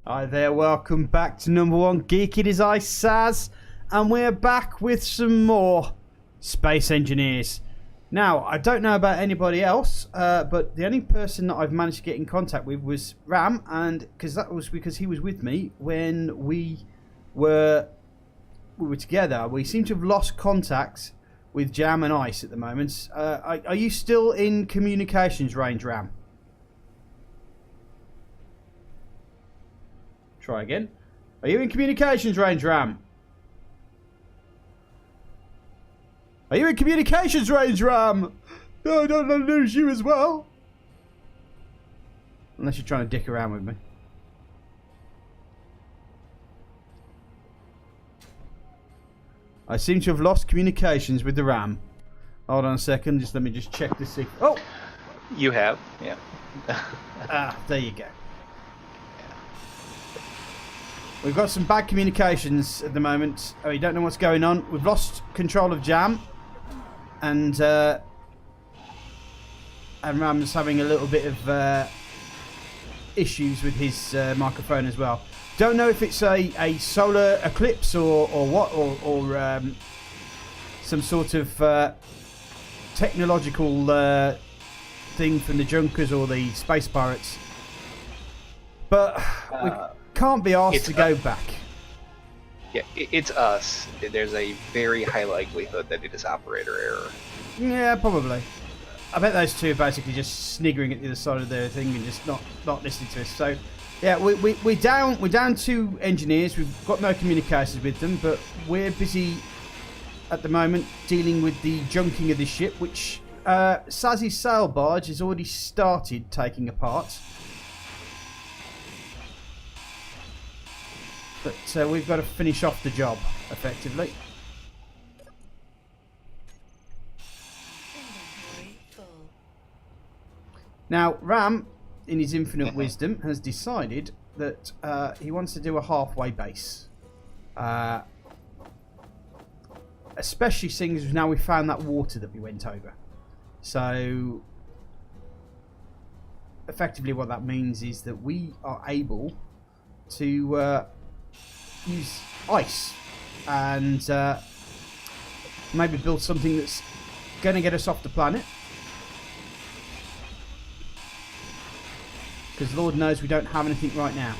Hi there, welcome back to number one Geek. It is I, Saz, and we're back with some more Space Engineers. Now, I don't know about anybody else, but the only person that I've managed to get in contact with was Ram, and because he was with me when we were together. We seem to have lost contact with Jam and Ice at the moment. Are you still in communications range, Ram? Try again. Are you in communications range, Ram? Are you in communications range, Ram? No, I don't want to lose you as well. Unless you're trying to dick around with me. I seem to have lost communications with the Ram. Hold on a second. Just let me just check to see. Oh! You have, yeah. There you go. We've got some bad communications at the moment. We don't know what's going on. We've lost control of Jam. And Ram's having a little bit of issues with his microphone as well. Don't know if it's a solar eclipse or what, or some sort of technological thing from the Junkers or the Space Pirates. But we can't be asked to go back. Yeah, it's us. There's a very high likelihood that it is operator error. Yeah, probably. I bet those two are basically just sniggering at the other side of their thing and just not listening to us. So, yeah, we're down 2 engineers. We've got no communications with them, but we're busy at the moment dealing with the junking of the ship, which Saz's sail barge has already started taking apart. But we've got to finish off the job, effectively. Now, Ram, in his infinite wisdom, has decided that he wants to do a halfway base. Especially seeing as now we've found that water that we went over. So, effectively what that means is that we are able to use ice and maybe build something that's going to get us off the planet, because Lord knows we don't have anything right now.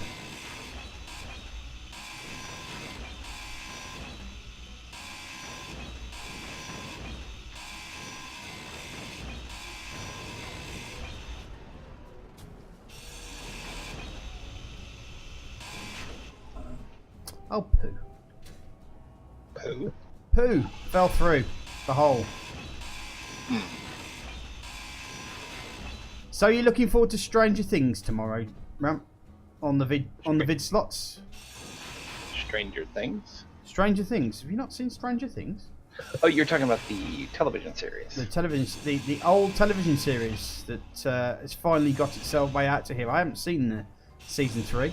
Oh, poo. Poo? Poo fell through the hole. So you're looking forward to Stranger Things tomorrow, Ram? On the vid slots? Stranger Things? Stranger Things. Have you not seen Stranger Things? Oh, you're talking about the television series. The old television series that has finally got itself way out to here. I haven't seen the season 3.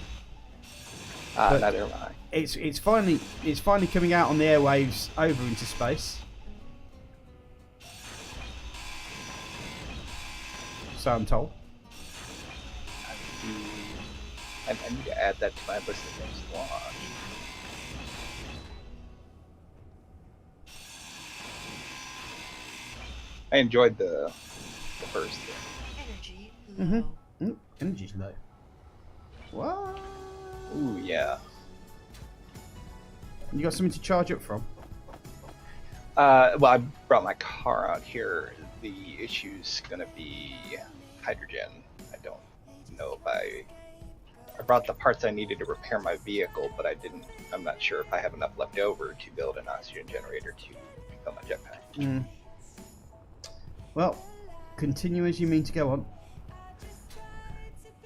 Neither have I. It's finally coming out on the airwaves over into space. So I'm told. I need to add that to my list of things to watch. I enjoyed the first thing. Energy low. Energy's low. What? Ooh, yeah. You got something to charge up from? Well, I brought my car out here. The issue's gonna be hydrogen. I don't know if I brought the parts I needed to repair my vehicle, but I'm not sure if I have enough left over to build an oxygen generator to fill my jetpack. Well, continue as you mean to go on.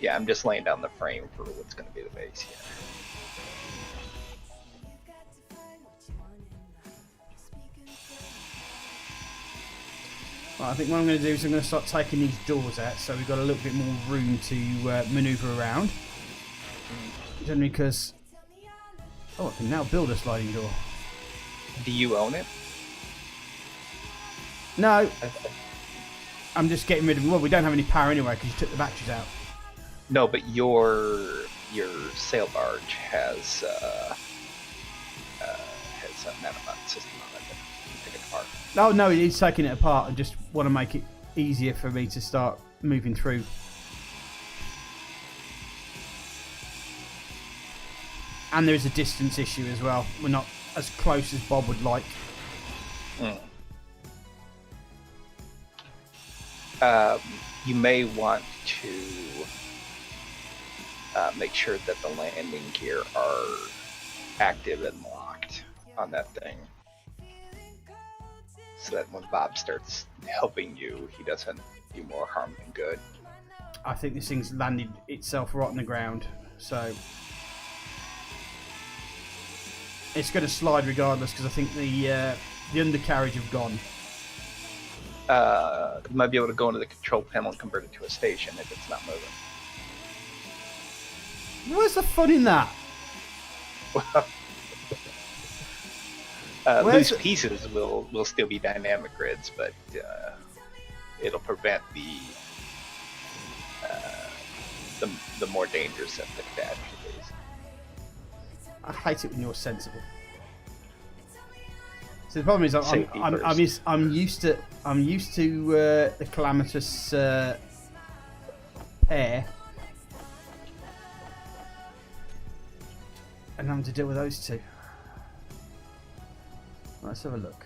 Yeah, I'm just laying down the frame for what's gonna be the base here. Right, I think what I'm going to do is I'm going to start taking these doors out so we've got a little bit more room to manoeuvre around. Generally because... Oh, I can now build a sliding door. Do you own it? No. I'm just getting rid of... Well, we don't have any power anyway because you took the batteries out. No, but your your sail barge has a nanobot system on it that you can take it apart. Oh no, he's taking it apart. I just want to make it easier for me to start moving through. And there is a distance issue as well. We're not as close as Bob would like. You may want to make sure that the landing gear are active and locked on that thing, so that when Bob starts helping you, he doesn't do more harm than good. I think this thing's landed itself right on the ground, so it's going to slide regardless, because I think the undercarriage have gone. You might be able to go into the control panel and convert it to a station if it's not moving. Where's the fun in that? Loose pieces will still be dynamic grids, but it'll prevent the more dangerous of the catastrophes. I hate it when you're sensible. So the problem is I'm used to the calamitous pair, and having to deal with those two. Let's have a look.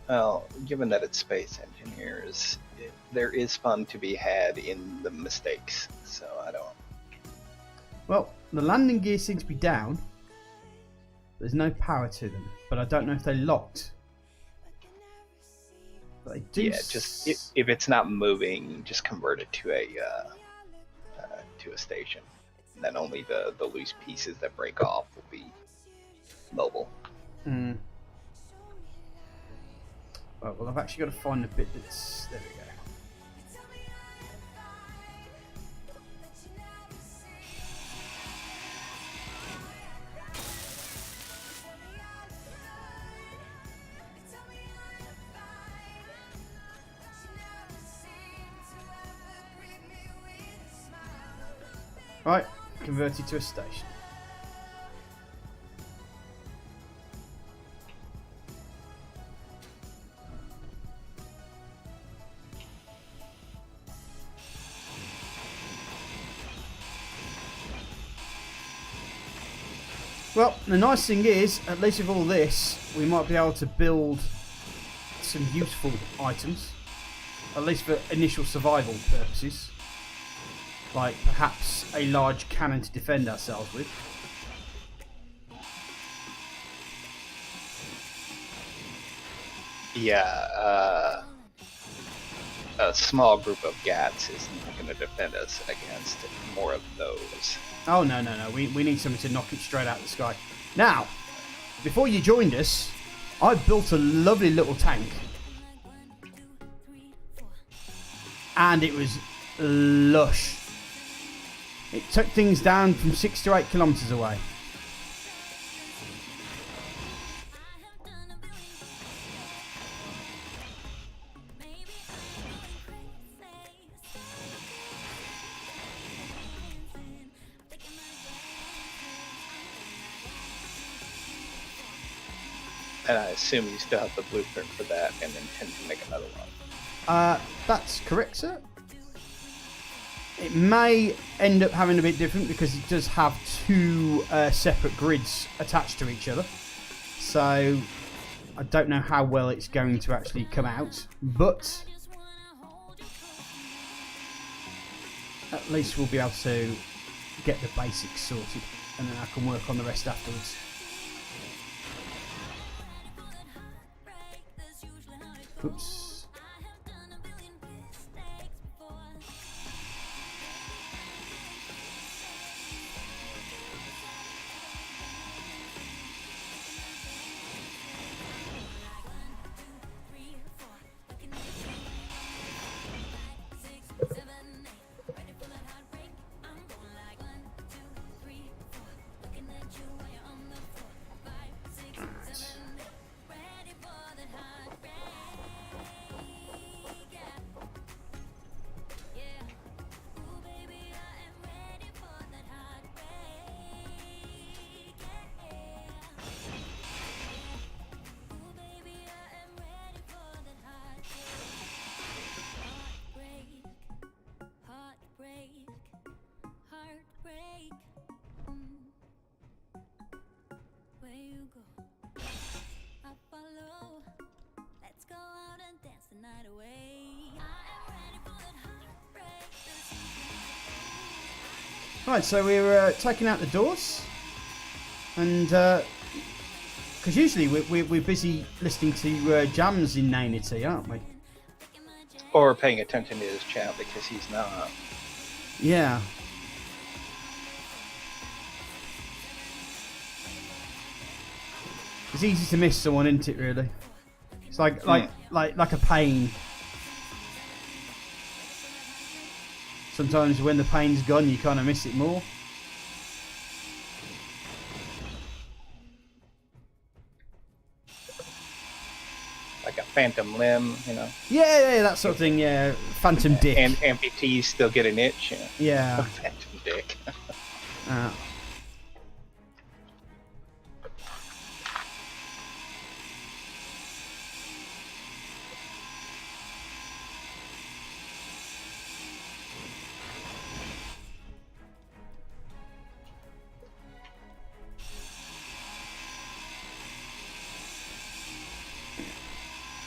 Well, given that it's Space Engineers, there is fun to be had in the mistakes, so I don't... Well, the landing gear seems to be down. There's no power to them, but I don't know if they're locked. But they do. Yeah, just if it's not moving, just convert it to a station. And then only the loose pieces that break off will be mobile. Mm. Right, well, I've actually got to find the bit that's... There we go. Right, converted to a station. Well, the nice thing is, at least with all this, we might be able to build some useful items, at least for initial survival purposes. Like perhaps a large cannon to defend ourselves with. Yeah, a small group of GATs is not going to defend us against more of those. Oh, no. We need something to knock it straight out of the sky. Now, before you joined us, I built a lovely little tank. And it was lush. It took things down from 6 to 8 kilometers away. And I assume you still have the blueprint for that and intend to make another one. That's correct, sir. It may end up having a bit different because it does have two separate grids attached to each other. So I don't know how well it's going to actually come out, but at least we'll be able to get the basics sorted, and then I can work on the rest afterwards. Oops. Right, so we're taking out the doors, and because usually we're busy listening to jams in Nanity, aren't we? Or paying attention to his chat because he's not. Yeah. It's easy to miss someone, isn't it? Really, it's like a pain. Sometimes when the pain's gone, you kind of miss it more. Like a phantom limb, you know. Yeah, that sort of thing. Yeah, phantom dick. And amputees still get an itch. Yeah. Phantom dick.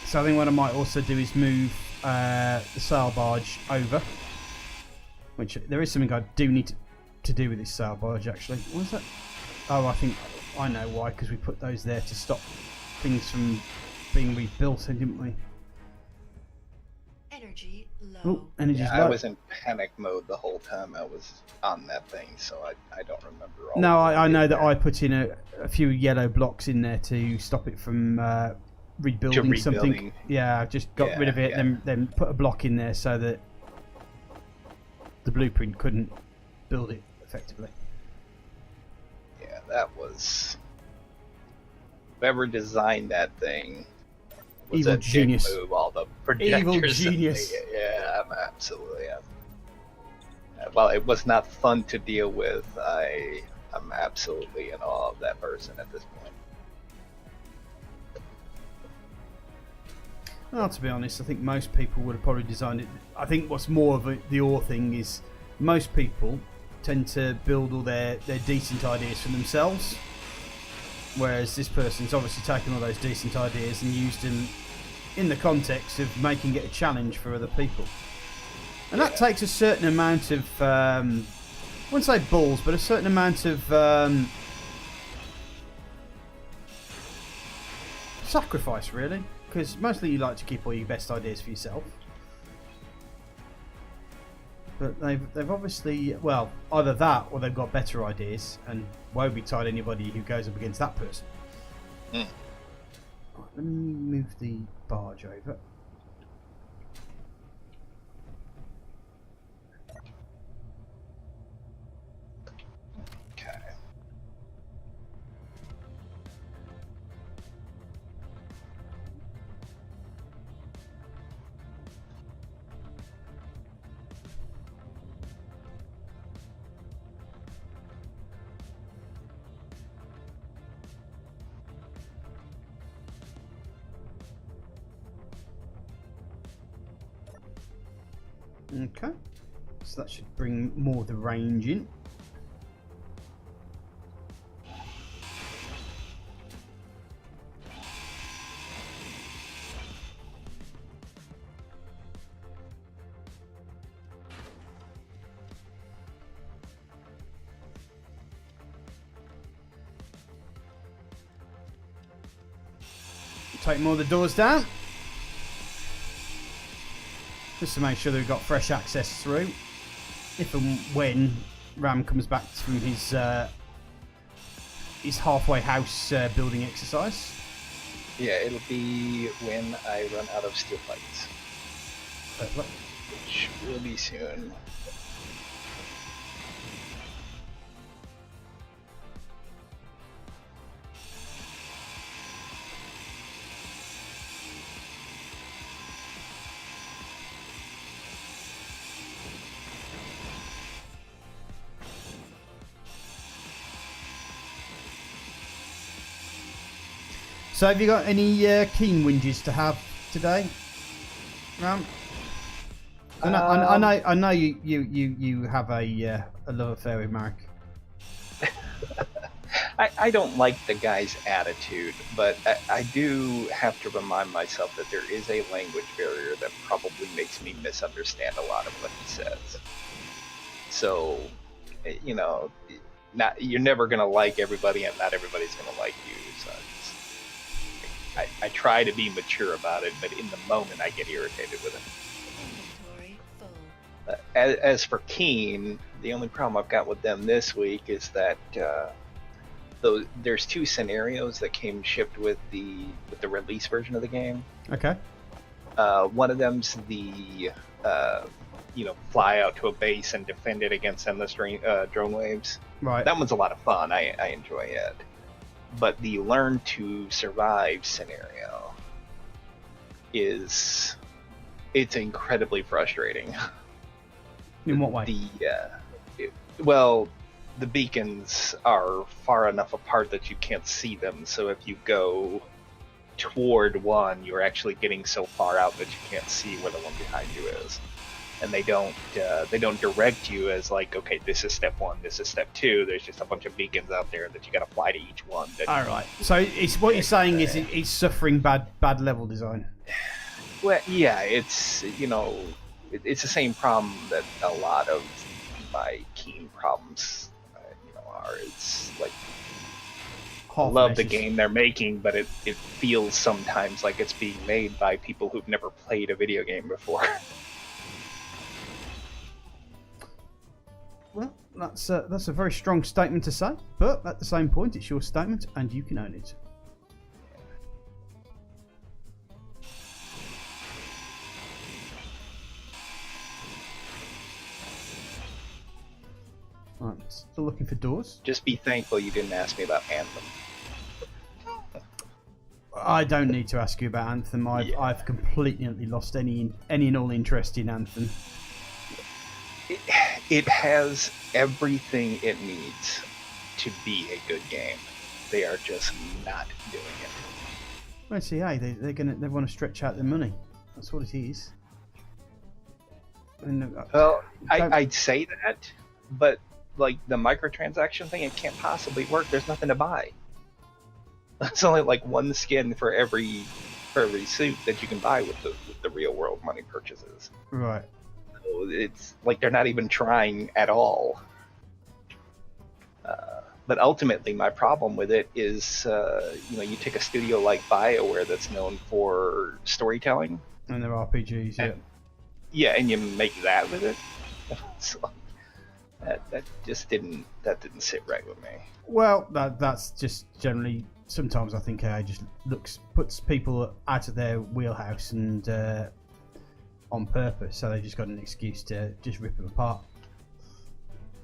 So I think what I might also do is move the sail barge over, which there is something I do need to do with this sail barge actually. What is that? Oh, I think I know why, because we put those there to stop things from being rebuilt, didn't we? Energy low. Oh, energy's Yeah, low. I was in panic mode the whole time I was on that thing, so I don't remember all. No, I know that I put in a few yellow blocks in there to stop it from rebuilding something. Yeah, I just got rid of it, then put a block in there so that the blueprint couldn't build it effectively. Yeah, that was... Whoever designed that thing was Evil a genius. dick move. All the projectors. Evil genius. Yeah, I'm absolutely... Well, it was not fun to deal with. I'm absolutely in awe of that person at this point. Well, to be honest, I think most people would have probably designed it. I think what's more of the awe thing is most people tend to build all their decent ideas for themselves, whereas this person's obviously taken all those decent ideas and used them in the context of making it a challenge for other people. And that takes a certain amount of, I wouldn't say balls, but a certain amount of sacrifice, really. Because mostly you like to keep all your best ideas for yourself. But they've obviously, well, either that or they've got better ideas and won't be tied anybody who goes up against that person. Right, let me move the barge over. Okay. Okay, so that should bring more of the range in. Take more of the doors down. Just to make sure that we've got fresh access through. If and when Ram comes back from his halfway house building exercise. Yeah, it'll be when I run out of steel plates. Which will be soon. So have you got any keen whinges to have today, Ram? I know you have a love affair with Mark. I don't like the guy's attitude, but I do have to remind myself that there is a language barrier that probably makes me misunderstand a lot of what he says. So you know, you're never gonna like everybody, and not everybody's gonna like you. So I try to be mature about it, but in the moment I get irritated with it. As for Keen, the only problem I've got with them this week is that there's 2 scenarios that came shipped with the release version of the game. Okay. One of them's the fly out to a base and defend it against endless drone waves. Right. That one's a lot of fun. I enjoy it. But the learn to survive scenario it's incredibly frustrating. In what way? The beacons are far enough apart that you can't see them. So if you go toward one, you're actually getting so far out that you can't see where the one behind you is. And they don't direct you as like, okay, this is step 1, this is step 2. There's just a bunch of beacons out there that you got to fly to each one. All right. So it's what you're saying is it's suffering bad level design. Well, yeah, it's it's the same problem that a lot of my Keen problems are. It's like I love the game they're making, but it feels sometimes like it's being made by people who've never played a video game before. Well, that's a very strong statement to say, but at the same point, it's your statement, and you can own it. Right, still looking for doors. Just be thankful you didn't ask me about Anthem. I don't need to ask you about Anthem. I've completely lost any and all interest in Anthem. It has everything it needs to be a good game. They are just not doing it. Well, see, hey, they want to stretch out their money. That's what it is. Well, I'd say that, but like the microtransaction thing, it can't possibly work. There's nothing to buy. It's only like one skin for every suit that you can buy with the real world money purchases. Right. So it's like they're not even trying at all. But ultimately, my problem with it is, you take a studio like BioWare that's known for storytelling. And their RPGs, yeah. Yeah, and you make that with it. So that didn't sit right with me. Well, that's just generally. Sometimes I think AI just puts people out of their wheelhouse and on purpose, so they just got an excuse to just rip them apart.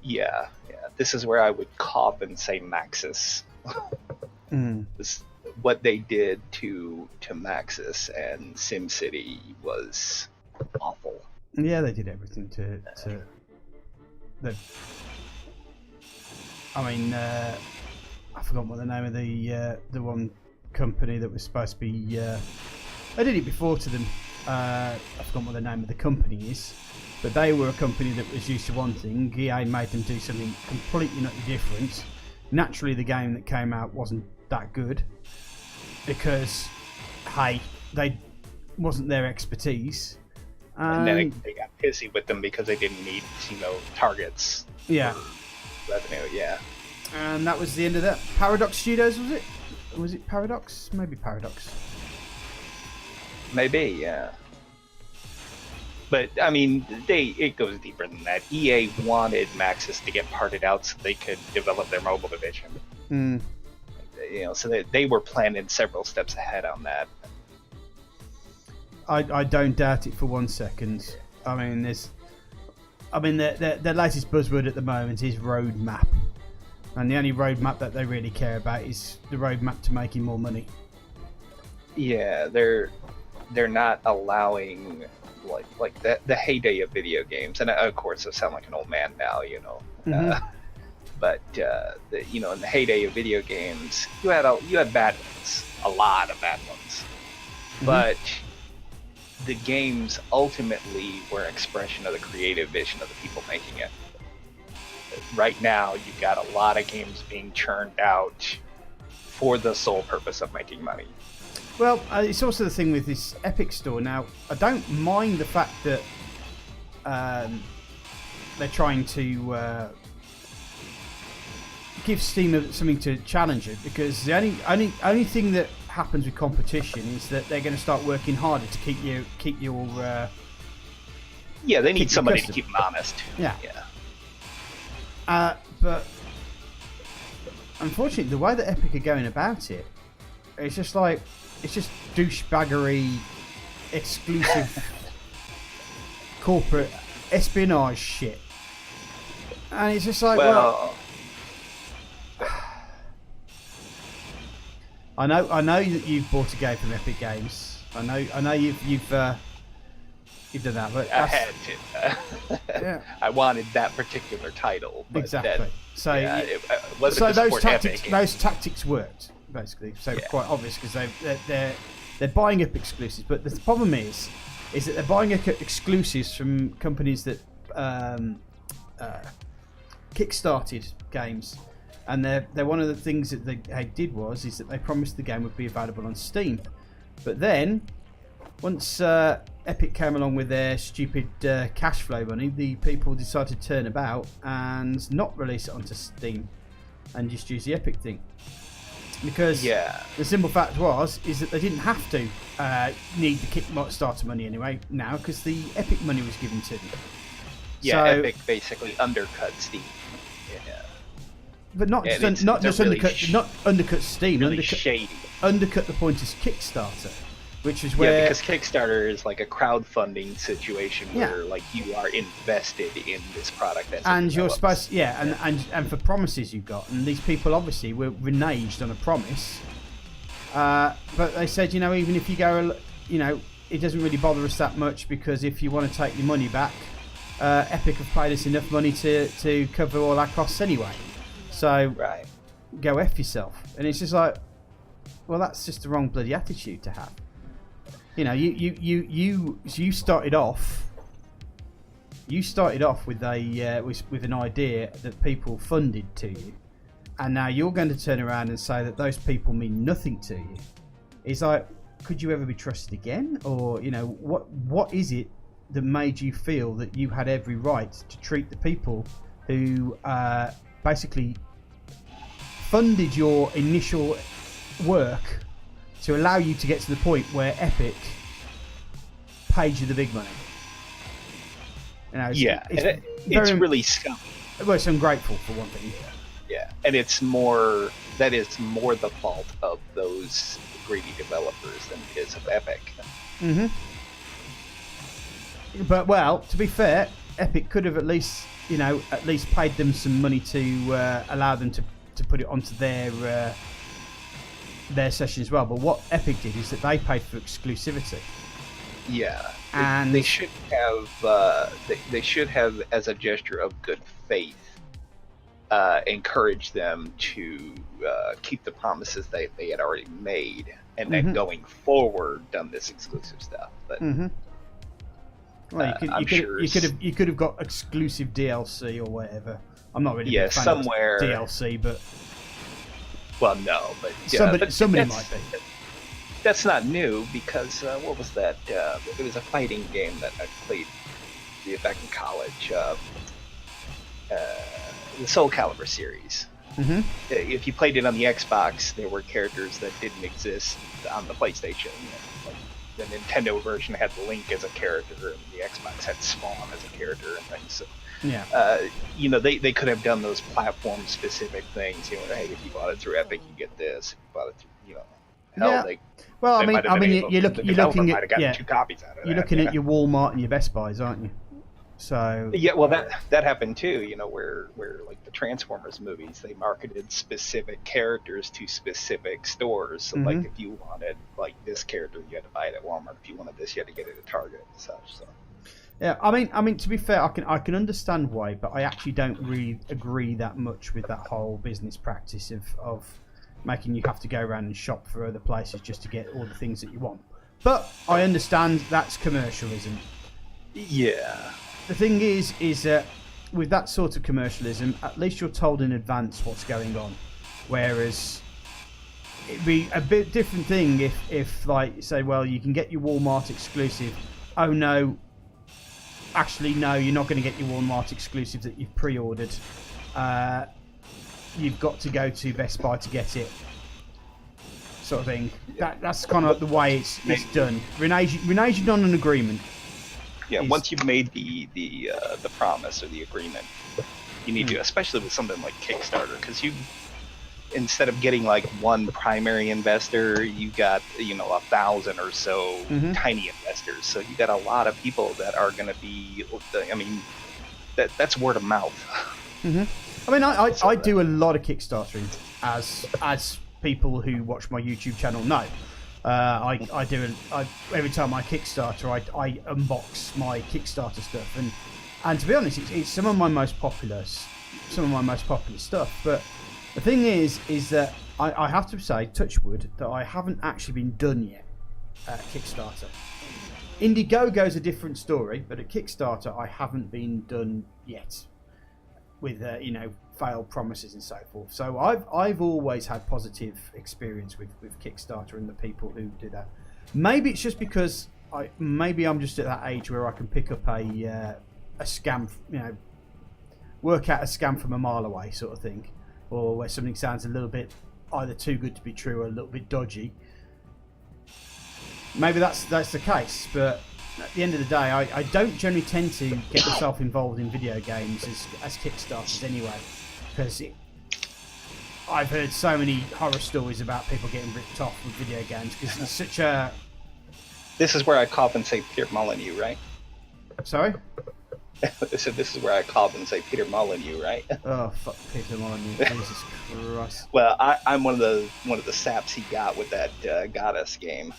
Yeah. This is where I would cough and say Maxis. What they did to Maxis and SimCity was awful. Yeah, they did everything to I mean, I forgot what the name of the one company that was supposed to be. I did it before to them. I forgot what the name of the company is, but they were a company that was used to one thing. EA made them do something completely different. Naturally, the game that came out wasn't that good because, hey, they wasn't their expertise. And then they got pissy with them because they didn't meet, targets. Yeah. Revenue, yeah. And that was the end of that. Paradox Studios, was it? Was it Paradox? Maybe Paradox. Maybe, yeah. But, I mean, it goes deeper than that. EA wanted Maxis to get parted out so they could develop their mobile division. So they were planning several steps ahead on that. I don't doubt it for 1 second. I mean, the latest buzzword at the moment is roadmap. And the only roadmap that they really care about is the roadmap to making more money. Yeah, they're not allowing like the heyday of video games, and of course I sound like an old man now, but in the heyday of video games, you had bad ones, a lot of bad ones, but the games ultimately were an expression of the creative vision of the people making it. Right now, you've got a lot of games being churned out for the sole purpose of making money. Well, it's also the thing with this Epic Store. Now, I don't mind the fact that they're trying to gives Steam something to challenge it, because the only thing that happens with competition is that they're going to start working harder to keep your yeah, they need keep somebody your to keep them honest. Yeah. Yeah. But unfortunately, the way that Epic are going about it, it's just douchebaggery, exclusive corporate espionage shit, and it's just like, well, I know that you've bought a game from Epic Games. I know you've done that, but I had to. Yeah. I wanted that particular title. But exactly. So, it wasn't so to support those tactics worked basically. So it's quite obvious, because they're buying up exclusives. But the problem is that they're buying up exclusives from companies that kickstarted games, and they're one of the things that they did is that they promised the game would be available on Steam, but then once Epic came along with their stupid cash flow money, the people decided to turn about and not release it onto Steam and just use the Epic thing, because the simple fact is that they didn't have to need the Kickstarter money anyway now, because the Epic money was given to them. Yeah, so, Epic basically undercut Steam. Yeah. But not undercut Steam, really shady. Undercut the point is Kickstarter, which is where because Kickstarter is like a crowdfunding situation where like you are invested in this product and you're supposed and for promises you've got, and these people obviously were reneged on a promise, but they said, even if you go, it doesn't really bother us that much, because if you want to take your money back, Epic have paid us enough money to cover all our costs anyway, so go F yourself. And it's just like, well, that's just the wrong bloody attitude to have. You started off with with an idea that people funded to you, and now you're going to turn around and say that those people mean nothing to you. It's like, could you ever be trusted again? Or what is it that made you feel that you had every right to treat the people who basically funded your initial work to allow you to get to the point where Epic paid you the big money? It's really scummy. Well, it's ungrateful, for one thing. Yeah, and that is more the fault of those greedy developers than it is of Epic. Mm-hmm. But, well, to be fair, Epic could have at least paid them some money to allow them to put it onto their session as well. But what Epic did is that they paid for exclusivity. Yeah, and they should have, as a gesture of good faith, encouraged them to keep the promises they had already made, and then going forward done this exclusive stuff. But well, you could have got exclusive DLC or whatever. I'm not really a big fan somewhere of DLC, but somebody might be. That's not new, because what was that? It was a fighting game that I played back in college. The Soul Calibur series. Mm-hmm. If you played it on the Xbox, there were characters that didn't exist on the PlayStation. Like the Nintendo version had Link as a character, and the Xbox had Spawn as a character and things. So, they could have done those platform-specific things. Hey, if you bought it through Epic, you get this. If you bought it through, you're looking at 2 copies out of you're looking at your Walmart and your Best Buys, aren't you? So that happened too. Where like the Transformers movies, they marketed specific characters to specific stores. So like if you wanted like this character, you had to buy it at Walmart. If you wanted this, you had to get it at Target and such. So. Yeah, I mean, to be fair, I can understand why, but I actually don't really agree that much with that whole business practice of making you have to go around and shop for other places just to get all the things that you want. But I understand that's commercialism. Yeah. The thing is that with that sort of commercialism, at least you're told in advance what's going on. Whereas it'd be a bit different thing if like, say, well, you can get your Walmart exclusive. Oh no, actually no, you're not going to get your Walmart exclusive that you've pre-ordered. you've got to go to Best Buy to get it, sort of thing. That's kind of the way it's done. Reneging on an agreement. Yeah, once you've made the promise or the agreement, you need to, especially with something like Kickstarter, because instead of getting like one primary investor, you got 1,000 or so tiny investors. So you got a lot of people that are going to be. I mean, that's word of mouth. I mean, I do a lot of Kickstartering, as people who watch my YouTube channel know. I do every time I Kickstarter, I unbox my Kickstarter stuff, and to be honest, it's some of my most popular stuff. But the thing is that I have to say, touch wood, that I haven't actually been done yet at Kickstarter. Indiegogo's a different story, but at Kickstarter I haven't been done yet with failed promises and so forth. So I've always had positive experience with Kickstarter and the people who do that. Maybe it's just because I'm just at that age where I can pick up a scam, work out a scam from a mile away, sort of thing, or where something sounds a little bit either too good to be true or a little bit dodgy. Maybe that's the case, but at the end of the day, I don't generally tend to get myself involved in video games as Kickstarters anyway, because I've heard so many horror stories about people getting ripped off with video games because it's such a... This is where I call up and say Peter Molyneux, right? Sorry? So this is where I call up and say Peter Molyneux, right? Oh, fuck Peter Molyneux. Jesus Christ. Well, I'm one of the saps he got with that Goddess game.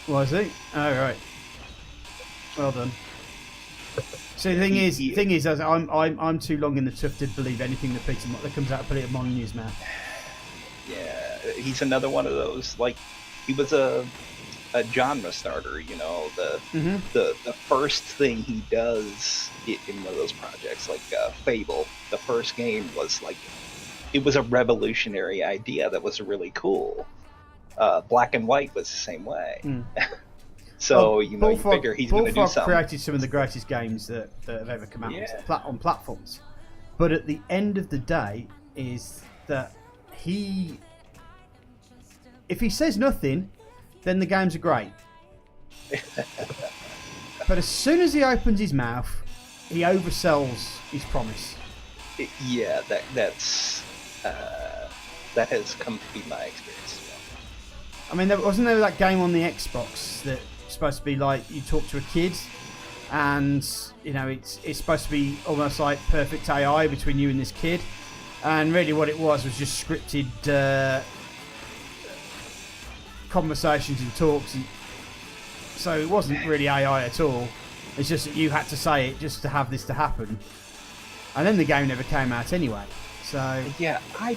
Was he? Oh, right. Well done. So the thing is, I'm too long in the tooth to believe anything that comes out of Peter Molyneux's mouth. Yeah, he's another one of those. Like, he was a genre starter. The first thing he does in one of those projects, like Fable, the first game was like, it was a revolutionary idea that was really cool. Black and White was the same way. So, you figure he's going to do something. Created some of the greatest games that have ever come out on platforms. But at the end of the day, is that if he says nothing, then the games are great. But as soon as he opens his mouth, he oversells his promise. Yeah, that has come to be my experience as well. I mean, wasn't there that game on the Xbox that supposed to be like you talk to a kid, and it's supposed to be almost like perfect AI between you and this kid, and really what it was just scripted conversations and talks, and so it wasn't really AI at all. It's just that you had to say it just to have this to happen, and then the game never came out anyway. So yeah, I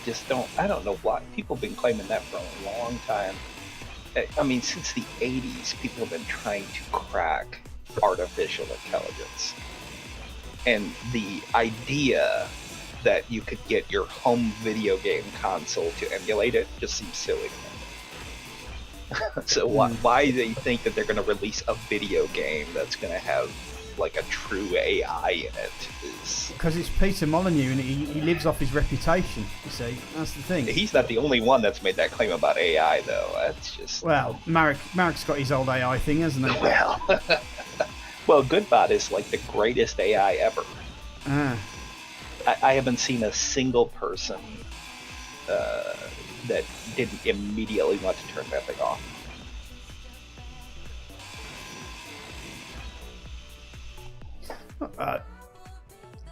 don't know why people have been claiming that for a long time. I mean, since the 80s, people have been trying to crack artificial intelligence. And the idea that you could get your home video game console to emulate it just seems silly to me. So why do they think that they're going to release a video game that's going to have like a true AI in it? Because it's Peter Molyneux and he lives off his reputation, you see. That's the thing. He's not the only one that's made that claim about AI, though. That's just... Well, Marek's got his old AI thing, hasn't he? Well, Goodbot is like the greatest AI ever. I haven't seen a single person that didn't immediately want to turn that thing off.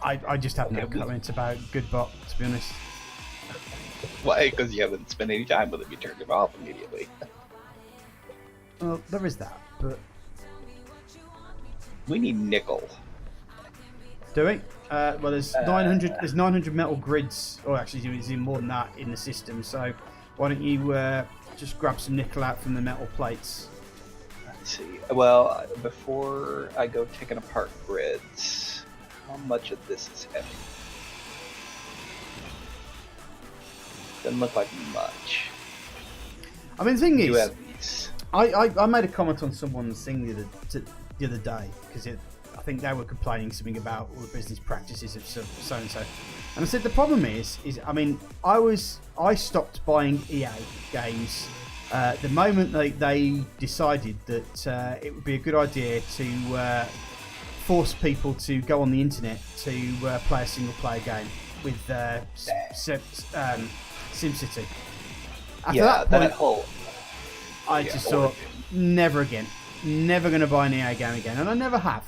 I just have no comments about Goodbot, to be honest. Why? Because you haven't spent any time with him. You turned him off immediately. Well, there is that, but... We need nickel. Do we? Well, there's 900. There's 900 metal grids, or actually, there's even more than that in the system. So, why don't you just grab some nickel out from the metal plates? Let's see. Well, before I go taking apart grids, how much of this is heavy? Doesn't look like much. I mean, the thing You is, have these. I made a comment on someone's thing the other day because I think they were complaining something about all the business practices of so and so, And I said the problem is I mean, I stopped buying EA games the moment they decided that it would be a good idea to force people to go on the internet to play a single player game with SimCity. After that point, I just thought, never again. Never going to buy an EA game again. And I never have.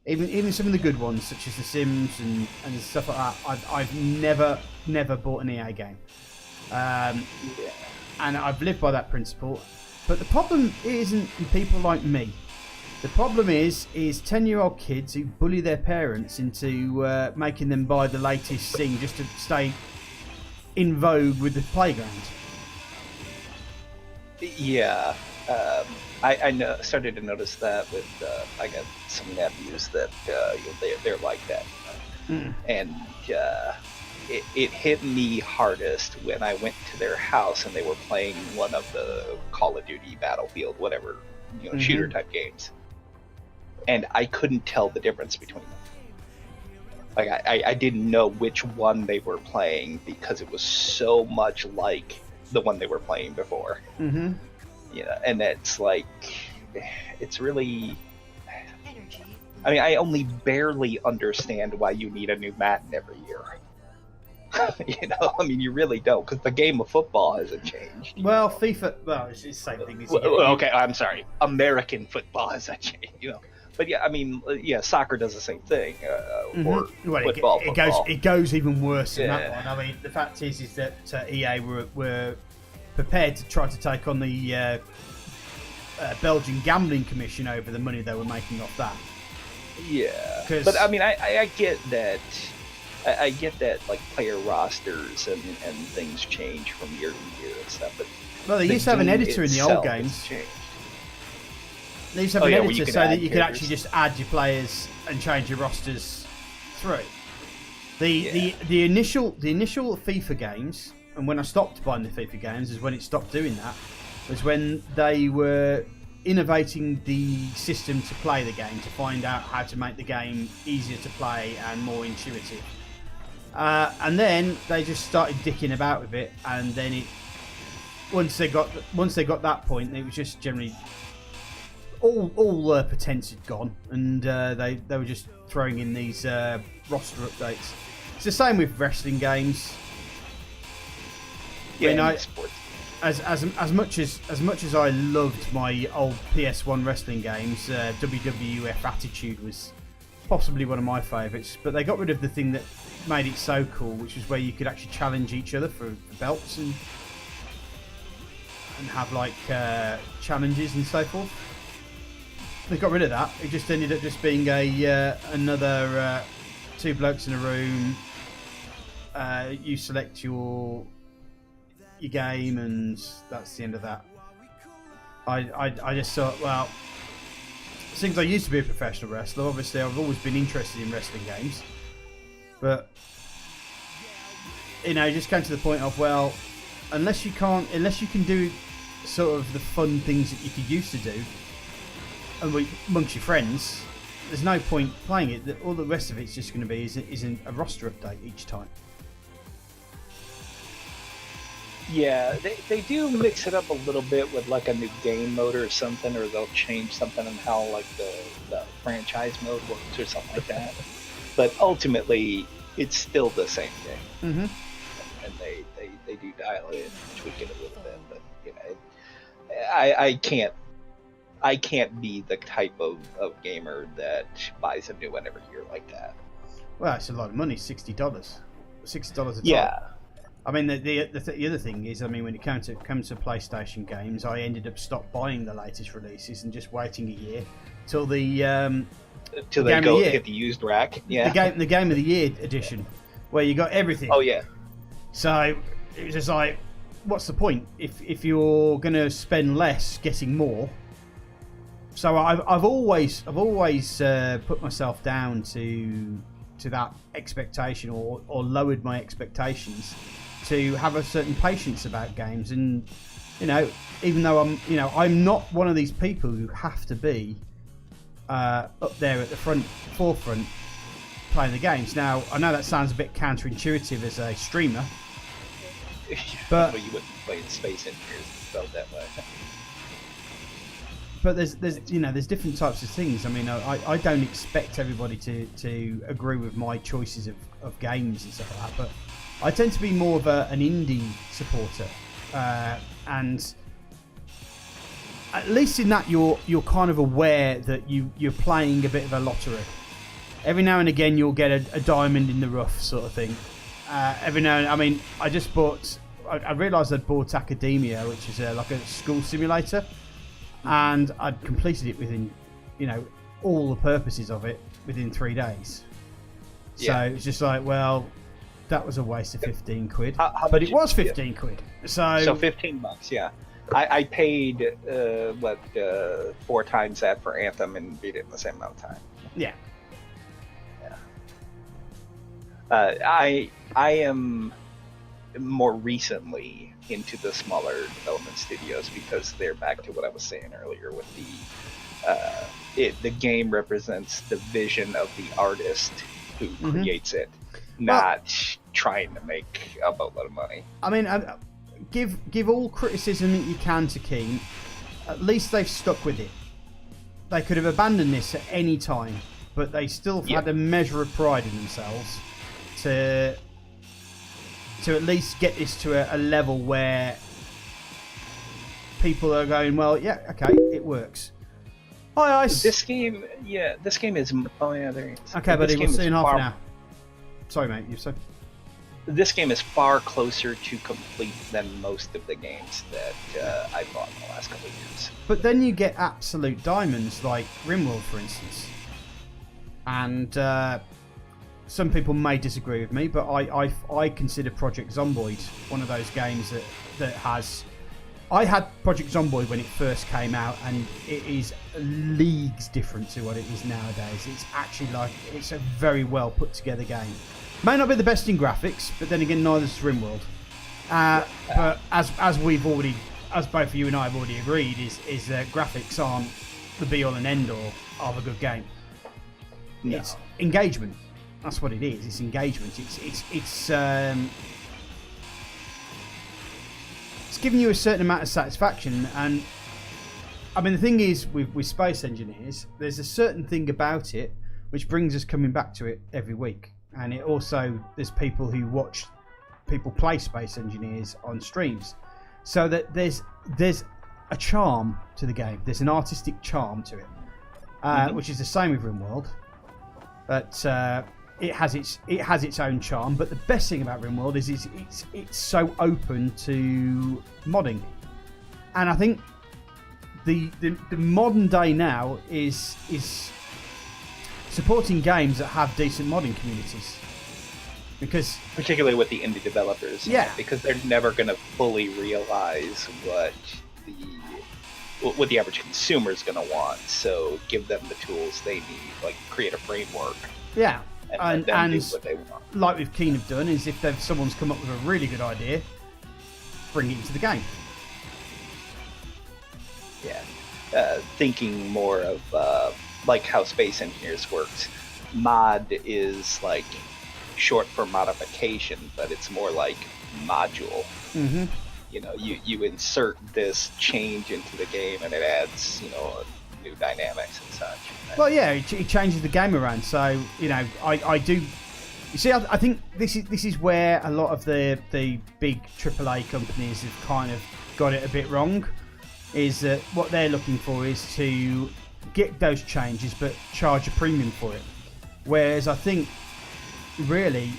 Even some of the good ones, such as The Sims and stuff like that, I've never bought an EA game. And I've lived by that principle. But the problem isn't people like me. The problem is 10-year-old kids who bully their parents into making them buy the latest thing just to stay in vogue with the playground. Yeah, I started to notice that with I got some nephews that they're like that, and it hit me hardest when I went to their house and they were playing one of the Call of Duty, Battlefield, whatever, shooter type games, and I couldn't tell the difference between them. Like I didn't know which one they were playing because it was so much like the one they were playing before. Mm-hmm. And it's like, it's really, I mean, I only barely understand why you need a new Madden every year. I mean, you really don't, because the game of football hasn't changed. Well, FIFA, well, it's the same thing. Okay, I'm sorry. American football hasn't changed, But yeah, I mean, soccer does the same thing. Or football. It goes even worse than that one. I mean, the fact is that EA were prepared to try to take on the Belgian Gambling Commission over the money they were making off that. Yeah, but I mean, I get that. I get that, like, player rosters and things change from year to year and stuff. But they used to have an editor in the old games. They used to have an editor so that you could actually just add your players and change your rosters through. The initial FIFA games, and when I stopped buying the FIFA games is when it stopped doing that, was when they were innovating the system to play the game, to find out how to make the game easier to play and more intuitive. And then they just started dicking about with it, and then once they got that point, it was just generally all pretense had gone, and they were just throwing in these roster updates. It's the same with wrestling games. Yeah, as much as I loved my old PS1 wrestling games, WWF Attitude was possibly one of my favourites. But they got rid of the thing that made it so cool, which was where you could actually challenge each other for belts and have like challenges and so forth. They got rid of that. It just ended up just being another two blokes in a room. You select your game, and that's the end of that. I just thought, well, since I used to be a professional wrestler, obviously I've always been interested in wrestling games, but it just came to the point of, well, unless you can do sort of the fun things that you used to do amongst your friends, there's no point playing it. All the rest of it's just going to be is a roster update each time. Yeah, they do mix it up a little bit with like a new game mode or something, or they'll change something on how like the franchise mode works or something like that. But ultimately, it's still the same thing. Mm-hmm. And they do dial it and tweak it a little bit, but I can't be the type of gamer that buys a new one every year like that. Well, it's a lot of money, $60 a time. Yeah. I mean, the other thing is, I mean, when it comes to PlayStation games, I ended up stop buying the latest releases and just waiting a year till they go hit the used rack. Yeah. The game of the year edition, where you got everything. Oh yeah. So it was just like, what's the point if you're going to spend less getting more? So I've always put myself down to that expectation, or lowered my expectations to have a certain patience about games. And even though I'm not one of these people who have to be up there at the forefront playing the games. Now, I know that sounds a bit counterintuitive as a streamer, but well, you wouldn't play in Space Engineers if it felt that way. But there's different types of things. I mean, I don't expect everybody to agree with my choices of games and stuff like that, but I tend to be more of an indie supporter, and at least in that you're kind of aware that you're playing a bit of a lottery. Every now and again you'll get a diamond in the rough sort of thing. Every now and I mean, I just bought. I realised I'd bought Academia, which is like a school simulator, and I'd completed it within, all the purposes of it within 3 days. So it was just like, well, that was a waste of 15 quid. But it was 15 quid. So $15, yeah. I paid 4 times that for Anthem and beat it in the same amount of time. Yeah. I am more recently into the smaller development studios because they're back to what I was saying earlier with the game represents the vision of the artist who creates it, not trying to make a boatload of money. I mean, give all criticism that you can to Keen. At least they've stuck with it. They could have abandoned this at any time, but they still had a measure of pride in themselves to at least get this to a level where people are going, well, yeah, okay, it works. Hi, Ice. This game is. Oh yeah, there he is. Okay, buddy, we'll see you in half an hour. Sorry, mate. You said. This game is far closer to complete than most of the games that I bought in the last couple of years. But then you get absolute diamonds like RimWorld, for instance, and some people may disagree with me, but I consider Project Zomboid one of those games that has. I had Project Zomboid when it first came out, and it is leagues different to what it is nowadays. It's actually it's a very well put together game. May not be the best in graphics, but then again, neither is RimWorld. But as both you and I have already agreed, is that graphics aren't the be all and end all of a good game. No. It's engagement. That's what it is. It's engagement. It's giving you a certain amount of satisfaction. And I mean, the thing is with Space Engineers, there's a certain thing about it which brings us coming back to it every week. And it also, there's people who watch people play Space Engineers on streams, so that there's a charm to the game. There's an artistic charm to it, which is the same with RimWorld. But it has its own charm. But the best thing about RimWorld is it's so open to modding, and I think the modern day now is supporting games that have decent modding communities, because particularly with the indie developers, because they're never going to fully realize what the average consumer is going to want. So give them the tools they need, like create a framework. Yeah, and let them do what they want. Like we've Keen have done, is if someone's come up with a really good idea, bring it into the game. Yeah, thinking more of like how Space Engineers works. Mod is like short for modification, but it's more like module. Mm-hmm. You insert this change into the game, and it adds new dynamics and such. Well, yeah, it changes the game around. So I do. You see, I think this is where a lot of the big AAA companies have kind of got it a bit wrong. Is that what they're looking for is to get those changes but charge a premium for it, whereas I think really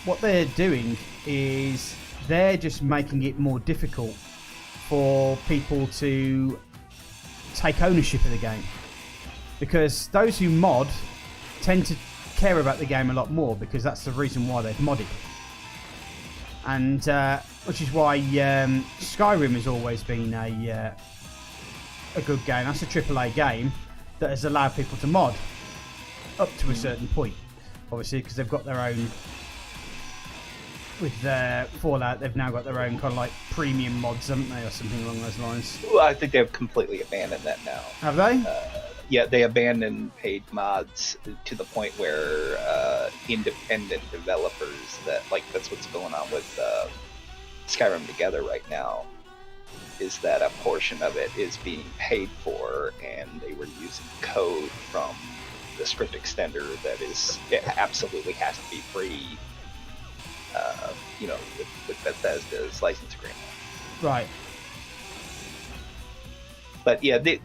what they're doing is they're just making it more difficult for people to take ownership of the game, because those who mod tend to care about the game a lot more, because that's the reason why they've modded, and which is why Skyrim has always been a good game. That's a AAA game that has allowed people to mod up to a certain point, obviously, because they've got their own. With Fallout, they've now got their own kind of like premium mods, haven't they, or something along those lines? Well, I think they've completely abandoned that now. Have they? yeah, they abandoned paid mods to the point where independent developers that's what's going on with Skyrim Together right now, is that a portion of it is being paid for, and they were using code from the script extender it absolutely has to be free, with Bethesda's license agreement. Right. But yeah, the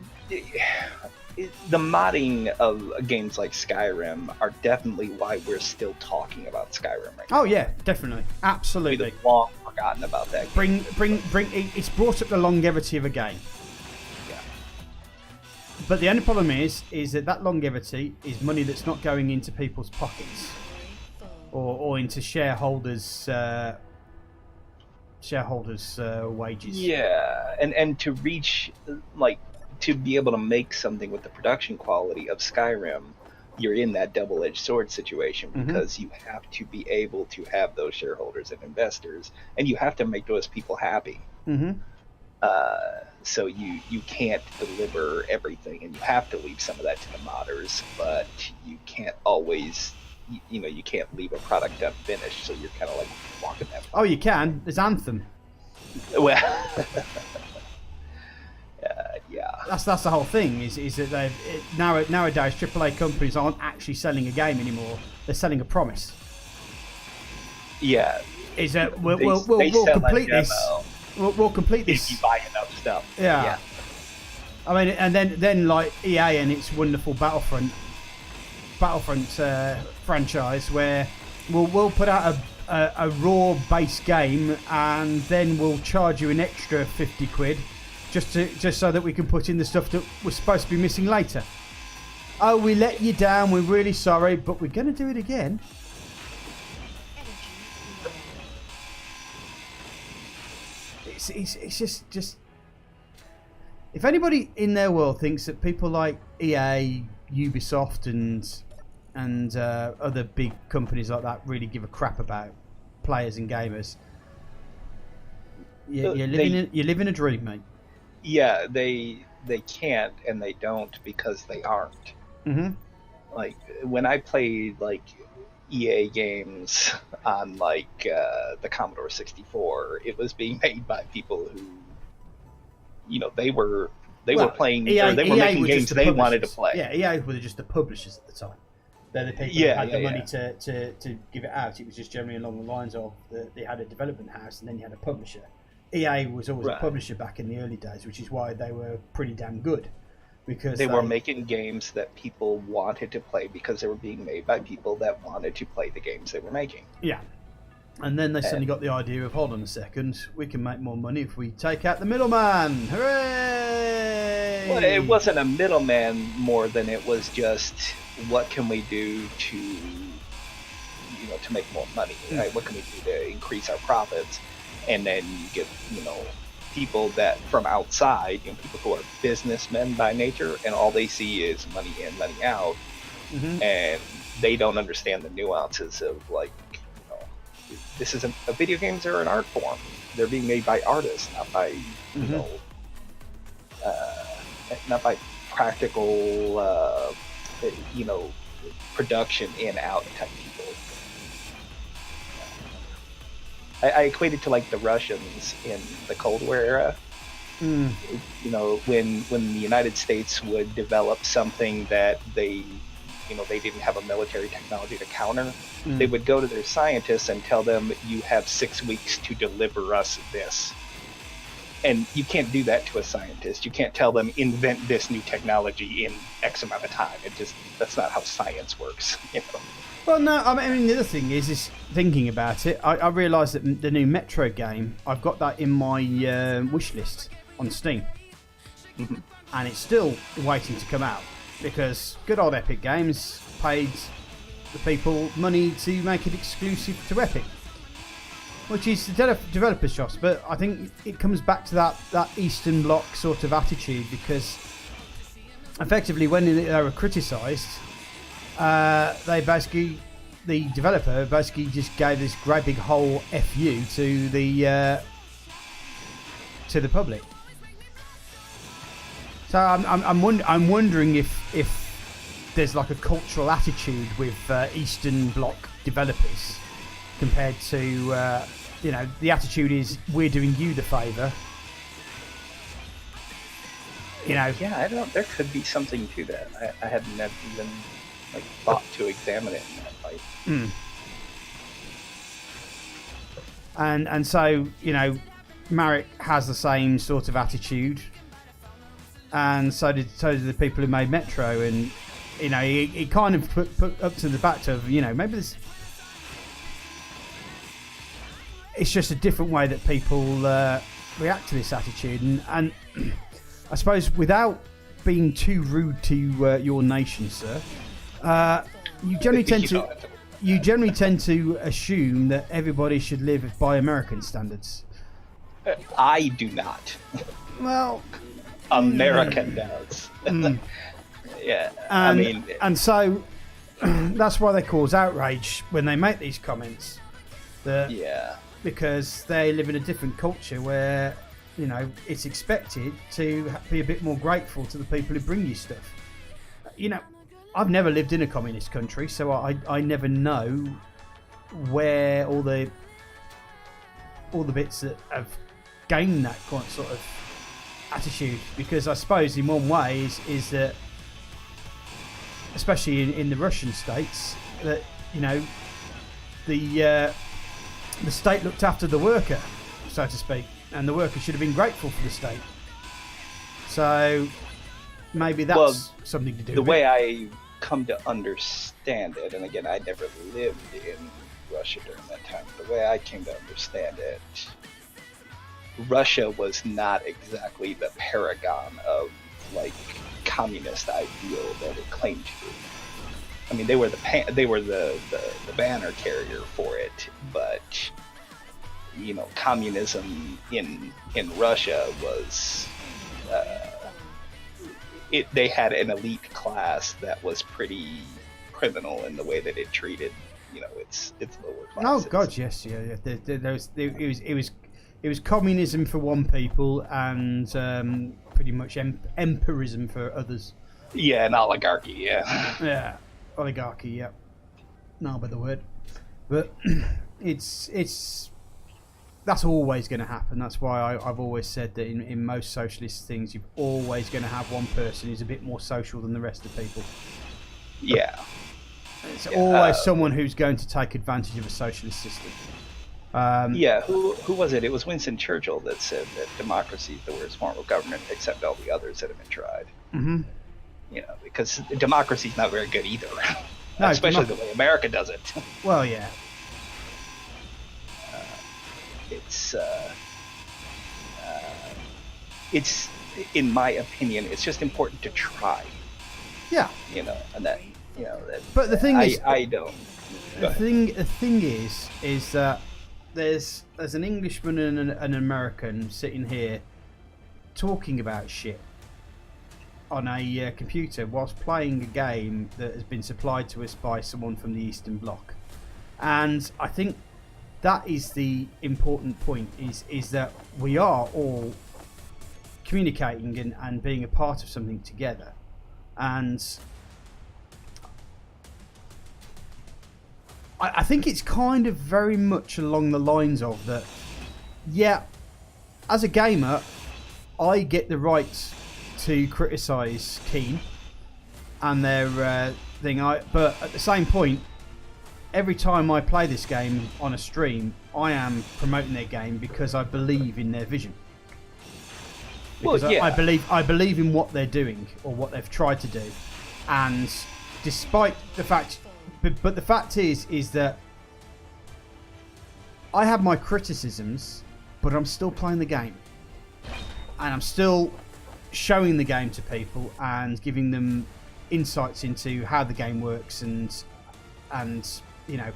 modding of games like Skyrim are definitely why we're still talking about Skyrim right now. Oh yeah, definitely, absolutely. We've long forgotten about that game. Bring. It's brought up the longevity of a game. Yeah. But the only problem is that longevity is money that's not going into people's pockets, or into shareholders' wages. Yeah, and to reach to be able to make something with the production quality of Skyrim, you're in that double-edged sword situation, because you have to be able to have those shareholders and investors, and you have to make those people happy. So you can't deliver everything, and you have to leave some of that to the modders, but you can't always, you can't leave a product unfinished, so you're kind of like walking that. Oh, you can. There's Anthem. Well, yeah. That's the whole thing. Is that nowadays AAA companies aren't actually selling a game anymore. They're selling a promise. Yeah. Is that we'll complete this. We'll complete this. If you buy enough stuff. Yeah. I mean, and then like EA and its wonderful Battlefront franchise, where we'll put out a raw base game, and then we'll charge you an extra 50 quid just so that we can put in the stuff that we're supposed to be missing later. Oh, we let you down, we're really sorry, but we're going to do it again. It's just if anybody in their world thinks that people like EA, Ubisoft, and other big companies like that really give a crap about players and gamers, you're living a dream, mate. Yeah, they can't, and they don't, because they aren't. Like when I played EA games on the Commodore 64, it was being made by people who, they were playing, EA, or they were making games they wanted to play. Yeah, EA were just the publishers at the time. They're the people who had the money to give it out. It was just generally along the lines of they had a development house, and then you had a publisher. EA was always a publisher back in the early days, which is why they were pretty damn good. Because they were making games that people wanted to play, because they were being made by people that wanted to play the games they were making. Yeah. And then they suddenly got the idea of, hold on a second, we can make more money if we take out the middleman. Hooray! Well, it wasn't a middleman more than it was just, what can we do to make more money? Right? What can we do to increase our profits? And then you get, people that from outside, people who are businessmen by nature, and all they see is money in, money out, and they don't understand the nuances of this isn't a video games are an art form. They're being made by artists, not by not by practical production in out type people. I equate it to the Russians in the Cold War era. When the United States would develop something that they didn't have a military technology to counter, they would go to their scientists and tell them, you have 6 weeks to deliver us this. And you can't do that to a scientist. You can't tell them, invent this new technology in X amount of time. That's not how science works. Well, no, I mean, the other thing is thinking about it, I realised that the new Metro game, I've got that in my wish list on Steam. And it's still waiting to come out, because good old Epic Games paid the people money to make it exclusive to Epic, which is the developer's choice. But I think it comes back to that Eastern Bloc sort of attitude, because effectively when they were criticised, the developer basically just gave this great big whole FU to the public. So I'm wondering if if there's like a cultural attitude with Eastern Bloc developers compared to, you know, the attitude is we're doing you the favour. You know. Yeah, I don't know. There could be something to that. I had never even like thought to examine it in that light. Mm. And so, you know, Marek has the same sort of attitude, and so did the people who made Metro, and you know, he kind of put up to the back of, you know, maybe this. It's just a different way that people react to this attitude, and I suppose without being too rude to your nation, sir, you generally tend to assume that everybody should live by American standards. I do not. Well, America does. Yeah, I mean, and so that's why they cause outrage when they make these comments. Yeah, because they live in a different culture where, you know, it's expected to be a bit more grateful to the people who bring you stuff. You know, I've never lived in a communist country, so I never know where all the bits that have gained that kind of sort of attitude, because I suppose in one way is that, especially in the Russian states, that, you know, the state looked after the worker, so to speak, and the worker should have been grateful for the state. So maybe that's something to do with it. The way I come to understand it, and again, I never lived in Russia during that time, the way I came to understand it, Russia was not exactly the paragon of like communist ideal that it claimed to be. I mean, they were the banner carrier for it, but you know, communism in Russia was they had an elite class that was pretty criminal in the way that it treated, you know, its lower classes. Oh God, yes, yeah. It was communism for one people and pretty much empirism for others. Yeah, an oligarchy. Yeah. Yeah, oligarchy. Yeah. No, but the word. But it's that's always going to happen. That's why I've always said that in most socialist things, you're always going to have one person who's a bit more social than the rest of people. Yeah. It's always someone who's going to take advantage of a socialist system. Yeah, who was it? It was Winston Churchill that said that democracy is the worst form of government except all the others that have been tried. Mm-hmm. You know, because democracy is not very good either. No, especially the way America does it. Well, yeah. It's in my opinion, it's just important to try. Yeah. You know, and that, you know, that. But the thing is, I don't. The thing is that there's an Englishman and an American sitting here talking about shit on a computer whilst playing a game that has been supplied to us by someone from the Eastern Bloc, and I think that is the important point. Is that we are all communicating and being a part of something together, and I think it's kind of very much along the lines of that. Yeah, as a gamer, I get the right to criticise Keen and their thing. But at the same point, every time I play this game on a stream, I am promoting their game because I believe in their vision. Because I believe in what they're doing or what they've tried to do, and despite the fact. But the fact is that I have my criticisms, but I'm still playing the game, and I'm still showing the game to people and giving them insights into how the game works, and you know,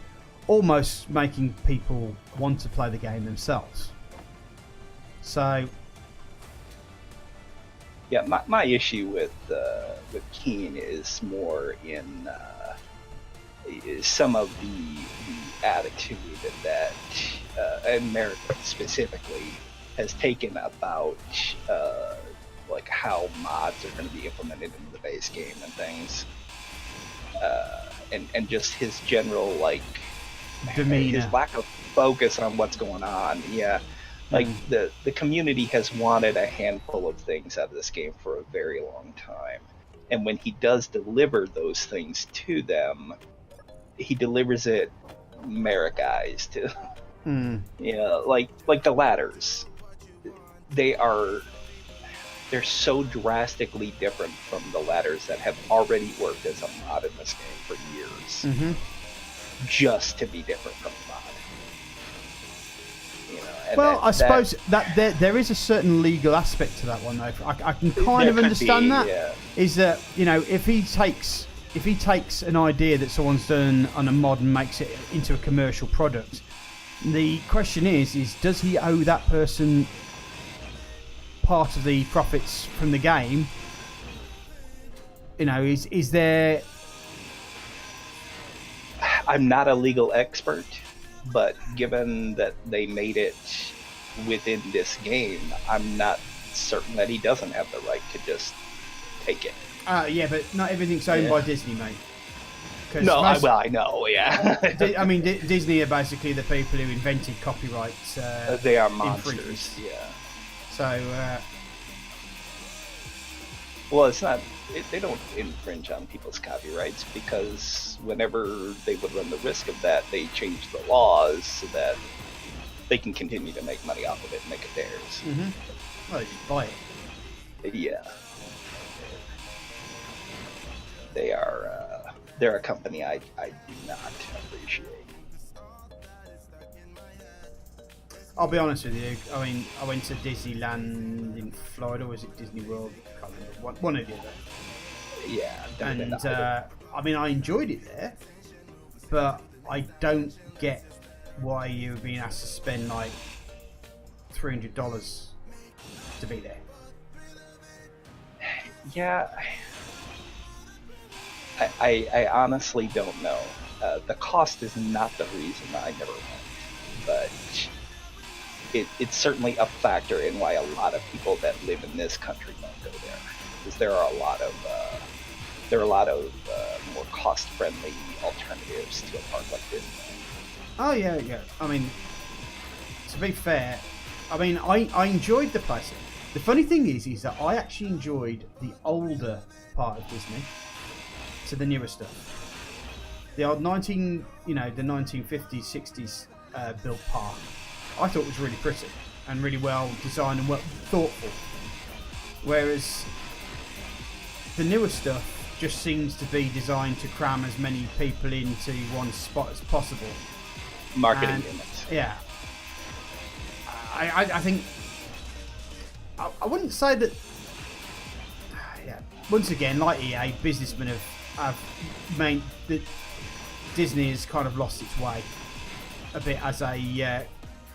almost making people want to play the game themselves. So. Yeah, my issue with Keen is more in some of the attitude that America specifically has taken about like how mods are going to be implemented into the base game and things, and just his general like demeanor, his lack of focus on what's going on. Yeah, like the community has wanted a handful of things out of this game for a very long time, and when he does deliver those things to them, he delivers it Americanized. Like the ladders, they're so drastically different from the ladders that have already worked as a mod in this game for years, just to be different from the mod. Well, I suppose that there is a certain legal aspect to that one, though. I can kind of understand that. Yeah. Is that, if he takes an idea that someone's done on a mod and makes it into a commercial product, the question is does he owe that person part of the profits from the game? Is there... I'm not a legal expert, but given that they made it within this game, I'm not certain that he doesn't have the right to just take it. Yeah, but not everything's owned by Disney, mate. No, I know, yeah. Disney are basically the people who invented copyright. They are monsters, yeah. So, well, it's not. They don't infringe on people's copyrights, because whenever they would run the risk of that, they change the laws so that they can continue to make money off of it and make it theirs. Well, they just buy it. Yeah. They're a company I do not appreciate. I'll be honest with you. I mean, I went to Disneyland in Florida. Was it Disney World? I can't remember. One or the other. Yeah. And I mean, I enjoyed it there, but I don't get why you're being asked to spend like $300 to be there. Yeah. I honestly don't know. The cost is not the reason I never went, but it's certainly a factor in why a lot of people that live in this country don't go there, because there are a lot of more cost-friendly alternatives to a park like this. Oh yeah. I mean, to be fair, I mean I enjoyed the place. The funny thing is that I actually enjoyed the older part of Disney to the newer stuff. The old the 1950s, 60s built park, I thought was really pretty and really well designed and well thoughtful. Whereas the newer stuff just seems to be designed to cram as many people into one spot as possible. Marketing gimmicks. Yeah. I think I wouldn't say that. Yeah. Once again, like EA, businessmen have made that Disney has kind of lost its way a bit as a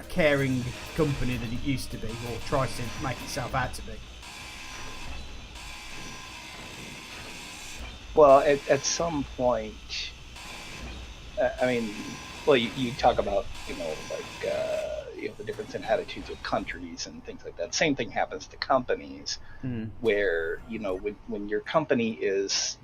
caring company that it used to be, or tries to make itself out to be. Well, at some point, I mean, well, you talk about, the difference in attitudes of countries and things like that. Same thing happens to companies, where, when your company is,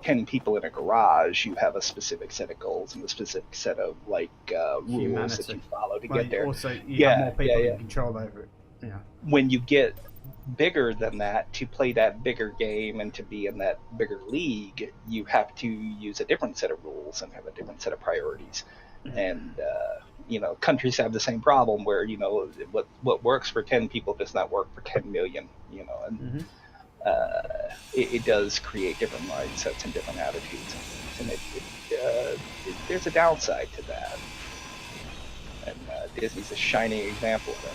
10 people in a garage, you have a specific set of goals and a specific set of rules that you follow to get there. Also, you have more people in control over it. Yeah. When you get bigger than that, to play that bigger game and to be in that bigger league, you have to use a different set of rules and have a different set of priorities. And countries have the same problem where what works for 10 people does not work for 10 million. It does create different mindsets and different attitudes, and there's a downside to that. And Disney's a shining example of it.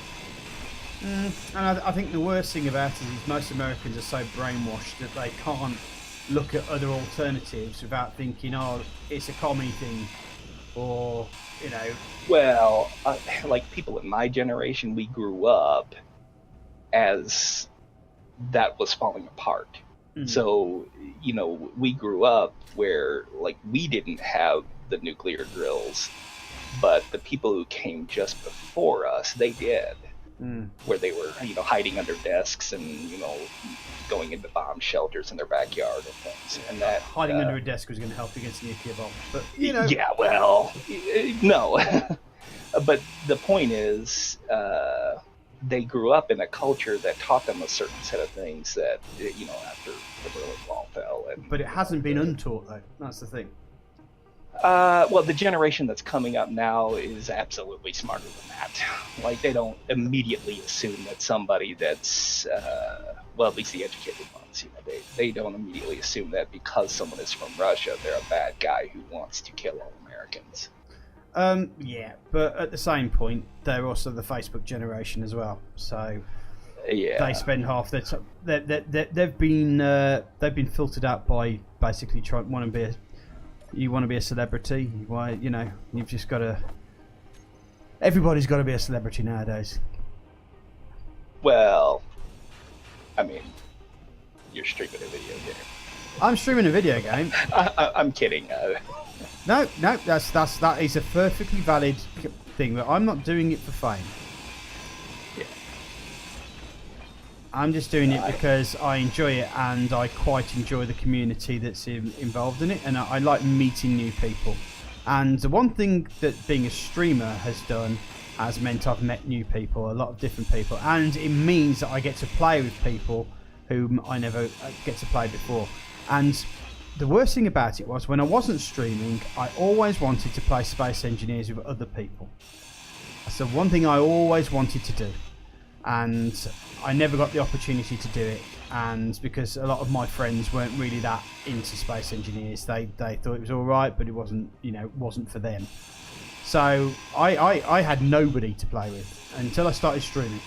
And I think the worst thing about it is most Americans are so brainwashed that they can't look at other alternatives without thinking, oh, it's a comedy thing, or, Well, like people in my generation, we grew up as that was falling apart. So, we grew up where, we didn't have the nuclear drills, but the people who came just before us, they did. where they were, hiding under desks and, going into bomb shelters in their backyard and things. And that hiding under a desk was going to help against a nuclear bomb. But, Yeah, well, no. But the point is, they grew up in a culture that taught them a certain set of things that, after the Berlin Wall fell. But it hasn't been untaught, though. That's the thing. Well, the generation that's coming up now is absolutely smarter than that. Like, they don't immediately assume that somebody that's, at least the educated ones, they don't immediately assume that because someone is from Russia, they're a bad guy who wants to kill all Americans. Yeah, but at the same point, they're also the Facebook generation as well. So yeah, they spend half their time. They've been filtered out by basically you want to be a celebrity. Why, you've just got to. Everybody's got to be a celebrity nowadays. Well, I mean, you're streaming a video game. I'm streaming a video game. I'm kidding. No, that is a perfectly valid thing, but I'm not doing it for fame. Yeah. I'm just doing it because I enjoy it, and I quite enjoy the community that's involved in it, and I like meeting new people. And the one thing that being a streamer has meant I've met new people, a lot of different people, and it means that I get to play with people whom I never get to play before. And the worst thing about it was, when I wasn't streaming, I always wanted to play Space Engineers with other people. That's the one thing I always wanted to do, and I never got the opportunity to do it. And because a lot of my friends weren't really that into Space Engineers, they thought it was all right, but it wasn't, wasn't for them. So I had nobody to play with until I started streaming.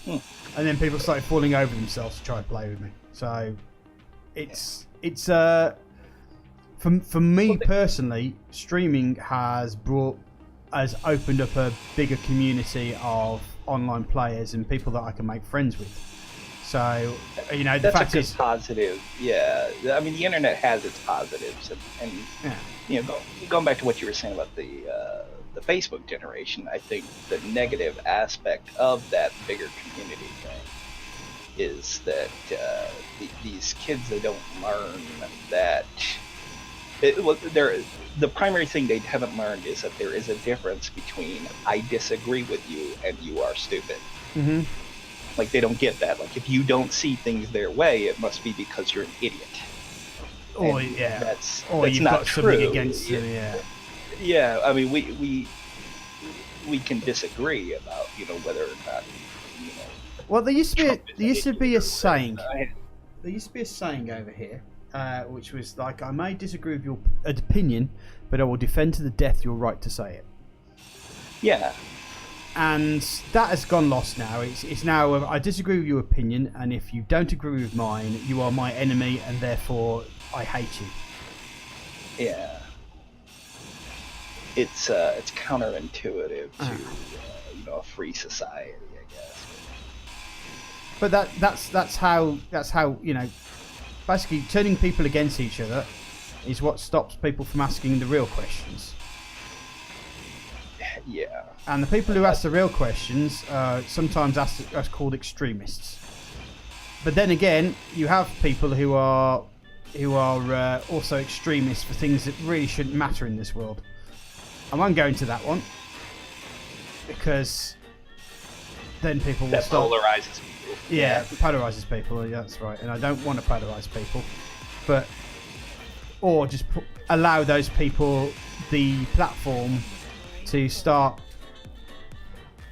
And then people started falling over themselves to try and play with me. So it's for me personally, streaming has opened up a bigger community of online players and people that I can make friends with. So, the that's fact a good is positive. Yeah, I mean, the internet has its positives, and going back to what you were saying about the Facebook generation, I think the negative aspect of that bigger community thing is that these kids, they don't learn that. The primary thing they haven't learned is that there is a difference between I disagree with you and you are stupid. Mm-hmm. Like, they don't get that. Like, if you don't see things their way, it must be because you're an idiot. Or and that's you've not got true. something against them. Yeah. Yeah, I mean, we can disagree about whether or not Well, there used to be a saying. Right? There used to be a saying over here, which was like, I may disagree with your opinion, but I will defend to the death your right to say it. Yeah. And that has gone lost now. It's now, I disagree with your opinion, and if you don't agree with mine, you are my enemy, and therefore I hate you. Yeah. It's counterintuitive to a free society, I guess. But that's how basically turning people against each other is what stops people from asking the real questions. Yeah. And the people who ask the real questions sometimes are called extremists. But then again, you have people who are also extremists for things that really shouldn't matter in this world. I won't go into that one because then people will stop. That polarizes people. Yeah, it polarizes people. Yeah, that's right. And I don't want to polarize people, or just allow those people the platform to start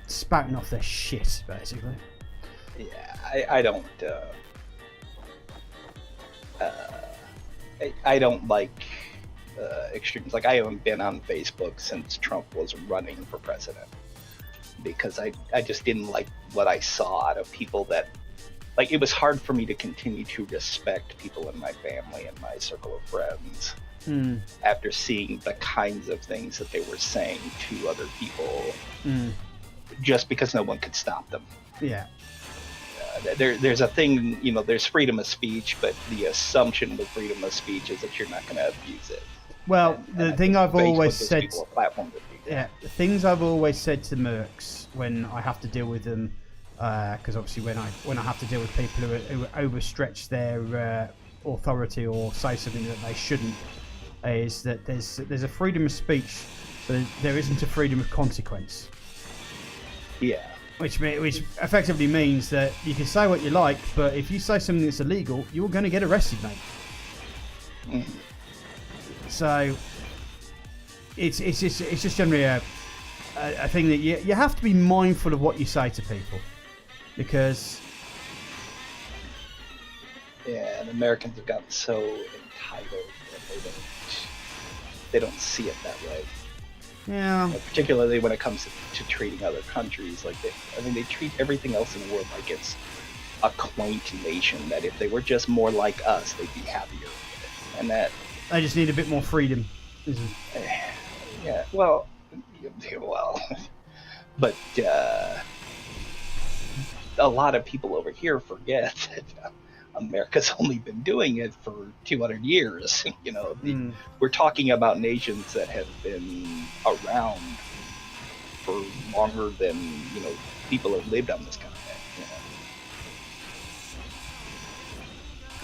spouting off their shit, basically. Yeah, I don't. I don't like extremes. Like, I haven't been on Facebook since Trump was running for president because I just didn't like what I saw out of people that. Like, it was hard for me to continue to respect people in my family and my circle of friends after seeing the kinds of things that they were saying to other people just because no one could stop them. Yeah. There's a thing, there's freedom of speech, but the assumption with freedom of speech is that you're not going to abuse it. Well, the thing I've always said... people a platform to do yeah, the things I've always said to mercs when I have to deal with them, because obviously when I have to deal with people who overstretch their authority or say something that they shouldn't, is that there's a freedom of speech, but there isn't a freedom of consequence. Yeah. Which effectively means that you can say what you like, but if you say something that's illegal, you're going to get arrested, mate. Mm. So it's just generally a thing that you have to be mindful of what you say to people, because yeah, and Americans have gotten so entitled that they don't see it that way. yeah, Particularly when it comes to treating other countries, like they treat everything else in the world like it's a quaint nation that if they were just more like us, they'd be happier with it. And that they just need a bit more freedom. yeah, well, but a lot of people over here forget that America's only been doing it for 200 years. We're talking about nations that have been around for longer than people have lived on this continent.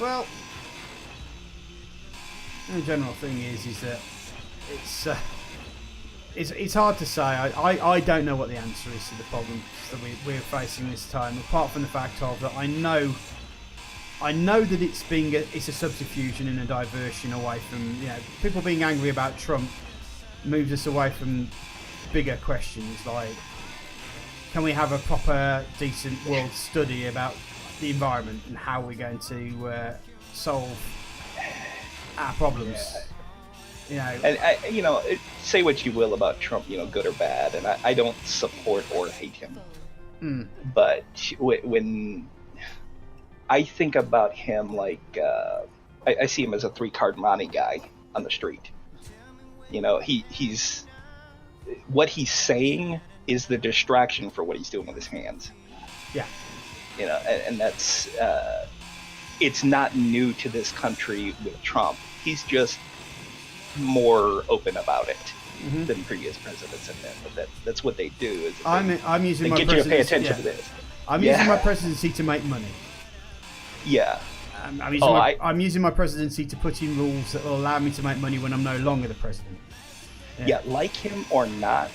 Well, the general thing is that it's hard to say. I don't know what the answer is to the problems that we're facing this time, apart from the fact of that I know that it's a subterfuge and a diversion away from people being angry about Trump moves us away from bigger questions like, can we have a proper decent world study about the environment and how we're going to solve our problems? And say what you will about Trump, good or bad, and I don't support or hate him. But when I think about him, like I see him as a 3-card monte guy on the street. He's what he's saying is the distraction for what he's doing with his hands. Yeah. And that's it's not new to this country with Trump. He's just more open about it than previous presidents have been. But that's what they do. Is I'm using my get you to pay presidency. attention to this. I'm using my presidency to make money. Yeah. I'm using my presidency to put in rules that will allow me to make money when I'm no longer the president. Yeah, like him or not,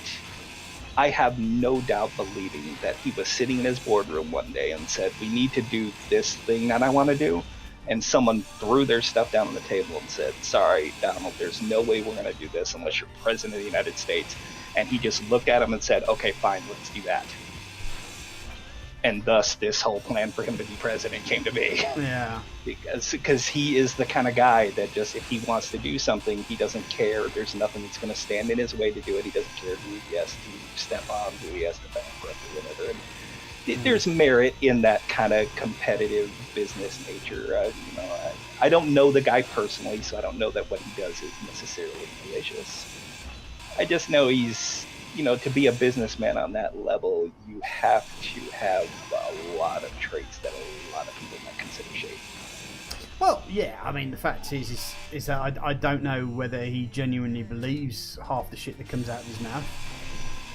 I have no doubt believing that he was sitting in his boardroom one day and said, we need to do this thing that I want to do. And someone threw their stuff down on the table and said, sorry, Donald, there's no way we're going to do this unless you're president of the United States. And he just looked at him and said, okay, fine, let's do that. And thus this whole plan for him to be president came to be. Yeah. Because he is the kind of guy that just, if he wants to do something, he doesn't care. There's nothing that's going to stand in his way to do it. He doesn't care who he has to step on, who he has to bankrupt or whatever. And there's merit in that kind of competitive business nature. I don't know the guy personally, so I don't know that what he does is necessarily malicious. I just know he's, to be a businessman on that level, you have to have a lot of traits that a lot of people might consider shady. Well, yeah, I mean, the fact is that I don't know whether he genuinely believes half the shit that comes out of his mouth.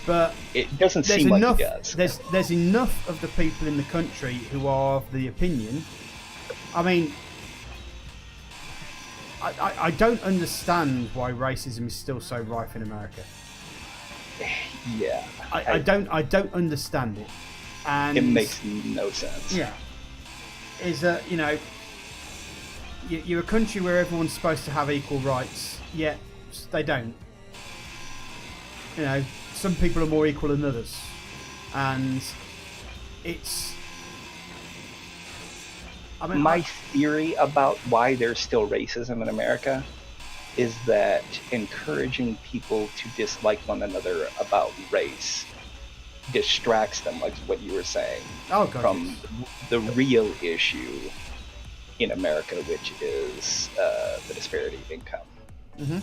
But it doesn't seem like he does. There's enough of the people in the country who are of the opinion. I mean, I don't understand why racism is still so rife in America. Yeah, I don't understand it, and it makes no sense. Yeah, is that you're a country where everyone's supposed to have equal rights, yet they don't. Some people are more equal than others, and it's. My theory about why there's still racism in America is that encouraging people to dislike one another about race distracts them, like what you were saying, from the real issue in America, which is the disparity of income. Mm-hmm.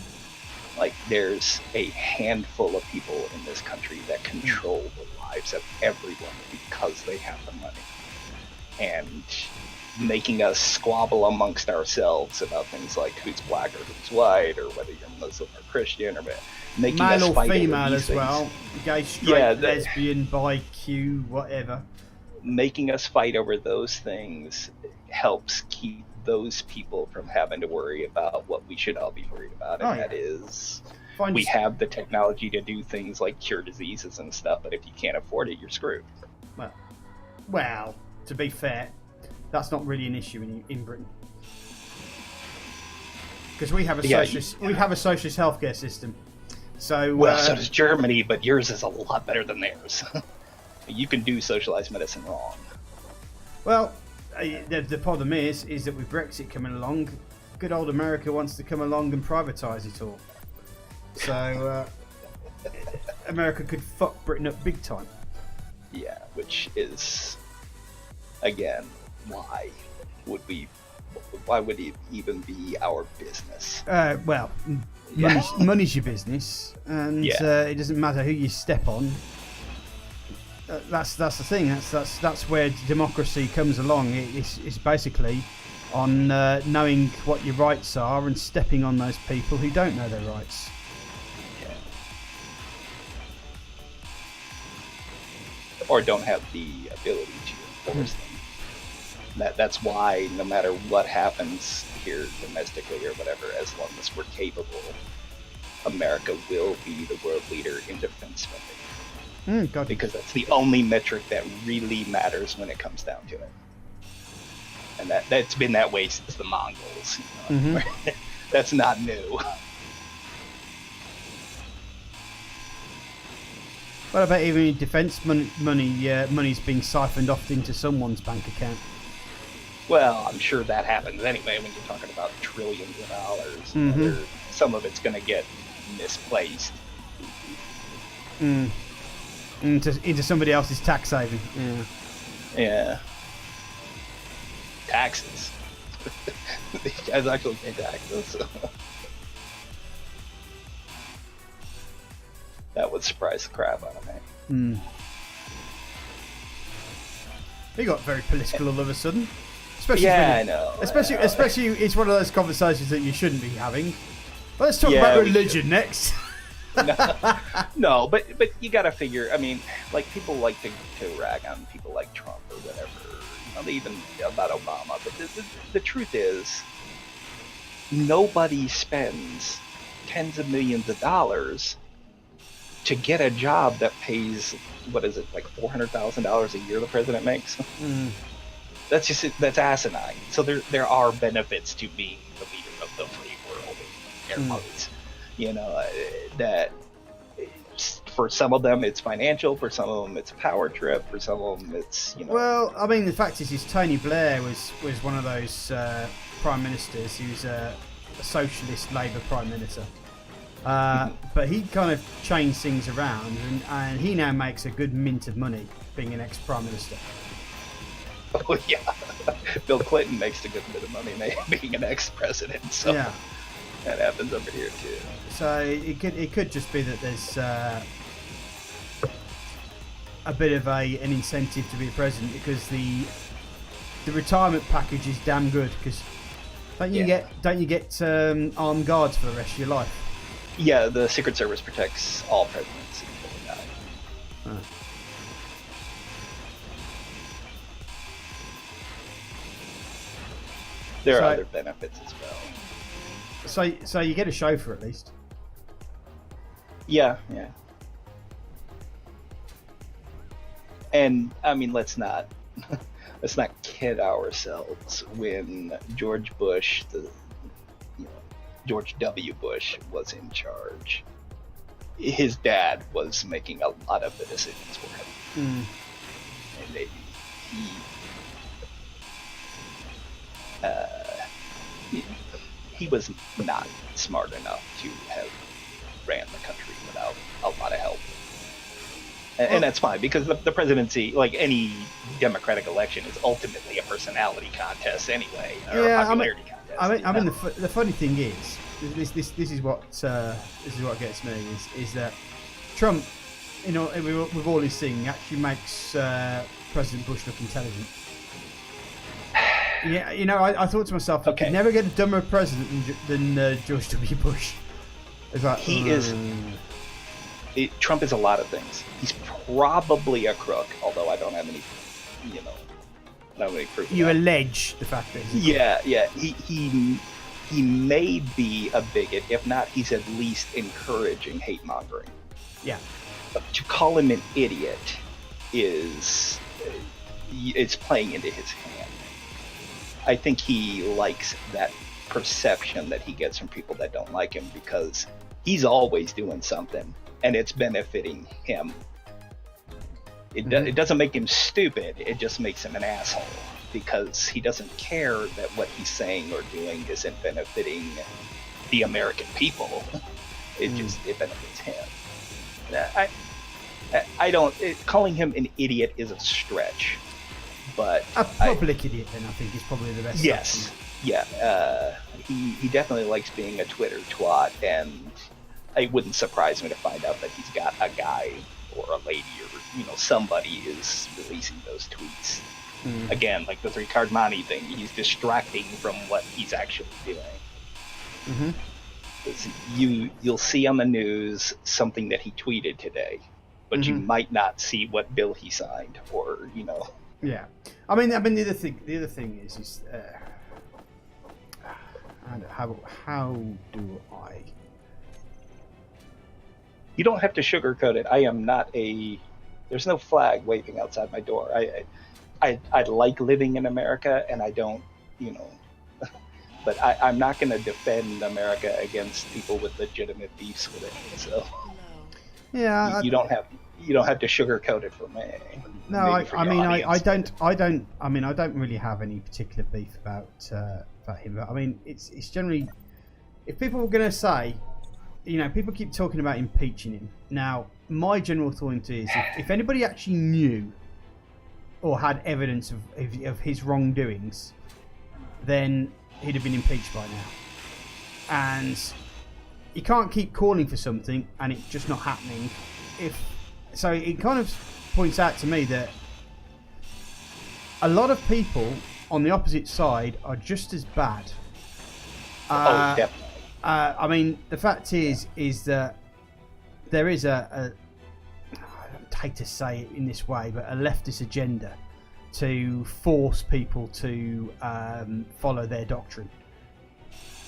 Like, there's a handful of people in this country that control the lives of everyone because they have the money. And making us squabble amongst ourselves about things like who's black or who's white, or whether you're Muslim or Christian, or making male us or fight female over as these well, things. gay, straight, Yeah, lesbian, bi, Q, whatever. Making us fight over those things helps keep those people from having to worry about what we should all be worried about, and that is we have the technology to do things like cure diseases and stuff, but if you can't afford it, you're screwed. Well, to be fair, that's not really an issue in Britain, because we have a socialist healthcare system. So so does Germany, but yours is a lot better than theirs. You can do socialized medicine wrong. Well, the problem is that with Brexit coming along, good old America wants to come along and privatise it all. So America could fuck Britain up big time. Yeah, which is, again, why would it even be our business? Well, money's your business, and it doesn't matter who you step on. That's the thing. That's where democracy comes along. It's basically on knowing what your rights are and stepping on those people who don't know their rights. Yeah. Or don't have the ability to enforce them. That's why no matter what happens here domestically or whatever, as long as we're capable, America will be the world leader in defense spending. Because that's the only metric that really matters when it comes down to it. And that's been that way since the Mongols. You know? That's not new. What about even defence money's being siphoned off into someone's bank account? Well, I'm sure that happens anyway when you're talking about trillions of dollars. Some of it's going to get misplaced. Into somebody else's tax saving. Yeah. Taxes. These guys actually pay taxes. So. That would surprise the crap out of me. He got very political all of a sudden. Especially I know. Especially, it's one of those conversations that you shouldn't be having. Well, let's talk about religion next. No, but you gotta figure. I mean, like, people like to rag on people like Trump or whatever. You know, even about Obama. But the truth is, nobody spends tens of millions of dollars to get a job that pays, what is it, like $400,000 a year the president makes. That's asinine. So there are benefits to being the leader of the free world, in air quotes. You know, that for some of them it's financial, for some of them it's a power trip, for some of them it's, you know. Well, I mean, the fact is Tony Blair was one of those prime ministers. He was a socialist Labour prime minister, but he kind of changed things around, and he now makes a good mint of money being an ex-prime minister. Oh yeah, Bill Clinton makes a good bit of money being an ex-president. So. Yeah. That happens over here too. So it could just be that there's a bit of an incentive to be a president, because the retirement package is damn good. Because don't you get armed guards for the rest of your life? Yeah, the Secret Service protects all presidents until they die. There are other benefits as well. So you get a chauffeur at least. Yeah. And I mean, let's not kid ourselves. When George W. Bush was in charge, his dad was making a lot of the decisions for him, and he was not smart enough to have ran the country without a lot of help. And that's fine, because the presidency, like any democratic election, is ultimately a personality contest anyway, or a popularity contest. I mean, the funny thing is, this is what gets me is that Trump, you know, with all his thing, actually makes President Bush look intelligent. Yeah, you know, I thought to myself, I could never get a dumber president than George W. Bush. It's like, Trump is a lot of things. He's probably a crook, although I don't have any, proof. You allege the fact that yeah. He may be a bigot. If not, he's at least encouraging hate mongering. Yeah. But to call him an idiot is it's playing into his hand. I think he likes that perception that he gets from people that don't like him because he's always doing something and it's benefiting him. It doesn't make him stupid, it just makes him an asshole because he doesn't care that what he's saying or doing isn't benefiting the American people. It benefits him. Calling him an idiot is a stretch, but a public idiot then I think is probably the best. Yes, yeah. He definitely likes being a Twitter twat, and it wouldn't surprise me to find out that he's got a guy or a lady or somebody is releasing those tweets. Again, like the 3-card money thing, he's distracting from what he's actually doing. You'll see on the news something that he tweeted today, but you might not see what bill he signed, or Yeah, I mean, the other thing is how do I? You don't have to sugarcoat it. I am not there's no flag waving outside my door. I like living in America, and I don't, but I'm not going to defend America against people with legitimate beefs with it. So yeah, you don't have to sugarcoat it for me. No, I don't really have any particular beef about him. But I mean, it's generally, if people were going to say, people keep talking about impeaching him. Now, my general thought is, if anybody actually knew or had evidence of his wrongdoings, then he'd have been impeached by now. And you can't keep calling for something and it's just not happening. So it kind of points out to me that a lot of people on the opposite side are just as bad. Definitely. I mean, the fact is that there is I hate to say it in this way, but a leftist agenda to force people to follow their doctrine.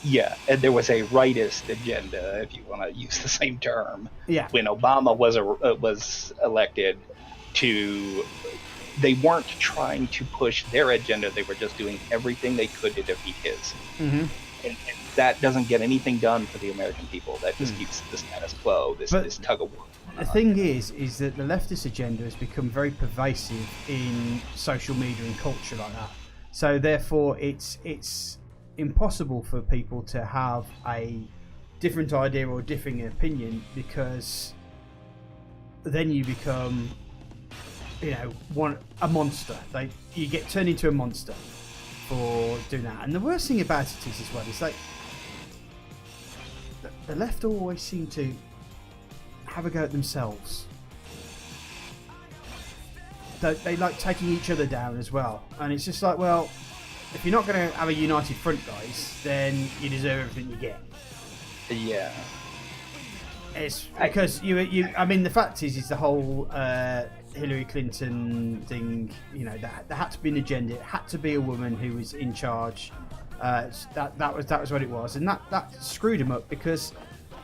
Yeah, and there was a rightist agenda, if you want to use the same term. Yeah. When Obama was elected, they weren't trying to push their agenda; they were just doing everything they could to defeat his. And that doesn't get anything done for the American people. That just keeps the status quo, this tug of war. The thing is that the leftist agenda has become very pervasive in social media and culture like that. So therefore, it's impossible for people to have a different idea or differing opinion, because then you become, a monster. You get turned into a monster for doing that. And the worst thing about it is as well, it's like the left always seem to have a go at themselves. They like taking each other down as well, and it's just like, well, if you're not going to have a united front, guys, then you deserve everything you get. Yeah. It's because I mean, the fact is the whole Hillary Clinton thing. There had to be an agenda. It had to be a woman who was in charge. That was what it was, and that screwed them up, because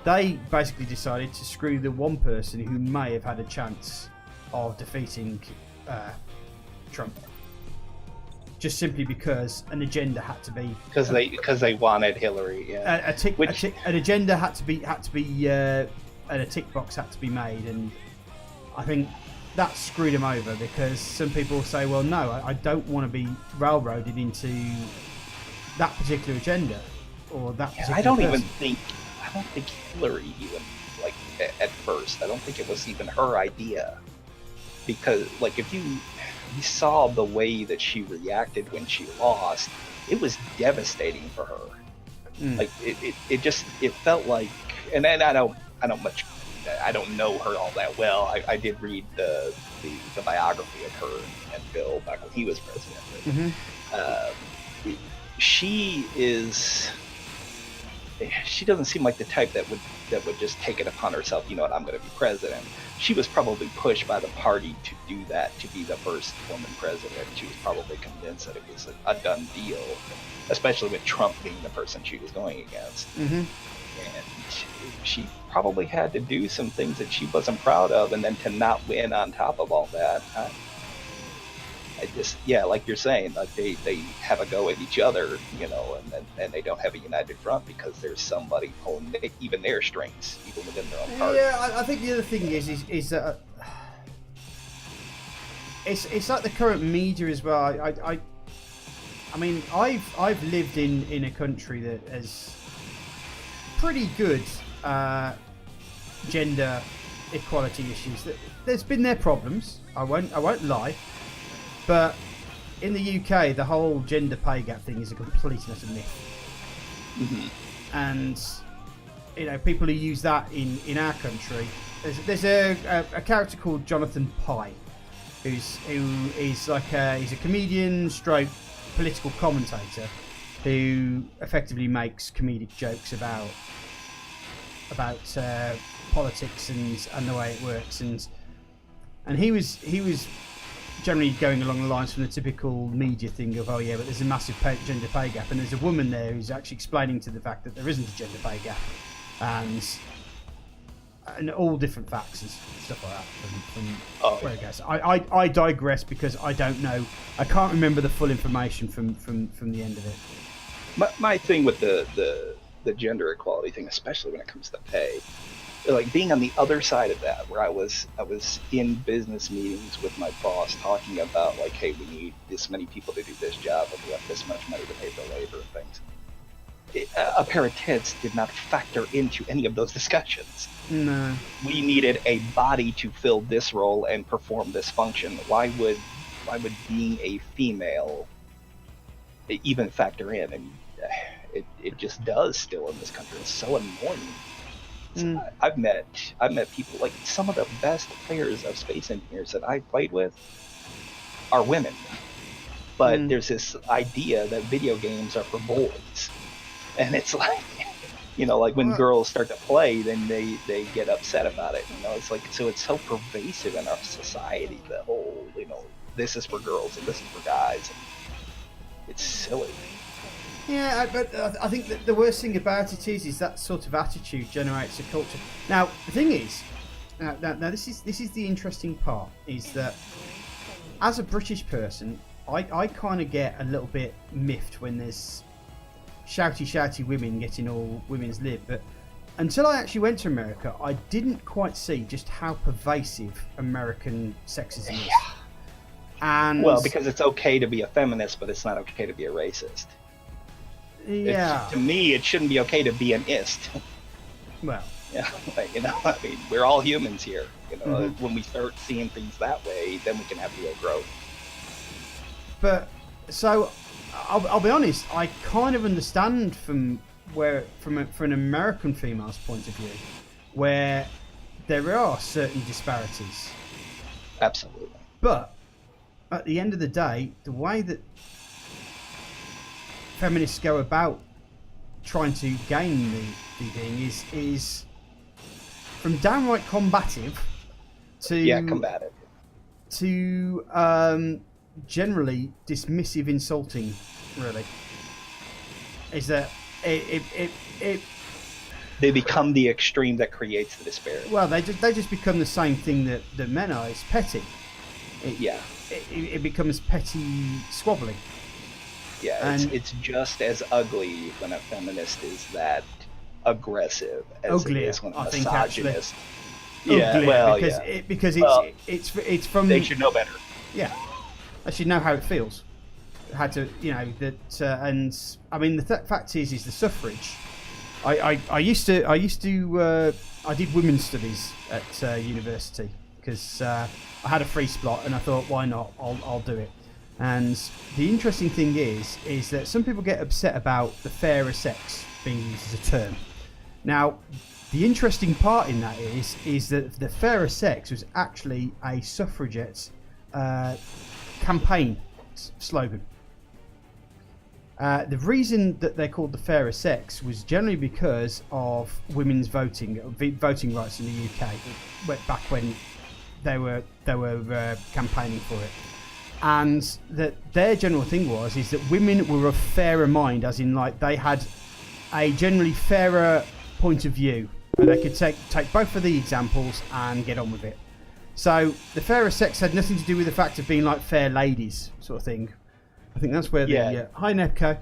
they basically decided to screw the one person who may have had a chance of defeating Trump. Just simply because an agenda had to be because they wanted Hillary. Yeah. An agenda had to be and a tick box had to be made, and I think that screwed him over, because some people say, well, no, I don't want to be railroaded into that particular agenda or that. Yeah, I don't think Hillary even at first. I don't think it was even her idea, because if you saw the way that she reacted when she lost, it was devastating for her. It felt like, and I don't know her all that well. I did read the biography of her and Bill back when he was president. she doesn't seem like the type that would just take it upon herself. You know what? I'm going to be president. She was probably pushed by the party to do that, to be the first woman president. She was probably convinced that it was a done deal, especially with Trump being the person she was going against. Mm-hmm. And she probably had to do some things that she wasn't proud of, and then to not win on top of all that. I just, yeah, like you're saying, like they have a go at each other, you know, and they don't have a united front because there's somebody pulling even their strings, even within their own party. Yeah, I think the other thing is that it's like the current media as well. I mean, I've lived in a country that has pretty good gender equality issues. There's been their problems. I won't lie. But in the UK, the whole gender pay gap thing is a complete and utter myth. Mm-hmm. And, you know, people who use that in our country, there's a character called Jonathan Pye, who is like he's a comedian stroke political commentator who effectively makes comedic jokes about politics and the way it works, and he was generally going along the lines from the typical media thing of, oh yeah, but there's a massive gender pay gap, and there's a woman there who's actually explaining to the fact that there isn't a gender pay gap, and all different facts and stuff like that from where it goes. I digress because I don't know. I can't remember the full information from the end of it. My thing with the gender equality thing, especially when it comes to pay, like being on the other side of that, where I was in business meetings with my boss talking about, like, hey, we need this many people to do this job, and we have this much money to pay for labor and things. A pair of tits did not factor into any of those discussions. No. We needed a body to fill this role and perform this function. Why would being a female even factor in? And it just does still in this country. It's so annoying. So I've met people, like some of the best players of Space Engineers that I've played with are women. But there's this idea that video games are for boys. And it's like, you know, like when girls start to play, then they get upset about it. You know, it's like, so it's so pervasive in our society, the whole, you know, this is for girls and this is for guys. And it's silly. Yeah, but I think that the worst thing about it is that sort of attitude generates a culture. Now, the thing is, now this is the interesting part, is that as a British person, I kind of get a little bit miffed when there's shouty women getting all women's lib, but until I actually went to America, I didn't quite see just how pervasive American sexism is. And well, because it's okay to be a feminist, but it's not okay to be a racist. Yeah. To me, it shouldn't be okay to be an ist. Well. Yeah, like, you know, I mean, we're all humans here. You know, when we start seeing things that way, then we can have real growth. But so, I'll be honest. I kind of understand from an American female's point of view, where there are certain disparities. Absolutely. But at the end of the day, the way that feminists go about trying to gain the thing is from downright combative to combative to generally dismissive, insulting. Really, is that it they become the extreme that creates the disparity. Well, they just become the same thing that men are. It's petty. It becomes petty squabbling. Yeah, it's just as ugly when a feminist is that aggressive as it is when a misogynist. Yeah, well, because it's from. They should know better. Yeah, they should know how it feels. How to, you know, that, and I mean the fact is the suffrage. I did women's studies at university because I had a free slot and I thought, why not? I'll do it. And the interesting thing is that some people get upset about the fairer sex being used as a term. Now, the interesting part in that is that the fairer sex was actually a suffragette campaign slogan. The reason that they're called the fairer sex was generally because of women's voting rights in the UK, back when they were campaigning for it, and that their general thing is that women were of fairer mind, as in like they had a generally fairer point of view, where they could take both of the examples and get on with it. So the fairer sex had nothing to do with the fact of being like fair ladies sort of thing. I think that's where the hi Nepco.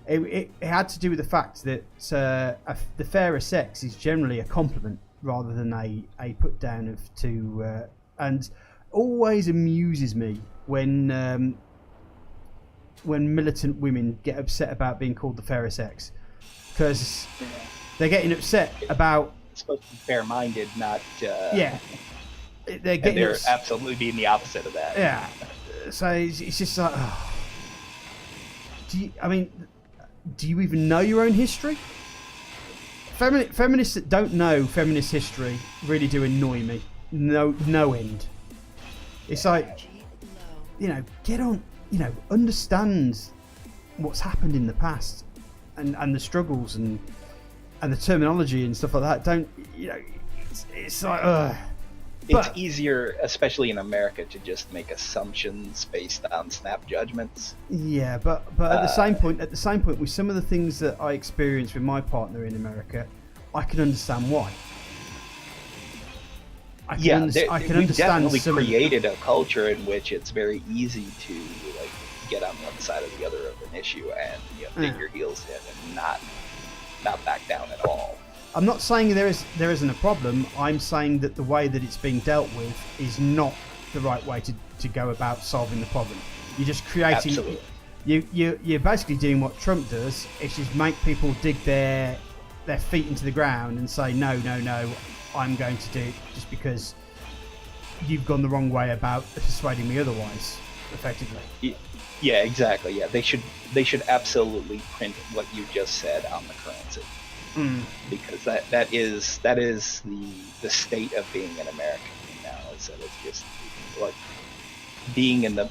It had to do with the fact that the fairer sex is generally a compliment rather than a put down of to, and always amuses me when militant women get upset about being called the fairer sex, because they're getting upset about. It's supposed to be fair-minded, not. They're absolutely being the opposite of that. Yeah. So it's just like. Oh. Do you even know your own history? Feminists that don't know feminist history really do annoy me. No end. It's like, get on, understand what's happened in the past and the struggles and the terminology and stuff like that. It's like, It's easier, especially in America, to just make assumptions based on snap judgments. Yeah, but at the same point, with some of the things that I experienced with my partner in America, I can understand why. I can understand. We've definitely created a culture in which it's very easy to get on one side or the other of an issue and dig your heels in and not back down at all. I'm not saying there isn't a problem. I'm saying that the way that it's being dealt with is not the right way to go about solving the problem. You're just creating. Absolutely. You're basically doing what Trump does. It's just make people dig their feet into the ground and say no. I'm going to do it just because you've gone the wrong way about persuading me otherwise. Effectively. Yeah, exactly. Yeah, they should absolutely print what you just said on the currency. Because that is the state of being an American now. Is that it's just like being in the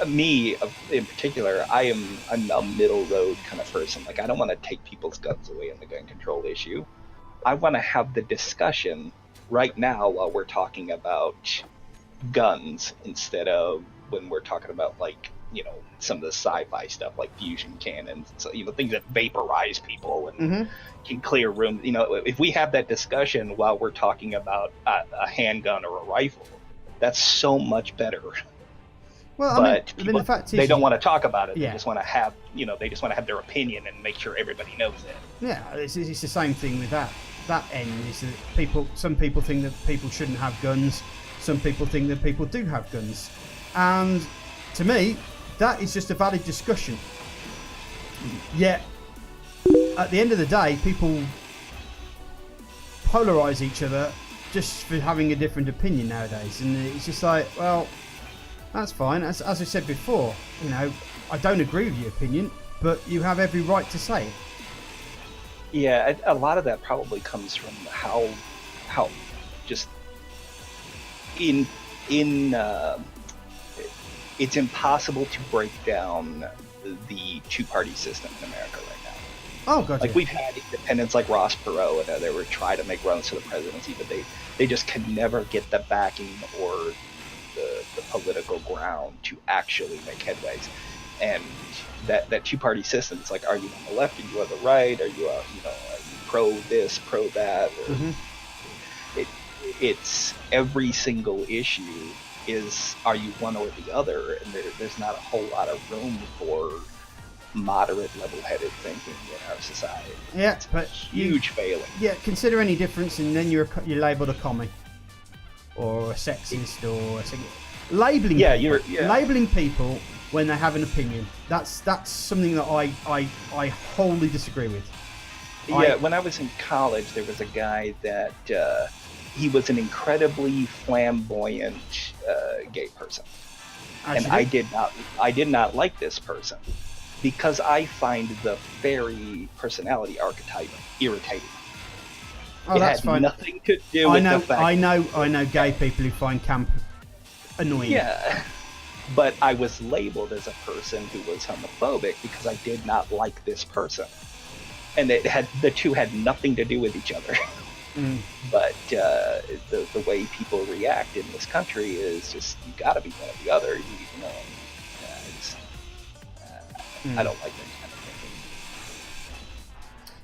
me in particular. I'm a middle road kind of person. Like I don't want to take people's guns away in the gun control issue. I want to have the discussion right now while we're talking about guns instead of when we're talking about some of the sci-fi stuff like fusion cannons, so things that vaporize people and can clear rooms. If we have that discussion while we're talking about a handgun or a rifle, that's so much better. Well, but the fact is they don't want to talk about it. Yeah. They just want to have they just want to have their opinion and make sure everybody knows it. Yeah, it's the same thing with that end. Is that some people think that people shouldn't have guns, some people think that people do have guns, and to me, that is just a valid discussion. Yet, at the end of the day, people polarize each other just for having a different opinion nowadays, and it's just like, well, that's fine. As I said before, I don't agree with your opinion, but you have every right to say it. Yeah, a lot of that probably comes from how just it's impossible to break down the two-party system in America right now. Oh, God. Like we've had independents like Ross Perot, and they were trying to make runs to the presidency, but they just could never get the backing or the political ground to actually make headways. And that two-party system, it's like, are you on the left? Are you on the right? Are you are you pro this, pro that? Or it's every single issue is, are you one or the other? And there's not a whole lot of room for moderate, level-headed thinking in our society. Yeah, it's but huge failing. Yeah, consider any difference, and then you're labelled a commie or a sexist or labeling. Yeah, labeling people when they have an opinion. That's something that I wholly disagree with. Yeah, when I was in college, there was a guy that he was an incredibly flamboyant gay person, and I did not like this person because I find the fairy personality archetype irritating. Oh, it that's had fine. nothing to do with the fact. I know gay people who find camp annoying. Yeah. but I was labeled as a person who was homophobic because I did not like this person, and the two had nothing to do with each other. But the way people react in this country is just, you got to be one or the other. I don't like that kind of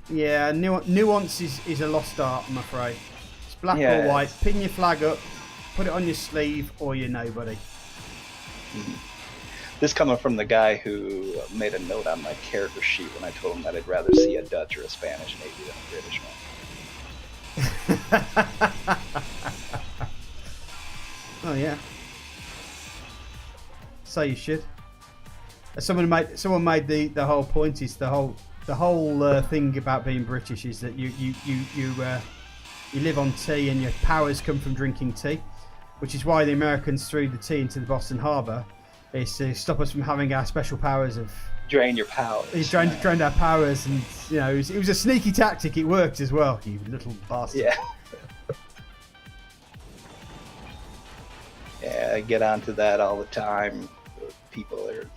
thinking. Yeah, nuance is a lost art, I'm afraid. It's black or white. Pin your flag up, put it on your sleeve, or you're nobody. This coming from the guy who made a note on my character sheet when I told him that I'd rather see a Dutch or a Spanish Navy than a British one. Oh yeah. So you should. Someone made the whole point is the whole thing about being British is that you live on tea and your powers come from drinking tea, which is why the Americans threw the tea into the Boston Harbour, is to stop us from having our special powers of drain your powers. He's drained our powers, and it was a sneaky tactic. It worked as well, you little bastard. Yeah. Yeah, I get onto that all the time. People are,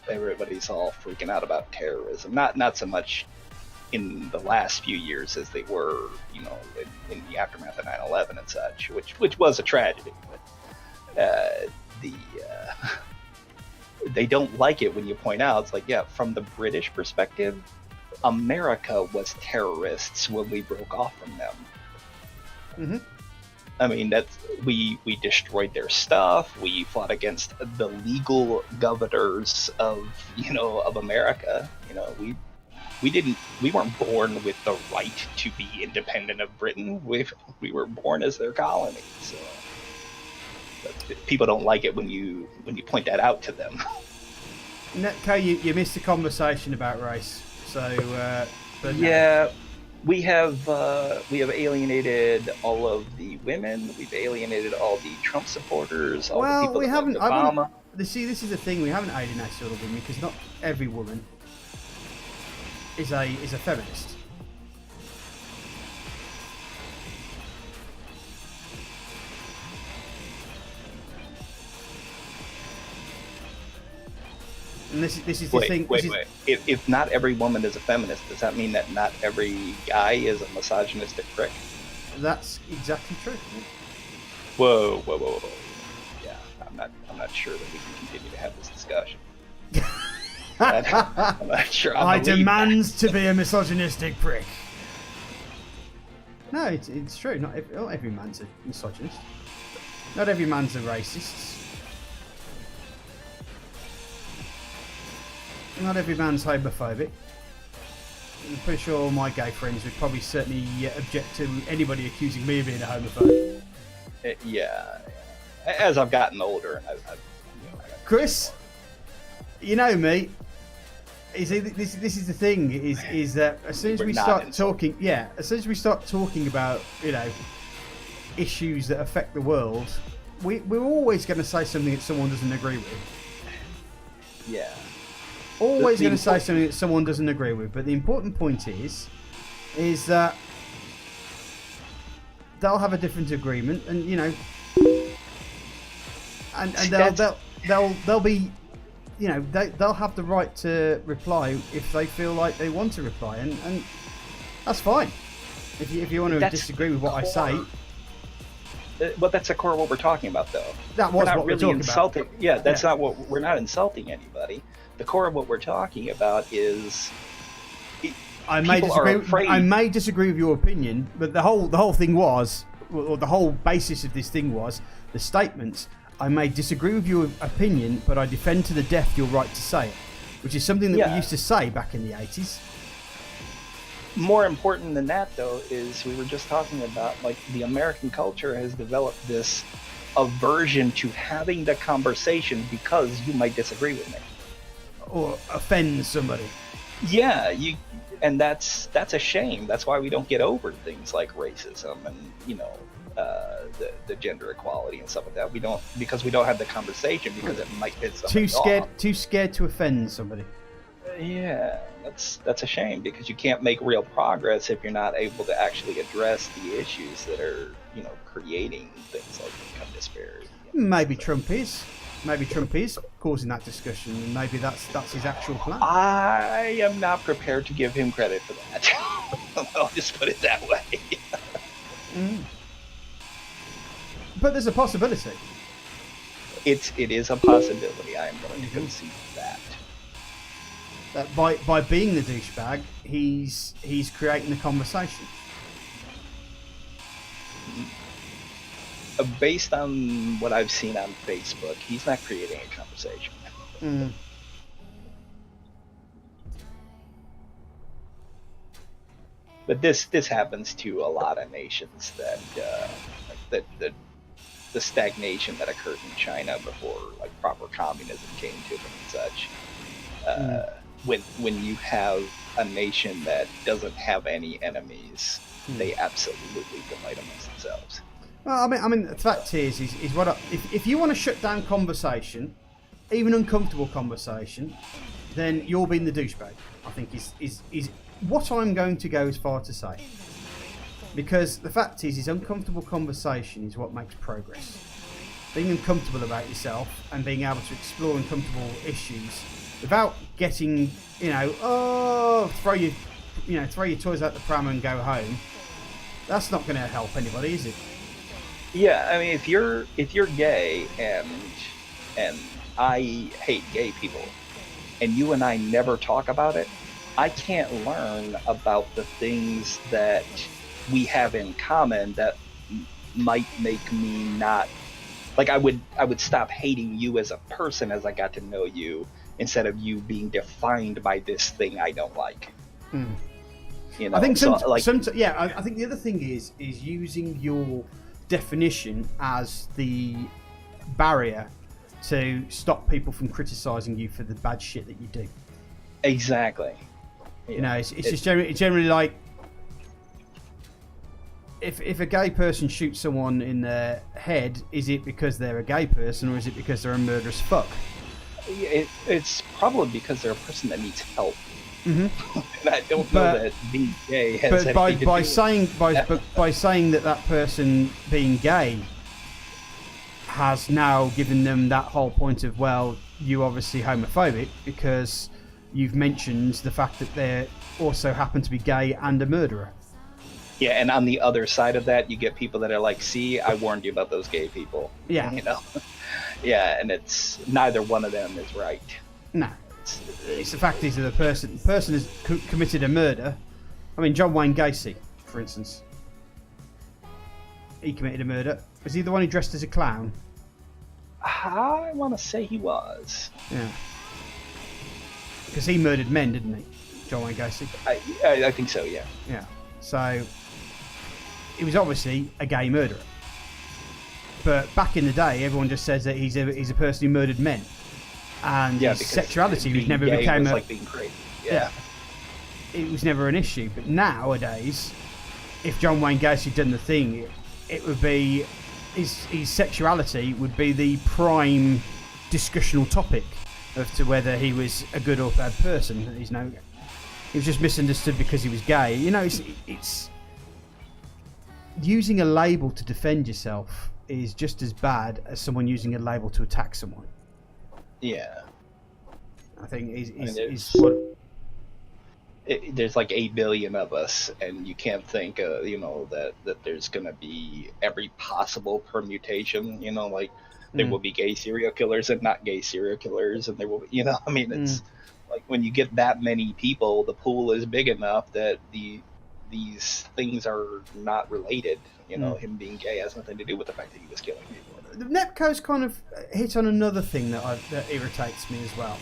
everybody's all freaking out about terrorism. Not so much in the last few years as they were, in the aftermath of 9/11 and such, which was a tragedy. But they don't like it when you point out, it's like, yeah, from the British perspective, America was terrorists when we broke off from them. Mm-hmm. I mean, we destroyed their stuff. We fought against the legal governors of America. We weren't born with the right to be independent of Britain. We were born as their colony. So people don't like it when you point that out to them. Netco, you missed the conversation about race. So, but yeah. No. We have alienated all of the women. We've alienated all the Trump supporters. The people we haven't. Obama. This is the thing. We haven't alienated all the women because not every woman is a feminist. And this is the thing. Wait. If not every woman is a feminist, does that mean that not every guy is a misogynistic prick? That's exactly true. Whoa. Yeah, I'm not sure that we can continue to have this discussion. I'm not sure. I demand to be a misogynistic prick. No, it's true. Not every man's a misogynist. Not every man's a racist. Not every man's homophobic. I'm pretty sure all my gay friends would probably certainly object to anybody accusing me of being a homophobe. Yeah. As I've gotten older, and I've Chris, you know me. This is the thing. Is that as soon as we start talking, as soon as we start talking about issues that affect the world, we're always going to say something that someone doesn't agree with. Yeah. Always going to say something that someone doesn't agree with, but the important point is that they'll have a different agreement, and they'll be, they'll have the right to reply if they feel like they want to reply, and that's fine. If you want to disagree with what I say. But that's the core of what we're talking about, though. That was what we're talking insulting. about. Yeah, that's not what we're not insulting anybody. The core of what we're talking about is I may disagree with your opinion, but the whole thing was, or the whole basis of this thing was the statements. I may disagree with your opinion, but I defend to the death your right to say it, which is something that we used to say back in the 80s. More important than that, though, is we were just talking about, like, the American culture has developed this aversion to having the conversation because you might disagree with me. Or offend somebody. Yeah, and that's a shame. That's why we don't get over things like racism and the gender equality and stuff like that. We don't, because we don't have the conversation because it might piss somebody off. Too scared to offend somebody. Yeah, that's a shame because you can't make real progress if you're not able to actually address the issues that are creating things like income disparity. Maybe Trump is. maybe Trump is causing that discussion, and maybe that's his actual plan. I am not prepared to give him credit for that. I'll just put it that way. But there's a possibility. It is a possibility. I am going to concede that. That by being the douchebag, he's creating the conversation. Based on what I've seen on Facebook, he's not creating a conversation. But this happens to a lot of nations, that the stagnation that occurred in China before like proper communism came to them and such. When you have a nation that doesn't have any enemies, they absolutely delight amongst themselves. Well, I mean, the fact is what if you want to shut down conversation, even uncomfortable conversation, then you're being the douchebag. I think is what I'm going to go as far to say. Because the fact is uncomfortable conversation is what makes progress. Being uncomfortable about yourself and being able to explore uncomfortable issues without getting, throw your toys out the pram and go home. That's not going to help anybody, is it? Yeah, I mean, if you're gay and I hate gay people, and you and I never talk about it, I can't learn about the things that we have in common that might make me not like I would stop hating you as a person as I got to know you, instead of you being defined by this thing I don't like. You know, I think I think the other thing is using your definition as the barrier to stop people from criticizing you for the bad shit that you do. Exactly. It's just generally like if a gay person shoots someone in the head, is it because they're a gay person or is it because they're a murderous fuck? It's probably because they're a person that needs help. And I don't know that being gay has but anything to by do saying with by saying that person being gay has now given them that whole point of, well, you obviously homophobic because you've mentioned the fact that they also happen to be gay and a murderer. Yeah, and on the other side of that, you get people that are like, see, I warned you about those gay people. Yeah. Yeah, and it's neither one of them is right. No. It's the fact is that the person has committed a murder. I mean, John Wayne Gacy, for instance. He committed a murder. Was he the one who dressed as a clown? I want to say he was. Yeah. Because he murdered men, didn't he? John Wayne Gacy? I think so, yeah. Yeah. So, he was obviously a gay murderer. But back in the day, everyone just says that he's a person who murdered men. And his sexuality was never became like being crazy. Yeah. It was never an issue. But nowadays, if John Wayne Gacy had done the thing, it would be his sexuality would be the prime discussional topic as to whether he was a good or bad person. He was just misunderstood because he was gay. It's using a label to defend yourself is just as bad as someone using a label to attack someone. Yeah. I think is what. There's like 8 billion of us, and you can't think, that there's going to be every possible permutation. There will be gay serial killers and not gay serial killers, and there will be, it's like when you get that many people, the pool is big enough that these things are not related. Him being gay has nothing to do with the fact that he was killing people. The Nepco's kind of hit on another thing that irritates me as well.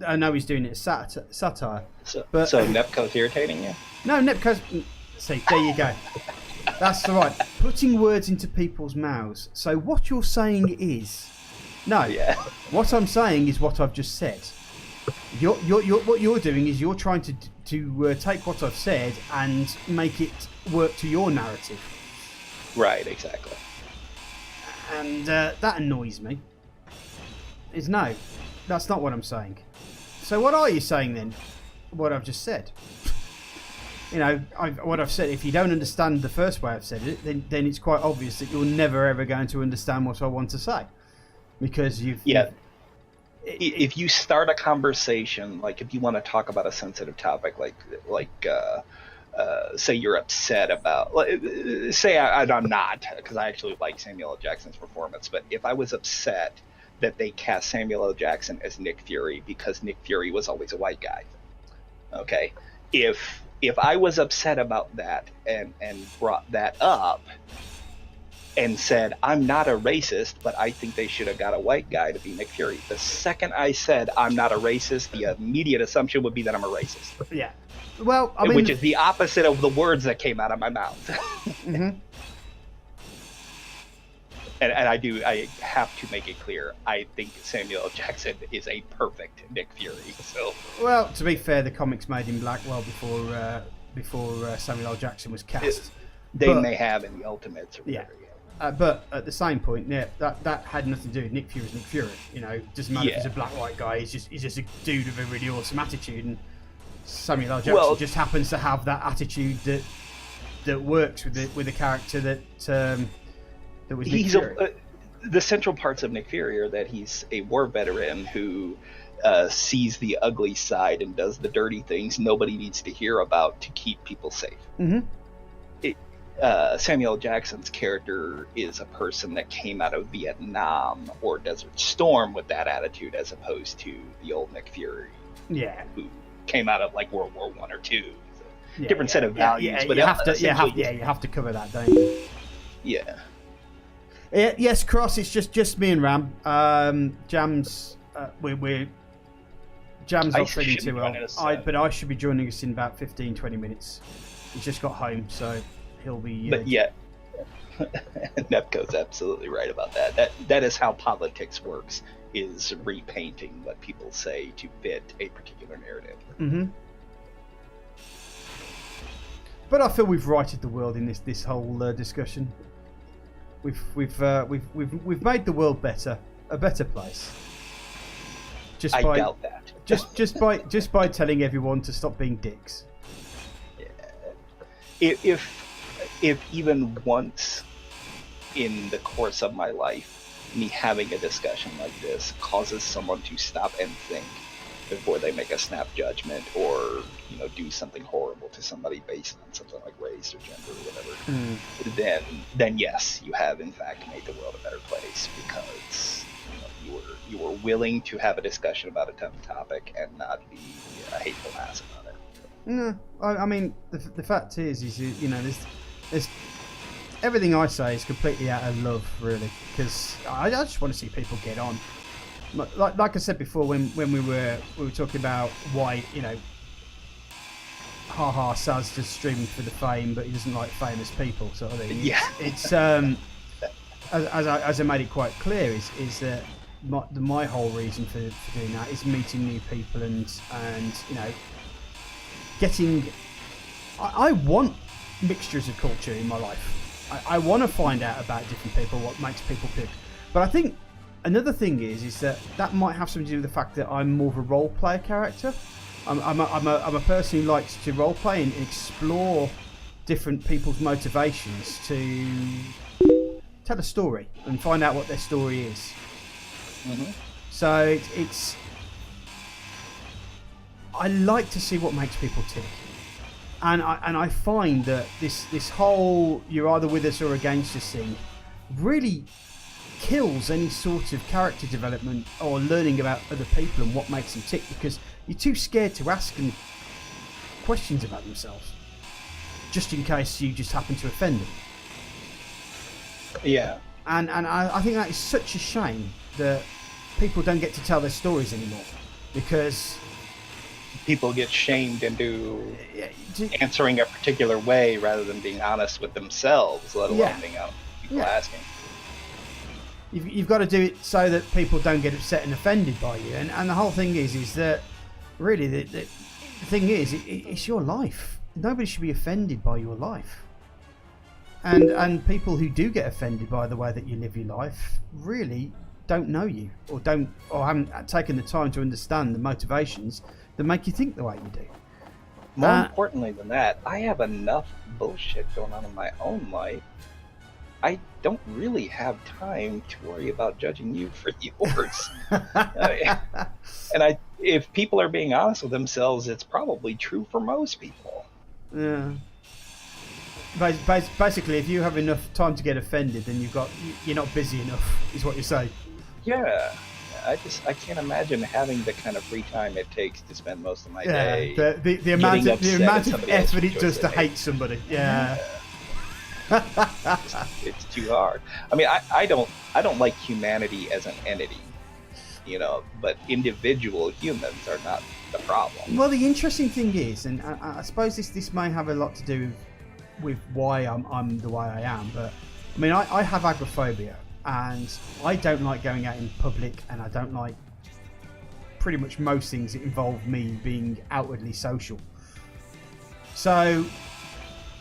I know he's doing it as satire. So Nepco's irritating you? No, Nepco's. See, there you go. That's the right. Putting words into people's mouths. So what you're saying is, no. Yeah. What I'm saying is what I've just said. What you're doing is you're trying to take what I've said and make it work to your narrative. Right. Exactly. And that annoys me. No, that's not what I'm saying. So what are you saying then? What I've just said. What I've said, if you don't understand the first way I've said it, then it's quite obvious that you're never ever going to understand what I want to say. because you've if you start a conversation, like if you want to talk about a sensitive topic, say you're upset about, say I'm not, because I actually like Samuel L. Jackson's performance, but if I was upset that they cast Samuel L. Jackson as Nick Fury because Nick Fury was always a white guy, okay, if I was upset about that and brought that up and said, I'm not a racist, but I think they should have got a white guy to be Nick Fury. The second I said I'm not a racist, the immediate assumption would be that I'm a racist. Yeah. Well, I mean, which is the opposite of the words that came out of my mouth. Mm-hmm. And I have to make it clear, I think Samuel L. Jackson is a perfect Nick Fury. So, well, to be fair, the comics made him black well before Samuel L. Jackson was cast. They may have in the Ultimates or whatever. Yeah. But at the same point, yeah, that had nothing to do with Nick Fury's Nick Fury. You know, it doesn't matter if he's a black white guy. He's just a dude with a really awesome attitude, and Samuel L. Jackson just happens to have that attitude that works with the character that was Nick Fury. The central parts of Nick Fury are that he's a war veteran who sees the ugly side and does the dirty things nobody needs to hear about to keep people safe. Mm-hmm. Samuel L. Jackson's character is a person that came out of Vietnam or Desert Storm with that attitude, as opposed to the old Nick Fury, who came out of like World War I or II. Different set of values, but you have to cover that, don't you? Yeah. Yes, Cross. It's just me and Ram. Jam's Jam's not feeling too well. But I should be joining us in about 15-20 minutes. He's just got home, so he'll be. But yeah, Nepco's absolutely right about that. That is how politics works: is repainting what people say to fit a particular narrative. Mm-hmm. But I feel we've righted the world in this whole discussion. We've made the world better, a better place. I doubt that. just by telling everyone to stop being dicks. Yeah. If even once in the course of my life, me having a discussion like this causes someone to stop and think before they make a snap judgment or do something horrible to somebody based on something like race or gender or whatever, then yes, you have in fact made the world a better place, because you were willing to have a discussion about a tough topic and not be a hateful ass about it. No, I mean the fact is there's everything I say is completely out of love, really, because I just want to see people get on. Like I said before, when we were talking about why Saz just streaming for the fame, but he doesn't like famous people, sort of thing. It's as I made it quite clear, is that my whole reason for doing that is meeting new people and getting. I want mixtures of culture in my life. I want to find out about different people, what makes people tick. But I think another thing is that might have something to do with the fact that I'm more of a role player character. I'm a person who likes to role play and explore different people's motivations to tell a story and find out what their story is. Mm-hmm. So I like to see what makes people tick, and I find that this whole you're either with us or against us thing really kills any sort of character development or learning about other people and what makes them tick, because you're too scared to ask them questions about themselves, just in case you just happen to offend them. Yeah. And I think that is such a shame that people don't get to tell their stories anymore, because people get shamed into answering a particular way rather than being honest with themselves, let alone being honest with people asking. You've got to do it so that people don't get upset and offended by you, and the whole thing is that really the thing is it's your life. Nobody should be offended by your life, and people who do get offended by the way that you live your life really don't know you or haven't taken the time to understand the motivations that make you think the way you do. More importantly than that, I have enough bullshit going on in my own life. I don't really have time to worry about judging you for yours. If people are being honest with themselves, it's probably true for most people. Yeah. Basically, if you have enough time to get offended, then you're not busy enough, is what you're saying. Yeah. I can't imagine having the kind of free time it takes to spend most of my day. The amount of effort it does to hate somebody. Yeah. It's too hard. I mean, I don't like humanity as an entity, but individual humans are not the problem. Well, the interesting thing is, and I suppose this may have a lot to do with why I'm the way I am, but I mean, I have agoraphobia, and I don't like going out in public, and I don't like pretty much most things that involve me being outwardly social. So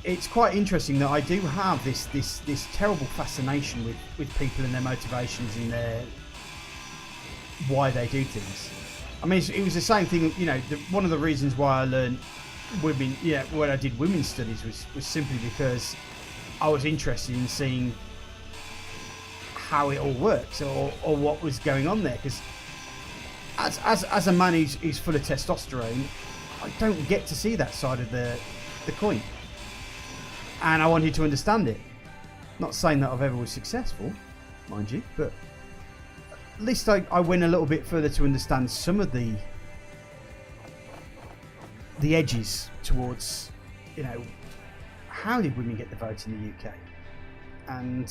it's quite interesting that I do have this terrible fascination with people and their motivations and their why they do things. I mean, it was the same thing. One of the reasons why I learned women, when I did women's studies was simply because I was interested in seeing how it all works or what was going on there. Because as a man who's full of testosterone, I don't get to see that side of the coin. And I wanted to understand it. Not saying that I've ever was successful, mind you, but at least I went a little bit further to understand some of the edges towards, how did women get the vote in the UK? And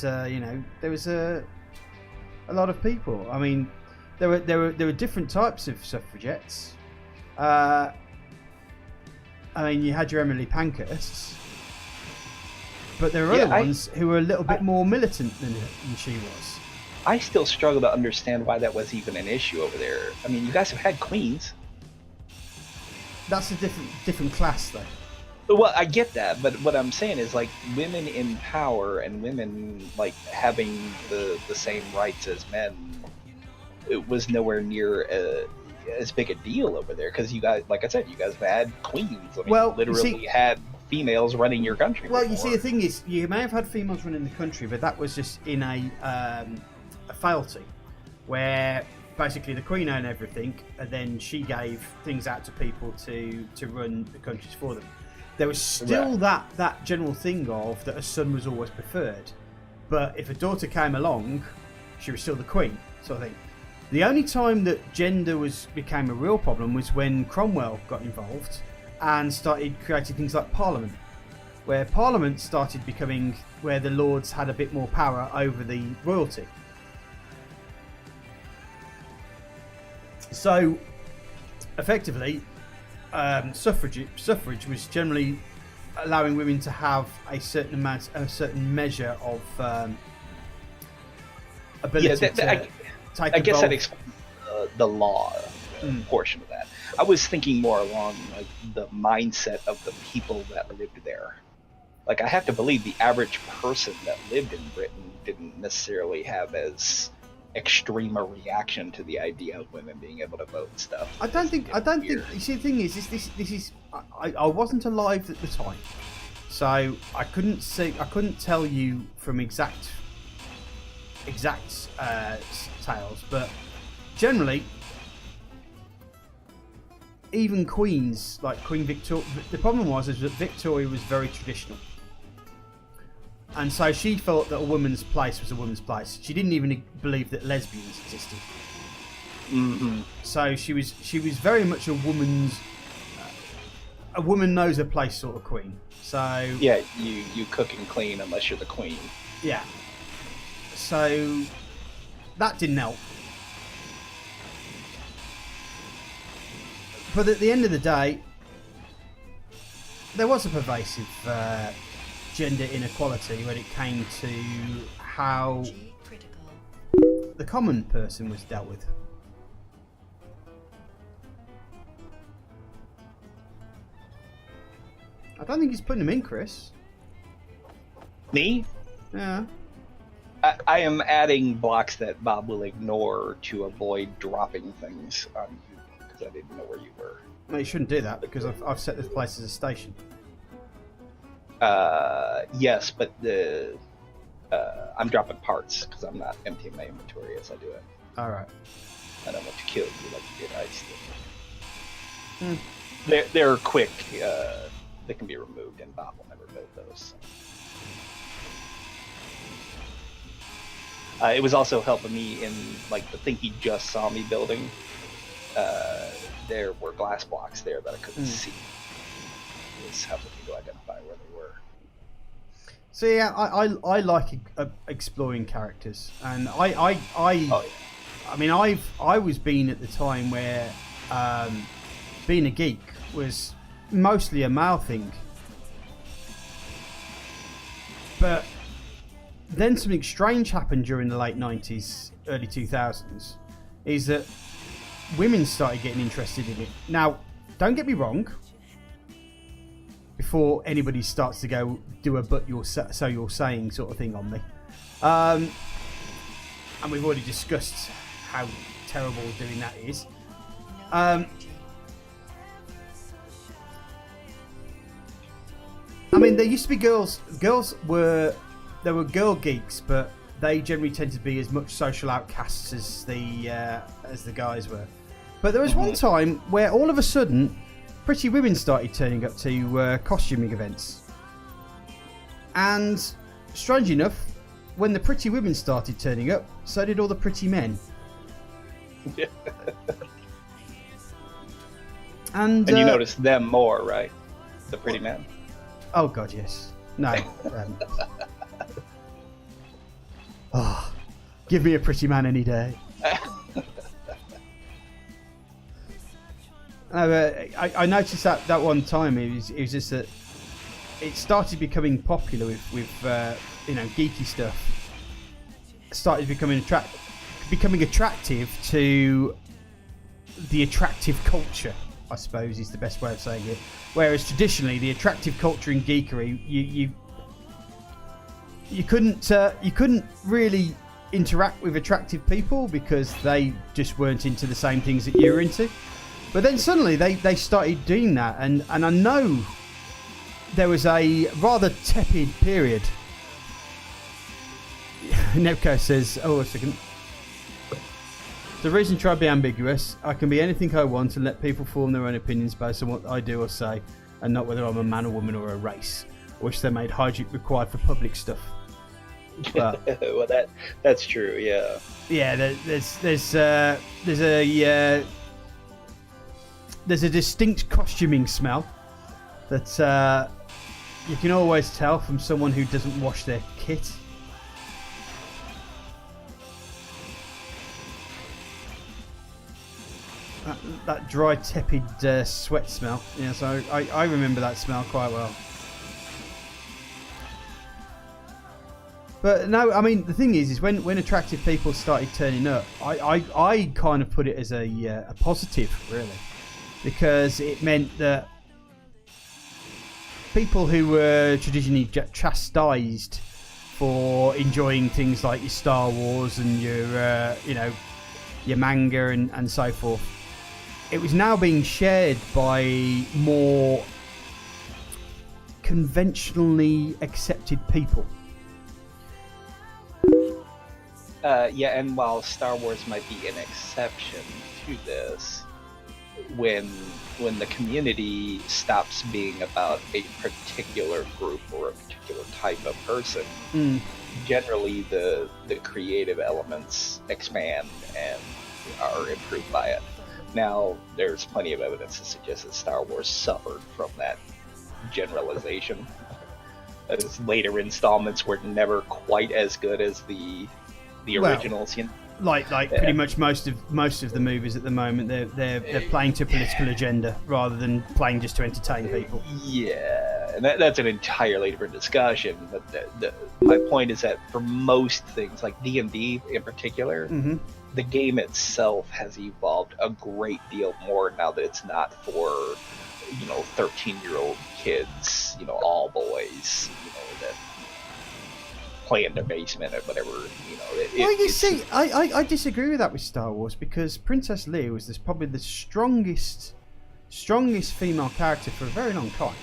there was a lot of people. I mean, there were different types of suffragettes. I mean, you had your Emily Pankhursts. But there are other ones who were a little bit more militant than she was. I still struggle to understand why that was even an issue over there. I mean, you guys have had queens. That's a different class, though. Well, I get that, but what I'm saying is, like, women in power and women, like, having the same rights as men, it was nowhere near as big a deal over there, because you guys, like I said, you guys have had queens. I mean, literally had females running your country. Well, you see, the thing is, you may have had females running the country, but that was just in a fealty, where basically the Queen owned everything, and then she gave things out to people to run the countries for them. There was still that general thing of that a son was always preferred, but if a daughter came along, she was still the Queen, sort of thing. The only time that gender became a real problem was when Cromwell got involved and started creating things like Parliament, where Parliament started becoming where the Lords had a bit more power over the royalty. So, effectively, suffrage was generally allowing women to have a certain measure of ability to take I guess that explains the law portion of that. I was thinking more along like the mindset of the people that lived there. Like, I have to believe the average person that lived in Britain didn't necessarily have as extreme a reaction to the idea of women being able to vote and stuff. I don't think. You see, the thing is, this is. I wasn't alive at the time, so I couldn't tell you from exact tales, but generally, even queens like Queen Victoria. The problem is that Victoria was very traditional. And so she felt that a woman's place was a woman's place. She didn't even believe that lesbians existed. Mm-hmm. So she was very much a woman's, a woman knows her place sort of queen. So yeah, you cook and clean unless you're the queen. Yeah. So that didn't help. But at the end of the day, there was a pervasive gender inequality when it came to how the common person was dealt with. I don't think he's putting him in, Chris. Me? Yeah. I am adding blocks that Bob will ignore to avoid dropping things on you because I didn't know where you were. No, you shouldn't do that because I've set this place as a station. Yes, but I'm dropping parts because I'm not emptying my inventory as I do it. All right. I don't want to kill you like you did ice. They're quick. They can be removed, and Bob will never build those. It was also helping me in like the thing he just saw me building. There were glass blocks there that I couldn't see. It was helping me to identify where they were. So yeah, I like exploring characters, and I mean I was being at the time where being a geek was mostly a male thing, but then something strange happened during the late 90s, early 2000s, is that women started getting interested in it. Now, don't get me wrong, before anybody starts to go do a "but you're so you're saying" sort of thing on me, and we've already discussed how terrible doing that is. I mean, there used to be girls were girl geeks, but they generally tend to be as much social outcasts as the guys were. But there was one time where all of a sudden pretty women started turning up to costuming events, and strange enough, when the pretty women started turning up, so did all the pretty men. And you noticed them more, right? The pretty men. Oh god, yes. No. Oh, give me a pretty man any day. I noticed that one time it was just that it started becoming popular with geeky stuff. It started becoming attractive to the attractive culture, I suppose is the best way of saying it. Whereas traditionally, the attractive culture in geekery, you couldn't really interact with attractive people because they just weren't into the same things that you were into. But then suddenly they started doing that, and I know there was a rather tepid period. Nebco says, "Oh, a second. The reason try to be ambiguous. I can be anything I want and let people form their own opinions based on what I do or say, and not whether I'm a man or woman or a race. Wish they made hygiene required for public stuff." But, well, that's true. Yeah. Yeah. There's a distinct costuming smell that you can always tell from someone who doesn't wash their kit. That dry, tepid sweat smell. Yeah, so I remember that smell quite well. But no, I mean, the thing is when attractive people started turning up, I kind of put it as a positive, really. Because it meant that people who were traditionally chastised for enjoying things like your Star Wars and your manga and so forth, it was now being shared by more conventionally accepted people. Yeah, and while Star Wars might be an exception to this, when the community stops being about a particular group or a particular type of person, generally the creative elements expand and are improved by it. Now, there's plenty of evidence to suggest that Star Wars suffered from that generalization. As later installments were never quite as good as the originals. You know? Like pretty much most of the movies at the moment, they're playing to a political agenda rather than playing just to entertain people. Yeah, and that's an entirely different discussion. But my point is that for most things, like D&D in particular, the game itself has evolved a great deal more now that it's not for 13-year-old kids, all boys, that play in their basement or whatever, I disagree with that with Star Wars, because Princess Leia was probably the strongest female character for a very long time.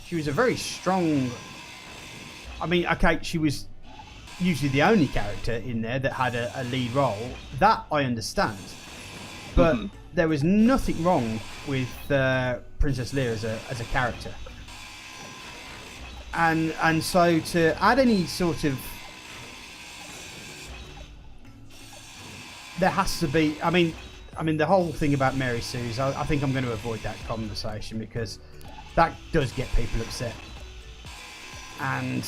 She was a very strong I mean, okay, she was usually the only character in there that had a lead role. That I understand. But there was nothing wrong with Princess Leia as a character. And so to add any sort of... There has to be... I mean, the whole thing about Mary Sue's, I think I'm going to avoid that conversation because that does get people upset. And...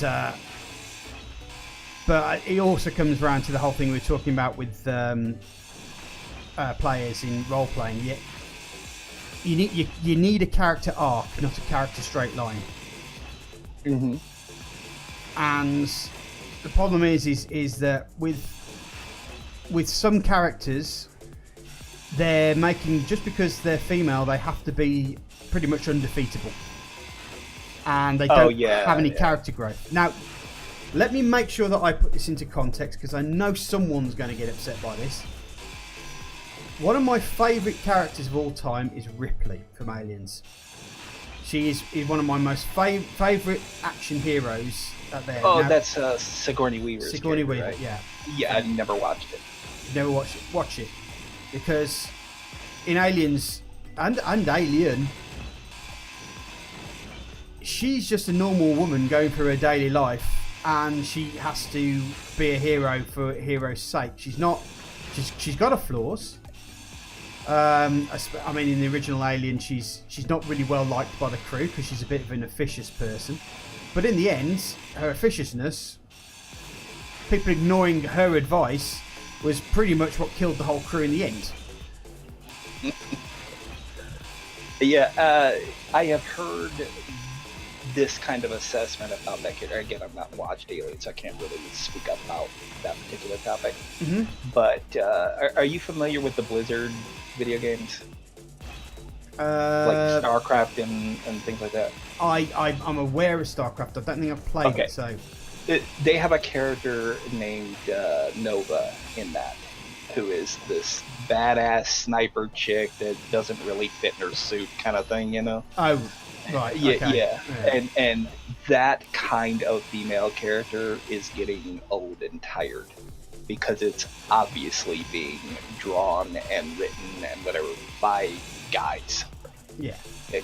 but it also comes around to the whole thing we were talking about with players in role-playing. You need a character arc, not a character straight line. Mm-hmm. And the problem is that with some characters, they're making, just because they're female, they have to be pretty much undefeatable, and they don't have any character growth. Now, let me make sure that I put this into context because I know someone's going to get upset by this. One of my favourite characters of all time is Ripley from Aliens. She is one of my most favourite action heroes out there. Oh, now, that's Sigourney Weaver. Sigourney Weaver, right? yeah. Yeah, I never watched it. Never watched it. Watch it. Because in Aliens and Alien, she's just a normal woman going through her daily life, and she has to be a hero for a hero's sake. She's not. She's got her flaws. I mean, in the original Alien, she's not really well liked by the crew because she's a bit of an officious person. But in the end, her officiousness, people ignoring her advice, was pretty much what killed the whole crew in the end. Yeah, I have heard this kind of assessment about that character. Again, I've not watched Aliens, so I can't really speak up about that particular topic. Mm-hmm. But are you familiar with the Blizzard video games? Like StarCraft and things like that? I'm aware of StarCraft. I don't think I've played it, so... They have a character named Nova in that, who is this badass sniper chick that doesn't really fit in her suit kind of thing, you know? Oh, right. Yeah. And that kind of female character is getting old and tired because it's obviously being drawn and written and whatever by guys. Yeah.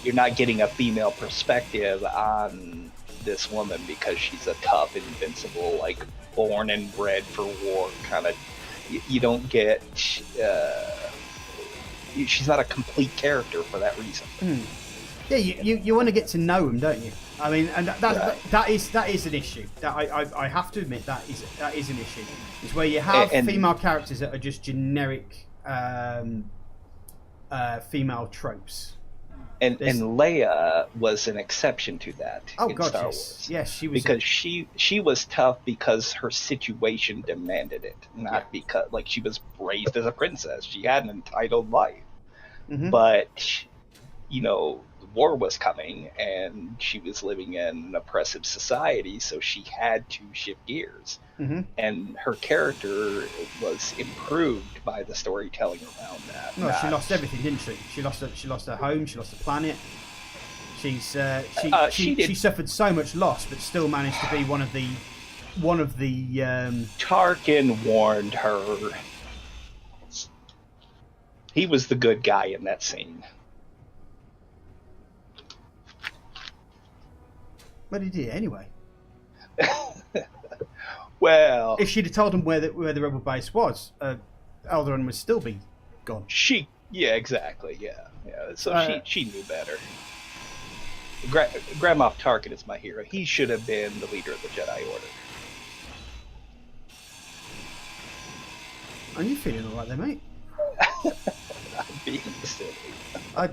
You're not getting a female perspective on this woman because she's a tough, invincible, like born and bred for war kind of. You don't get. She's not a complete character for that reason. Yeah, you want to get to know them, don't you? I mean, and that is an issue. That I have to admit that is an issue. It's where you have female characters that are just generic female tropes. And Leia was an exception to that in Star Wars. Yes, she was. Because she was tough because her situation demanded it, not because she was raised as a princess. She had an entitled life. Mm-hmm. But war was coming and she was living in an oppressive society, so she had to shift gears. Mm-hmm. And her character was improved by the storytelling around that. No, she lost everything, didn't she? She lost her home, she lost the planet. She suffered so much loss, but still managed to be one of the. Tarkin warned her. He was the good guy in that scene. But he did anyway. Well, if she'd have told him where the rebel base was, Alderaan would still be gone. Exactly. Yeah. So she knew better. Grand Moff Tarkin is my hero. He should have been the leader of the Jedi Order. Are you feeling all right there, mate? I'm being silly. I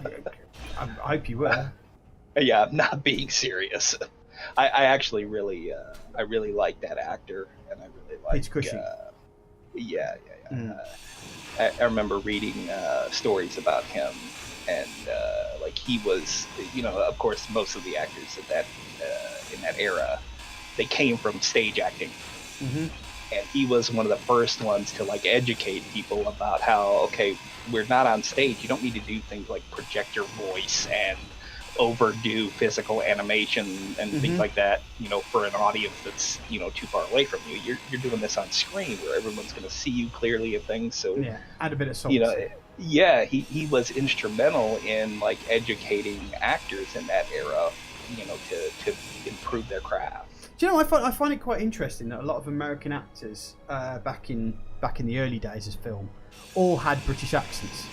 hope you were. Yeah, I'm not being serious. I actually really like that actor, and I really like. It's cushy. Yeah. I remember reading stories about him, and he was, of course, most of the actors in that era, they came from stage acting. Mm-hmm. And he was one of the first ones to educate people about how, okay, we're not on stage. You don't need to do things like project your voice and overdo physical animation and things like that, for an audience that's, too far away from you. You're doing this on screen where everyone's going to see you clearly and things. So yeah, add a bit of salt. Yeah, he was instrumental in like educating actors in that era, to improve their craft. Do you know, I find it quite interesting that a lot of American actors back in the early days of film all had British accents,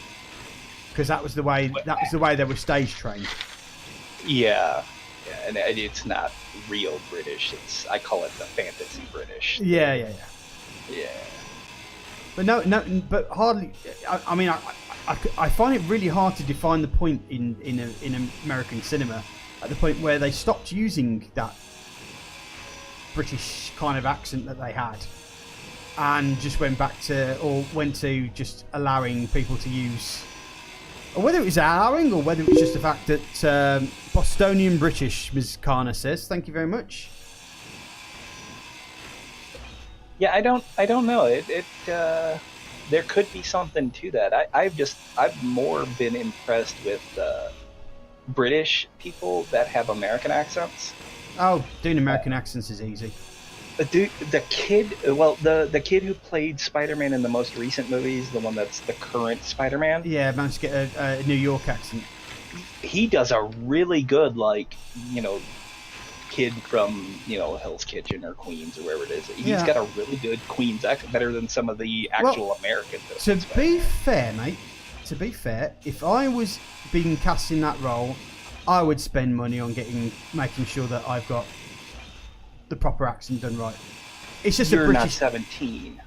because that was the way they were stage trained. Yeah, and it's not real British. I call it the fantasy British. Yeah. But no, but hardly. I mean, I find it really hard to define the point in American cinema at the point where they stopped using that British kind of accent that they had, and just went to just allowing people to use, or whether it was allowing or whether it was just the fact that Bostonian British, Ms. Kana says. Thank you very much. Yeah, I don't know. It there could be something to that. I've more been impressed with British people that have American accents. Oh, doing American accents is easy. The kid who played Spider-Man in the most recent movies, the one that's the current Spider-Man. Yeah, managed to get a New York accent. He does a really good, kid from, Hell's Kitchen or Queens or wherever it is. He's got a really good Queens accent, better than some of the actual Americans. To be fair, mate, if I was being cast in that role, I would spend money on making sure that I've got the proper accent done right. It's just You're a British. Not 17.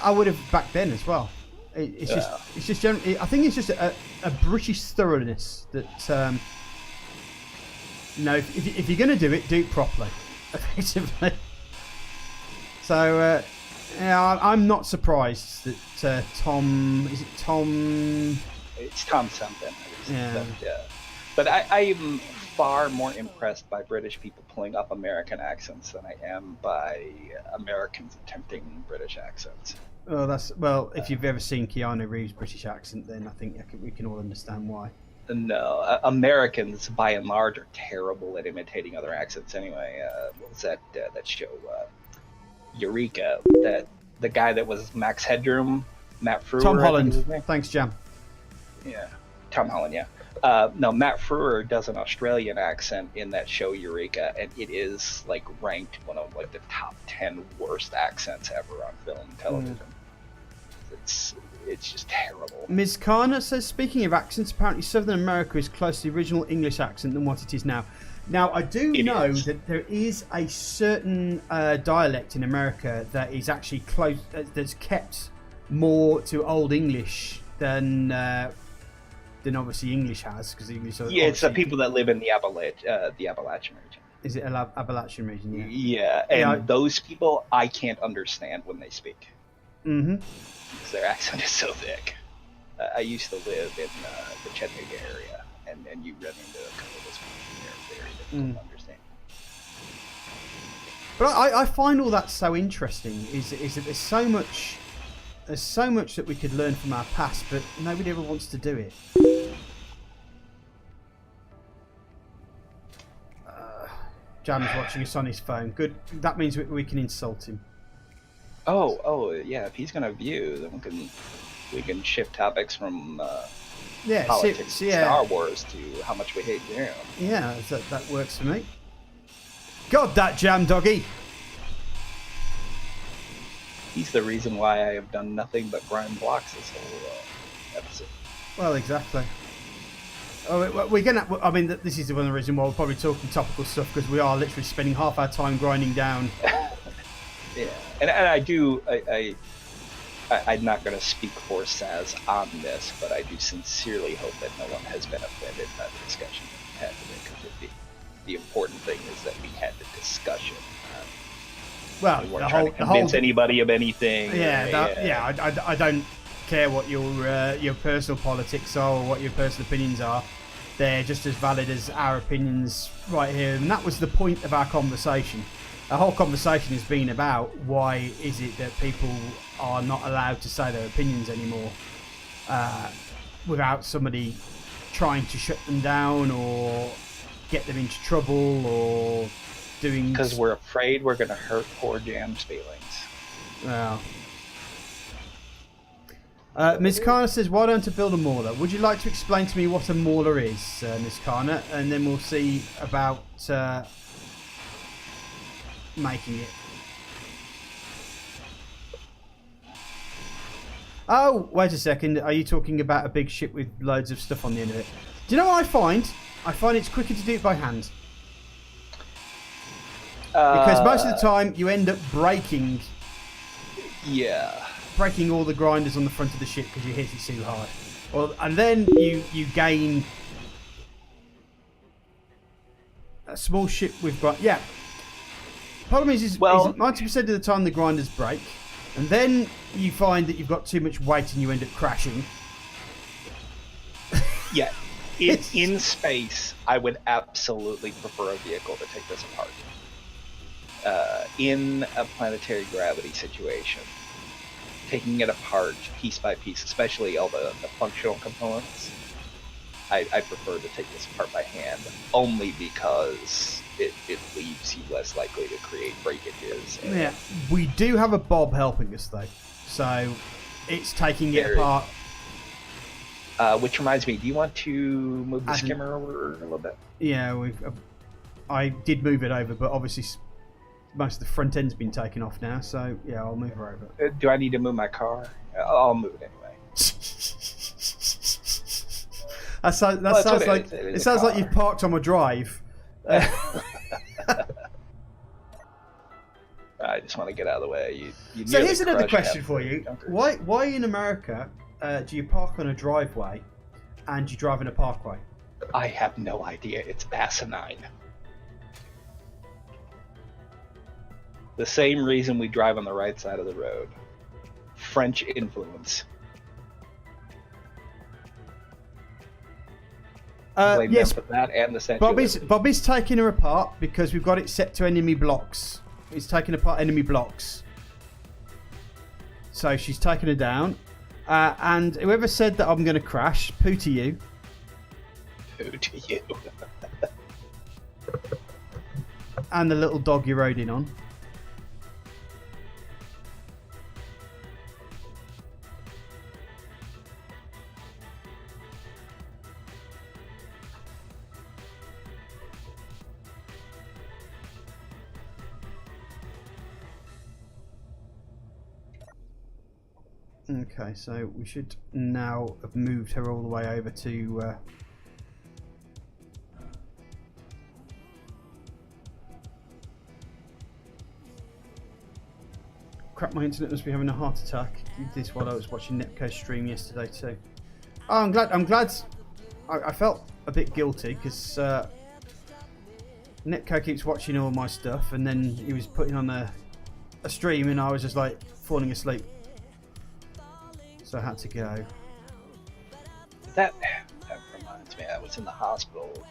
I would have back then as well. It's just generally. I think it's just a British thoroughness that. If you're going to do it properly, effectively. So, I'm not surprised that Tom. Is it Tom? It's Tom something. Yeah. But I am far more impressed by British people pulling up American accents than I am by Americans attempting British accents. Oh, if you've ever seen Keanu Reeves' British accent, then I think we can all understand why. No, Americans by and large are terrible at imitating other accents. Anyway, what was that show? Eureka. The guy that was Max Headroom, Matt Frewer. Tom Holland. Thanks, Jam. Yeah, Tom Holland. Yeah. No, Matt Frewer does an Australian accent in that show Eureka, and it is ranked one of the top 10 worst accents ever on film and television. It's just terrible. Ms. Kana says, speaking of accents, apparently Southern America is closer to the original English accent than what it is now. Now, I do know that there is a certain dialect in America that is actually close, that's kept more to Old English than obviously English has, because English. It's the people that live in the Appalachian region. Is it Appalachian region? Yeah. And those people, I can't understand when they speak. Mm-hmm. Because their accent is so thick. I used to live in the Chattanooga area, and you run into a couple of those people. They're very difficult to understand. But I find all that so interesting. Is that there's so much that we could learn from our past, but nobody ever wants to do it. Jam's watching us on his phone. Good. That means we can insult him. Oh, yeah. If he's gonna view, then we can shift topics from politics and Star Wars to how much we hate Jam. Yeah, that works for me. God, that Jam doggy. He's the reason why I have done nothing but grind blocks this whole episode. Well, exactly. This is one of the reasons why we're probably talking topical stuff, because we are literally spending half our time grinding down. Yeah, and I'm not going to speak for Saz on this, but I do sincerely hope that no one has been offended by the discussion that we had today, because the important thing is that we had the discussion. Well, we weren't trying to convince anybody of anything. I don't care what your personal politics are or what your personal opinions are. They're just as valid as our opinions right here, and that was the point of our conversation. Our whole conversation has been about why is it that people are not allowed to say their opinions anymore without somebody trying to shut them down or get them into trouble or doing... Because we're afraid we're going to hurt poor Jam's feelings. Well... Ms. Kana says, why don't I build a mauler? Would you like to explain to me what a mauler is, Ms. Kana? And then we'll see about making it. Oh, wait a second. Are you talking about a big ship with loads of stuff on the end of it? Do you know what I find? I find it's quicker to do it by hand. Because most of the time you end up breaking... Yeah. Breaking all the grinders on the front of the ship because you hit it too hard. Well, and then you gain a small ship with... Yeah. Problem is 90% of the time the grinders break. And then you find that you've got too much weight and you end up crashing. Yeah. In space, I would absolutely prefer a vehicle to take this apart. In a planetary gravity situation, taking it apart piece by piece, especially all the functional components, I prefer to take this apart by hand, only because it leaves you less likely to create breakages. Yeah, we do have a Bob helping us though, so it's taking it apart. Which reminds me, do you want to move the skimmer over a little bit? Yeah, I did move it over, but obviously most of the front end's been taken off now, so yeah, I'll move her over. Do I need to move my car? I'll move it anyway. That sounds like you've parked on my drive. I just want to get out of the way. So here's another question for you: Why in America do you park on a driveway and you drive in a parkway? I have no idea. It's asinine. The same reason we drive on the right side of the road. French influence. Yes, for that and the Statue Bobby's taking her apart because we've got it set to enemy blocks. He's taking apart enemy blocks. So she's taken her down. And whoever said that I'm going to crash, poo to you. Poo to you. And the little dog you rode in on. Okay, so we should now have moved her all the way over to... Crap, my internet must be having a heart attack. Did this while I was watching Netco's stream yesterday too. Oh, I'm glad. I felt a bit guilty because Netco keeps watching all my stuff, and then he was putting on a stream, and I was just like falling asleep. So I had to go. That reminds me, I was in the hospital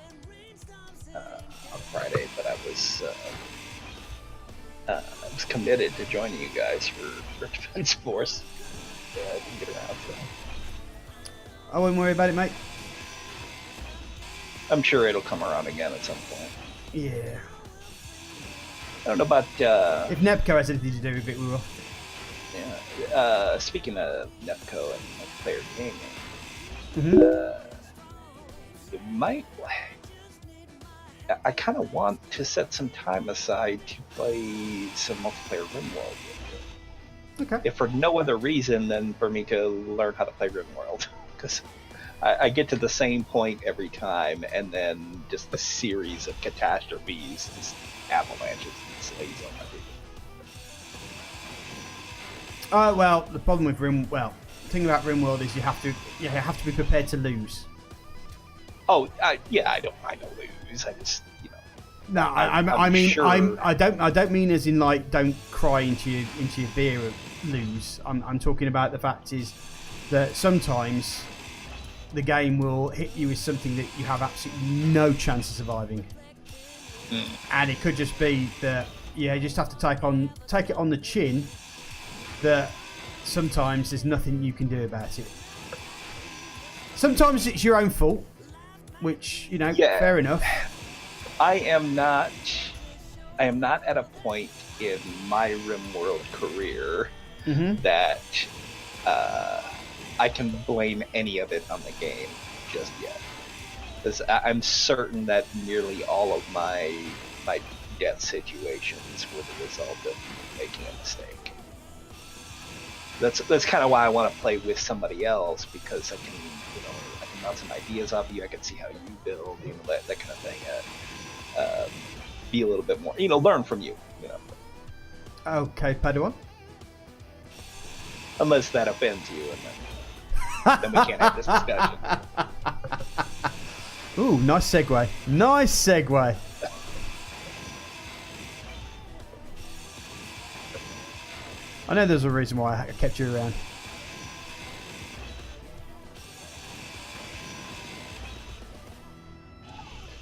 on Friday, but I was committed to joining you guys for Defense Force. Yeah, I didn't get around to it. I wouldn't worry about it, mate. I'm sure it'll come around again at some point. Yeah. I don't know about... if Nepco has anything to do with it, we will. Yeah. Speaking of Nepco and multiplayer gaming, it might... I kind of want to set some time aside to play some multiplayer RimWorld with you. Okay. If for no other reason than for me to learn how to play RimWorld. Because I get to the same point every time, and then just a series of catastrophes, just avalanches and slays on my people. Well, the problem with the thing about RimWorld is you have to be prepared to lose. Oh, yeah, I don't lose. I just, No, I mean, sure. I don't mean as in like don't cry into your beer and lose. I'm talking about the fact is that sometimes the game will hit you with something that you have absolutely no chance of surviving, and it could just be that you just have to take it on the chin. That sometimes there's nothing you can do about it. Sometimes it's your own fault, which, you know, Yeah. fair enough. I am not at a point in my RimWorld career that I can blame any of it on the game just yet. Because I'm certain that nearly all of my death situations were the result of making a mistake. That's kind of why I want to play with somebody else, because I can bounce some ideas off of you. I can see how you build, that kind of thing. Be a little bit more, learn from you. Okay, Padawan. Unless that offends you, and then we can't have this discussion. Ooh, nice segue. Nice segue. I know there's a reason why I kept you around.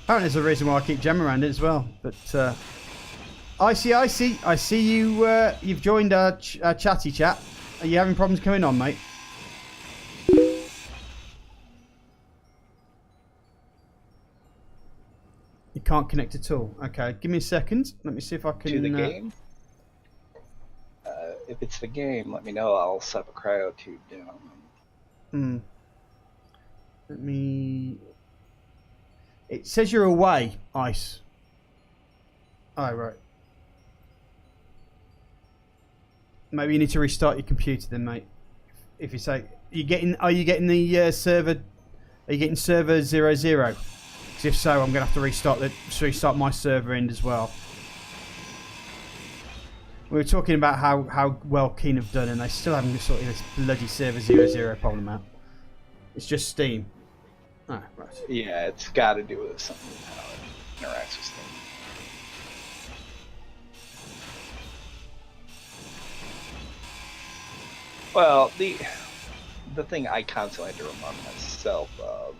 Apparently there's a reason why I keep Gem around it as well. But I see you. You've joined our chatty chat. Are you having problems coming on, mate? You can't connect at all. Okay, give me a second. Let me see if I can. To the game? If it's the game, let me know. I'll set up a cryo tube down. Let me. It says you're away, Ice. Oh, right. Maybe you need to restart your computer then, mate. If you say, are you getting the server? Are you getting server 00? Because if so, I'm gonna have to restart my server end as well. We were talking about how well Keen have done, and they still haven't sorted this bloody server 00 problem out. It's just Steam. Oh, right. Yeah, it's got to do with something how it interacts with Steam. Well, the thing I constantly have to remind myself of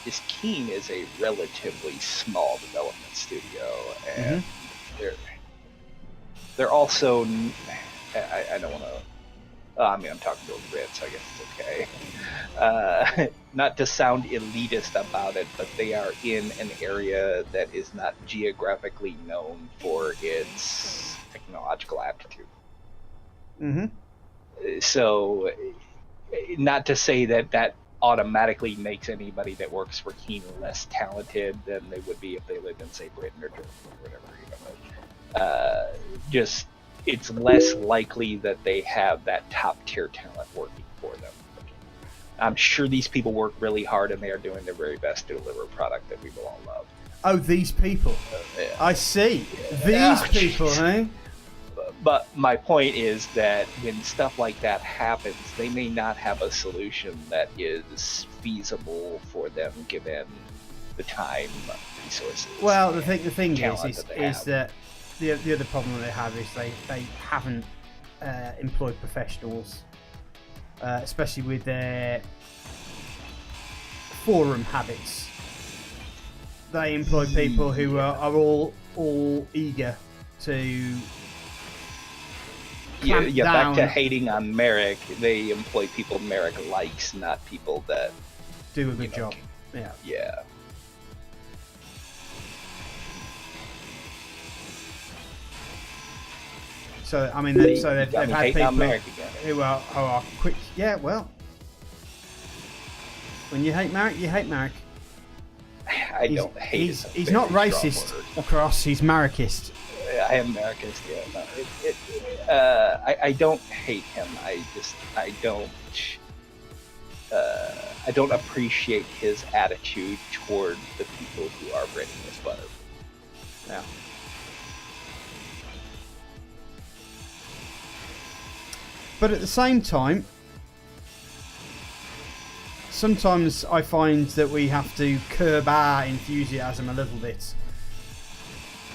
is Keen is a relatively small development studio, and they're also, I don't want to. I mean, I'm talking to a Brit, so I guess it's okay. Not to sound elitist about it, but they are in an area that is not geographically known for its technological aptitude. So, not to say that automatically makes anybody that works for Keen less talented than they would be if they lived in, say, Britain or Germany or whatever. Just it's less likely that they have that top tier talent working for them. I'm sure these people work really hard and they are doing their very best to deliver a product that we will all love. Oh, these people. Yeah. I see. These people, eh? But my point is that when stuff like that happens, they may not have a solution that is feasible for them given the time, resources. Well, the thing is that the other problem that they have is they haven't employed professionals, especially with their forum habits. They employ people who are all eager to clamp down. Back to hating on Merrick. They employ people Merrick likes, not people that do a good job. Yeah. So I mean, they've had people who are quick. Yeah, well, when you hate Marek, you hate Marek. I don't hate. He's not racist, Cross. He's Marekist. I am Marekist. Yeah, no, I don't hate him. I don't appreciate his attitude toward the people who are breaking his butter. Yeah. But at the same time, sometimes I find that we have to curb our enthusiasm a little bit.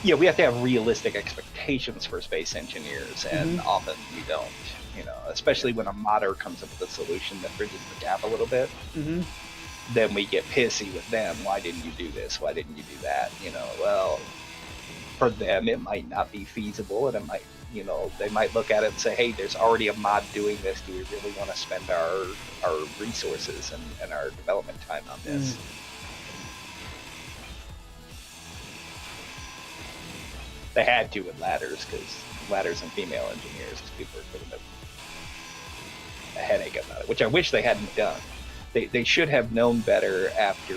Yeah, we have to have realistic expectations for space engineers, and often we don't. Especially when a modder comes up with a solution that bridges the gap a little bit. Then we get pissy with them. Why didn't you do this? Why didn't you do that? Well, for them it might not be feasible, and it might you know, they might look at it and say, hey, there's already a mod doing this. Do we really want to spend our resources and our development time on this? They had to with ladders, because ladders and female engineers, because people are putting a headache about it, which I wish they hadn't done. They should have known better after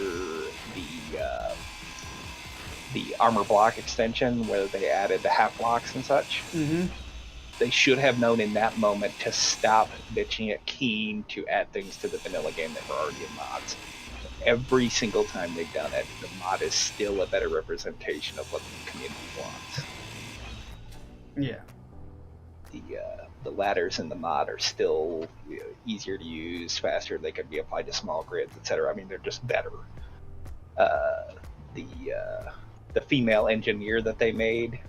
the armor block extension, where they added the half blocks and such. Mm-hmm. They should have known in that moment to stop bitching at Keen to add things to the vanilla game that were already in mods. Every single time they've done it, the mod is still a better representation of what the community wants. Yeah. The ladders in the mod are still, you know, easier to use, faster. They can be applied to small grids, etc. I mean, they're just better. The female engineer that they made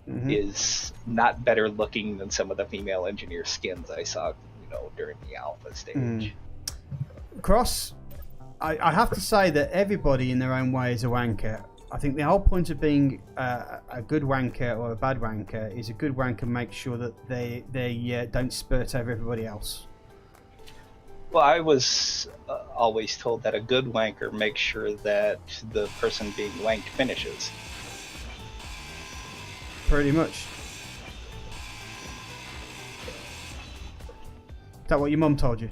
is not better looking than some of the female engineer skins I saw, you know, during the alpha stage. Cross, I have to say that everybody in their own way is a wanker. I think the whole point of being a good wanker or a bad wanker is a good wanker makes sure that they don't spurt over everybody else. Well, I was always told that a good wanker makes sure that the person being wanked finishes. Pretty much. Is that what your mum told you?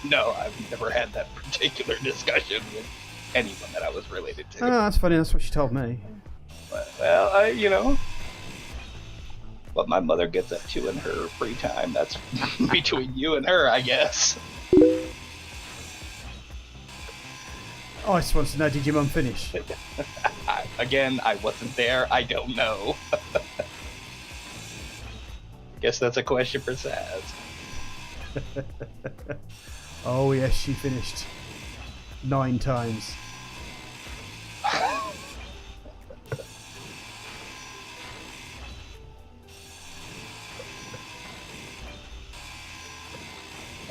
No, I've never had that particular discussion with anyone that I was related to. Oh, that's funny. That's what she told me. But, well, you know, what my mother gets up to in her free time, that's between you and her, I guess. Oh, I just want to know, did your mum finish? Again, I wasn't there. I don't know. Guess that's a question for Saz. Oh, yes, she finished 9 times.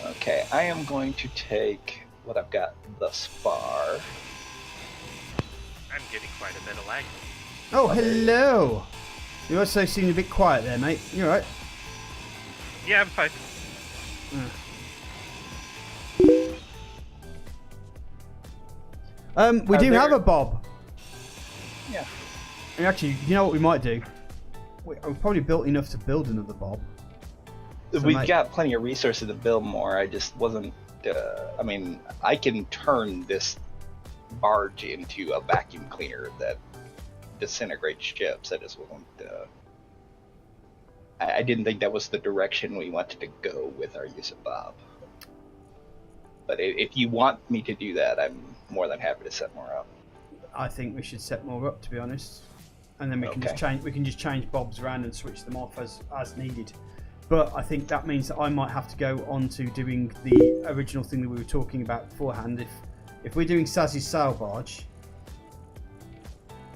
Okay, I am going to take what I've got thus far. I'm getting quite a bit of lag. Oh, hello! You also seem a bit quiet there, mate. You alright? Yeah, I'm fine. We do have a Bob. Yeah. And actually, you know what we might do? We've probably built enough to build another Bob. So We've got plenty of resources to build more. I just wasn't. I mean, I can turn this barge into a vacuum cleaner that disintegrates ships. I just wasn't. I didn't think that was the direction we wanted to go with our use of Bob. But if you want me to do that, I'm more than happy to set more up. I think we should set more up, to be honest, and then we can just change. We can just change Bobs around and switch them off as needed. But I think that means that I might have to go on to doing the original thing that we were talking about beforehand. If we're doing Saz's sail barge,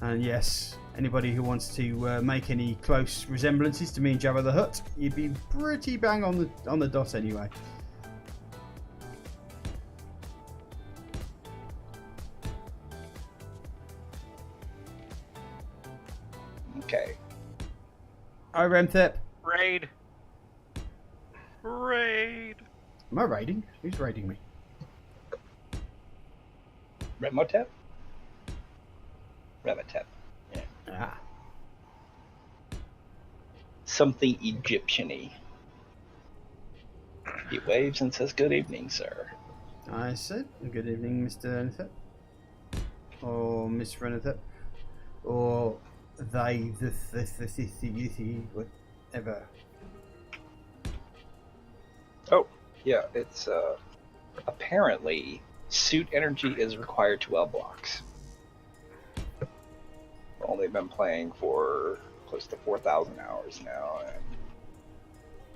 and yes, anybody who wants to make any close resemblances to me and Jabba the Hutt, you'd be pretty bang on the dot anyway. Okay. Hi, Remthep. Raid. Raid. Am I raiding? Who's raiding me? Remotep? Remotep. Yeah. Ah. Something Egyptian-y. He waves and says, "Good evening, sir." I said, good evening, Mr. Renethep. Or Miss Renethep. Or they, whatever. Oh, yeah, it's, apparently, suit energy is required to L blocks. I've only been playing for close to 4,000 hours now,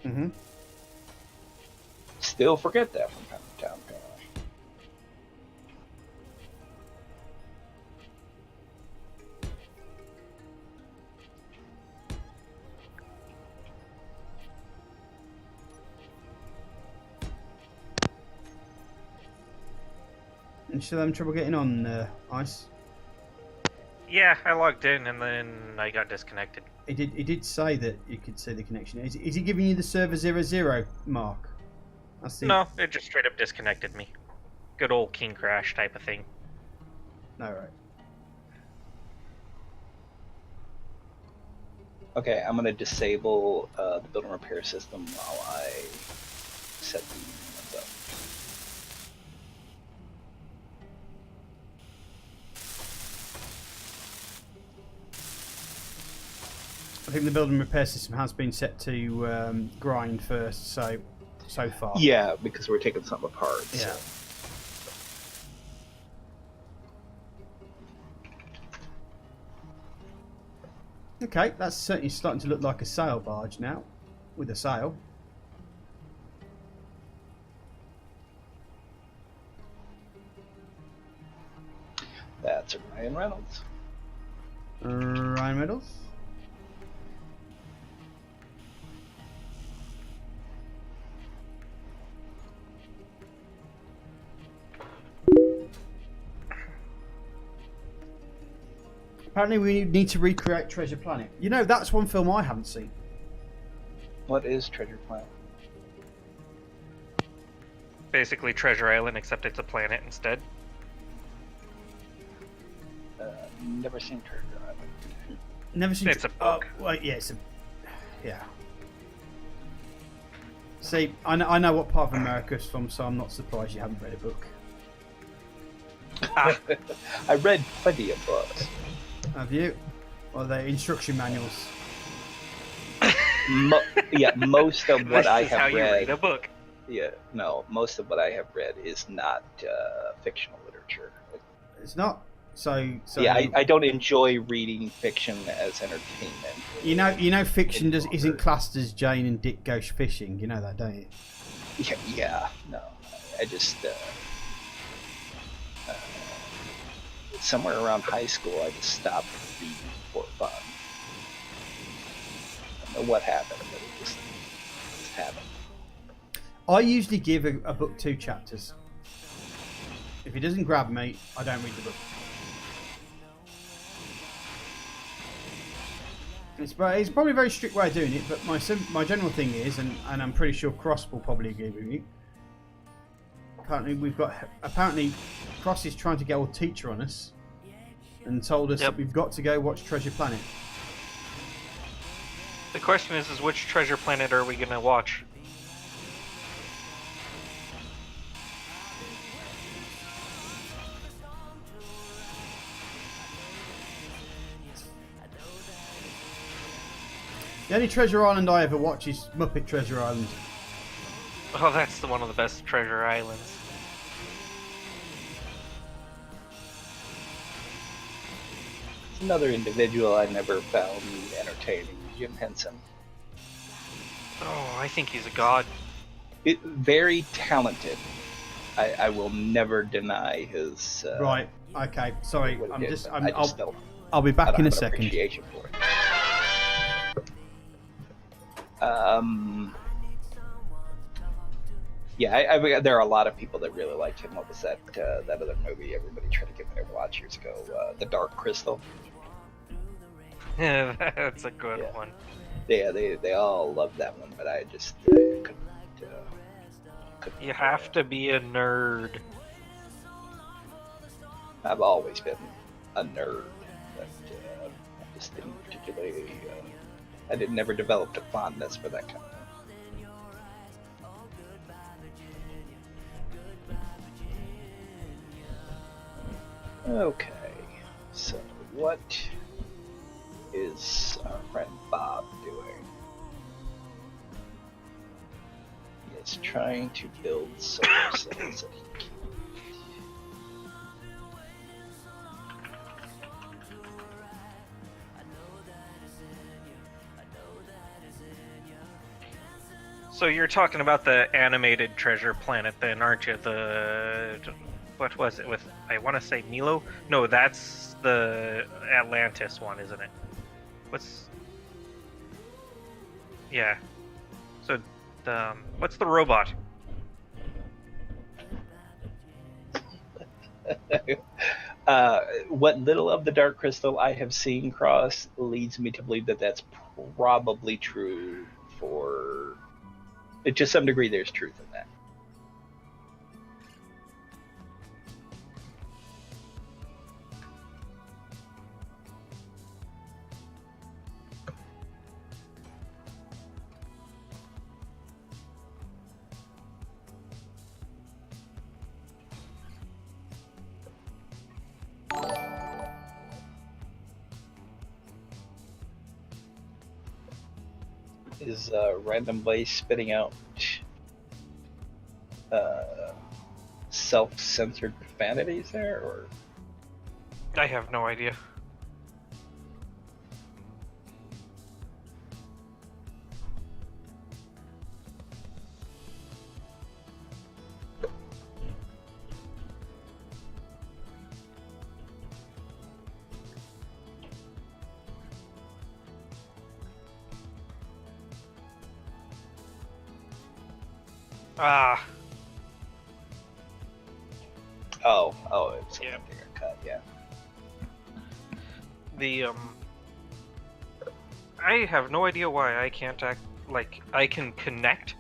and still forget that from time to time, apparently. And still having trouble getting on Ice? Yeah, I logged in and then I got disconnected. It did say that you could see the connection. Is he giving you the server 00 mark? I see. No, it just straight up disconnected me. Good old king crash type of thing. No, right. Okay, I'm gonna disable the build and repair system while I set the ones up. I think the build and repair system has been set to grind first, so far. Yeah, because we're taking something apart. Yeah. So. Okay, that's certainly starting to look like a sail barge now, with a sail. That's Ryan Reynolds. Ryan Reynolds. Apparently we need to recreate Treasure Planet. You know, that's one film I haven't seen. What is Treasure Planet? Basically Treasure Island, except it's a planet instead. Never seen Treasure Island. Never seen. It's a book. Well, yeah, yeah. See, I know what part of America it's from, so I'm not surprised you haven't read a book. I read plenty of books. Have you? Well, they're instruction manuals. Yeah, most of what This I is how have you read. read a book. Yeah, no, most of what I have read is not fictional literature. It's not. So Yeah, I don't enjoy reading fiction as entertainment. You know, fiction Any isn't longer. classed as Jane and Dick go fishing. You know that, don't you? Yeah, no, I just somewhere around high school, I just stopped reading for fun. I don't know what happened, but it just happened. I usually give a book 2 chapters. If it doesn't grab me, I don't read the book. It's probably a very strict way of doing it, but my general thing is, and I'm pretty sure Cross will probably agree with me. Apparently Cross is trying to get old teacher on us, and told us that we've got to go watch Treasure Planet. The question is which Treasure Planet are we gonna watch? The only Treasure Island I ever watch is Muppet Treasure Island. Oh, that's one of the best Treasure Islands. Another individual I never found entertaining, Jim Henson. Oh, I think he's a god. Very talented. I will never deny his. Right. Okay. Sorry. what he I'm did, just. but I'm, I just don't. I'll be I back don't in a have an second. appreciation for it. Yeah, there are a lot of people that really liked him. What was that other movie everybody tried to get me to watch years ago? The Dark Crystal. Yeah, that's a good Yeah. one. Yeah, they all loved that one, but I just couldn't. You have to be a nerd. I've always been a nerd, but I just didn't particularly. I never developed a fondness for that kind of thing. Okay, so what is our friend Bob doing? He is trying to build solar cells that he can't. So you're talking about the animated Treasure Planet then, aren't you? What was it with, I want to say Milo? No, that's the Atlantis one, isn't it? Yeah. So, what's the robot? What little of the dark crystal I have seen cross leads me to believe that that's probably true for. To some degree, there's truth in that. Is Random Blaze spitting out self-censored profanities there, or? I have no idea. Ah. Oh, it's Yeah. something bigger cut, yeah. The I have no idea why I can't act like I can connect,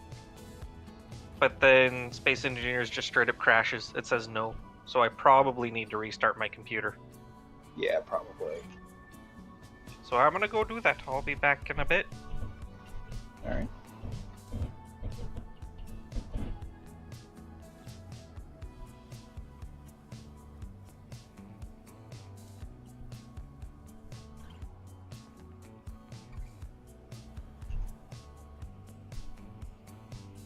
but then Space Engineers just straight up crashes. It says no, so I probably need to restart my computer. Yeah, probably. So I'm gonna go do that. I'll be back in a bit. Alright.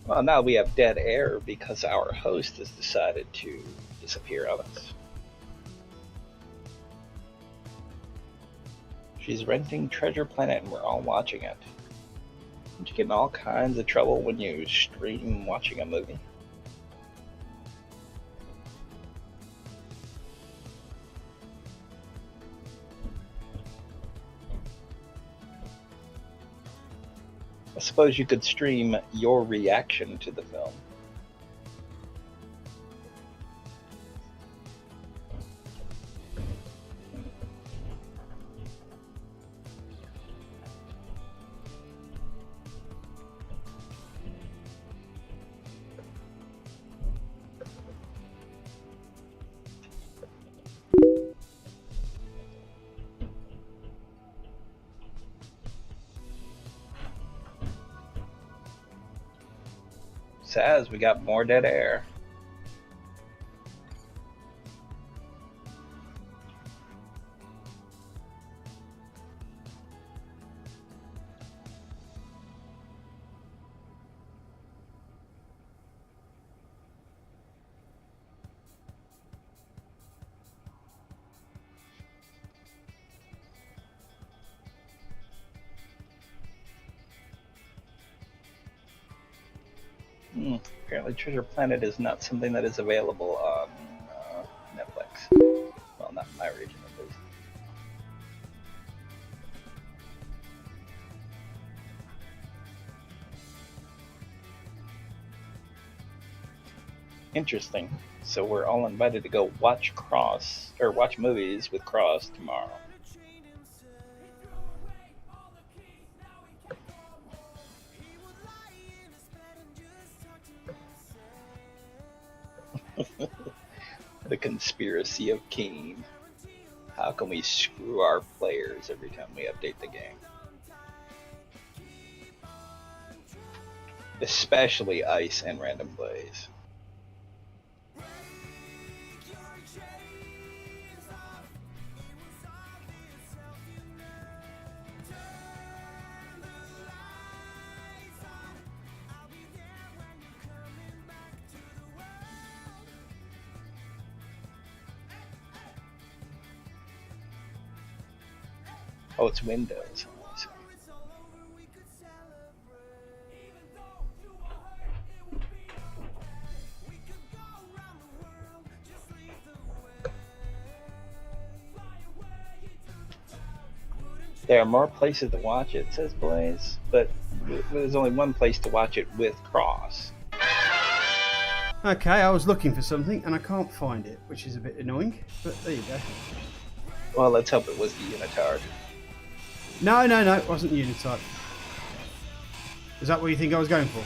Well, now we have dead air because our host has decided to disappear on us. She's renting Treasure Planet and we're all watching it. Don't you get in all kinds of trouble when you stream watching a movie? I suppose you could stream your reaction to the film. Saz, we got more dead air. Apparently Treasure Planet is not something that is available on Netflix. Well, not in my region at least. Interesting. So we're all invited to go watch movies with Cross tomorrow. The conspiracy of Keen. How can we screw our players every time we update the game? Especially Ice and Random Blaze. Oh, it's Windows. There are more places to watch it, says Blaze, but there's only one place to watch it with Cross. Okay, I was looking for something and I can't find it, which is a bit annoying, but there you go. Well, let's hope it was the unitard. No, it wasn't Unitype. Is that what you think I was going for?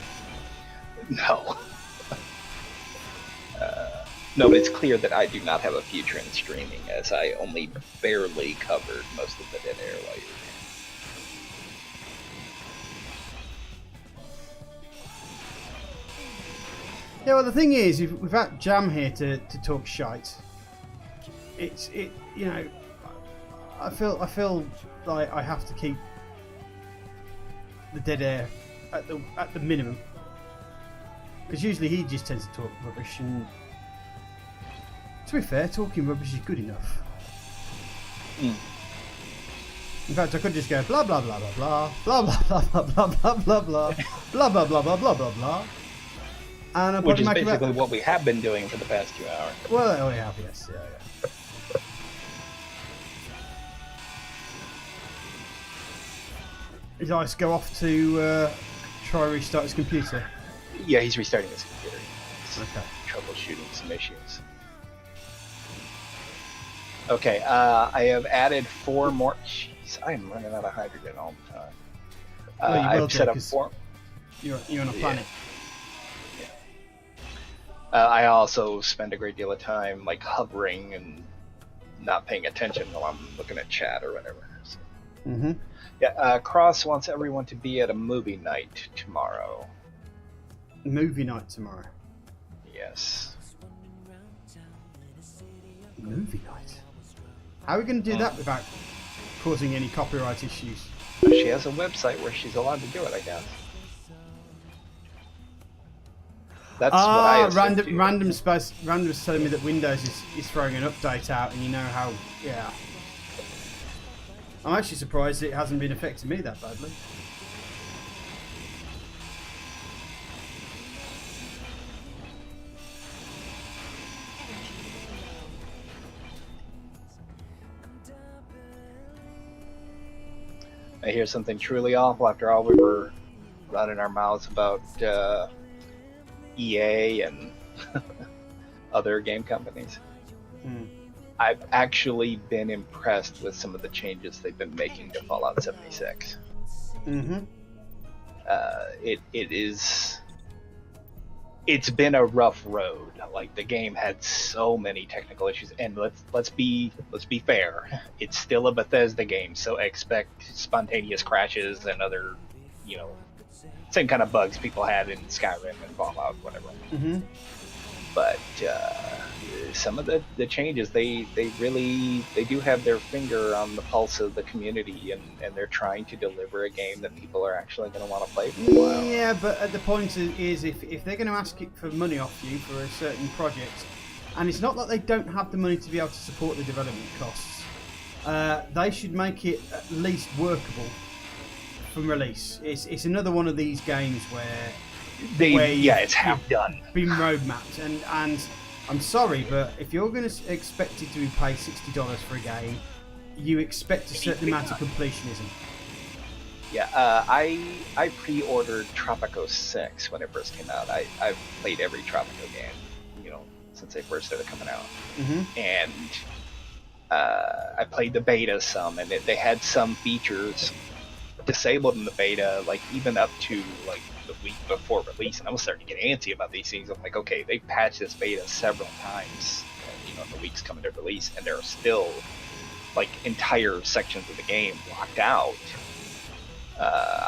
No. No, but it's clear that I do not have a future in streaming, as I only barely covered most of the dead air while you were here. Yeah, well, the thing is, without Jam here to talk shite, you know, I feel like I have to keep the dead air at the minimum, because usually he just tends to talk rubbish, and to be fair, talking rubbish is good enough. Mm. In fact, I could just go blah blah blah blah blah blah blah blah blah blah blah blah blah blah blah blah blah blah blah. And which is basically what we have been doing for the past 2 hours. Well, we have, yes, yeah. Did Ice go off to try restart his computer? Yeah, he's restarting his computer. He's Okay. troubleshooting some issues. Okay, I have added 4 more. Jeez, I am running out of hydrogen all the time. Well, you will I've set up do, 'cause 4. You're on a planet. I also spend a great deal of time like hovering and not paying attention while I'm looking at chat or whatever. So. Mm-hmm. Yeah, Cross wants everyone to be at a movie night tomorrow. Movie night tomorrow. Yes. Movie night? How are we going to do that without causing any copyright issues? She has a website where she's allowed to do it, I guess. That's what I assumed. Random's telling me that Windows is throwing an update out, and you know how, yeah. I'm actually surprised it hasn't been affecting me that badly. I hear something truly awful after all we were running our mouths about EA and other game companies. I've actually been impressed with some of the changes they've been making to Fallout 76. Mm-hmm. It's been a rough road. Like, the game had so many technical issues, and let's be fair. It's still a Bethesda game, so expect spontaneous crashes and other, same kind of bugs people had in Skyrim and Fallout, whatever. Mm-hmm. But some of the changes, they do have their finger on the pulse of the community, and they're trying to deliver a game that people are actually going to want to play for a while. Yeah, but the point is if they're going to ask it for money off you for a certain project, and it's not that they don't have the money to be able to support the development costs, they should make it at least workable from release. It's another one of these games where it's half done. Been roadmapped, and I'm sorry, but if you're going to expect it to be paid $60 for a game, you expect a certain amount of completionism. Yeah, I pre-ordered Tropico 6 when it first came out. I've played every Tropico game, since they first started coming out. Mm-hmm. And I played the beta some, and they had some features disabled in the beta, like even up to like the week before release, and I was starting to get antsy about these things. I'm like, okay, they patched this beta several times, in the weeks coming to release, and there are still like entire sections of the game locked out.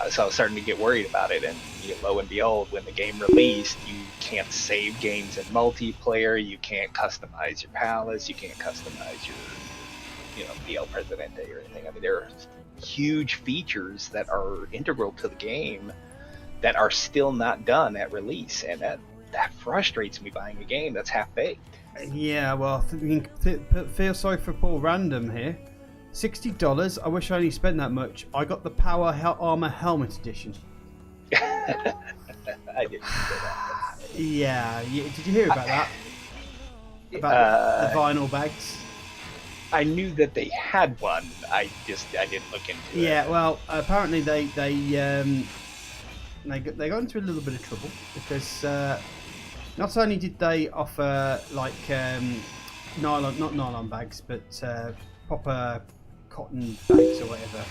So I was starting to get worried about it, and lo and behold, when the game released, you can't save games in multiplayer, you can't customize your palace, you can't customize your, the El Presidente or anything. I mean, there are huge features that are integral to the game that are still not done at release, and that frustrates me buying a game that's half-baked. Yeah, well, feel sorry for poor Random here. $60, I wish I only spent that much. I got the Power Armor Helmet Edition. I didn't say that. Yeah, did you hear about that? About the vinyl bags? I knew that they had one. I didn't look into it. Yeah, well, apparently they got into a little bit of trouble because not only did they offer like nylon, not nylon bags, but proper cotton bags or whatever,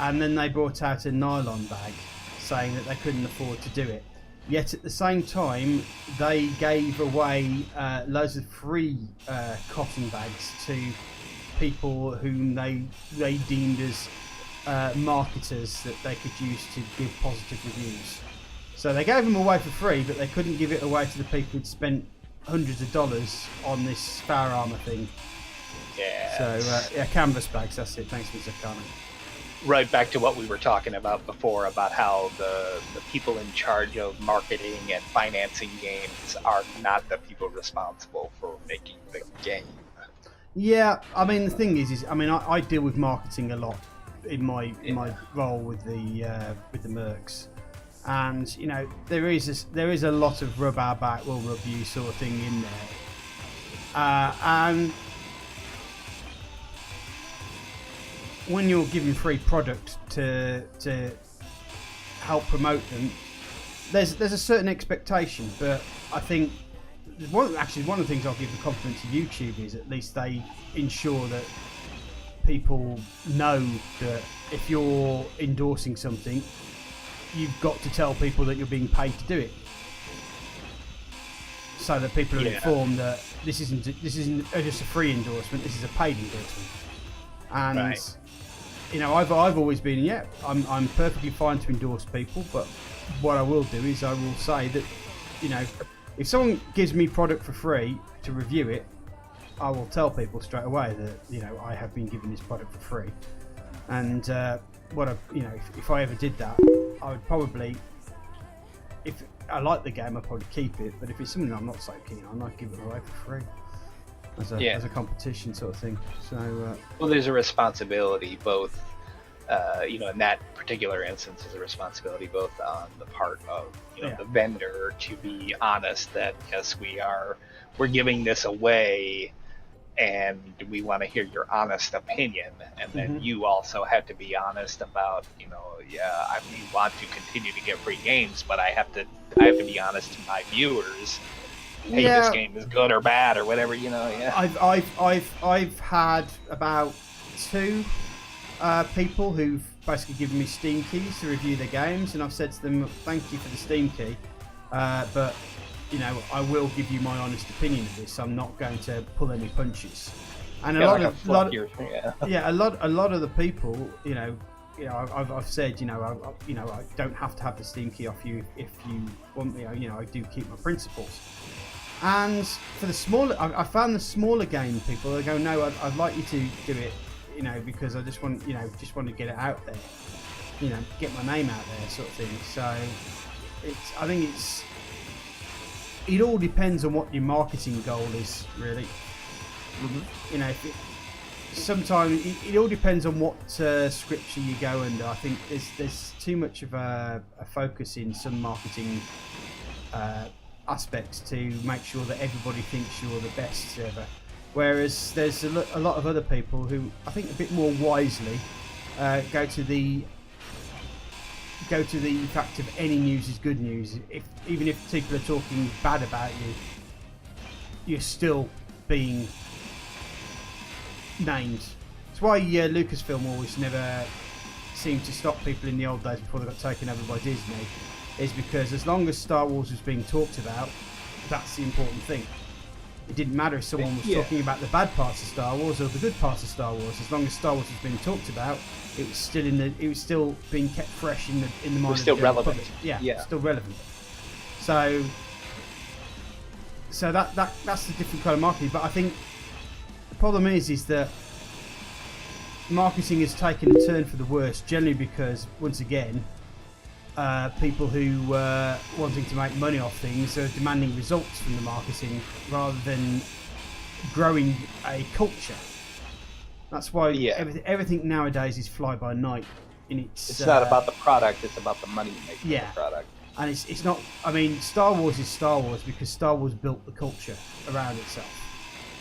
and then they brought out a nylon bag, saying that they couldn't afford to do it. Yet at the same time, they gave away loads of free cotton bags to people whom they deemed as marketers that they could use to give positive reviews. So they gave them away for free, but they couldn't give it away to the people who'd spent hundreds of dollars on this Fire Armor thing. Yeah. So yeah, canvas bags. That's it. Thanks, Mr. Connor. Right back to what we were talking about before, about how the people in charge of marketing and financing games are not the people responsible for making the game. Yeah, I mean the thing is I mean I deal with marketing a lot in my role with the Mercs, and you know there is a lot of rub our back, will rub you sort of thing in there, and when you're giving free product to help promote them, there's a certain expectation. But I think one of the things I'll give the compliment to YouTube is at least they ensure that people know that if you're endorsing something, you've got to tell people that you're being paid to do it, so that people are informed that this isn't just a free endorsement, this is a paid endorsement. And right. You know, I've always been, I'm perfectly fine to endorse people, but what I will do is I will say that, you know, if someone gives me product for free to review it, I will tell people straight away that, you know, I have been given this product for free. And if I ever did that, I would probably, if I like the game, I'd probably keep it. But if it's something I'm not so keen on, I'd give it away for free as a competition sort of thing. So well, there's a responsibility both. In that particular instance, there's a responsibility both on the part of the vendor to be honest that yes, we're giving this away, and we want to hear your honest opinion, and then you also have to be honest about I want to continue to get free games, but I have to be honest to my viewers. Hey, this game is good or bad or whatever, I've had about 2 people who've basically given me Steam keys to review their games, and I've said to them, thank you for the Steam key, but I will give you my honest opinion of this. I'm not going to pull any punches. And a lot of the people, I've said, I don't have to have the Steam key off you if you want me. I do keep my principles. And for the smaller, I found the smaller game people, they go, no, I'd like you to do it, because I just want to get it out there, get my name out there, sort of thing. So I think it all depends on what your marketing goal is, really. Sometimes it all depends on what scripture you go under. I think there's too much of a focus in some marketing aspects to make sure that everybody thinks you're the best server, whereas there's a lot of other people who I think a bit more wisely go to the fact of any news is good news. Even if people are talking bad about you, you're still being named. That's why Lucasfilm always never seemed to stop people in the old days before they got taken over by Disney, is because as long as Star Wars was being talked about, that's the important thing. It didn't matter if someone was talking about the bad parts of Star Wars or the good parts of Star Wars. As long as Star Wars was being talked about, it was still being kept fresh in the mind. It was still relevant. Yeah, still relevant. So that's the different kind of marketing. But I think the problem is that marketing has taken a turn for the worse, generally because once again, people who wanting to make money off things are demanding results from the marketing rather than growing a culture. That's why everything nowadays is fly by night. It's not about the product; it's about the money you make from the product. And it's not. I mean, Star Wars is Star Wars because Star Wars built the culture around itself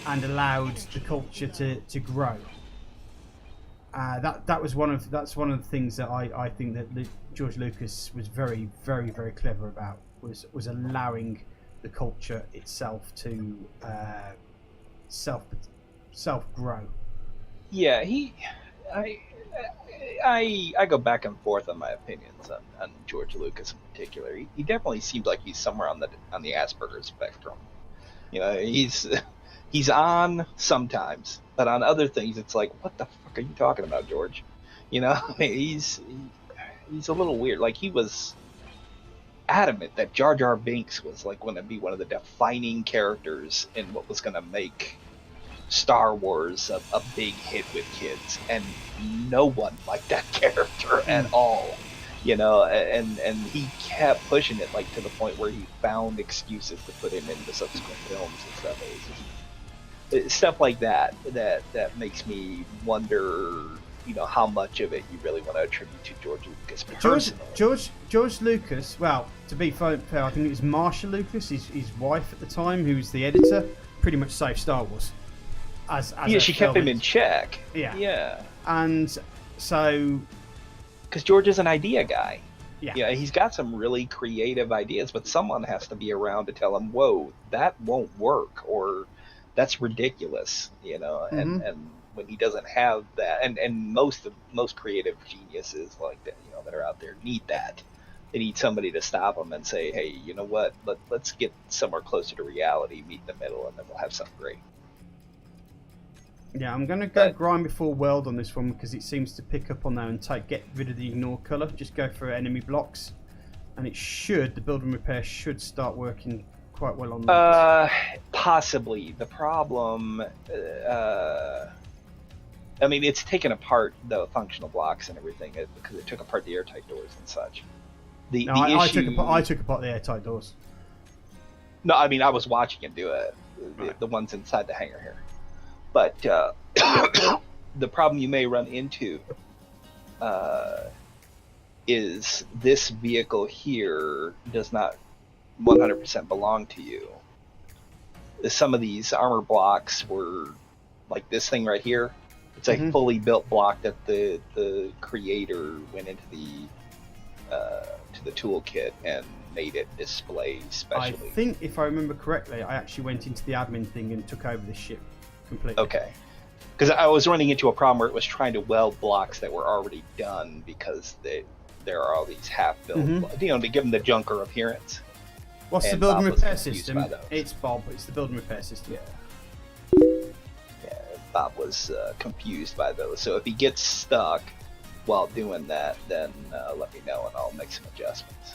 and allowed the culture to grow. That's one of the things that I think that George Lucas was very, very, very clever about, was allowing the culture itself to self grow. Yeah, I go back and forth on my opinions on George Lucas in particular. He definitely seems like he's somewhere on the Asperger's spectrum. You know, he's on sometimes, but on other things it's like, what the fuck are you talking about, George? You know, he's a little weird. Like, he was adamant that Jar Jar Binks was like going to be one of the defining characters in what was going to make Star Wars a big hit with kids, and no one liked that character at all, you know, and he kept pushing it, like, to the point where he found excuses to put him in the subsequent films and stuff. It's stuff like that makes me wonder, you know, how much of it you really want to attribute to George Lucas personally. George Lucas, well, to be fair, I think it was Marsha Lucas, his wife at the time, who was the editor, pretty much saved Star Wars. She kept him in check. Yeah. And so, because George is an idea guy. Yeah, he's got some really creative ideas, but someone has to be around to tell him, "Whoa, that won't work," or "That's ridiculous," you know. And when he doesn't have that, and most creative geniuses like that, you know, that are out there need that. They need somebody to stop them and say, "Hey, you know what? Let's get somewhere closer to reality, meet in the middle, and then we'll have something great." Yeah, I'm going to go grind before weld on this one because it seems to pick up on there and get rid of the ignore colour. Just go for enemy blocks, and the build and repair should start working quite well on that. Possibly. The problem, I mean, it's taken apart the functional blocks and everything because it took apart the airtight doors and such. I took apart the airtight doors. No, I mean, I was watching him do it. The ones inside the hangar here. But the problem you may run into is this vehicle here does not 100% belong to you. Some of these armor blocks were like this thing right here. It's a fully built block that the creator went into the toolkit and made it display specially. I think, if I remember correctly, I actually went into the admin thing and took over the ship completely. Okay. Because I was running into a problem where it was trying to weld blocks that were already done because there are all these half-built, you know, to give them the junker appearance. What's the build and repair system? It's Bob. It's the build and repair system. Yeah, Bob was confused by those. So if he gets stuck while doing that, then let me know and I'll make some adjustments.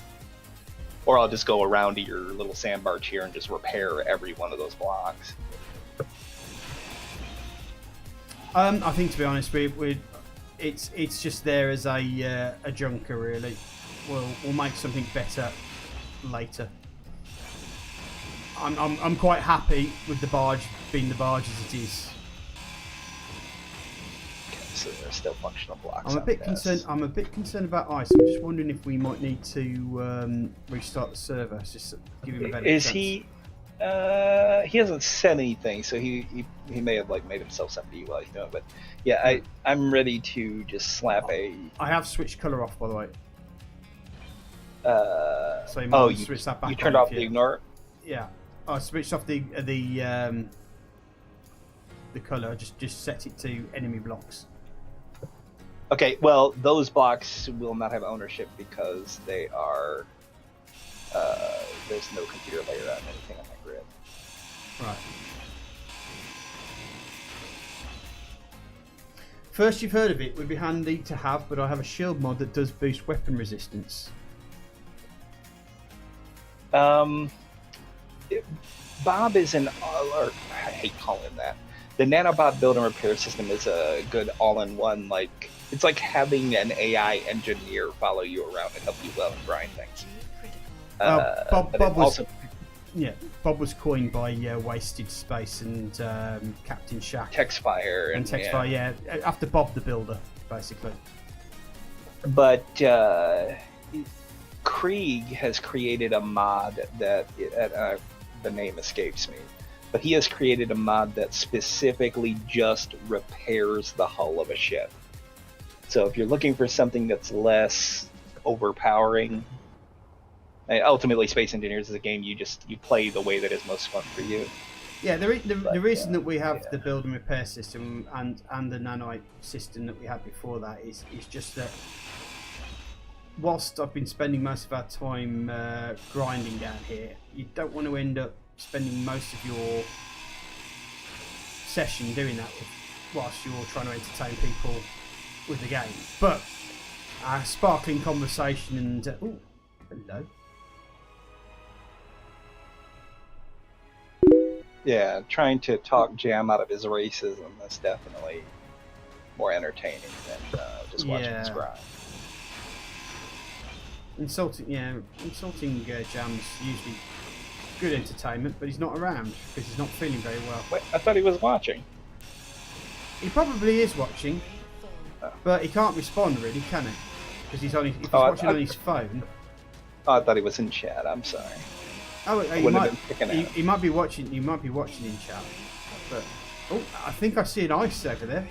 Or I'll just go around to your little sand barge here and just repair every one of those blocks. I think, to be honest, it's just there as a junker, really. We'll make something better later. I'm quite happy with the barge being the barge as it is. Okay, so there's still functional blocks. I'm a bit concerned about ice. I'm just wondering if we might need to restart the server. Just give him a better chance. He hasn't said anything, so he may have like made himself something while he's doing it. But yeah, I'm ready to just slap a. I have switched color off, by the way. So you switch that back. You turned off the ignore. Yeah, I switched off the color. Just set it to enemy blocks. Okay, well, those blocks will not have ownership because they are. There's no computer layer on anything on my grid. Right. First you've heard of it, would be handy to have, but I have a shield mod that does boost weapon resistance. Bob is or I hate calling him that. The nanobot build and repair system is a good all-in-one, like, it's like having an AI engineer follow you around and help you weld and grind things. Bob was coined by Wasted Space and Captain Shack. Texfire. And Texfire, yeah. After Bob the Builder, basically. But Krieg has created a mod that, the name escapes me, but he has created a mod that specifically just repairs the hull of a ship. So if you're looking for something that's less overpowering, Ultimately, Space Engineers is a game you play the way that is most fun for you. Yeah, the reason that we have yeah. the build and repair system and the nanite system that we had before that is just that whilst I've been spending most of our time grinding down here, you don't want to end up spending most of your session doing that whilst you're trying to entertain people with the game. But a sparkling conversation and oh, hello. Yeah, trying to talk Jam out of his racism is definitely more entertaining than just watching his grind. Insulting Jam's usually good entertainment, but he's not around because he's not feeling very well. Wait, I thought he was watching. He probably is watching, but he can't respond really, can he? Because he's watching on his phone. Oh, I thought he was in chat. I'm sorry. Oh, he might be watching. You might be watching in chat, but oh, I think I see an ice over there.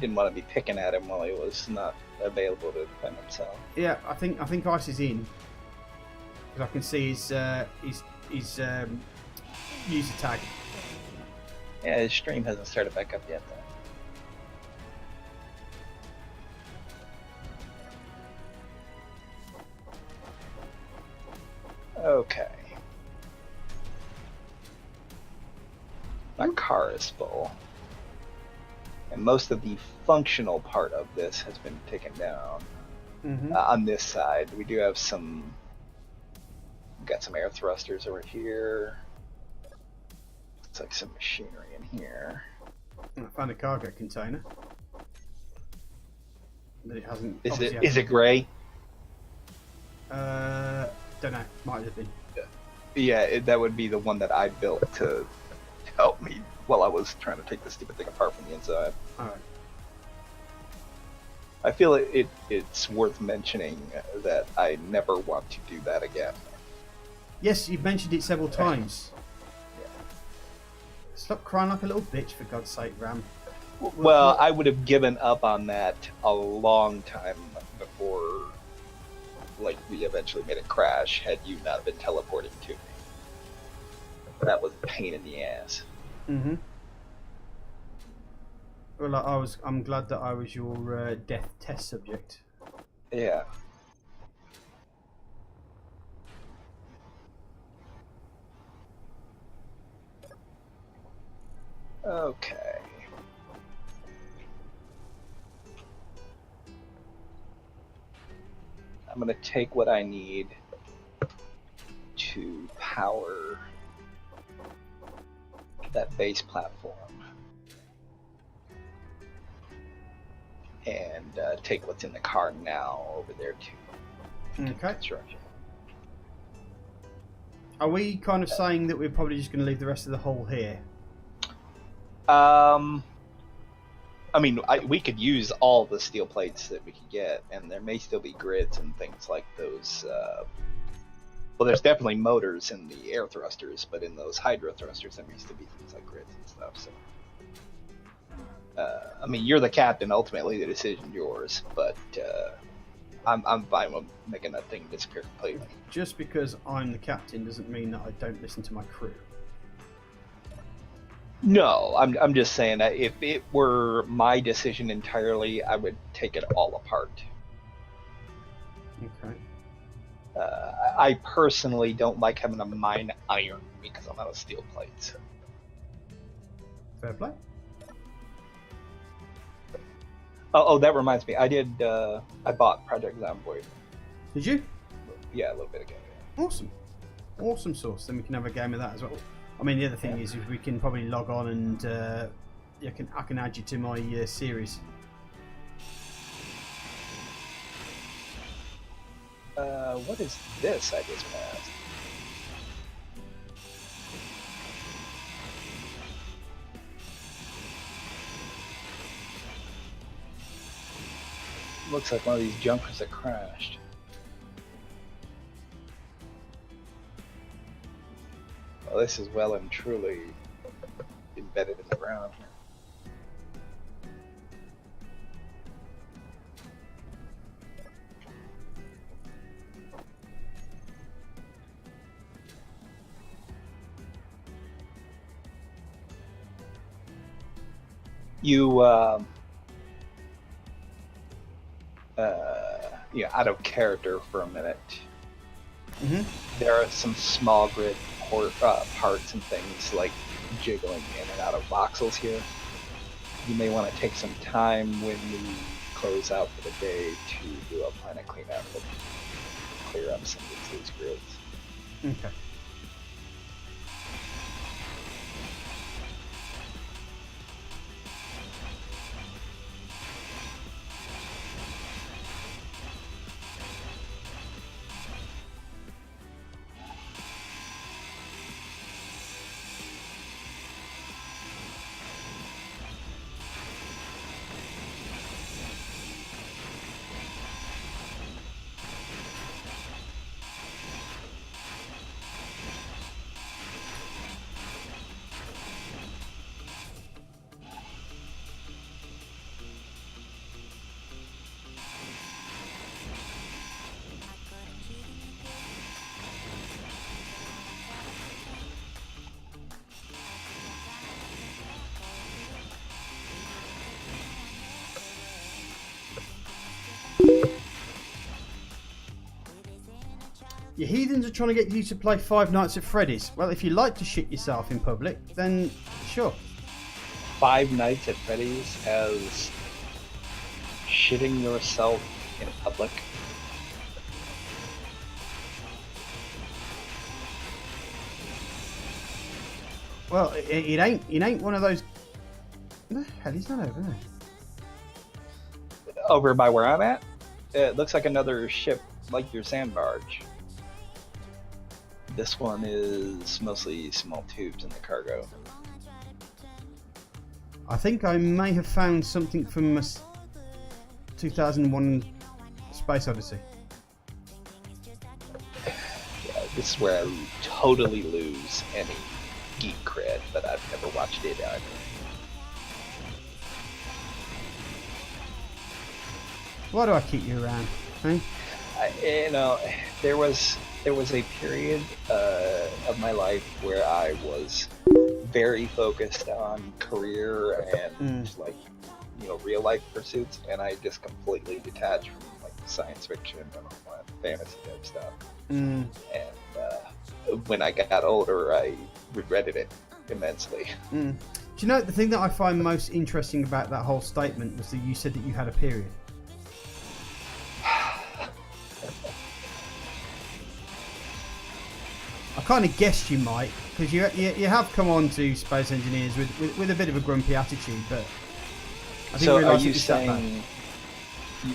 Didn't want to be picking at him while he was not available to defend himself. Yeah, I think ice is in because I can see his user tag. Yeah, his stream hasn't started back up yet, though. Okay. My car is full. And most of the functional part of this has been taken down. Mm-hmm. On this side, we do have we've got some air thrusters over here. Looks like some machinery in here. I found a cargo container. But it hasn't. Is it gray? Don't know. Might have been. Yeah, that would be the one that I built to help me while I was trying to take this stupid thing apart from the inside. Alright. I feel it's worth mentioning that I never want to do that again. Yes, you've mentioned it several times. Yeah. Stop crying like a little bitch, for God's sake, Ram. Well, I would have given up on that a long time before, like, we eventually made it crash had you not been teleporting to me. That was a pain in the ass. Mm-hmm. Well, I'm glad that I was your death test subject. Yeah. Okay. I'm gonna take what I need to power that base platform and take what's in the car now over there to Okay. construction. Are we kind of saying that we're probably just going to leave the rest of the hull here? I mean, we could use all the steel plates that we could get, and there may still be grids and things like those. Well, there's definitely motors in the air thrusters, but in those hydro thrusters, there may still be things like grids and stuff. So, I mean, you're the captain. Ultimately, the decision's yours, but I'm fine with making that thing disappear completely. Just because I'm the captain doesn't mean that I don't listen to my crew. No, I'm just saying that if it were my decision entirely, I would take it all apart. Okay. I personally don't like having to mine iron because I'm out of steel plates. Fair play. Oh, that reminds me. I bought Project Zomboid. Did you? Yeah, a little bit ago. Yeah. Awesome. Awesome sauce. Then we can have a game of that as well. I mean, the other thing is we can probably log on and I can add you to my series. What is this I just passed? Looks like one of these junkers that crashed. Well, this is well and truly embedded in the ground here. You, yeah, out of character for a minute. Mm-hmm. There are some small grid parts and things like jiggling in and out of voxels here. You may want to take some time when we close out for the day to do a planet cleanup and clear up some of these grids. Okay. Your heathens are trying to get you to play Five Nights at Freddy's. Well, if you like to shit yourself in public, then sure. Five Nights at Freddy's as shitting yourself in public. Well, it ain't one of those. What the hell is that over there? Over by where I'm at, it looks like another ship, like your sand barge. This one is mostly small tubes in the cargo. I think I may have found something from 2001 Space Odyssey. Yeah, this is where I totally lose any geek cred, but I've never watched it either. Why do I keep you around? Eh? There was a period of my life where I was very focused on career and real life pursuits, and I just completely detached from like the science fiction and all that fantasy type stuff. And when I got older, I regretted it immensely. Do you know the thing that I find most interesting about that whole statement was that you said that you had a period? I kind of guessed you might, because you have come on to Space Engineers with a bit of a grumpy attitude, but I didn't So are realise you it was that bad.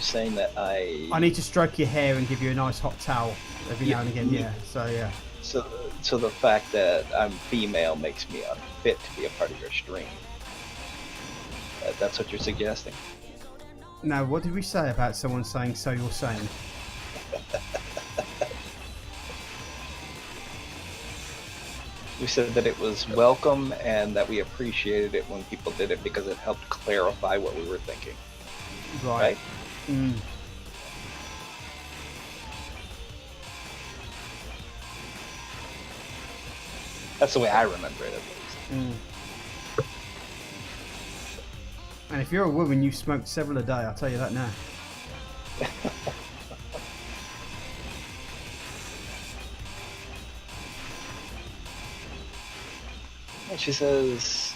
saying that I need to stroke your hair and give you a nice hot towel every now and again? Yeah. So yeah. So the fact that I'm female makes me unfit to be a part of your stream. That's what you're suggesting? Now, what did we say about someone saying "so you're saying"? We said that it was welcome and that we appreciated it when people did it because it helped clarify what we were thinking. Right. That's the way I remember it, at least. And if you're a woman, you've smoked several a day, I'll tell you that now. And she says,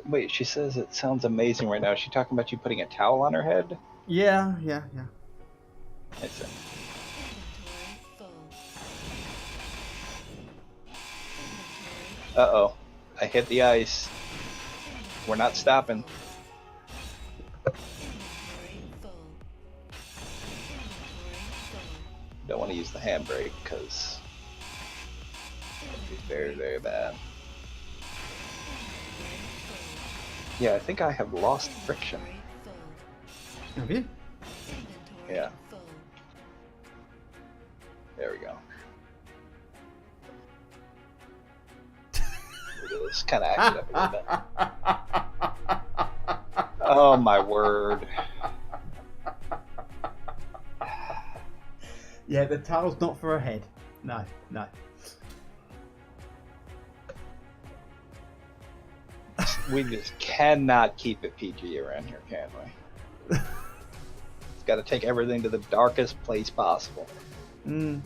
wait, she says it sounds amazing right now. Is she talking about you putting a towel on her head? Yeah. I see. Uh-oh. I hit the ice. We're not stopping. Don't want to use the handbrake because it'd be very, very bad. Yeah, I think I have lost friction. Have you? Yeah. There we go. It's kind of acted up a little bit. Oh my word. Yeah, the towel's not for her head. No. We just cannot keep it PG around here, can we? It's got to take everything to the darkest place possible. Mm.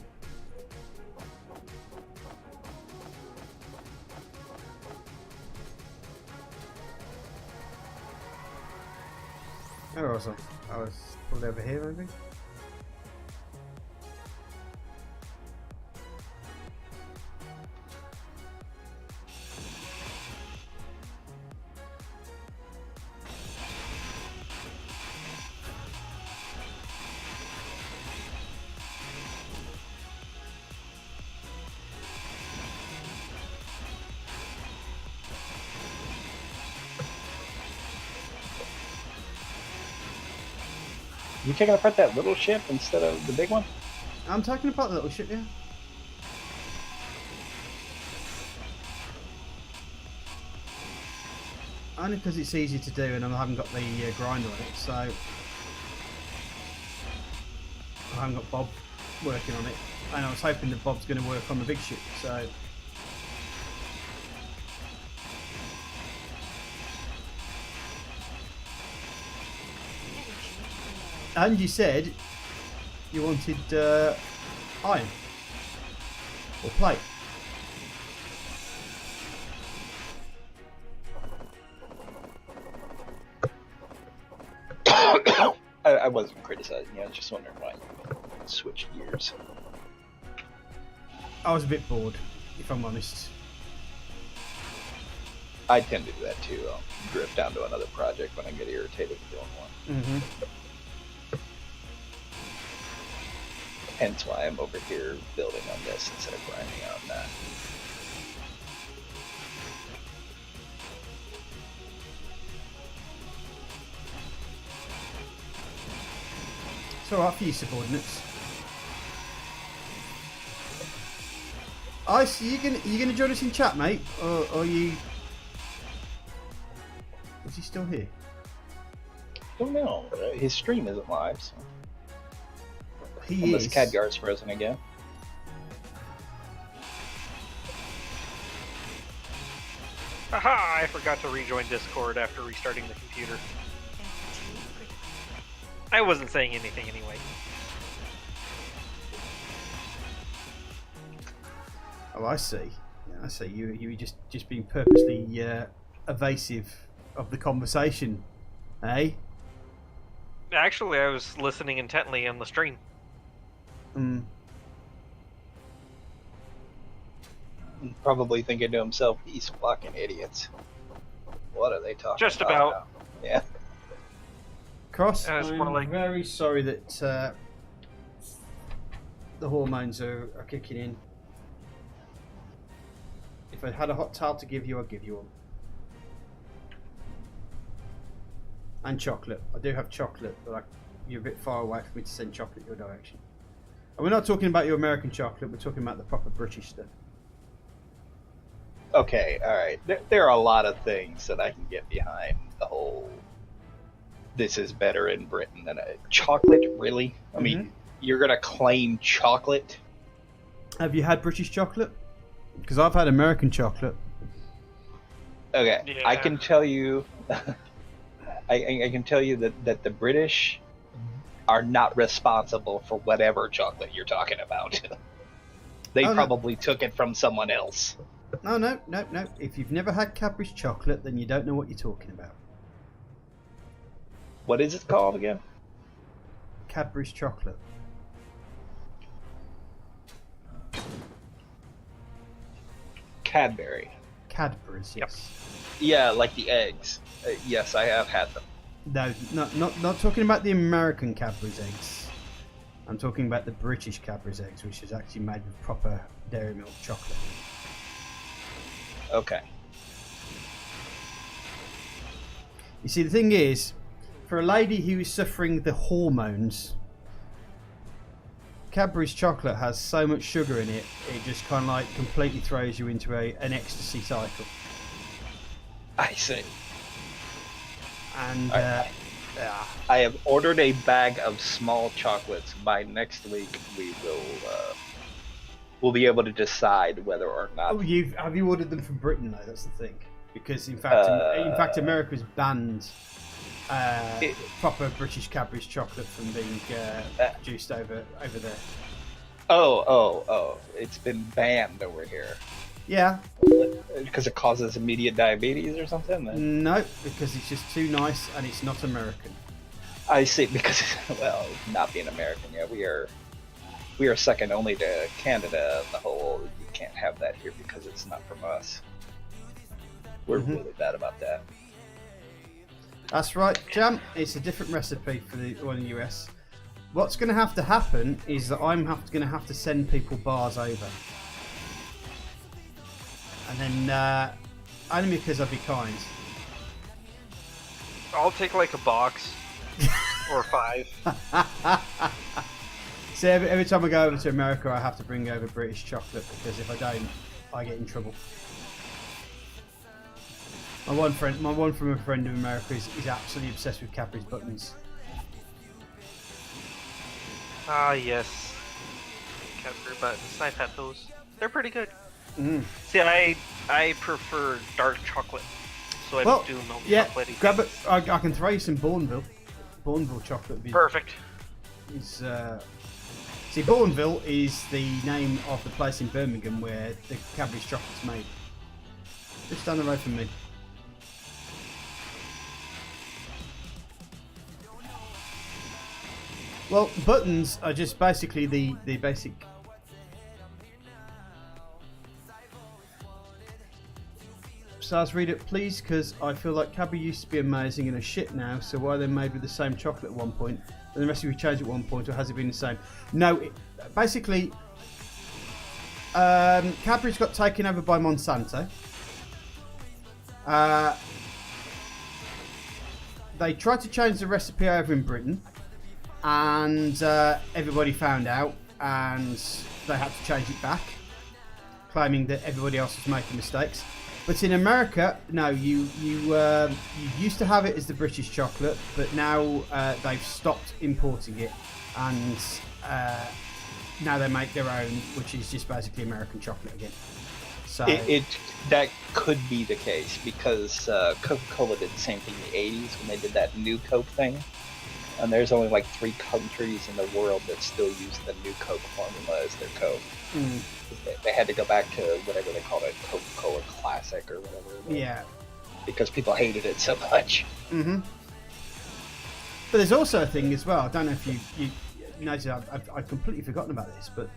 Where was I? I was probably over here, maybe? You taking apart that little ship instead of the big one? I'm talking about the little ship, yeah. Only because it's easy to do and I haven't got the grinder on it, so I haven't got Bob working on it. And I was hoping that Bob's going to work on the big ship, so... And you said you wanted iron or plate. I wasn't criticizing you. I was just wondering why you switched gears. I was a bit bored, if I'm honest. I tend to do that too. I'll drift down to another project when I get irritated with doing one. Mm-hmm. Hence why I'm over here building on this instead of grinding on that. It's alright for you subordinates. Ice, you gonna join us in chat, mate? Or you... Is he still here? I don't know. His stream isn't live, so... He Unless is. Khadgar's frozen again. Haha, I forgot to rejoin Discord after restarting the computer. I wasn't saying anything anyway. Oh, I see. Yeah, I see. You were just being purposely evasive of the conversation, eh? Actually, I was listening intently on the stream. Mm. Probably thinking to himself, these fucking idiots. What are they talking Just about? about. Yeah. Cross, It's I'm more like- very sorry that the hormones are kicking in. If I had a hot towel to give you, I'd give you one. And chocolate. I do have chocolate, but you're a bit far away for me to send chocolate your direction. And we're not talking about your American chocolate, we're talking about the proper British stuff. Okay, alright. There are a lot of things that I can get behind. The whole... This is better in Britain than chocolate, really? I mean, you're gonna claim chocolate? Have you had British chocolate? Because I've had American chocolate. Okay, Yeah. I can tell you... I can tell you that the British are not responsible for whatever chocolate you're talking about. They Oh, no. probably took it from someone else. No. If you've never had Cadbury's chocolate, then you don't know what you're talking about. What is it called again? Cadbury's chocolate. Cadbury. Cadbury's, Yep. yes. Yeah, like the eggs. Yes, I have had them. No, not talking about the American Cadbury's eggs. I'm talking about the British Cadbury's eggs, which is actually made with proper dairy milk chocolate. Okay. You see, the thing is, for a lady who is suffering the hormones, Cadbury's chocolate has so much sugar in it, it just kind of like completely throws you into an ecstasy cycle. I see. And I yeah. I have ordered a bag of small chocolates. By next week, we'll be able to decide whether or not. Oh, have you ordered them from Britain though? That's the thing. because in fact, America's banned proper British Cadbury's chocolate from being produced over there. Oh! It's been banned over here. Yeah. Because it causes immediate diabetes or something? No, because it's just too nice and it's not American. I see, because, well, not being American, yeah, we are second only to Canada in the whole, you can't have that here because it's not from us. We're really bad about that. That's right, Jam. It's a different recipe for the one in the US. What's going to have to happen is that I'm going to have to send people bars over. And then, only because I'd be kind. I'll take like a box or 5. See, every time I go over to America, I have to bring over British chocolate because if I don't, I get in trouble. My one from a friend in America is absolutely obsessed with Cadbury's buttons. Ah, yes. Cadbury buttons. I've had those. They're pretty good. See, I prefer dark chocolate, so I don't do milk chocolate. Grab it. I can throw you some Bourneville. Bourneville chocolate. Perfect. See, Bourneville is the name of the place in Birmingham where the Cadbury's chocolate's made. Just down the road from me. Well, buttons are just basically the basic. Saz, read it please, because I feel like Cadbury used to be amazing and a shit now, so why are they made with the same chocolate at one point and the recipe changed at one point, or has it been the same? No, basically Cadbury's got taken over by Monsanto. They tried to change the recipe over in Britain and everybody found out and they had to change it back, claiming that everybody else was making mistakes. But in America, no, you used to have it as the British chocolate, but now they've stopped importing it, and now they make their own, which is just basically American chocolate again. So that could be the case because Coca-Cola did the same thing in the 80s when they did that new Coke thing, and there's only like 3 countries in the world that still use the new Coke formula as their Coke. They had to go back to whatever they called it, Coca-Cola Classic or whatever. Yeah. Because people hated it so much. But there's also a thing as well. I don't know if you noticed. I've completely forgotten about this, but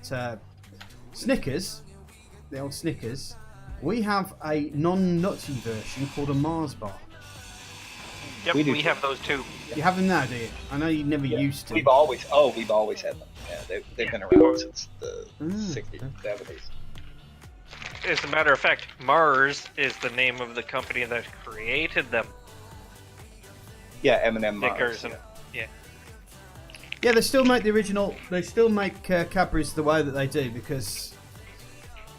Snickers, the old Snickers, we have a non-nutty version called a Mars bar. Yep, we have those too. You have them now, do you? I know you never used to. We've always had them. Yeah, they've been around since the 60s and 70s. As a matter of fact, Mars is the name of the company that created them. Yeah, M&M Snickers. Mars. Yeah, they still make the original. They still make Cadbury's the way that they do because,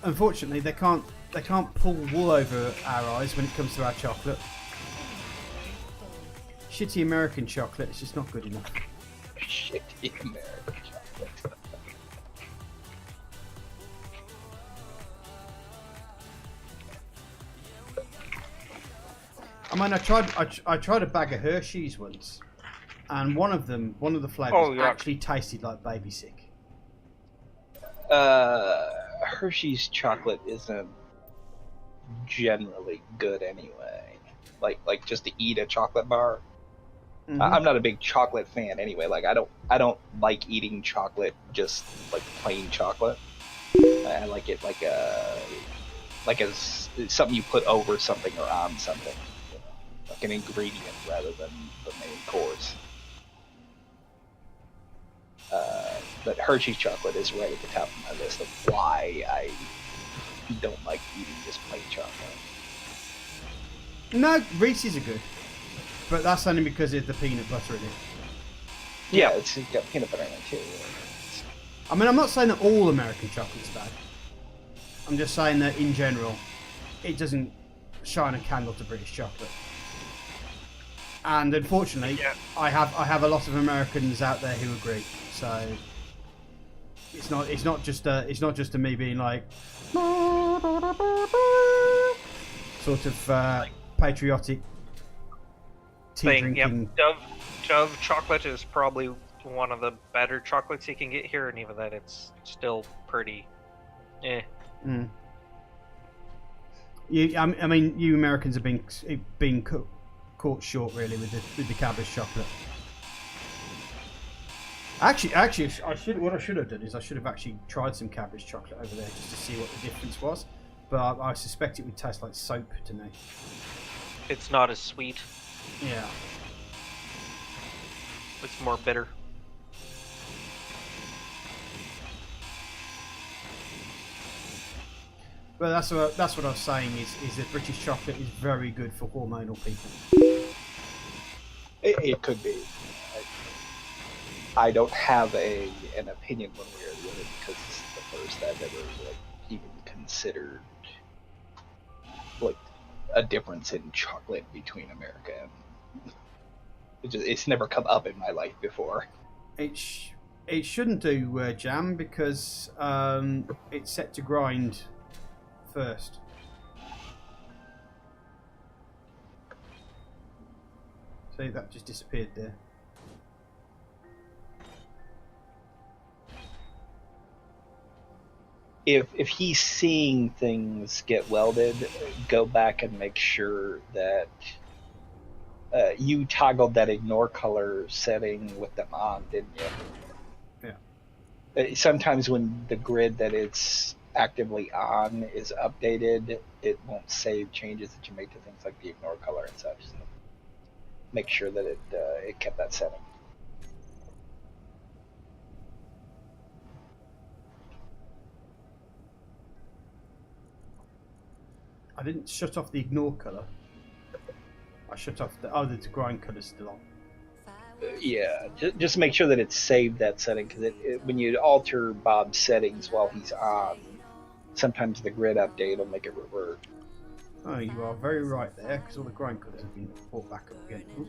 unfortunately, they can't pull wool over our eyes when it comes to our chocolate. Shitty American chocolate, it's just not good enough. Shitty American chocolate. I mean, I tried a bag of Hershey's once, and one of the flavors actually tasted like baby sick. Hershey's chocolate isn't generally good anyway. Like just to eat a chocolate bar. I'm not a big chocolate fan anyway. Like I don't like eating chocolate just like plain chocolate. I like it like as something you put over something or on something, you know, like an ingredient rather than the main course. But Hershey's chocolate is right at the top of my list of why I don't like eating just plain chocolate. No, Reese's are good. But that's only because of the peanut butter in it. Yeah, it's got peanut butter in it too. I mean, I'm not saying that all American chocolate's bad. I'm just saying that in general, it doesn't shine a candle to British chocolate. And unfortunately, I have a lot of Americans out there who agree. So it's not just a me being like sort sort of patriotic tea thing. Yep. drinking. Dove chocolate is probably one of the better chocolates you can get here, and even that, it's still pretty. Mm. I mean, you Americans have been caught short really with the cabbage chocolate. Actually, what I should have done is I should have actually tried some cabbage chocolate over there just to see what the difference was. But I suspect it would taste like soap to me. It's not as sweet. Yeah. It's more bitter. But that's what I was saying is that British chocolate is very good for hormonal people. It could be. I don't have an opinion one way or the other because this is the first I've ever even considered a difference in chocolate between America and it's never come up in my life before. It shouldn't do, Jam, because it's set to grind first. See, that just disappeared there. If he's seeing things get welded, go back and make sure that you toggled that ignore color setting with them on, didn't you? Yeah. Sometimes when the grid that it's actively on is updated, it won't save changes that you make to things like the ignore color and such. So make sure that it kept that setting. I didn't shut off the ignore color. I shut off the grind color's still on. Yeah, just make sure that it's saved that setting, because when you alter Bob's settings while he's on, sometimes the grid update will make it revert. Oh, you are very right there, because all the grind colors have been brought back up again. Ooh.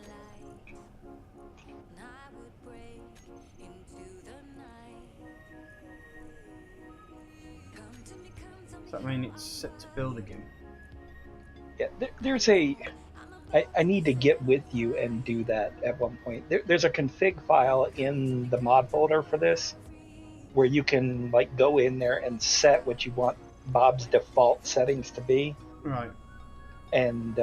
Does that mean it's set to build again? Yeah, there's I need to get with you and do that at one point. There's a config file in the mod folder for this where you can go in there and set what you want Bob's default settings to be. Right. And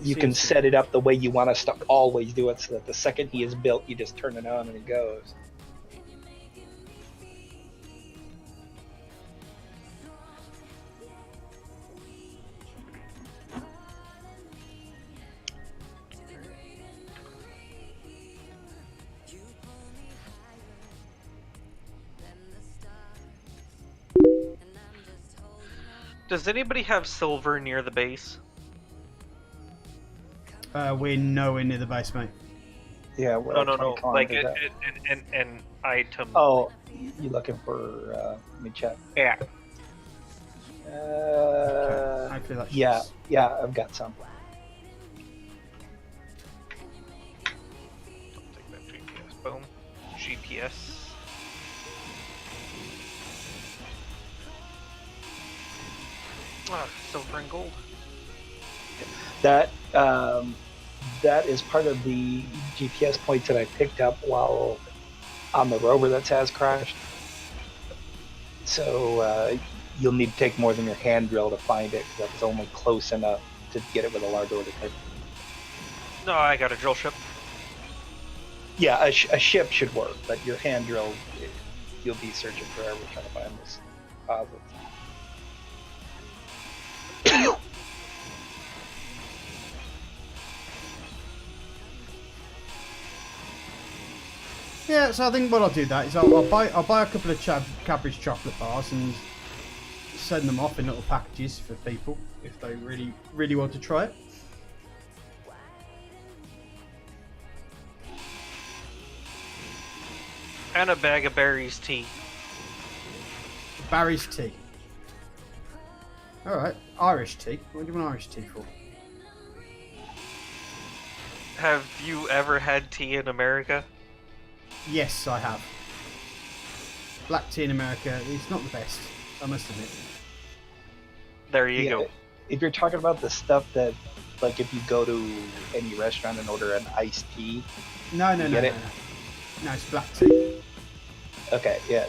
you can set it up the way you want us to always do it, so that the second he is built, you just turn it on and it goes. Does anybody have silver near the base? We're nowhere near the base, mate. Yeah, No. Like an item. Oh, you looking for? Let me check. Yeah. Hopefully that's Yeah, I've got some. Take that GPS. Boom. GPS. Silver and gold. That is part of the GPS points that I picked up while on the rover that has crashed. So you'll need to take more than your hand drill to find it, because that's only close enough to get it with a large order type. No, I got a drill ship. Yeah, a ship should work, but your hand drill, you'll be searching forever trying to find this deposit. Yeah, so I think what I'll do that is I'll buy a couple of cabbage chocolate bars and send them off in little packages for people if they really want to try it. And a bag of Barry's tea. Barry's tea. Alright, Irish tea. What do you want Irish tea for? Have you ever had tea in America? Yes, I have. Black tea in America is not the best, I must admit. There you go. if you're talking about the stuff that, like, if you go to any restaurant and order an iced tea. No, get it? No, it's black tea. Okay, yeah.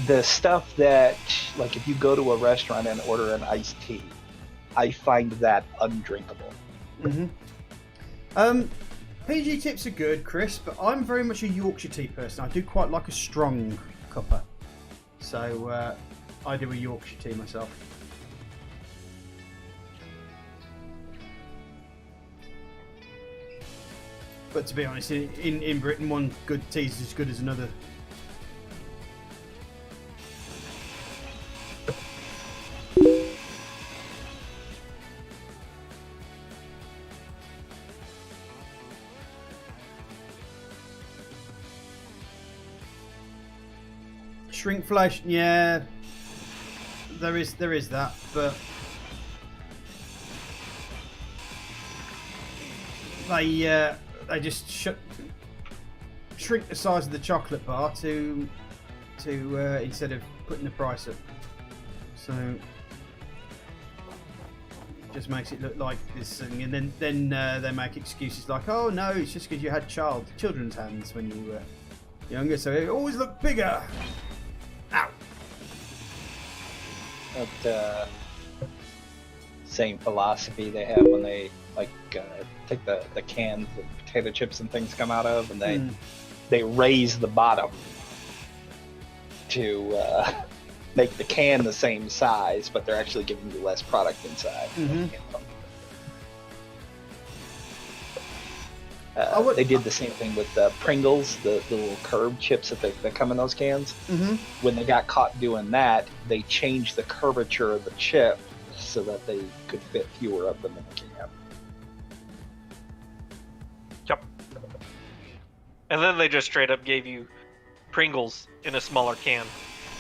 The stuff that, like, if you go to a restaurant and order an iced tea, I find that undrinkable. PG tips are good, Chris, but I'm very much a Yorkshire tea person. I do quite like a strong cuppa. So I do a Yorkshire tea myself. But to be honest, in Britain, one good tea is as good as another. Shrinkflation, yeah, there is that, but they just shrink the size of the chocolate bar to instead of putting the price up, so it just makes it look like this thing, and then they make excuses like, oh no, it's just because you had children's hands when you were younger, so it always looked bigger. Ow. That same philosophy they have when they take the cans that potato chips and things come out of, and they raise the bottom to make the can the same size, but they're actually giving you less product inside. They did the same thing with the Pringles, the little curved chips that come in those cans. When they got caught doing that, they changed the curvature of the chip so that they could fit fewer of them in the can. Yep. And then they just straight up gave you Pringles in a smaller can.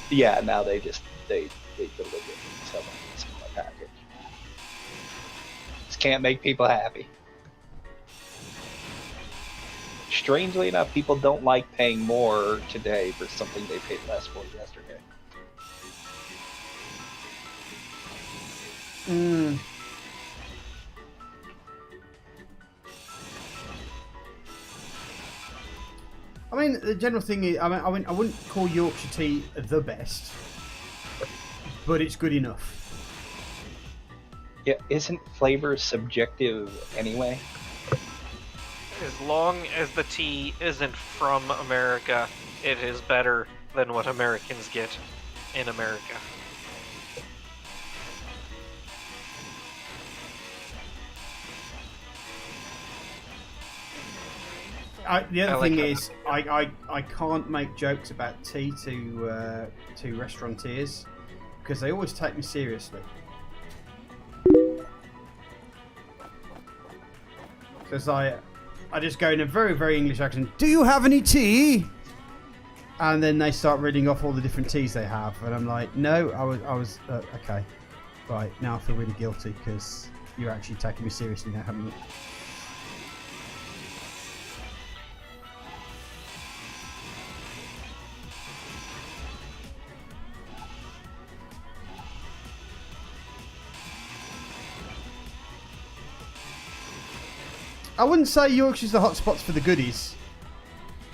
Yeah, now they deliver it in some smaller package. Just can't make people happy. Strangely enough, people don't like paying more today for something they paid less for yesterday. I mean, the general thing is, I wouldn't call Yorkshire tea the best, but it's good enough. Yeah, isn't flavor subjective anyway? As long as the tea isn't from America, it is better than what Americans get in America. The other thing is, I can't make jokes about tea to restaurateurs because they always take me seriously. Because I just go in a very, very English accent, do you have any tea? And then they start reading off all the different teas they have. And I'm like, no, I was okay. Right, now I feel really guilty because you're actually taking me seriously now, haven't you? I wouldn't say Yorkshire's the hot spots for the goodies.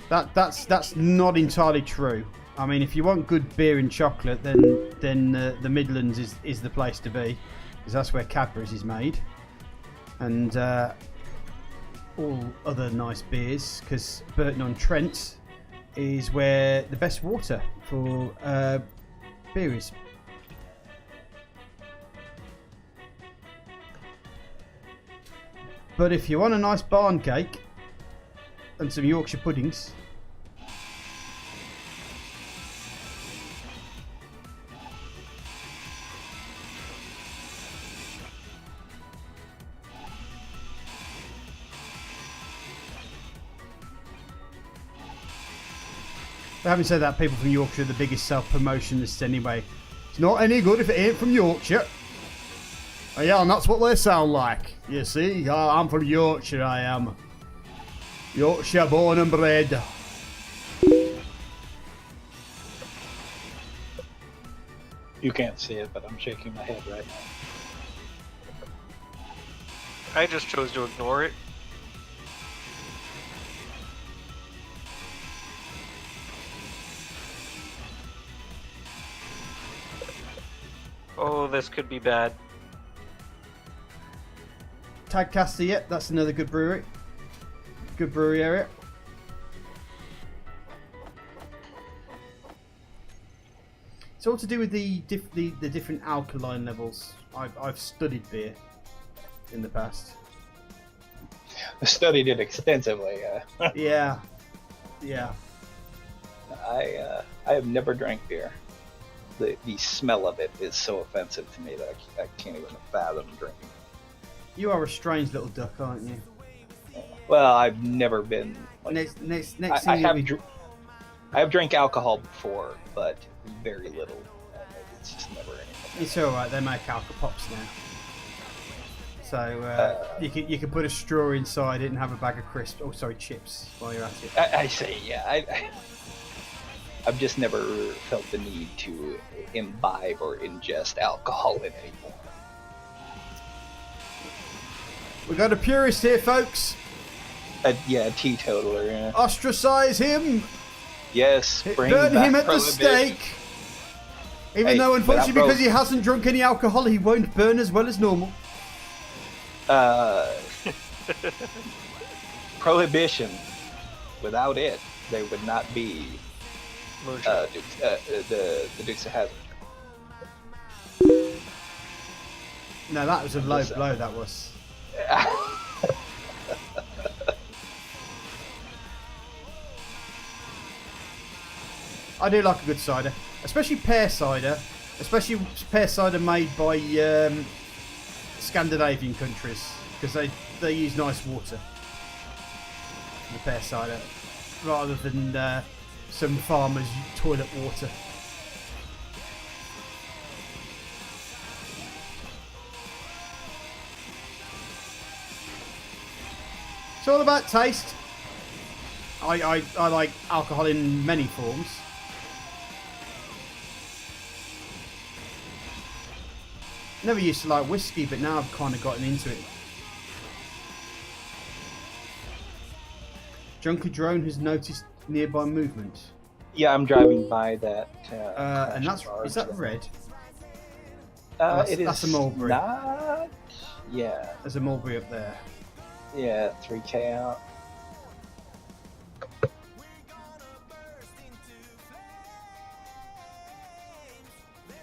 That's not entirely true. I mean, if you want good beer and chocolate, then the Midlands is the place to be, because that's where Cadbury's is made, and all other nice beers. Because Burton-on-Trent is where the best water for beer is. But if you want a nice barn cake and some Yorkshire puddings, but having said that, people from Yorkshire are the biggest self-promotionists anyway. It's not any good if it ain't from Yorkshire. Oh, yeah, and that's what they sound like. You see, I'm from Yorkshire, I am. Yorkshire born and bred. You can't see it, but I'm shaking my head right I just chose to ignore it. Oh, this could be bad. Tadcaster, yep, that's another good brewery. Good brewery area. It's all to do with the different alkaline levels. I've studied beer in the past. I studied it extensively. Yeah. I have never drank beer. The smell of it is so offensive to me that I can't even fathom drinking. You are a strange little duck, aren't you? Well, I've never been. Like, Next I thing have drank alcohol before, but very little. It's just never anything. It's all right. They make alka pops now, so you can put a straw inside it and have a bag of crisps. Oh, sorry, chips while you're at it. I say, yeah. I've just never felt the need to imbibe or ingest alcohol in any form. We got a purist here, folks. A teetotaler. Yeah. Ostracize him. Yes. Burn him at the stake. Even though, unfortunately, because he hasn't drunk any alcohol, he won't burn as well as normal. Prohibition. Without it, there would not be the Dukes of Hazzard. No, that was a low blow. That was. I do like a good cider, especially pear cider, made by Scandinavian countries, because they use nice water in the pear cider rather than some farmers' toilet water. It's all about taste. I like alcohol in many forms. Never used to like whiskey, but now I've kind of gotten into it. Junkie Drone has noticed nearby movement. Yeah, I'm driving by that. And is that red? That's a mulberry. Not. Yeah. There's a mulberry up there. Yeah, 3K out.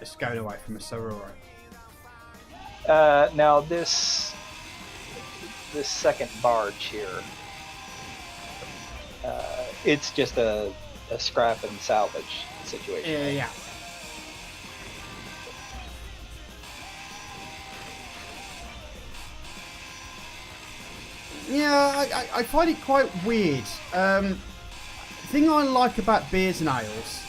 It's going away from us, so we're alright. Now this second barge here, it's just a scrap and salvage situation. Yeah. Yeah, I find it quite weird. The thing I like about beers and ales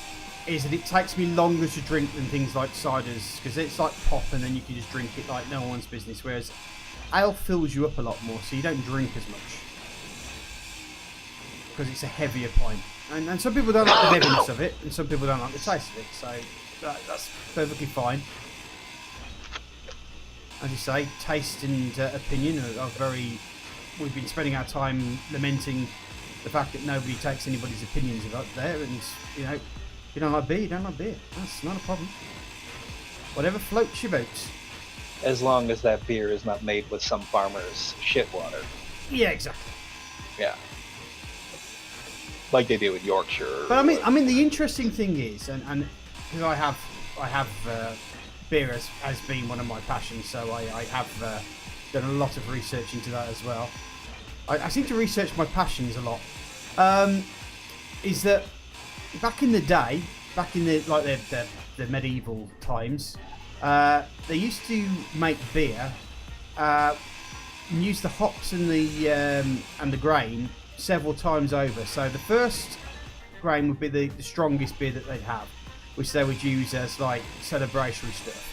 is that it takes me longer to drink than things like ciders, because it's like pop and then you can just drink it like no one's business, whereas ale fills you up a lot more, so you don't drink as much because it's a heavier pint, and some people don't like the heaviness of it and some people don't like the taste of it, so that's perfectly fine. As you say, taste and opinion are very... We've been spending our time lamenting the fact that nobody takes anybody's opinions about there, and you know, if you don't like beer, you don't like beer. That's not a problem. Whatever floats your boat. As long as that beer is not made with some farmer's shit water. Yeah, exactly. Yeah. Like they do in Yorkshire. But I mean, the interesting thing is, and because I have beer has been one of my passions, so I have done a lot of research into that as well. I seem to research my passions a lot. Is that back in the day, back in the medieval times, they used to make beer and use the hops and the grain several times over. So the first grain would be the strongest beer that they'd have, which they would use as like celebratory stuff.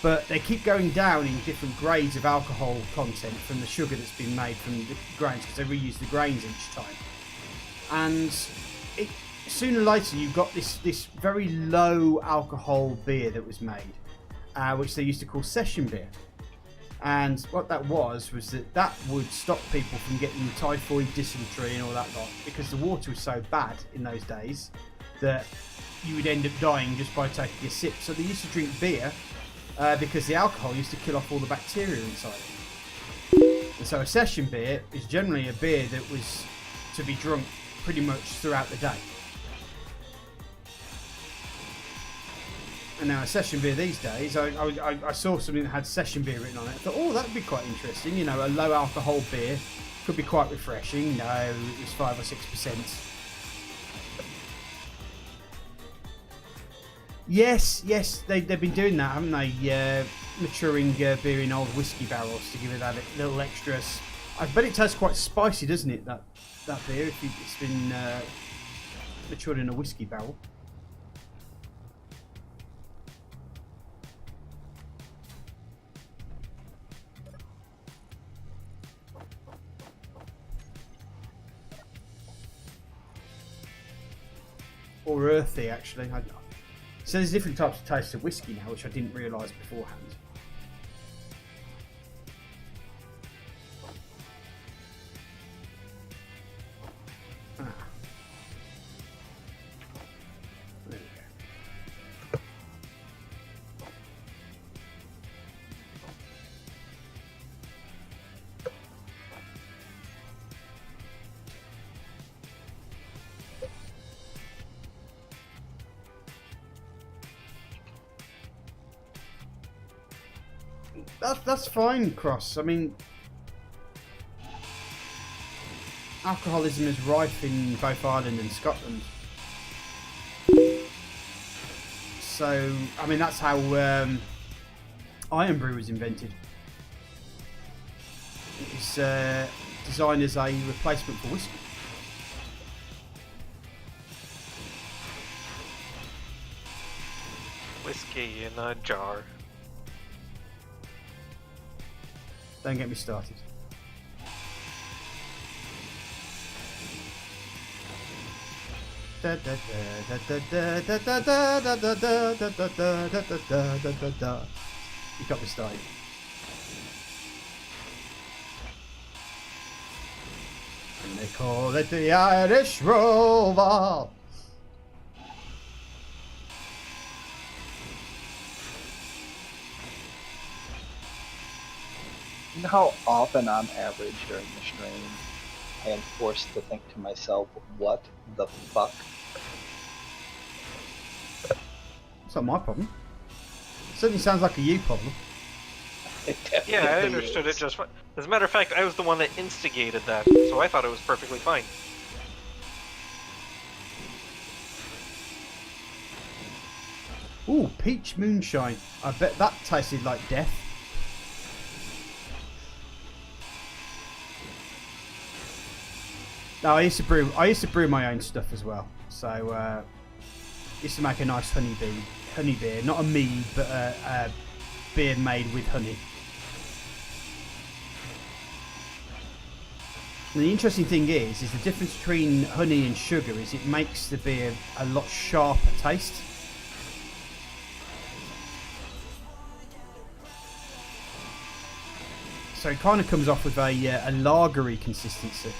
But they keep going down in different grades of alcohol content from the sugar that's been made from the grains, because they reuse the grains each time. And sooner or later, you've got this very low alcohol beer that was made, which they used to call session beer. And what that was that would stop people from getting typhoid, dysentery and all that lot, because the water was so bad in those days that you would end up dying just by taking a sip. So they used to drink beer because the alcohol used to kill off all the bacteria inside it. And so a session beer is generally a beer that was to be drunk pretty much throughout the day. And now a session beer these days, I saw something that had session beer written on it. I thought, oh, that would be quite interesting. You know, a low alcohol beer could be quite refreshing. No, it was 5 or 6%. Yes, they've been doing that, haven't they? Maturing beer in old whiskey barrels to give it that little extra. I bet it tastes quite spicy, doesn't it? That beer, if it's been matured in a whiskey barrel. Or earthy, actually. So there's different types of taste of whiskey now, which I didn't realise beforehand. Ah. There we go. That's fine, Cross. I mean, alcoholism is rife in both Ireland and Scotland. So, I mean, that's how iron brew was invented. It was designed as a replacement for whiskey. Whiskey in a jar. Don't get me started. You got me started. And they call it the Irish Roll. You know how often on average during the stream I am forced to think to myself, what the fuck? It's not my problem. Certainly sounds like a you problem. It Yeah, I definitely understood is. it just fine. As a matter of fact, I was the one that instigated that, so I thought it was perfectly fine. Ooh, peach moonshine. I bet that tasted like death. No, I used to brew my own stuff as well. So used to make a nice honey beer, not a mead, but a beer made with honey. And the interesting thing is the difference between honey and sugar is it makes the beer a lot sharper taste. So it kind of comes off with a lagery consistency.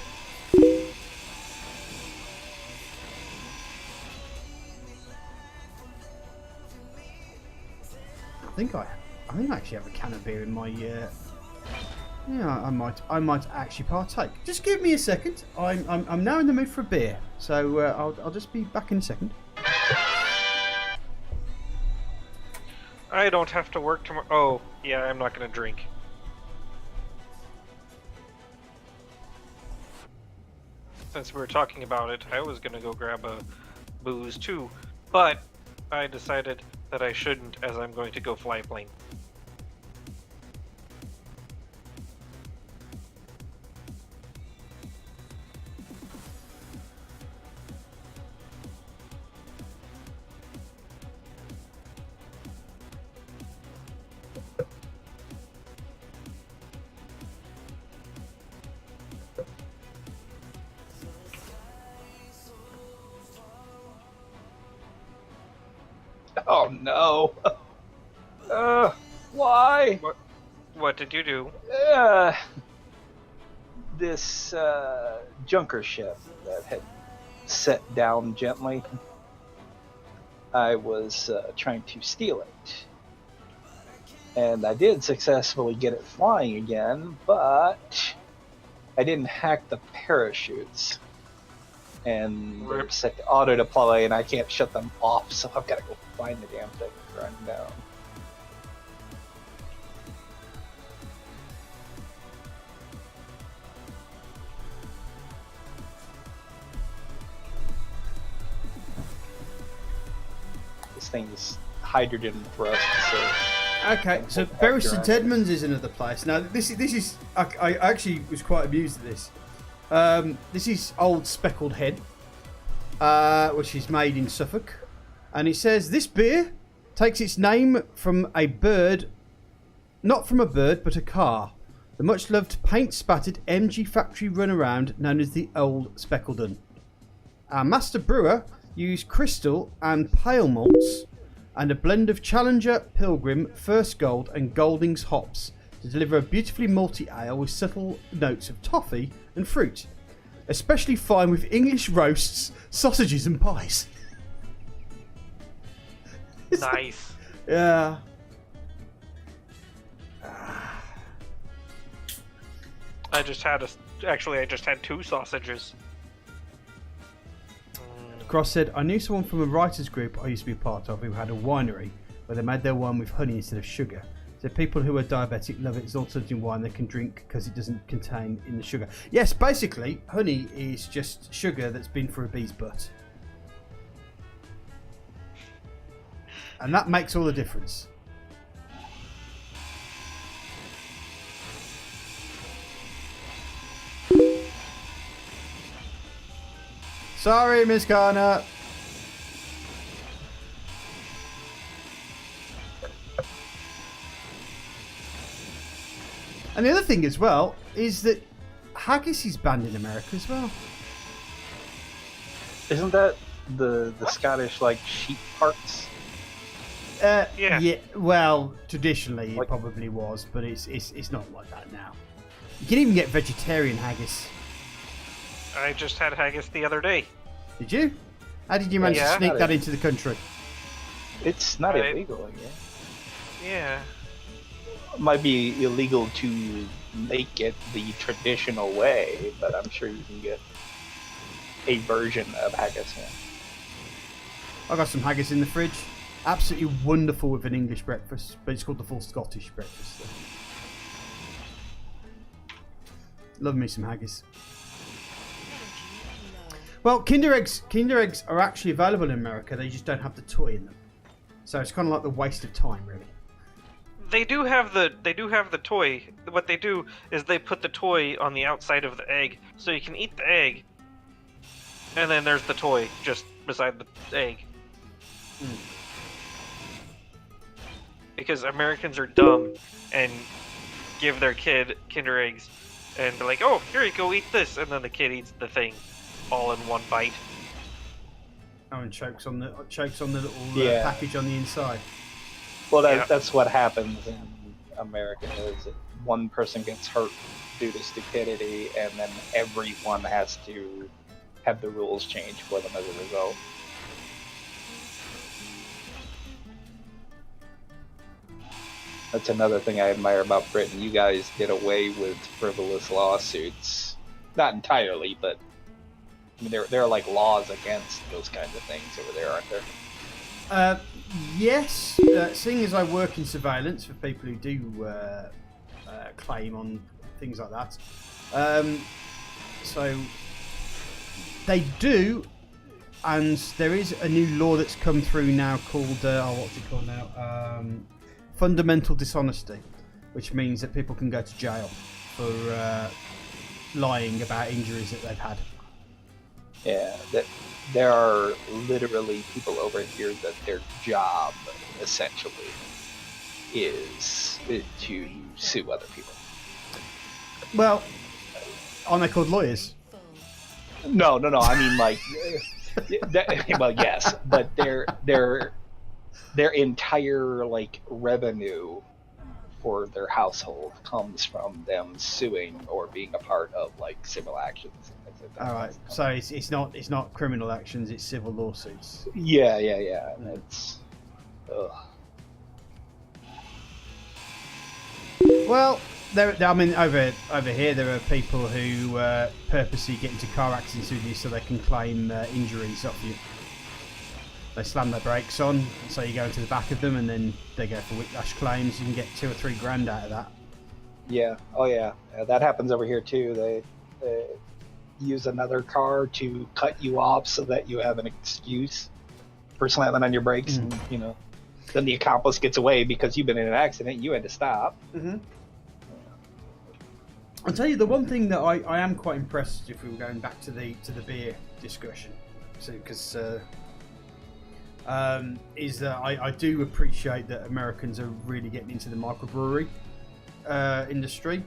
I think I actually have a can of beer in my. Yeah, I might actually partake. Just give me a second. I'm now in the mood for a beer, so I'll just be back in a second. I don't have to work tomorrow. Oh, yeah, I'm not gonna drink. Since we were talking about it, I was gonna go grab a booze too, but I decided that I shouldn't, as I'm going to go fly a plane. Oh no! Why? What did you do? This junker ship that had set down gently, I was trying to steal it. And I did successfully get it flying again, but I didn't hack the parachutes. And they're set to auto-deploy, and I can't shut them off, so I've got to go find the damn thing and run down. This thing's hydrogen thrust, so... Okay, so Bury St Edmunds is another place. Now, this is I actually was quite amused at this. This is Old Speckled Head, which is made in Suffolk. And it says, this beer takes its name from a bird, not from a bird, but a car. The much-loved paint-spattered MG factory runaround known as the Old Speckledon. Our master brewer used crystal and pale malts and a blend of Challenger, Pilgrim, First Gold and Goldings hops to deliver a beautifully malty ale with subtle notes of toffee and fruit. Especially fine with English roasts, sausages and pies. Nice. Yeah. I just had two sausages. Cross said, I knew someone from a writers group I used to be part of who had a winery where they made their wine with honey instead of sugar. So people who are diabetic love it. It's also in wine they can drink because it doesn't contain in the sugar. Yes, basically, honey is just sugar that's been for a bee's butt. And that makes all the difference. Sorry, Miss Garner. And the other thing as well is that haggis is banned in America as well. Isn't that the Scottish like sheep parts? Yeah. Well, traditionally Like- it probably was, but it's not like that now. You can even get vegetarian haggis. I just had haggis the other day. Did you? How did you manage to Yeah. sneak that into the country? It's not Right. illegal, I guess. Yeah. It might be illegal to make it the traditional way, but I'm sure you can get a version of haggis. Yeah. I got some haggis in the fridge. Absolutely wonderful with an English breakfast, but it's called the full Scottish breakfast. Love me some haggis. Well, Kinder Eggs are actually available in America. They just don't have the toy in them, so it's kind of like the waste of time, really. They do have the toy. What they do is they put the toy on the outside of the egg, so you can eat the egg, and then there's the toy just beside the egg. Because Americans are dumb and give their kid Kinder Eggs, and they're like, "Oh, here you go, eat this," and then the kid eats the thing all in one bite. Oh, and chokes on the little Yeah. package on the inside. Well, Yeah. that's what happens in America. Is that one person gets hurt due to stupidity, and then everyone has to have the rules changed for them as a result. That's another thing I admire about Britain. You guys did away with frivolous lawsuits. Not entirely, but I mean, there are like laws against those kinds of things over there, aren't there? Yes, seeing as I work in surveillance for people who do claim on things like that, so they do, and there is a new law that's come through now called what's it called now? Fundamental dishonesty, which means that people can go to jail for lying about injuries that they've had. Yeah, that there are literally people over here that their job essentially is to sue other people. Well, aren't they called lawyers? No. I mean, like, well, yes, but their entire like revenue for their household comes from them suing or being a part of like civil actions and things like that. All right. So it's not criminal actions; it's civil lawsuits. Yeah. And it's. Ugh. Well, I mean, over here there are people who purposely get into car accidents with you so they can claim injuries off you. They slam their brakes on, so you go into the back of them, and then they go for whiplash claims. You can get $2 or $3 grand out of that. Yeah. Oh yeah. That happens over here too. They use another car to cut you off so that you have an excuse for slamming on your brakes, and then the accomplice gets away because you've been in an accident. You had to stop. Mm-hmm. I'll tell you the one thing that I am quite impressed, if we were going back to the beer discussion, because is that I do appreciate that Americans are really getting into the microbrewery industry,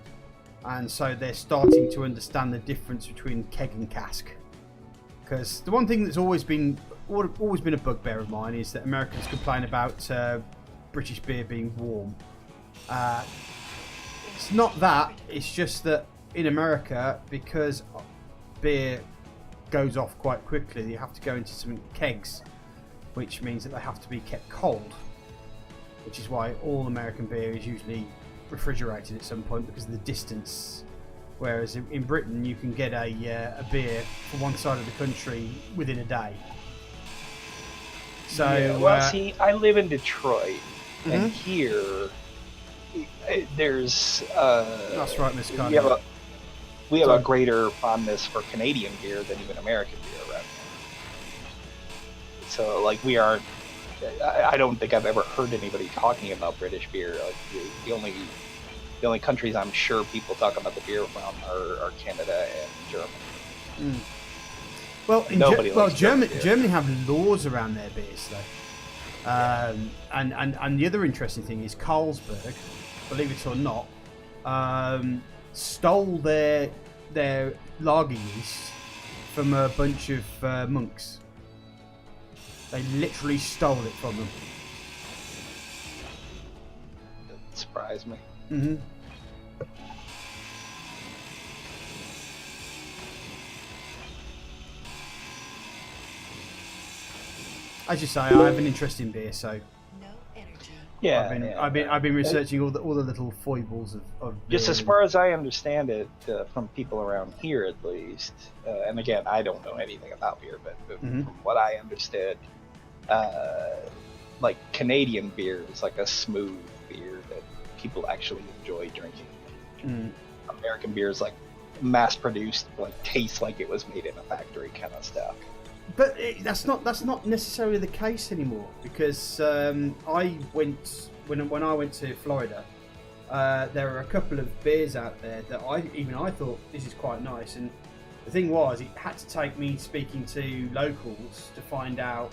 and so they're starting to understand the difference between keg and cask. Because the one thing that's always been a bugbear of mine is that Americans complain about British beer being warm. It's not that, it's just that in America, because beer goes off quite quickly, you have to go into some kegs, which means that they have to be kept cold, which is why all American beer is usually refrigerated at some point because of the distance. Whereas in Britain, you can get a beer from one side of the country within a day. So, see, I live in Detroit, and here there's that's right, Miss Carter. We have a greater fondness for Canadian beer than even American beer around here. So, like, we aren't. I don't think I've ever heard anybody talking about British beer. Like, the only countries I'm sure people talk about the beer from are Canada and Germany. Well, Germany have laws around their beers, though. And the other interesting thing is Carlsberg, believe it or not, stole their lager yeast from a bunch of monks. They literally stole it from them. Doesn't surprise me. Mm-hmm. As you say, I have an interest in beer, so I've been researching all the little foibles of beer. Just as far as I understand it, from people around here at least, and again, I don't know anything about beer, but from what I understood, like Canadian beer is like a smooth beer that people actually enjoy drinking. American beer is like mass-produced, like tastes like it was made in a factory kind of stuff. But that's not necessarily the case anymore, because when I went to Florida, there were a couple of beers out there that I thought this is quite nice, and the thing was it had to take me speaking to locals to find out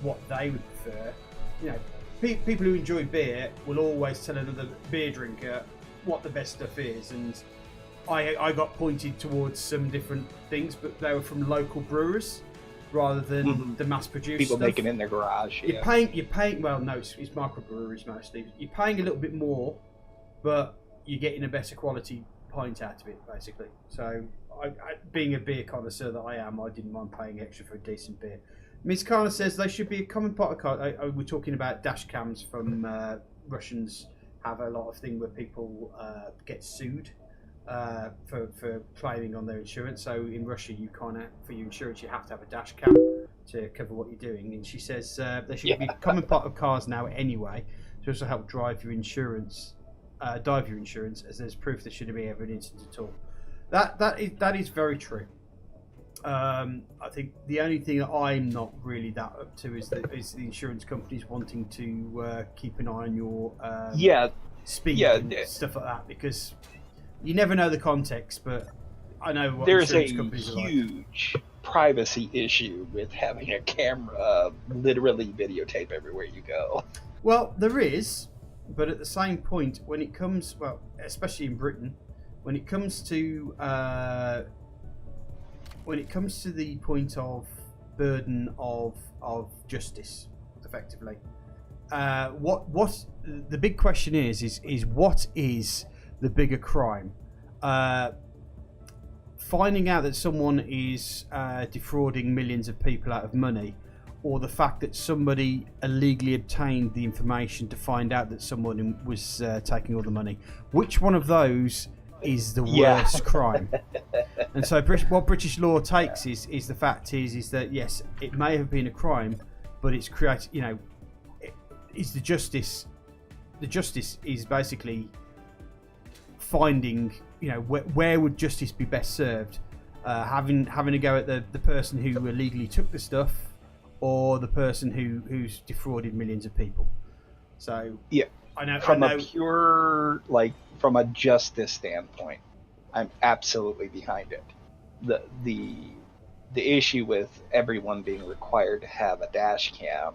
what they would prefer. You know, people who enjoy beer will always tell another beer drinker what the best stuff is, and I got pointed towards some different things, but they were from local brewers rather than the mass-produced people stuff. making it in their garage. You're paying. Well, no, it's microbreweries mostly. You're paying a little bit more, but you're getting a better quality pint out of it, basically. So, I being a beer connoisseur that I am, I didn't mind paying extra for a decent beer. Ms. Carter says they should be a common part of cars. We're talking about dash cams from Russians. Have a lot of thing where people get sued for claiming on their insurance. So in Russia, you can't, for your insurance, you have to have a dash cam to cover what you're doing. And she says they should be a common part of cars now anyway, to also help drive your insurance, dive your insurance, as there's proof there shouldn't be ever an incident at all. That is very true. I think the only thing that I'm not really that up to is the insurance companies wanting to keep an eye on your speed and stuff like that, because you never know the context. But I know what there's a insurance companies are like. huge privacy issue with having a camera literally videotape everywhere you go. Well, there is, but at the same point, when it comes, well, especially in Britain, when it comes to the point of burden of justice, effectively, what the big question is what is the bigger crime? Finding out that someone is defrauding millions of people out of money, or the fact that somebody illegally obtained the information to find out that someone was taking all the money. Which one of those is the worst crime? And so what British law takes is the fact is that yes, it may have been a crime, but it's created, is the justice is basically finding, where would justice be best served, having a go at the person who illegally took the stuff, or the person who's defrauded millions of people. So yeah, I know a pure, from a justice standpoint, I'm absolutely behind it. The issue with everyone being required to have a dash cam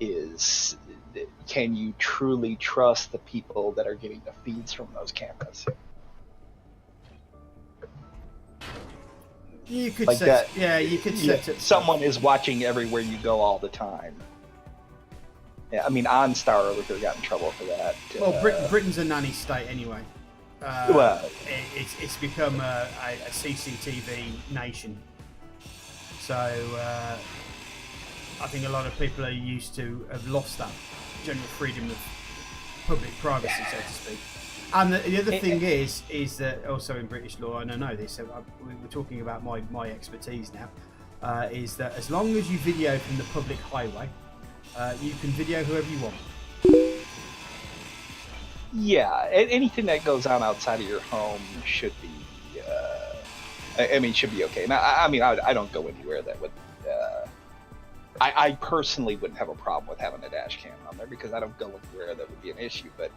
is, can you truly trust the people that are getting the feeds from those cameras? You could set it. Someone is watching everywhere you go all the time. Yeah, I mean, OnStar over here got in trouble for that. Well, Britain's a nanny state anyway. It's become a CCTV nation. So I think a lot of people are used to have lost that general freedom of public privacy, so to speak. And the other thing is that also in British law, and I know this, so we're talking about my expertise now, is that as long as you video from the public highway, you can video whoever you want. Yeah, anything that goes on outside of your home should be, should be okay. Now, I don't go anywhere that would, I personally wouldn't have a problem with having a dash cam on there because I don't go anywhere that would be an issue, but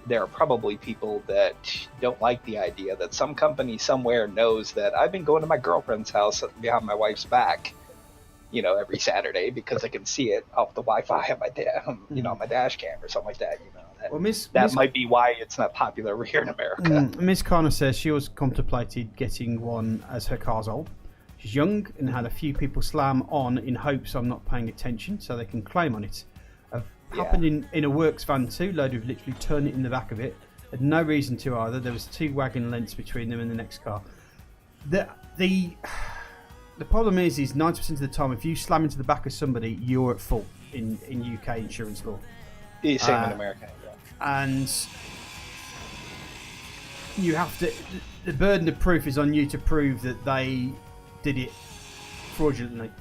there are probably people that don't like the idea that some company somewhere knows that I've been going to my girlfriend's house behind my wife's back, every Saturday because I can see it off the Wi-Fi on my dash cam or something like that. That might be why it's not popular over here in America. Miss Connor says she was contemplated getting one as her car's old. She's young and had a few people slam on in hopes I'm not paying attention so they can claim on it. Happened in a works van too, loaded with literally turn it in the back of it. Had no reason to either. There was 2 wagon lengths between them and the next car. The problem is 90% of the time, if you slam into the back of somebody, you're at fault in UK insurance law. Same in America. Yeah. And you have to. The burden of proof is on you to prove that they did it fraudulently.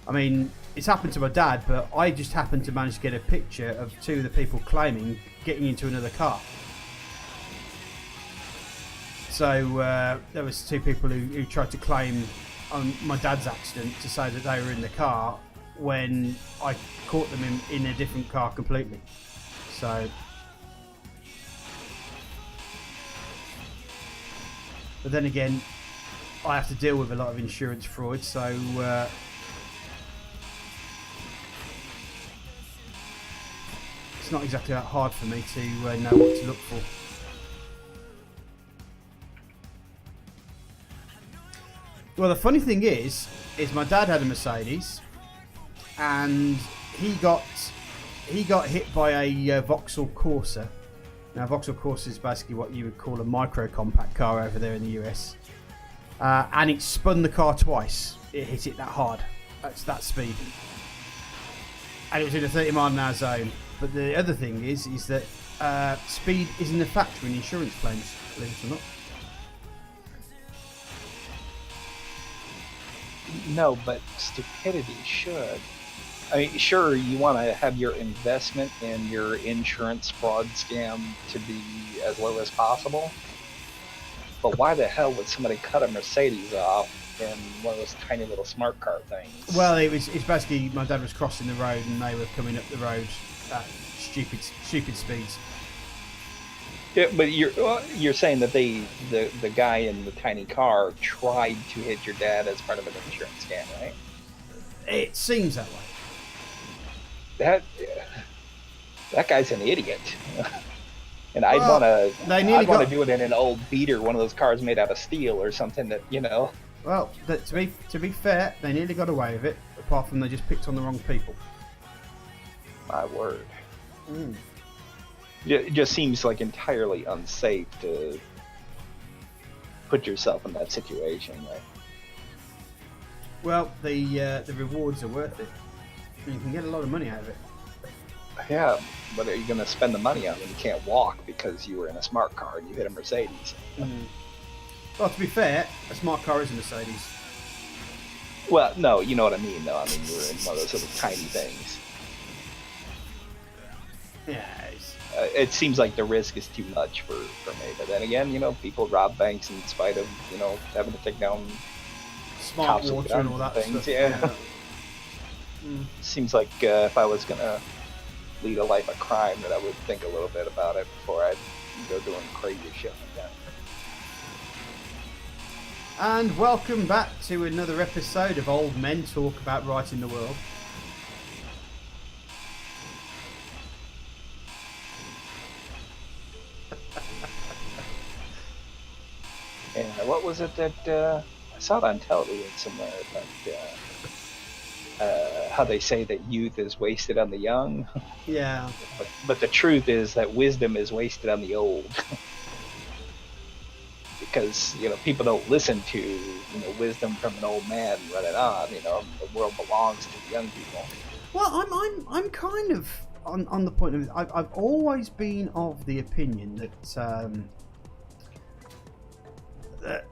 I mean, it's happened to my dad, but I just happened to manage to get a picture of 2 of the people claiming getting into another car. So there was 2 people who tried to claim on my dad's accident to say that they were in the car when I caught them in a different car completely. So, but then again, I have to deal with a lot of insurance fraud, so it's not exactly that hard for me to know what to look for. Well, the funny thing is my dad had a Mercedes, and he got hit by a Vauxhall Corsa. Now, Vauxhall Corsa is basically what you would call a micro compact car over there in the US, and it spun the car twice. It hit it that hard. That's that speed, and it was in a 30-mile-an-hour zone. But the other thing is that speed isn't a factor in insurance claims, believe it or not. No, but stupidity should. I mean, sure, you want to have your investment in your insurance fraud scam to be as low as possible, but why the hell would somebody cut a Mercedes off in one of those tiny little smart car things? Well, it's basically my dad was crossing the road and they were coming up the road at stupid speeds. Yeah, but you're saying that the guy in the tiny car tried to hit your dad as part of an insurance scam, right? It seems that way. That guy's an idiot. And I'd want to do it in an old beater, one of those cars made out of steel or something that, Well, to be fair, they nearly got away with it, apart from they just picked on the wrong people. My word. Mm. It just seems like entirely unsafe to put yourself in that situation. Right? Well, the rewards are worth it. You can get a lot of money out of it. Yeah, but are you going to spend the money on when you can't walk because you were in a smart car and you hit a Mercedes? Mm. Well, to be fair, a smart car is a Mercedes. Well, no, you know what I mean, though. I mean, you were in one of those little tiny things. Yeah. It seems like the risk is too much for me. But then again, people rob banks in spite of, having to take down Smart water and all that things. stuff. Yeah. Mm. Seems like if I was going to lead a life of crime, that I would think a little bit about it before I'd go doing crazy shit like that. And welcome back to another episode of Old Men Talk About Right in the World. And what was it that I saw it on television somewhere about how they say that youth is wasted on the young? Yeah. But the truth is that wisdom is wasted on the old. Because people don't listen to wisdom from an old man running on. The world belongs to the young people. Well, I'm kind of on the point of I've always been of the opinion that that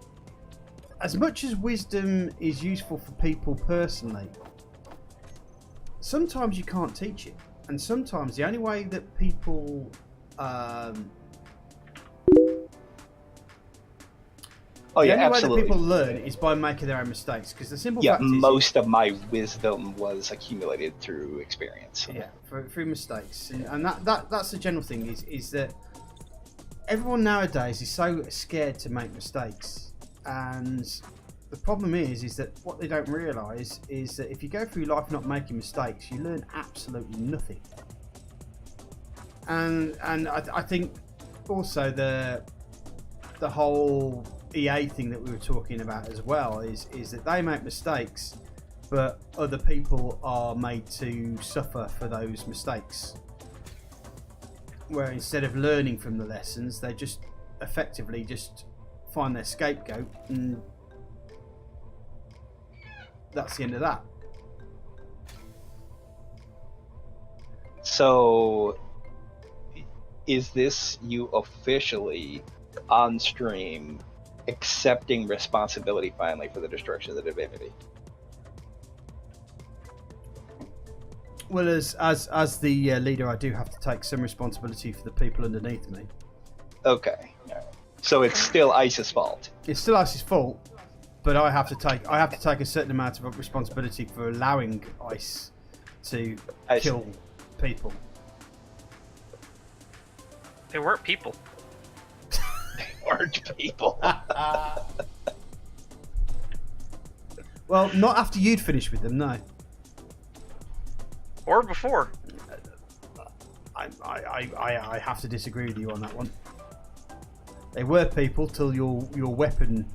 as much as wisdom is useful for people personally, sometimes you can't teach it, and sometimes the only way that people Oh yeah, the only absolutely. way that people learn is by making their own mistakes. Because the simple Yeah, fact is, most of my wisdom was accumulated through experience. yeah, through mistakes, and that's the general thing is that everyone nowadays is so scared to make mistakes, and the problem is that what they don't realise is that if you go through life not making mistakes, you learn absolutely nothing. And I think also the whole EA thing that we were talking about as well is that they make mistakes, but other people are made to suffer for those mistakes. Where instead of learning from the lessons, they just effectively just find their scapegoat, and that's the end of that. So, is this you officially on stream accepting responsibility finally for the destruction of the divinity? Well, as the leader, I do have to take some responsibility for the people underneath me. Okay. All right. So it's still ICE's fault. It's still ICE's fault, but I have to take a certain amount of responsibility for allowing ICE to kill people. They weren't people. Orange people. Well, not after you'd finished with them, no. Or before. I have to disagree with you on that one. They were people till your weapon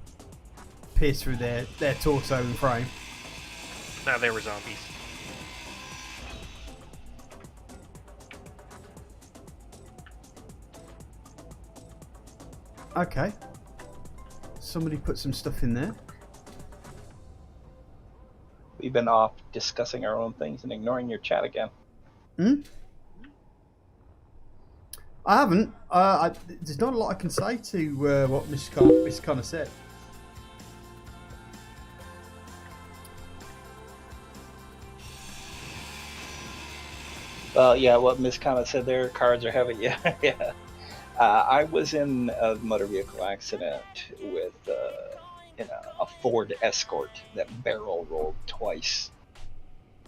pierced through their torso and frame. No, they were zombies. Okay. Somebody put some stuff in there. We've been off discussing our own things and ignoring your chat again. Hmm? I haven't. There's not a lot I can say to what Miss Connor said. Well, yeah, what Miss Connor said there, cards are heavy. Yeah, yeah. I was in a motor vehicle accident with in a Ford Escort that barrel rolled twice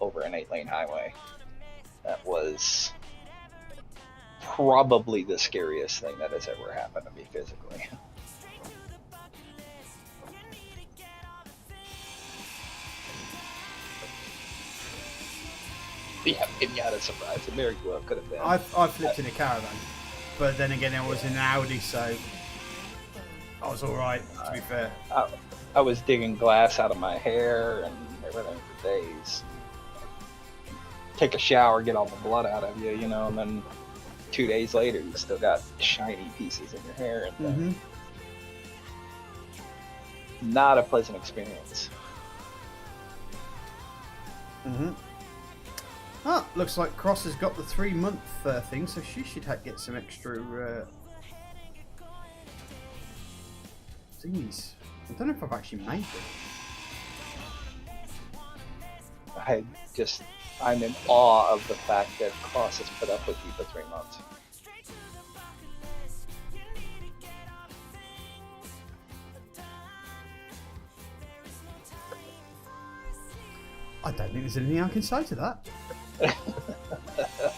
over an 8-lane highway. That was probably the scariest thing that has ever happened to me physically. Yeah, pinata surprise. It very well could have been. I flipped in a caravan, but then again, I was in an Audi, so I was all right. To be fair, I was digging glass out of my hair and everything for days. take a shower, get all the blood out of you, you know, and then 2 days later you still got shiny pieces in your hair and Mm-hmm. not a pleasant experience. Mm-hmm. Ah, looks like Cross has got the 3-month thing, so she should get some extra thingies. I don't know if I've actually made them. I'm in awe of the fact that Cross has put up with you for 3 months. I don't think there's anything I can say to that.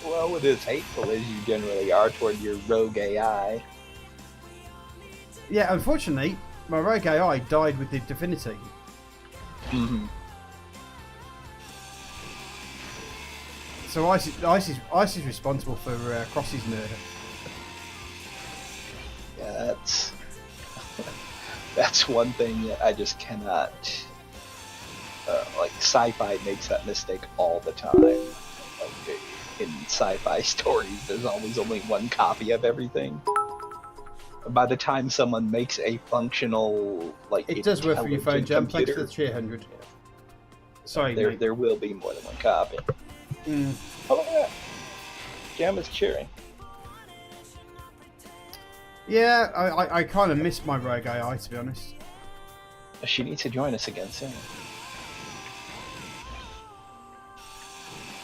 Well, with as hateful as you generally are toward your rogue AI. Yeah, unfortunately, my rogue AI died with the Divinity. Mm-hmm. So Ice is responsible for Cross's murder. Yeah, that's one thing that I just cannot. Like sci-fi makes that mistake all the time. Like in sci-fi stories, there's always only one copy of everything. By the time someone makes a functional, like, It does work for your phone, Jam. Thanks for the cheer 100. Sorry, mate. There will be more than one copy. Mm. Oh, look at that. Jam is cheering. Yeah, I kind of missed my rogue AI, to be honest. She needs to join us again soon.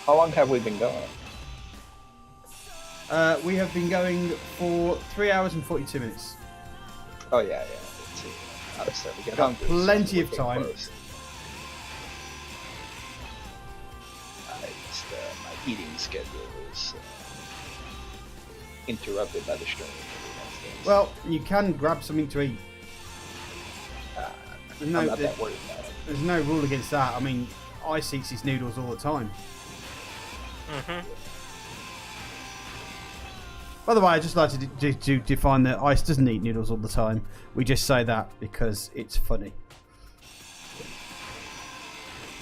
How long have we been going? We have been going for 3 hours and 42 minutes. Oh yeah. Let's see. I'm starting to get hungry. Plenty of We're time. close. My eating schedule is interrupted by the stream. Well, you can grab something to eat. I'm not that worried about it. There's no rule against that. I mean, Ice eats his noodles all the time. Mm-hmm. By the way, I just like to define that Ice doesn't eat noodles all the time. We just say that because it's funny.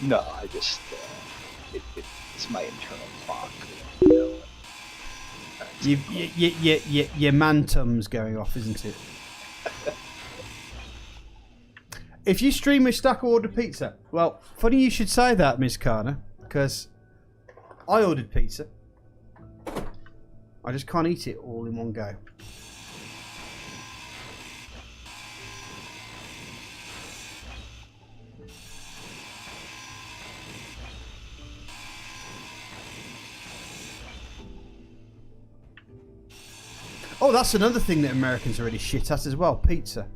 No, I just it's my internal clock. You know? Your man-tum's going off, isn't it? If you stream with Stack or order pizza, well, funny you should say that, Miss Carter, because I ordered pizza. I just can't eat it all in one go. Oh, that's another thing that Americans are really shit at as well, pizza.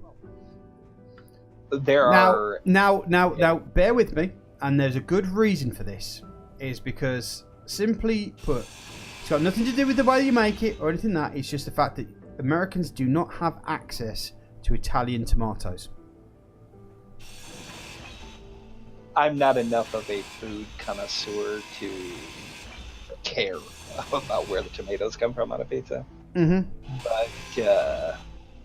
Now, bear with me, and there's a good reason for this. Is because, simply put, it's got nothing to do with the way you make it or anything like that. It's just the fact that Americans do not have access to Italian tomatoes. I'm not enough of a food connoisseur to care about where the tomatoes come from on a pizza. Mm-hmm. But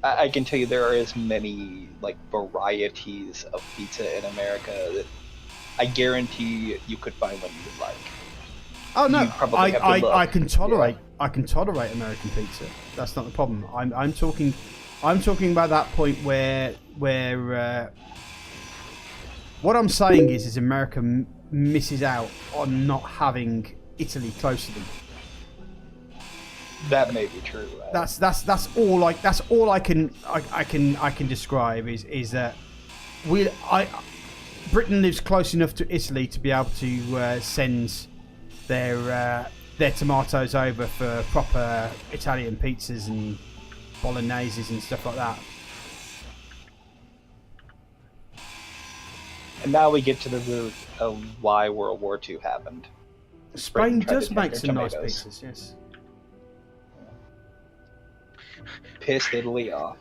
I can tell you there are as many like varieties of pizza in America that I guarantee you could find one you would like. Oh no, I can tolerate. Yeah. I can tolerate American pizza. That's not the problem. I'm talking about that point where what I'm saying is America misses out on not having Italy close to them. That may be true. That's all I can describe is that Britain lives close enough to Italy to be able to send their tomatoes over for proper Italian pizzas and bologneses and stuff like that. And now we get to the root of why World War II happened. Spain Britain tried does to make take some their nice tomatoes. pizzas, yes. Pissed Italy off.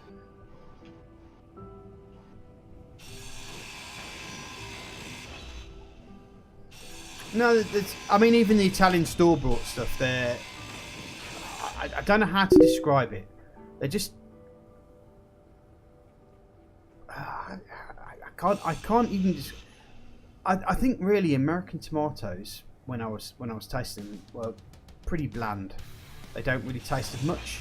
No, I mean, even the Italian store-bought stuff, I don't know how to describe it. They're just... I can't even... I think, really, American tomatoes when I was tasting them were pretty bland. They don't really taste as much.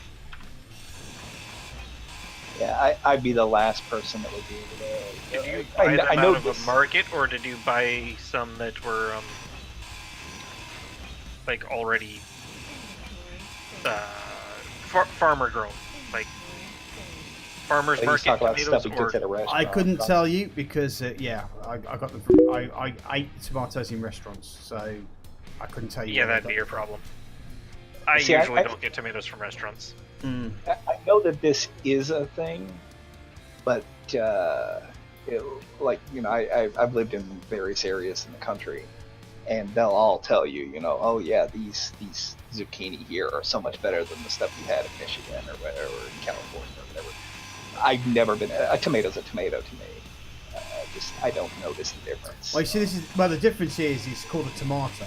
Yeah, I'd be the last person that would be able to. Did you buy them I know out of this, a market, or did you buy some that were like already farmer grown, like farmers He's market talking about tomatoes? stuff he gets at a restaurant. I couldn't tell you because yeah, I got them from. I ate tomatoes in restaurants, so I couldn't tell you. Yeah, where I that'd got be your them from. problem. I See, usually I- don't get tomatoes from restaurants. Mm. I know that this is a thing, but like I've lived in various areas in the country, and they'll all tell you, oh yeah, these zucchini here are so much better than the stuff you had in Michigan or whatever, or in California or whatever. I've never been a tomato's a tomato to me. I don't notice the difference. Well, you see, the difference is it's called a tomato.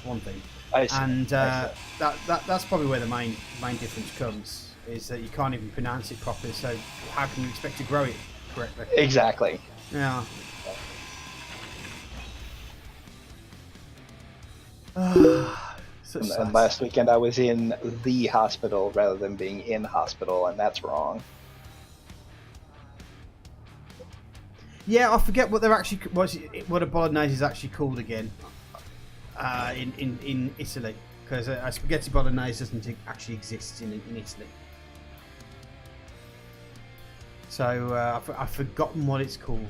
One thing. I see. And I see. that's probably where the main difference comes, is that you can't even pronounce it properly, so how can you expect to grow it correctly? Exactly. Yeah. And last weekend I was in the hospital rather than being in hospital, and that's wrong. Yeah, I forget what they're actually what a bolognese is actually called again. In Italy, because a spaghetti bolognese doesn't actually exist in Italy. So I've forgotten what it's called.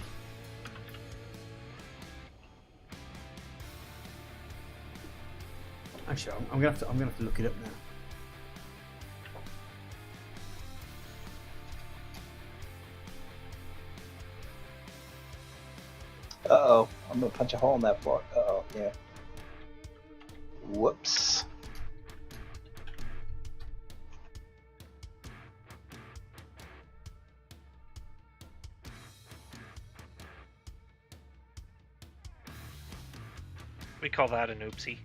Actually, I'm gonna have to look it up now. Uh-oh, I'm gonna punch a hole in that floor. Uh-oh, yeah. Whoops. We call that an oopsie.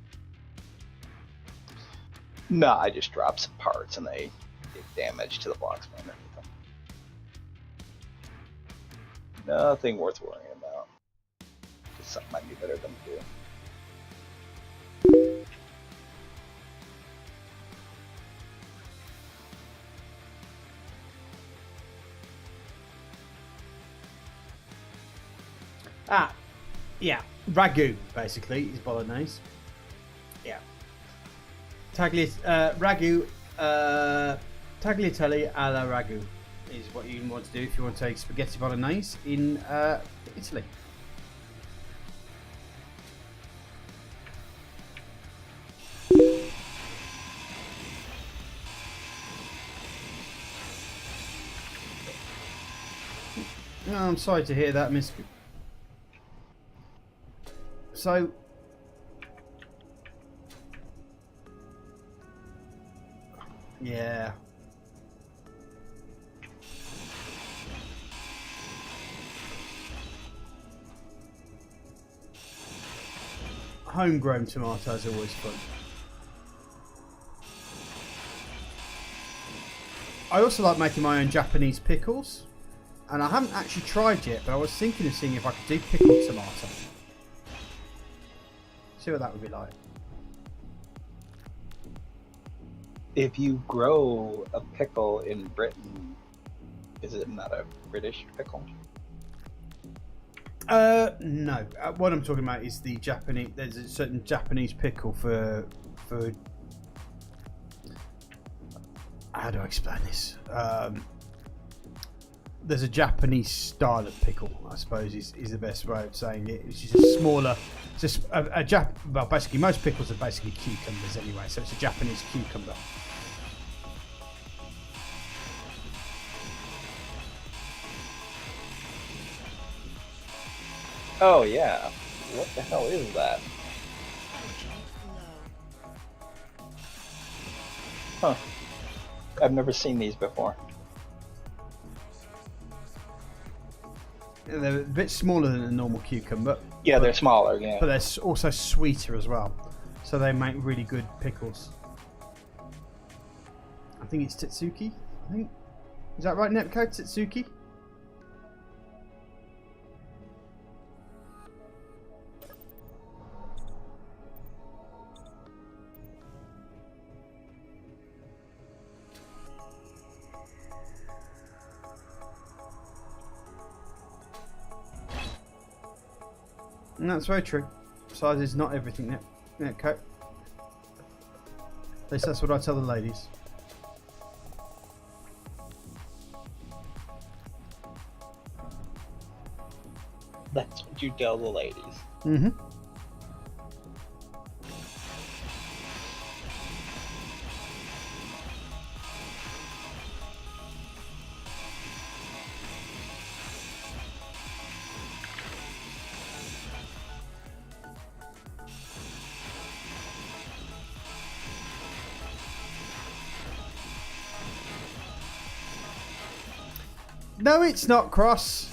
No, I just dropped some parts and they did damage to the blocks underneath them. Nothing worth worrying about. Just something might be better than to do. Yeah, ragu basically is bolognese. Yeah, ragu, tagliatelle alla ragu is what you want to do if you want to take spaghetti bolognese in Italy. Oh, I'm sorry to hear that, Miss. So, yeah. Homegrown tomatoes are always fun. I also like making my own Japanese pickles, and I haven't actually tried yet, but I was thinking of seeing if I could do pickled tomato. See what that would be like. If you grow a pickle in Britain, is it not a British pickle? No. What I'm talking about is the Japanese. There's a certain Japanese pickle for. How do I explain this? There's a Japanese style of pickle, I suppose, is the best way of saying it. It's just a smaller. Just well, basically most pickles are basically cucumbers anyway, so it's a Japanese cucumber. Oh yeah. What the hell is that? Huh. I've never seen these before. They're a bit smaller than a normal cucumber. Yeah, they're smaller, yeah. But they're also sweeter as well, so they make really good pickles. I think it's Totsuki. I think is that right, Nepco? Totsuki. And that's very true. Size is not everything, Netco. At least that's what I tell the ladies. That's what you tell the ladies. Mm-hmm. No, it's not, Cross.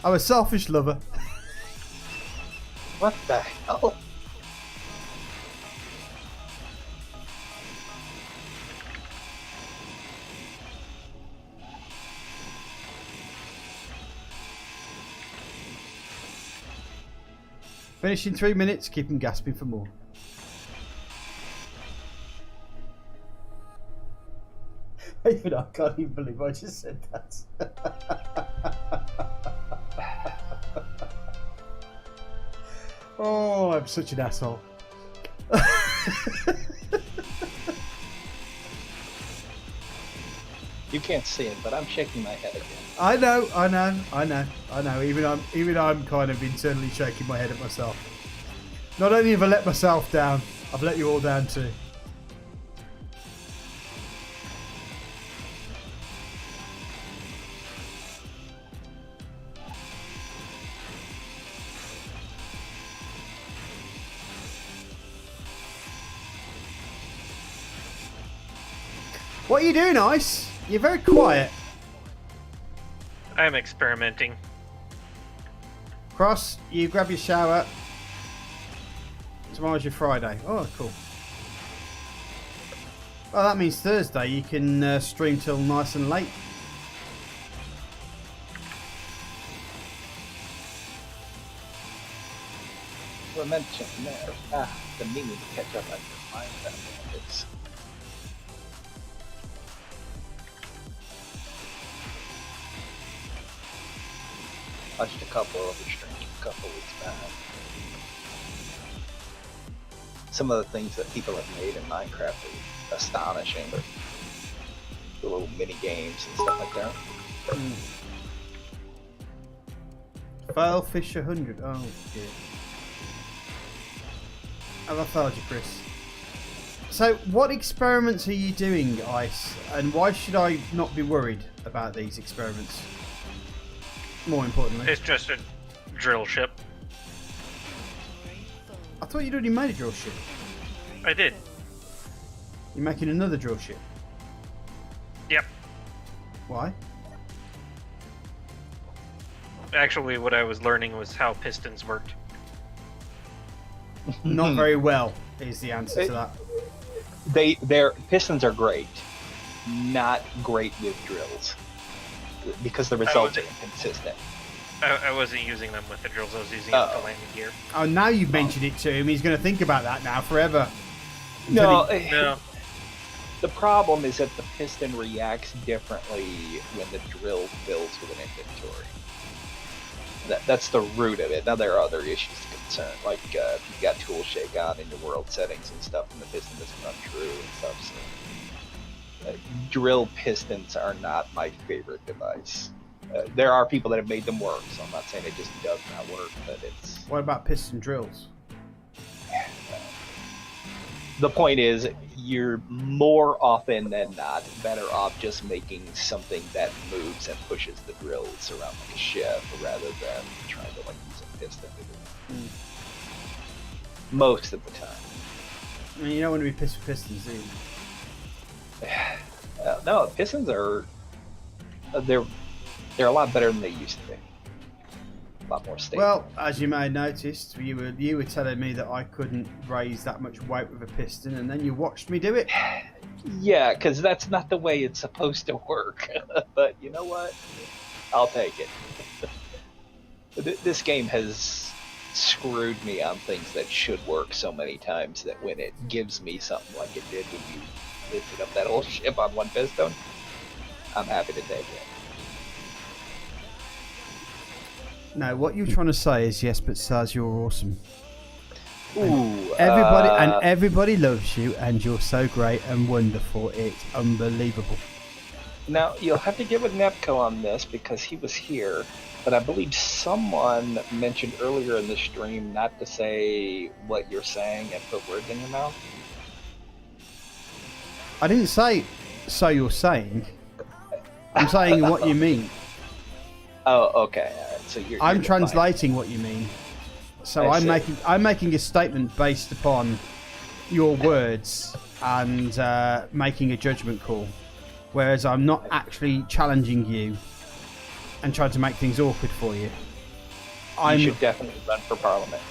I'm a selfish lover. What the hell? Finish in 3 minutes, keep him gasping for more. Even I can't even believe I just said that. Oh, I'm such an asshole. You can't see it, but I'm shaking my head again. I know. Even I'm kind of internally shaking my head at myself. Not only have I let myself down, I've let you all down too. What are you doing, Ice? You're very quiet. I'm experimenting. Cross, you grab your shower. Tomorrow's your Friday. Oh, cool. Well, that means Thursday you can stream till nice and late. We're mentioning there. The meaning to catch up on your Minecraft is. Watched a couple of the streams a couple weeks back. Some of the things that people have made in Minecraft are astonishing. The little mini games and stuff like that. Fail fish 100. Oh dear. Have I failed you, Chris? So, what experiments are you doing, Ice? And why should I not be worried about these experiments? More importantly, It's just a drill ship. I thought you'd already made a drill ship. I did. You're making another drill ship. Yep. Why? Actually, what I was learning was how pistons worked. Not very well is the answer to that. Their pistons are great, not great with drills, because the results are inconsistent. I wasn't using them with the drills. I was using them for landing gear. Oh, now you've mentioned it to him. He's going to think about that now forever. No, No. the problem is that the piston reacts differently when the drill fills with an inventory. That's the root of it. Now there are other issues to concern, like if you've got tool shake on in your world settings and stuff, and the piston doesn't run true and stuff. So, drill pistons are not my favorite device. There are people that have made them work, so I'm not saying it just does not work, but it's... What about piston drills? The point is, you're more often than not better off just making something that moves and pushes the drills around like a ship, rather than trying to like use a piston to do it. Most of the time. I mean, you don't want to be pissed with pistons, do you? No, pistons are... They're a lot better than they used to be. A lot more stable. Well, as you may have noticed, you were telling me that I couldn't raise that much weight with a piston, and then you watched me do it. Yeah, because that's not the way it's supposed to work. But you know what? I'll take it. This game has screwed me on things that should work so many times that when it gives me something like it did when you lifted up that whole ship on one piston, I'm happy to take it. No, what you're trying to say is yes, but Saz, you're awesome. Ooh, Everybody loves you, and you're so great and wonderful. It's unbelievable. Now, you'll have to get with Nepco on this because he was here, but I believe someone mentioned earlier in the stream not to say what you're saying and put words in your mouth. I didn't say so you're saying. I'm saying what you mean. Oh, okay. All right. So I'm translating what you mean. So I'm making a statement based upon your words and making a judgment call. Whereas I'm not actually challenging you and trying to make things awkward for you. You should definitely run for Parliament.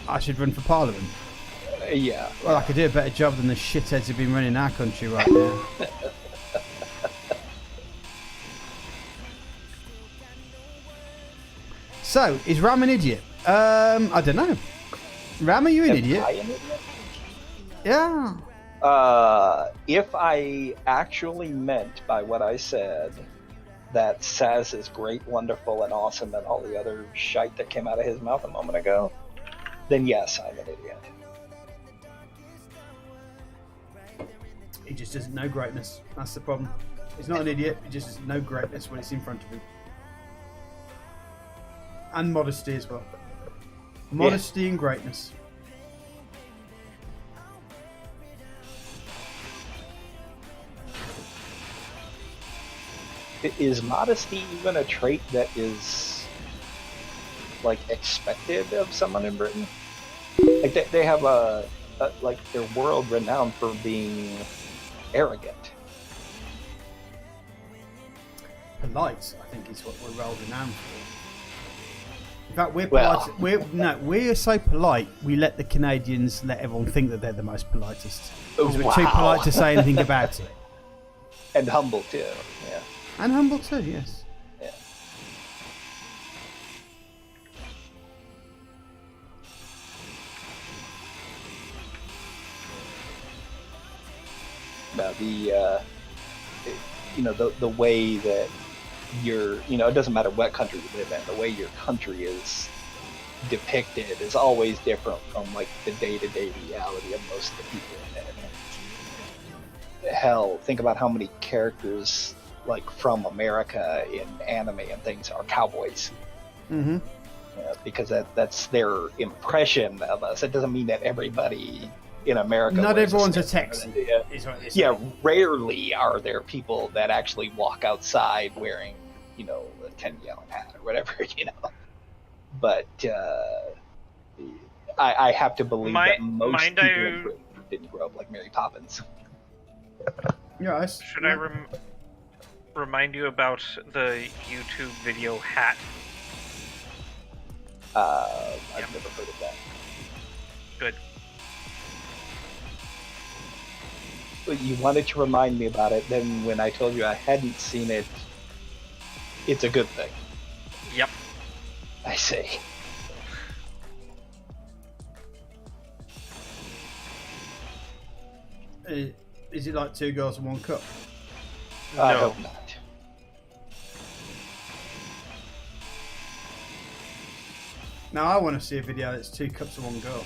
I should run for Parliament? Yeah. Well, I could do a better job than the shitheads who've been running our country right now. So, is Ram an idiot? I don't know. Ram, are you an idiot? Am I an idiot? Yeah. If I actually meant by what I said that Saz is great, wonderful, and awesome, and all the other shite that came out of his mouth a moment ago, then yes, I'm an idiot. He just doesn't know greatness. That's the problem. He's not an idiot. He just doesn't know greatness when it's in front of him. And modesty as well. Modesty and greatness. Is modesty even a trait that is like expected of someone in Britain? Like they have like they're world renowned for being arrogant. Polite, I think, is what we're world renowned for. In fact, we're polite. We're so polite. We let the Canadians let everyone think that they're the most politest. Because we're too polite to say anything about it. And humble too. Yeah. And humble too, yes. Yeah. Now the way that it doesn't matter what country you live in, the way your country is depicted is always different from like the day-to-day reality of most of the people in it. Hell, think about how many characters like from America in anime and things are cowboys. Mm-hmm. Because that's their impression of us. It doesn't mean that everybody in America. Not everyone's a Texan. Yeah, rarely are there people that actually walk outside wearing, a 10-gallon hat or whatever, But I have to believe that most people in Britain didn't grow up like Mary Poppins. Yes. Should I remind you about the YouTube video hat? I've never heard of that. Good. You wanted to remind me about it, then when I told you I hadn't seen it, it's a good thing. Yep. I see. Is it like 2 girls and 1 cup? I No. hope not. Now I want to see a video that's 2 cups and 1 girl.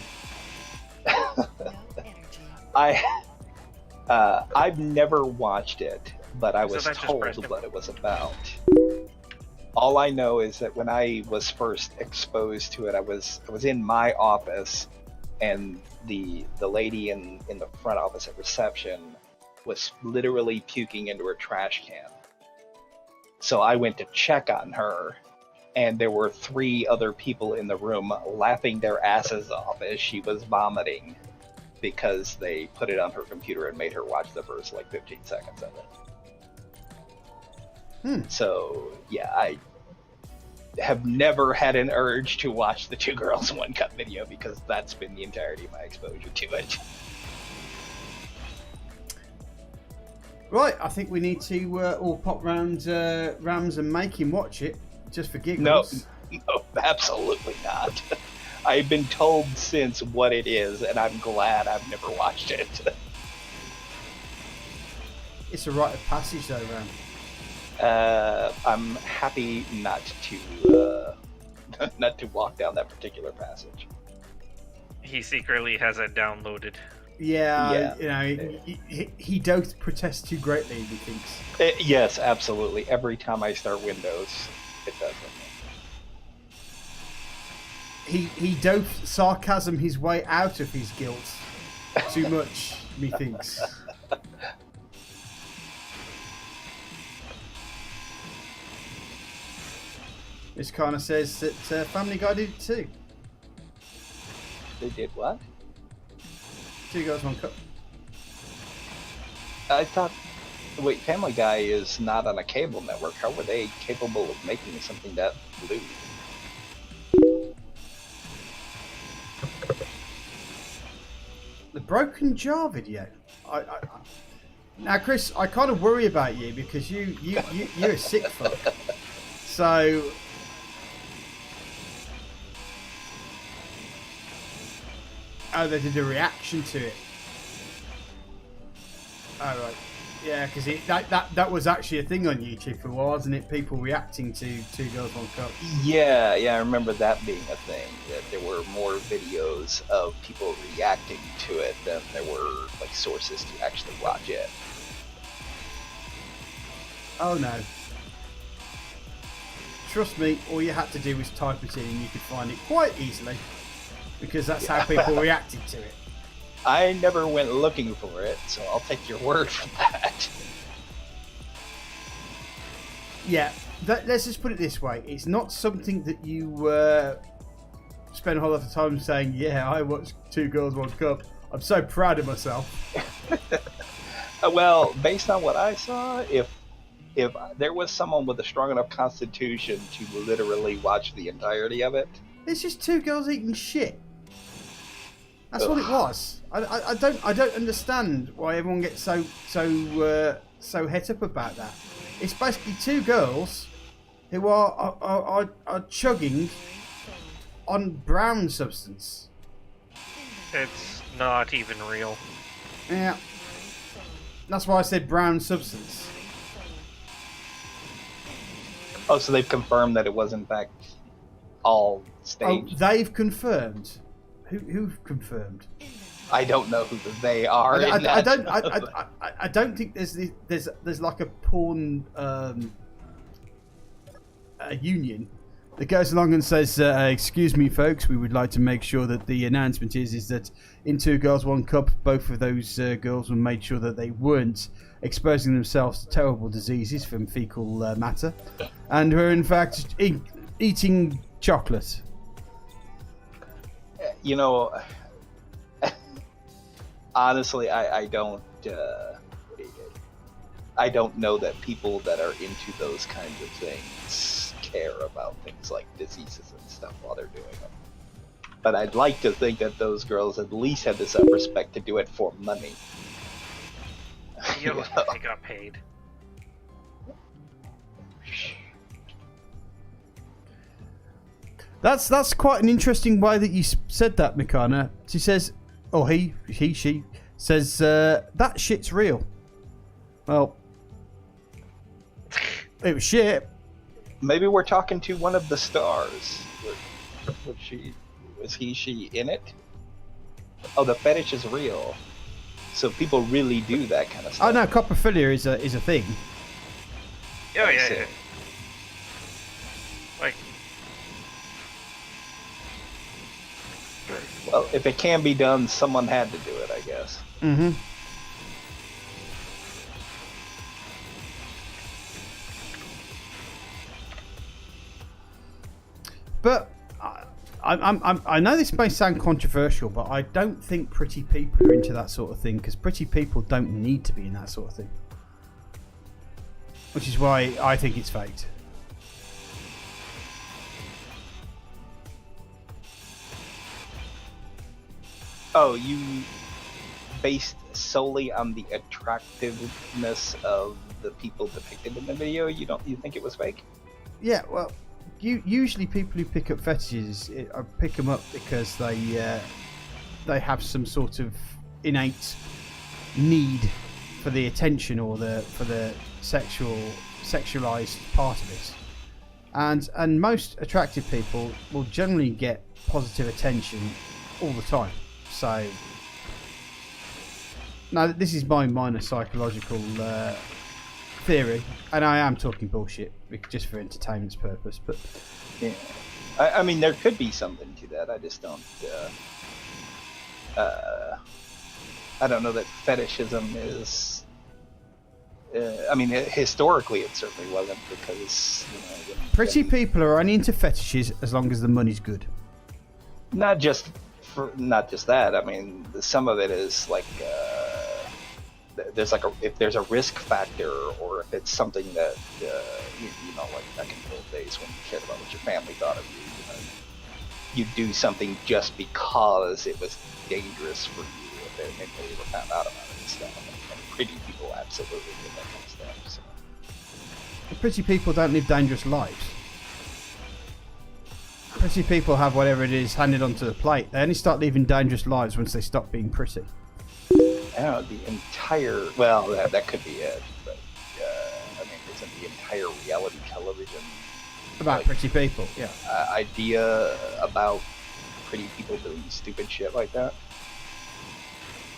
I've never watched it, but I was So that's just told Preston. what it was about. All I know is that when I was first exposed to it, I was in my office, and the lady in the front office at reception was literally puking into her trash can. So I went to check on her, and there were 3 other people in the room laughing their asses off as she was vomiting because they put it on her computer and made her watch the first 15 seconds of it. So yeah, I have never had an urge to watch the 2 girls 1 cup video because that's been the entirety of my exposure to it. Right, I think we need to all pop round Rams and make him watch it, just for giggles. No, absolutely not. I've been told since what it is, and I'm glad I've never watched it. It's a rite of passage though, Ram. I'm happy not to not to walk down that particular passage. He secretly has it downloaded. Yeah. You know, he doth protest too greatly, he thinks. Yes, absolutely. Every time I start Windows, it does it. He doth sarcasm his way out of his guilt too much, methinks. This kind of says that Family Guy did it too. They did what? 2 Girls, 1 Cup. I thought. Wait, Family Guy is not on a cable network. How were they capable of making something that blue? The Broken Jar video. Now, Chris, I kind of worry about you because you're a sick fuck. So. Oh, they did a reaction to it. Oh, right. Yeah, because that was actually a thing on YouTube for a while, wasn't it? People reacting to 2 Girls, 1 Cup. Yeah, I remember that being a thing. That there were more videos of people reacting to it than there were like sources to actually watch it. Oh no. Trust me, all you had to do was type it in and you could find it quite easily. Because that's how people reacted to it. I never went looking for it, so I'll take your word for that. Yeah, let's just put it this way. It's not something that you spend a whole lot of time saying, yeah, I watched 2 Girls, 1 Cup. I'm so proud of myself. Well, based on what I saw, if there was someone with a strong enough constitution to literally watch the entirety of it... It's just 2 girls eating shit. That's what it was. I don't understand why everyone gets so het up about that. It's basically 2 girls who are chugging on brown substance. It's not even real. Yeah. That's why I said brown substance. Oh, so they've confirmed that it was in fact all staged? Oh, they've confirmed. Who confirmed? I don't know who they are. I don't think there's like a porn a union that goes along and says, excuse me folks, we would like to make sure that the announcement is that in 2 Girls, 1 Cup, both of those girls were made sure that they weren't exposing themselves to terrible diseases from fecal matter and were in fact eating chocolate. You know, honestly, I don't know that people that are into those kinds of things care about things like diseases and stuff while they're doing them. But I'd like to think that those girls at least had the self-respect to do it for money. You know? They got paid. That's quite an interesting way that you said that, Mikana. She says, or she says, that shit's real. Well, it was shit. Maybe we're talking to one of the stars. Was she in it? Oh, the fetish is real. So people really do that kind of stuff. Oh no, coprophilia is a thing. Oh yeah. Like, well, if it can be done, someone had to do it, I guess. Mm-hmm. But I know this may sound controversial, but I don't think pretty people are into that sort of thing, because pretty people don't need to be in that sort of thing. Which is why I think it's faked. Oh, you based solely on the attractiveness of the people depicted in the video? You think it was fake? Yeah, well, usually people who pick up fetishes pick them up because they have some sort of innate need for the attention or for the sexual sexualized part of it. And most attractive people will generally get positive attention all the time. So, now this is my minor psychological theory, and I am talking bullshit just for entertainment's purpose. But yeah, I mean, there could be something to that. I just don't. I don't know that fetishism is. I mean, historically, it certainly wasn't, because pretty people are only into fetishes as long as the money's good. Not just that. I mean, some of it is like there's like if there's a risk factor, or if it's something that like back in the old days when you cared about what your family thought of you, you do something just because it was dangerous for you if anybody ever found out about it and stuff. And pretty people absolutely did that kind of stuff. So. Pretty people don't live dangerous lives. Pretty people have whatever it is handed onto the plate. They only start living dangerous lives once they stop being pretty. The entire, well, that could be it, but I mean, isn't the entire reality television about pretty people? Yeah. Idea about pretty people doing stupid shit like that?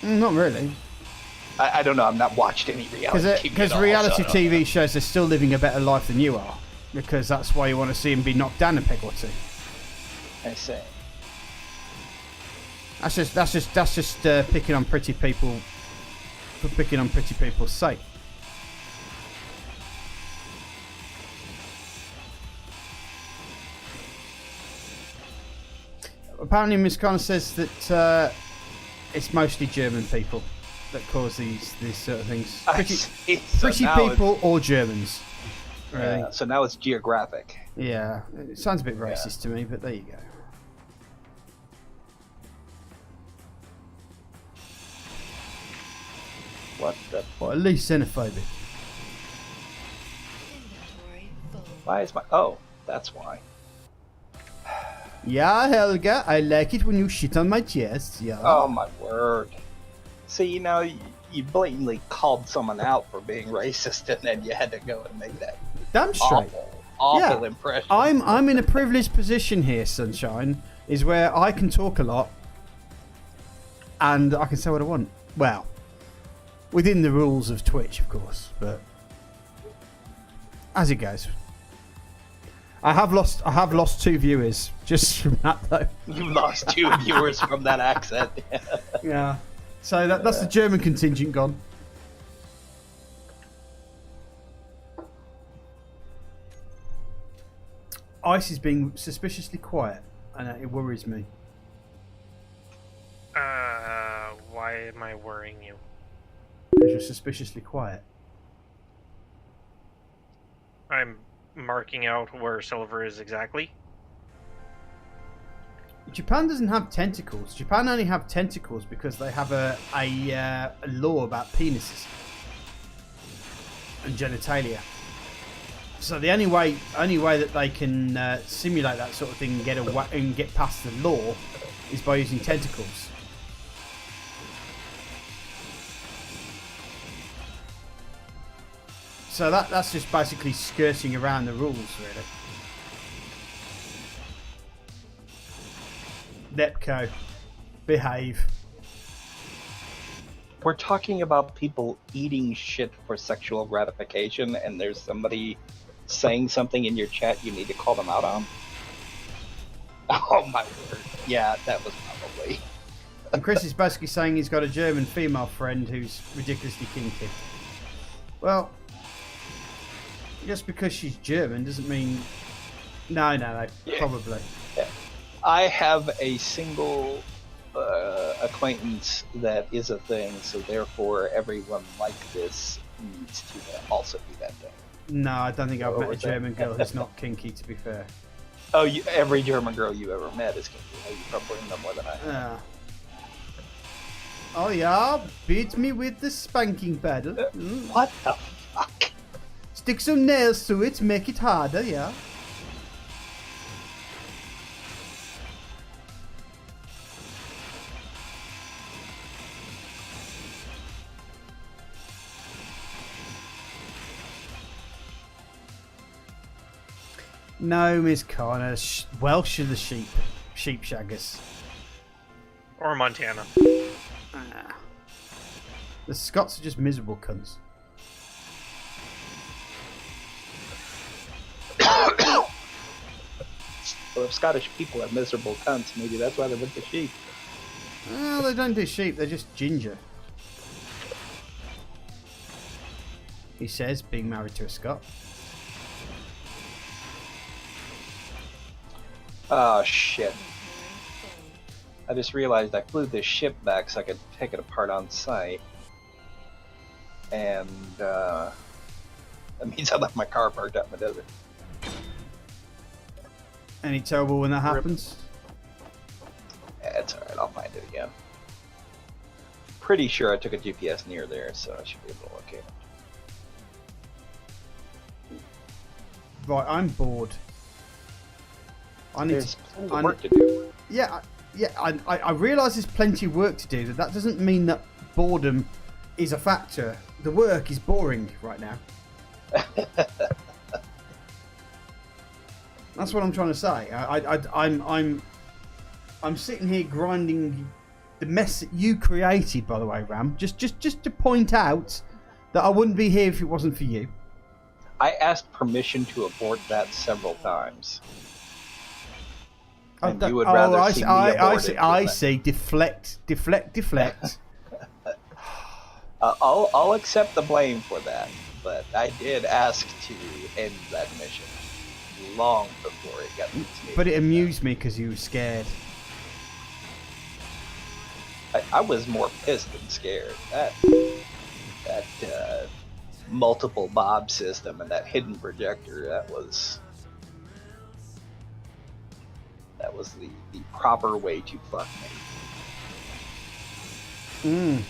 Not really. I don't know. I've not watched any reality TV. Because reality TV shows they're still living a better life than you are, because that's why you want to see them be knocked down a peg or two. I see. That's just picking on pretty people for picking on pretty people's sake. Apparently, Miss Connor says that it's mostly German people that cause these sort of things. Pretty people or Germans. Really. Yeah, so now it's geographic. Yeah, it sounds a bit racist to me, but there you go. What the? Well, at least xenophobic. Why is my? Oh, that's why. Yeah, Helga, I like it when you shit on my chest. Yeah. Oh my word! See, now you blatantly called someone out for being racist, and then you had to go and make that damn straight awful impression. I'm in a privileged position here, Sunshine, is where I can talk a lot, and I can say what I want. Well, within the rules of Twitch, of course, but as it goes. I have lost 2 viewers just from that, though. You lost 2 viewers from that accent. Yeah. So that's the German contingent gone. Ice is being suspiciously quiet, and it worries me. Why am I worrying you? Because you're suspiciously quiet. I'm marking out where Silver is exactly. Japan doesn't have tentacles. Japan only have tentacles because they have a law about penises and genitalia. So the only way that they can simulate that sort of thing and get past the law is by using tentacles. So that's just basically skirting around the rules, really. Nepco, behave. We're talking about people eating shit for sexual gratification, and there's somebody saying something in your chat you need to call them out on? Oh my word. Yeah, that was probably... And Chris is basically saying he's got a German female friend who's ridiculously kinky. Well, just because she's German doesn't mean... No, probably. Yeah. I have a single acquaintance that is a thing, so therefore everyone like this needs to also be that thing. No, I don't think I've met a German girl who's not kinky, to be fair. Oh, every German girl you ever met is kinky. You probably know more than I have. Yeah. Oh yeah, beat me with the spanking paddle. What the fuck? Stick some nails to it, make it harder, yeah. No, Miss Connor. Welsh are the sheep shaggers. Or Montana. Ah. The Scots are just miserable cunts. Well, if Scottish people are miserable cunts, maybe that's why they're with the sheep. Well, they don't do sheep, they're just ginger. He says, being married to a Scot. Oh, shit. I just realized I flew this ship back so I could take it apart on site. And, that means I left my car parked out in the desert. Any trouble when that happens? Yeah, it's alright, I'll find it again. Pretty sure I took a GPS near there, so I should be able to locate it. Right, I'm bored. I need There's to, plenty of work to do. Yeah, I realise there's plenty of work to do, but that doesn't mean that boredom is a factor. The work is boring right now. That's what I'm trying to say. I'm sitting here grinding the mess that you created, by the way, Ram. Just to point out that I wouldn't be here if it wasn't for you. I asked permission to abort that several times. And you would rather see me abort it. I see. Deflect. I'll accept the blame for that, but I did ask to end that mission long before it got to But it amused me because you were scared. I was more pissed than scared. That multiple bob system and that hidden projector, that was the proper way to fuck me.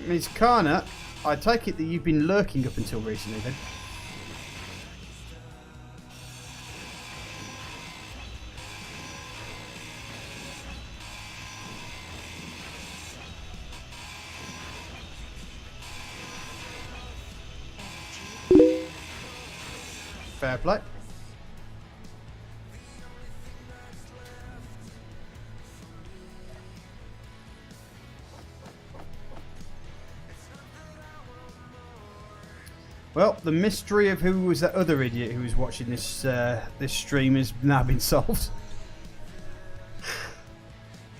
Ms. Kana, I take it that you've been lurking up until recently then? Fair play. Well, the mystery of who was that other idiot who was watching this this stream has now been solved.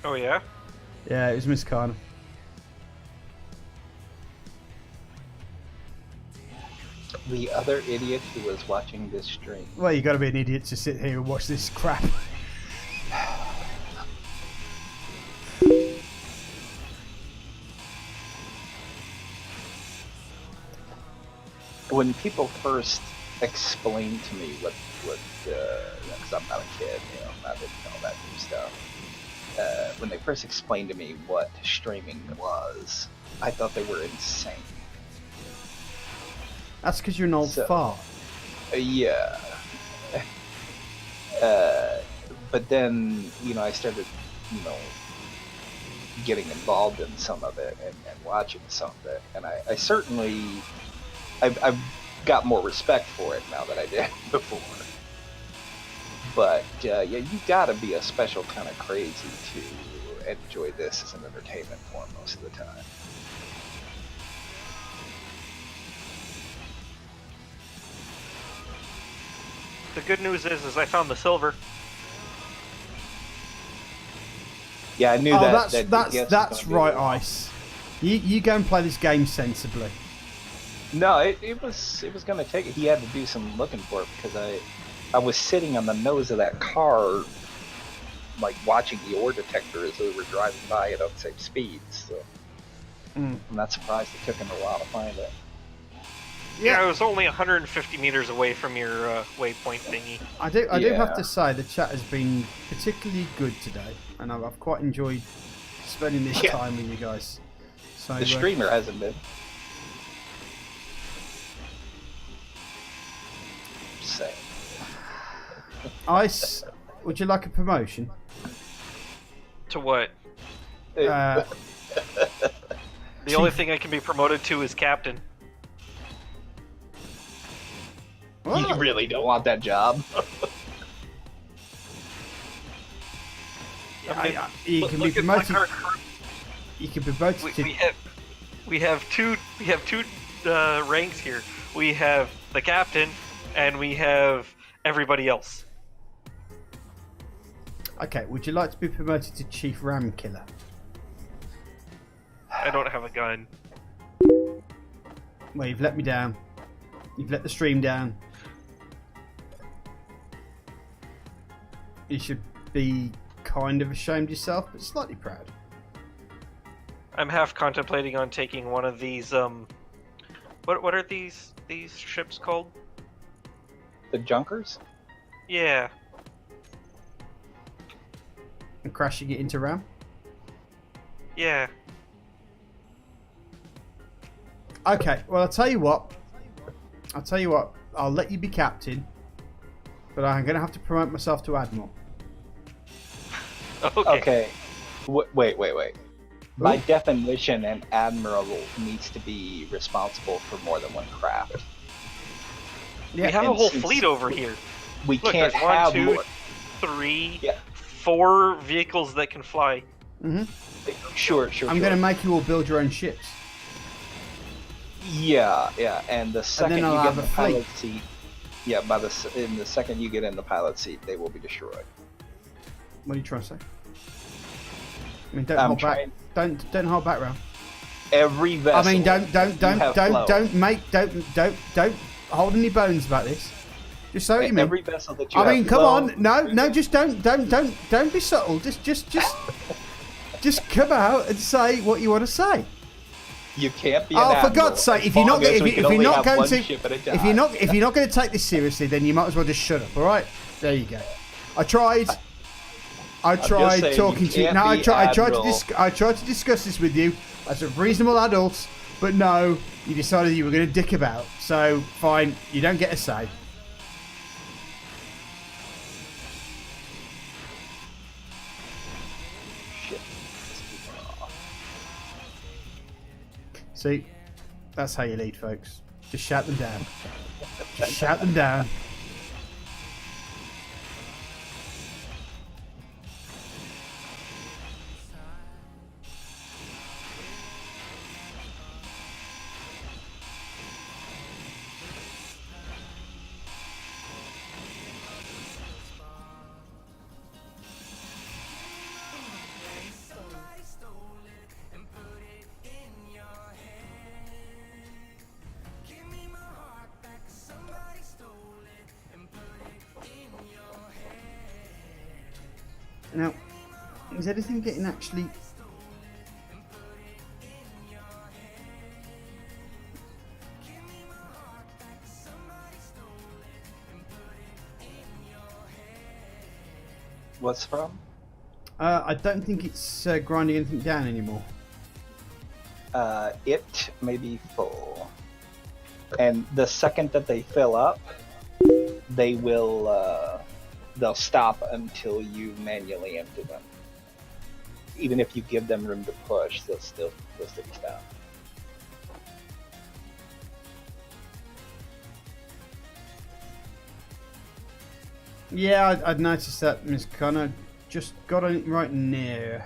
Oh yeah? Yeah, it was Miss Kana. The other idiot who was watching this stream. Well, you got to be an idiot to sit here and watch this crap. When people first explained to me what because I'm not a kid, I didn't know that new stuff. When they first explained to me what streaming was, I thought they were insane. That's because you're an old fart. Yeah. But then, I started, getting involved in some of it and watching some of it. And I certainly, I've got more respect for it now than I did before. But, yeah, you gotta be a special kind of crazy to enjoy this as an entertainment form most of the time. The good news is I found the silver. Yeah, I knew that. That's right, Ice. You go and play this game sensibly. No, it was gonna take it. He had to do some looking for it because I was sitting on the nose of that car, like watching the ore detector as we were driving by at the same speed. So I'm not surprised it took him a while to find it. Yeah, I was only 150 meters away from your waypoint thingy. I do have to say the chat has been particularly good today, and I've quite enjoyed spending this time with you guys. So the streamer hasn't been. Just saying. Ice, Would you like a promotion? To what? Uh, The only thing I can be promoted to is captain. You really don't want that job. You can be Look at my promoted. current crew. You can be promoted to. We have two ranks here. We have the captain, and we have everybody else. Okay, would you like to be promoted to Chief Ram Killer? I don't have a gun. Well, you've let me down. You've let the stream down. You should be kind of ashamed of yourself, but slightly proud. I'm half contemplating on taking one of these. What are these ships called? The Junkers? Yeah. And crashing it into Ram? Yeah. Okay, well, I'll tell you what. I'll let you be captain, but I'm going to have to promote myself to Admiral. Okay. Wait. By definition, an admiral needs to be responsible for more than one craft. We have a whole fleet over here. We Look, can't there's have 1, 2, more. 3, Yeah. 4 vehicles that can fly. Mm-hmm. Sure. I'm going to make you all build your own ships. Yeah, and the second I'll you get have in the a fleet. pilot seat, yeah, in the second you get in the pilot seat, they will be destroyed. What are you trying to say? I mean, don't I'm hold trying- back. Don't hold back, Ram. Every vessel. I mean, don't hold any bones about this. Just say what you mean. Every vessel that you I have mean, come flown- on, no, just don't be subtle. Just come out and say what you want to say. You can't be. An Oh, for admiral God's sake! as If you're long not as we if can you're only not have going one to ship at a if you're time. not going to take this seriously, then you might as well just shut up. All right? There you go. I tried saying, talking you to you. can't No, I be tried admiral. to discuss this with you as a reasonable adult, but no, you decided you were going to dick about. So fine, you don't get a say. Shit. See, that's how you lead, folks. Just shout them down. Just shout them down. Now, is anything getting actually... What's from? I don't think it's grinding anything down anymore. It may be full, and the second that they fill up, they will. They'll stop until you manually empty them. Even if you give them room to push, they'll still stop. Yeah, I'd noticed that, Miss Connor. Just got it right near.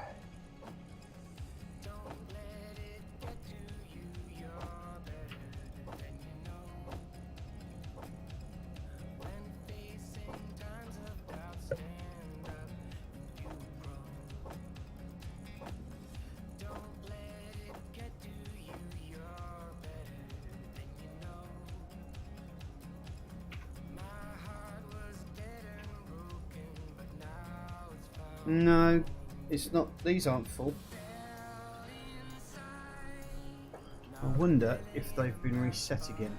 No, it's not. These aren't full. I wonder if they've been reset again.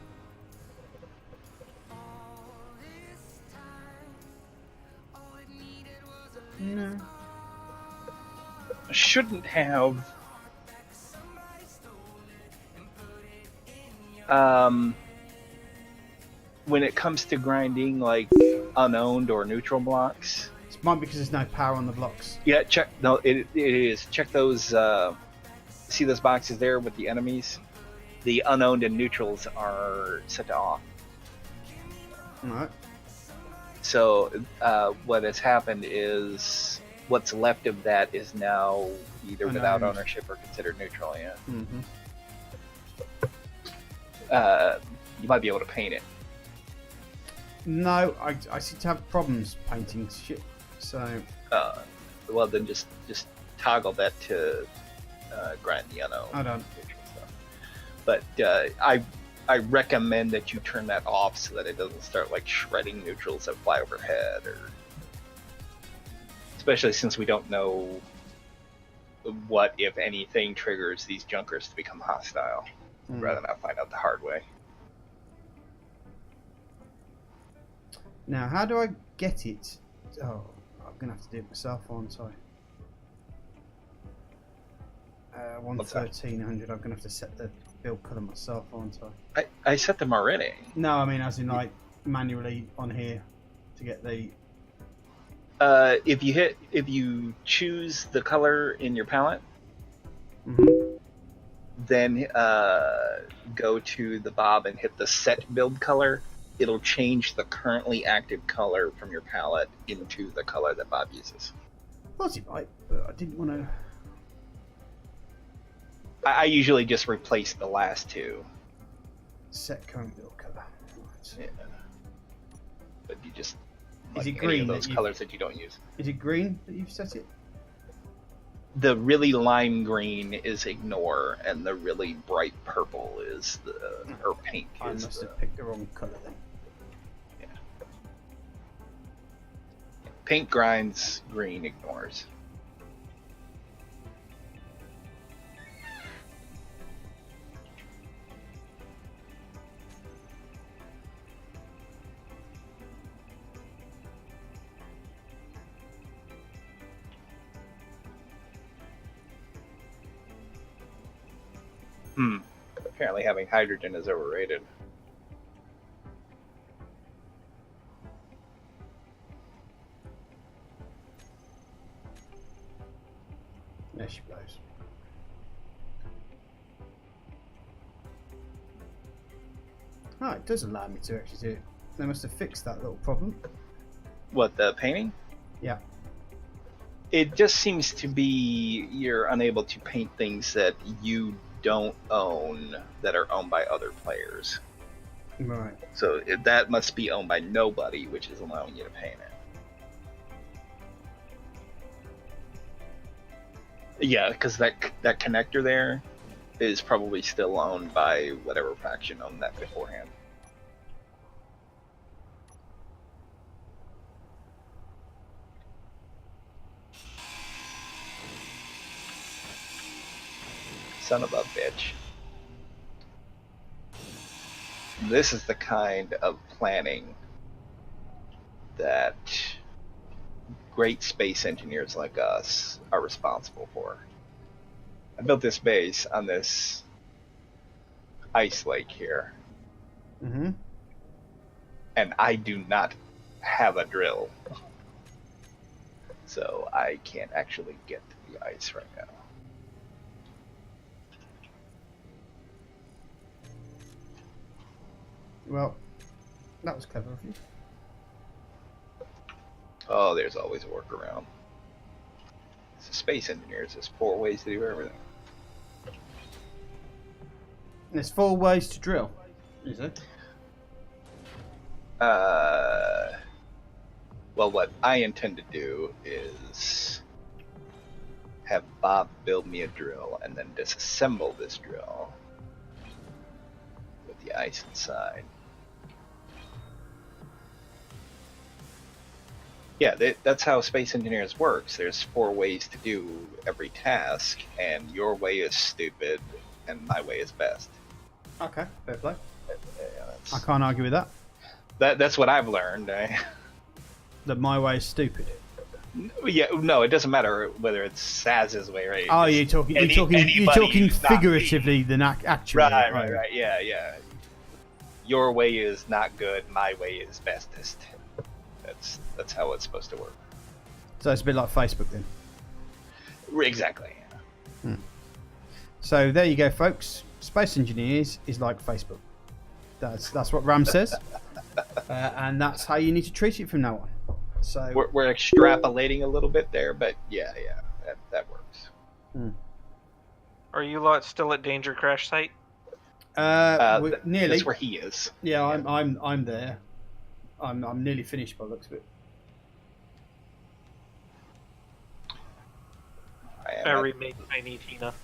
No. Shouldn't have. When it comes to grinding like unowned or neutral blocks, Might be because there's no power on the blocks. Yeah, check. No, it is. Check those. See those boxes there with the enemies? The unowned and neutrals are set to off. Alright. So what has happened is what's left of that is now either without ownership or considered neutral. Yeah. Mm-hmm. You might be able to paint it. No, I seem to have problems painting shit. So. Well, then just toggle that to grind the unknown. I don't. But I recommend that you turn that off so that it doesn't start like shredding neutrals that fly overhead, or especially since we don't know what, if anything, triggers these junkers to become hostile. I'd rather not find out the hard way. Now, how do I get it? Oh, I'm gonna have to do it myself, aren't I? 11300. I'm gonna have to set the build colour myself, aren't I? I set them already. No, I mean as in like manually on here to get the. If you choose the color in your palette, Mm-hmm. then go to the Bob and hit the set build color. It'll change the currently active color from your palette into the color that Bob uses. Was it right? But I didn't want to. I usually just replace the last two. Set current build colour. Right. Yeah. But you just Is it any green of those that colors that you don't use. Is it green that you've set it? The really lime green is ignore, and the really bright purple is or pink I is must have picked the wrong colour then. Yeah. Pink grinds, green ignores. Apparently having hydrogen is overrated. There she blows. Oh, it does allow me to actually do it. They must have fixed that little problem. What, the painting? Yeah. It just seems to be you're unable to paint things that you don't own that are owned by other players. Right. So that must be owned by nobody, which is allowing you to paint it. Yeah, because that connector there is probably still owned by whatever faction owned that beforehand. Son of a bitch. This is the kind of planning that great space engineers like us are responsible for. I built this base on this ice lake here. Mm-hmm. And I do not have a drill. So I can't actually get to the ice right now. Well, that was clever of you. Oh, there's always a workaround. So space engineers, there's 4 ways to do everything. There's 4 ways to drill, is it? Well, what I intend to do is have Bob build me a drill and then disassemble this drill with the ice inside. Yeah, that's how Space Engineers works. There's 4 ways to do every task, and your way is stupid, and my way is best. Okay, fair play. Yeah, I can't argue with that. That's what I've learned. That my way is stupid. Yeah, no, it doesn't matter whether it's Saz's way, right? Oh, you're talking figuratively than actually. Right. Yeah. Your way is not good. My way is bestest. That's how it's supposed to work. So it's a bit like Facebook then. Exactly. Yeah. So there you go, folks. Space Engineers is like Facebook. That's what Ram says, and that's how you need to treat it from now on. So We're extrapolating a little bit there, but yeah, that works. Are you lot still at Danger Crash Site? Nearly. That's where he is. Yeah, I'm there. I'm nearly finished by the looks of it. I remade Tiny Tina.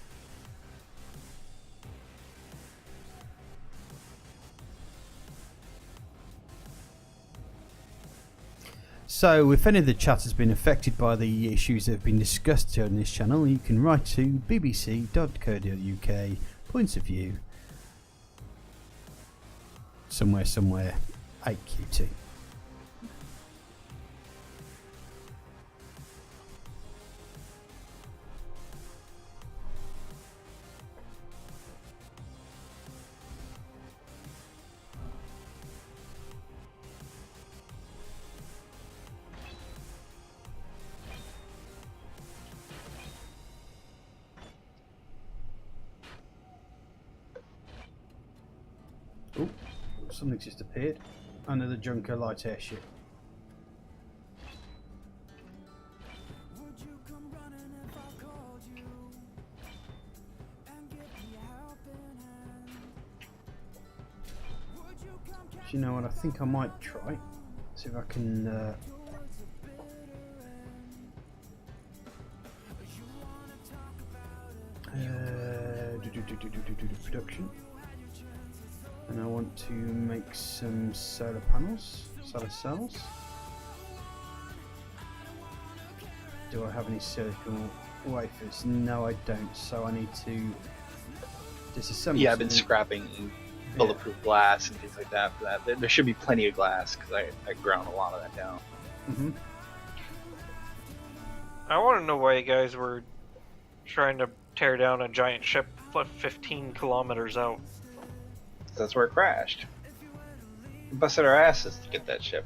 So, if any of the chat has been affected by the issues that have been discussed here on this channel, you can write to bbc.co.uk, points of view, somewhere, 8QT. Oh, something's just appeared. Another Junker light airship. Do you know what? I think I might try. See if I can. Production. And I want to make some solar panels, solar cells. Do I have any silicon wafers? No, I don't. So I need to disassemble. Yeah, I've been scrapping bulletproof glass and things like that for that. There should be plenty of glass because I ground a lot of that down. Mm-hmm. I want to know why you guys were trying to tear down a giant ship 15 kilometers out. That's where it crashed. We busted our asses to get that ship.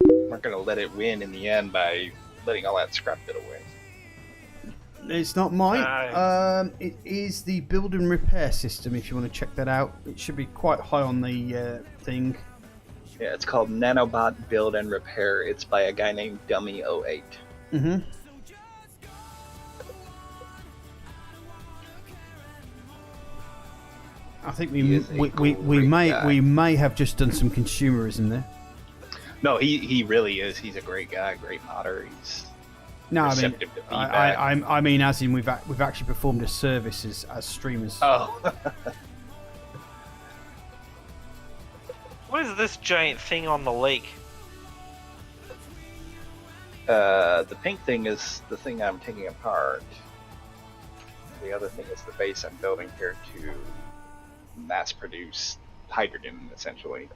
We're gonna let it win in the end by letting all that scrap bit away. It's not mine. It is the build and repair system. If you want to check that out, it should be quite high on the thing. Yeah, it's called Nanobot Build and Repair. It's by a guy named Dummy08. Mm-hmm. I think we may have just done some consumerism there. No, he really is. He's a great guy, great modder. He's receptive to feedback. I mean, as in we've actually performed a service as streamers. Oh. What is this giant thing on the lake? The pink thing is the thing I'm taking apart. The other thing is the base I'm building here to mass produce hydrogen, essentially.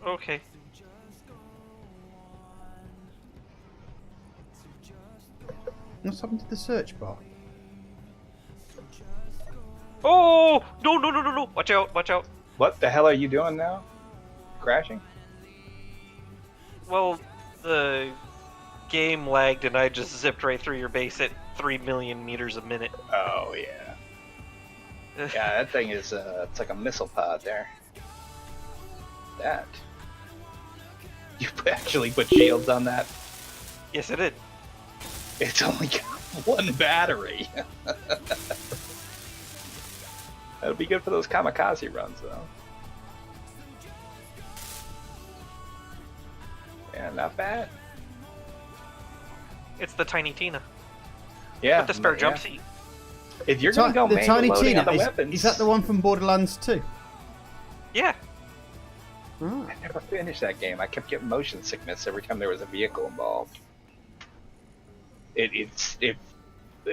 Okay. What's happened to the search bar? Oh! No! Watch out! What the hell are you doing now? Crashing? Well, the game lagged and I just zipped right through your base at 3 million meters a minute. Oh, yeah. Yeah, that thing is, it's like a missile pod there. That. You actually put shields on that? Yes, I did. It's only got one battery. That'll be good for those kamikaze runs, though. Yeah, not bad. It's the Tiny Tina. Yeah. With the spare jump seat. If you're going to go manual Tiny loading Tina, on the weapons... Is that the one from Borderlands 2? Yeah. Oh. I never finished that game. I kept getting motion sickness every time there was a vehicle involved. It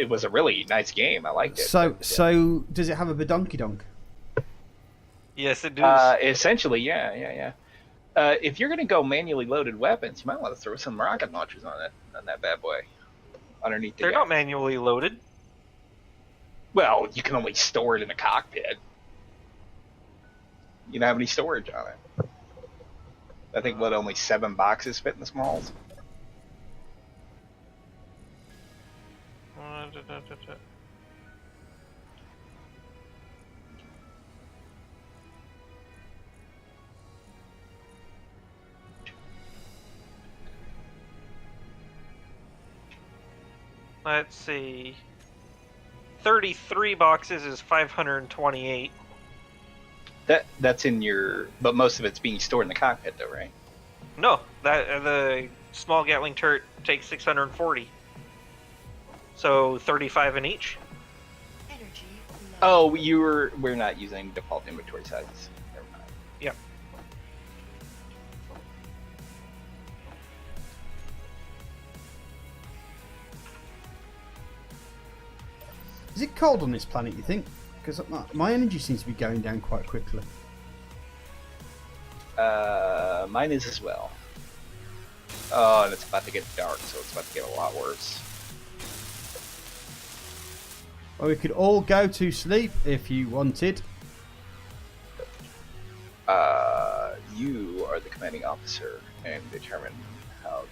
was a really nice game. I liked it. So does it have a badonky donk? Yes, it does. Essentially, yeah. If you're going to go manually loaded weapons, you might want to throw some rocket launchers on that bad boy. Underneath the They're gun. not manually loaded. Well, you can only store it in a cockpit. You don't have any storage on it. I think only 7 boxes fit in the smalls. Let's see. 33 boxes is 528. That's in your, but most of it's being stored in the cockpit, though, right? No, that the small Gatling turret takes 640. So 35 in each. Oh, we're not using default inventory sizes. Never mind. Yep. Is it cold on this planet, you think? Because my energy seems to be going down quite quickly. Mine is as well. Oh, and it's about to get dark, so it's about to get a lot worse. Well, we could all go to sleep if you wanted. You are the commanding officer and determine how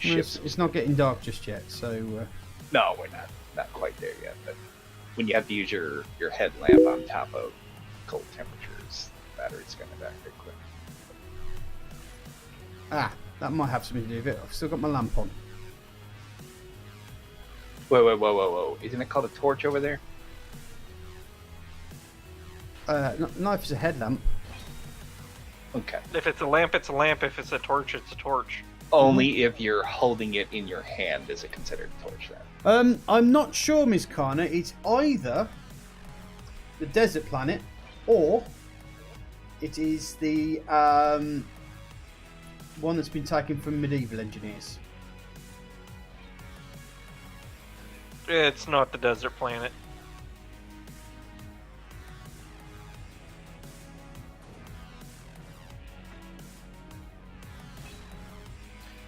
the Well, ships. it's not getting dark just yet, so... No, we're not quite there yet. But when you have to use your headlamp on top of cold temperatures, the battery's going to die very quick. that might have something to do with it. I've still got my lamp on. Whoa. Isn't it called a torch over there? Knife is a headlamp. Okay. If it's a lamp, it's a lamp. If it's a torch, it's a torch. Only if you're holding it in your hand is it considered a torch then. I'm not sure, Miss Kana. It's either the desert planet or it is the one that's been taken from medieval engineers. It's not the desert planet.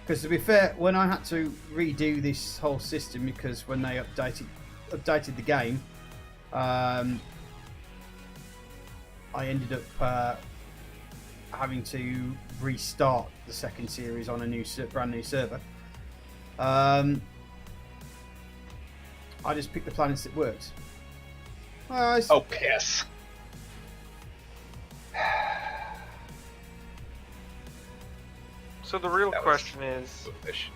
Because to be fair, when I had to redo this whole system, because when they updated the game, I ended up having to restart the second series on a brand new server. I just picked the planets that worked. Oh, piss. So the real That was question is, foolish.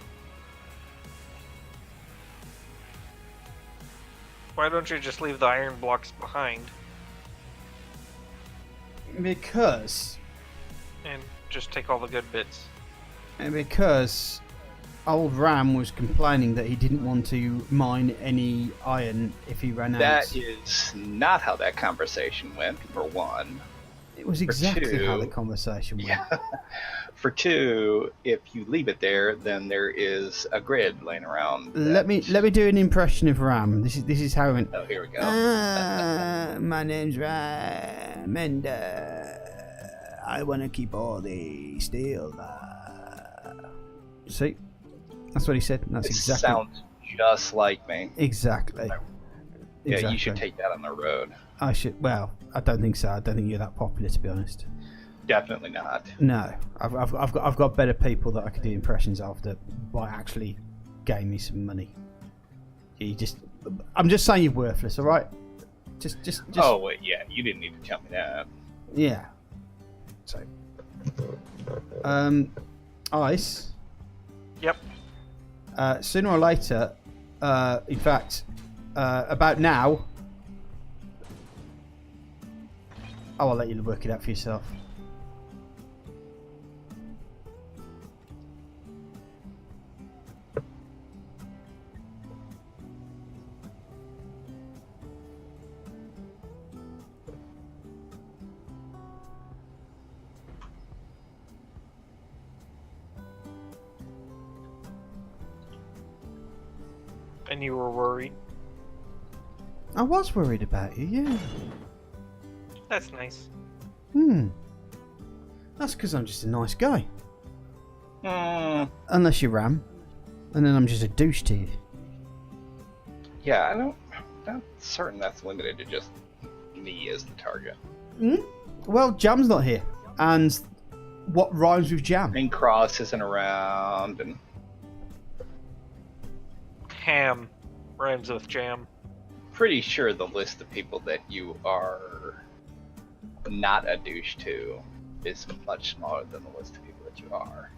why don't you just leave the iron blocks behind Because and just take all the good bits? old Ram was complaining that he didn't want to mine any iron if he ran out. That is not how that conversation went, for one. It was exactly how the two, conversation went. Yeah. For two, if you leave it there, then there is a grid laying around. Let me do an impression of Ram. This is how it went. Oh, here we go. My name's Ram, and I want to keep all the steel. See, that's what he said. That's It exactly. sounds just like me. Exactly. Yeah, you should take that on the road. I should. Well, I don't think so. I don't think you're that popular, to be honest. Definitely not. No, I've got better people that I could do impressions of that might actually gain me some money. I'm just saying you're worthless, all right? Just. Oh wait, yeah, you didn't need to tell me that. Yeah. So. Ice. Yep. Sooner or later, in fact, about now. Oh, I'll let you work it out for yourself. And you were worried. I was worried about you, yeah. That's nice. That's because I'm just a nice guy. Hmm. Unless you Ram. And then I'm just a douche to you. Yeah, I'm not certain that's limited to just me as the target. Well, Jam's not here. And What rhymes with jam? And Cross isn't around, and Ham rhymes with jam. pretty sure the list of people that you are not a douche to is much smaller than the list of people that you are.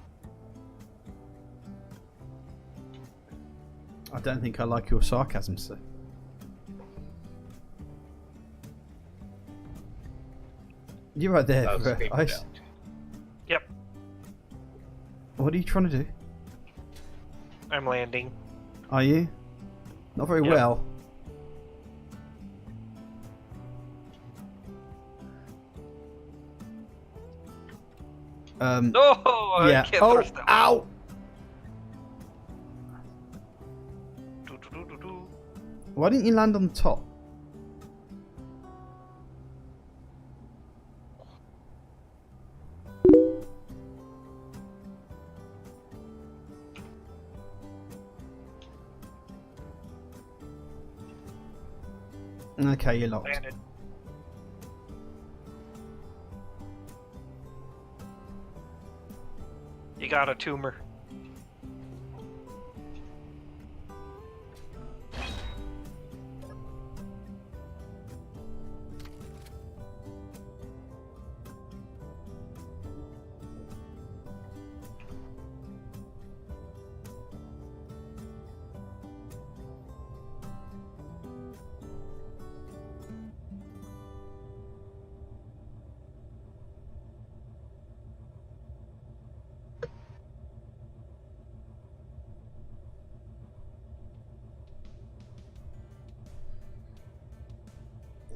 I don't think I like your sarcasm, sir. You're right there, Most people Ice. don't. Yep, What are you trying to do? I'm landing. Are you? Not very Yep. well. Oh, yeah. I can't Oh, thrust that one. ow! Do. Why didn't you land on the top? Okay, you're locked. Landed. You got a tumor.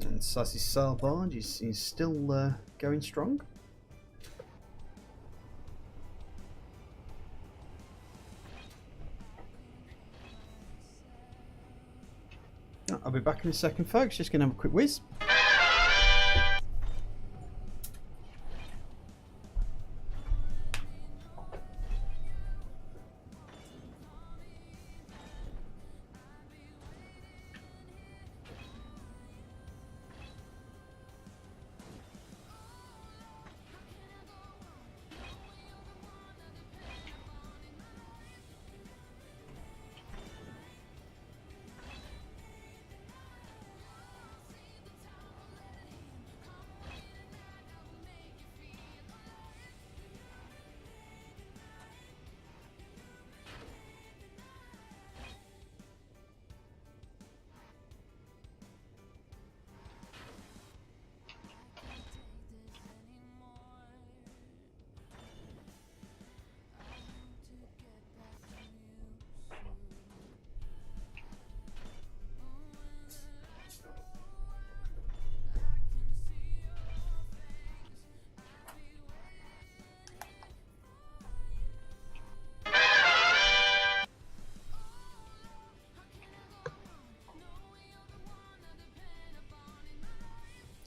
And Saz's salvage is still going strong. I'll be back in a second, folks. Just going to have a quick whiz.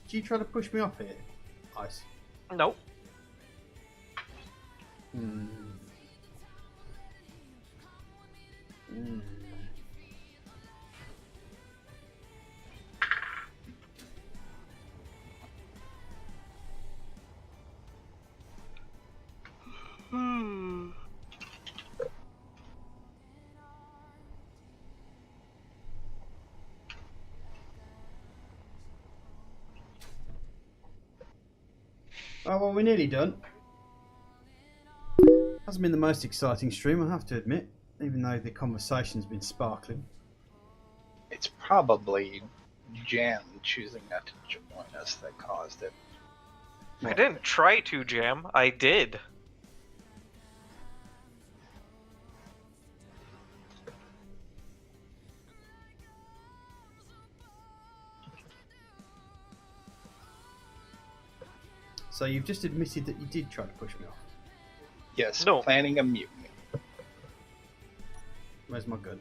Did you try to push me off here, Ice? Nope. Hmm. Hmm. Oh, well, we're nearly done. Hasn't been the most exciting stream, I have to admit, even though the conversation's been sparkling. It's probably Jam choosing not to join us that caused it. I didn't try to jam. I did. So you've just admitted that you did try to push me off. Yes, No. planning a mutiny. Where's my gun?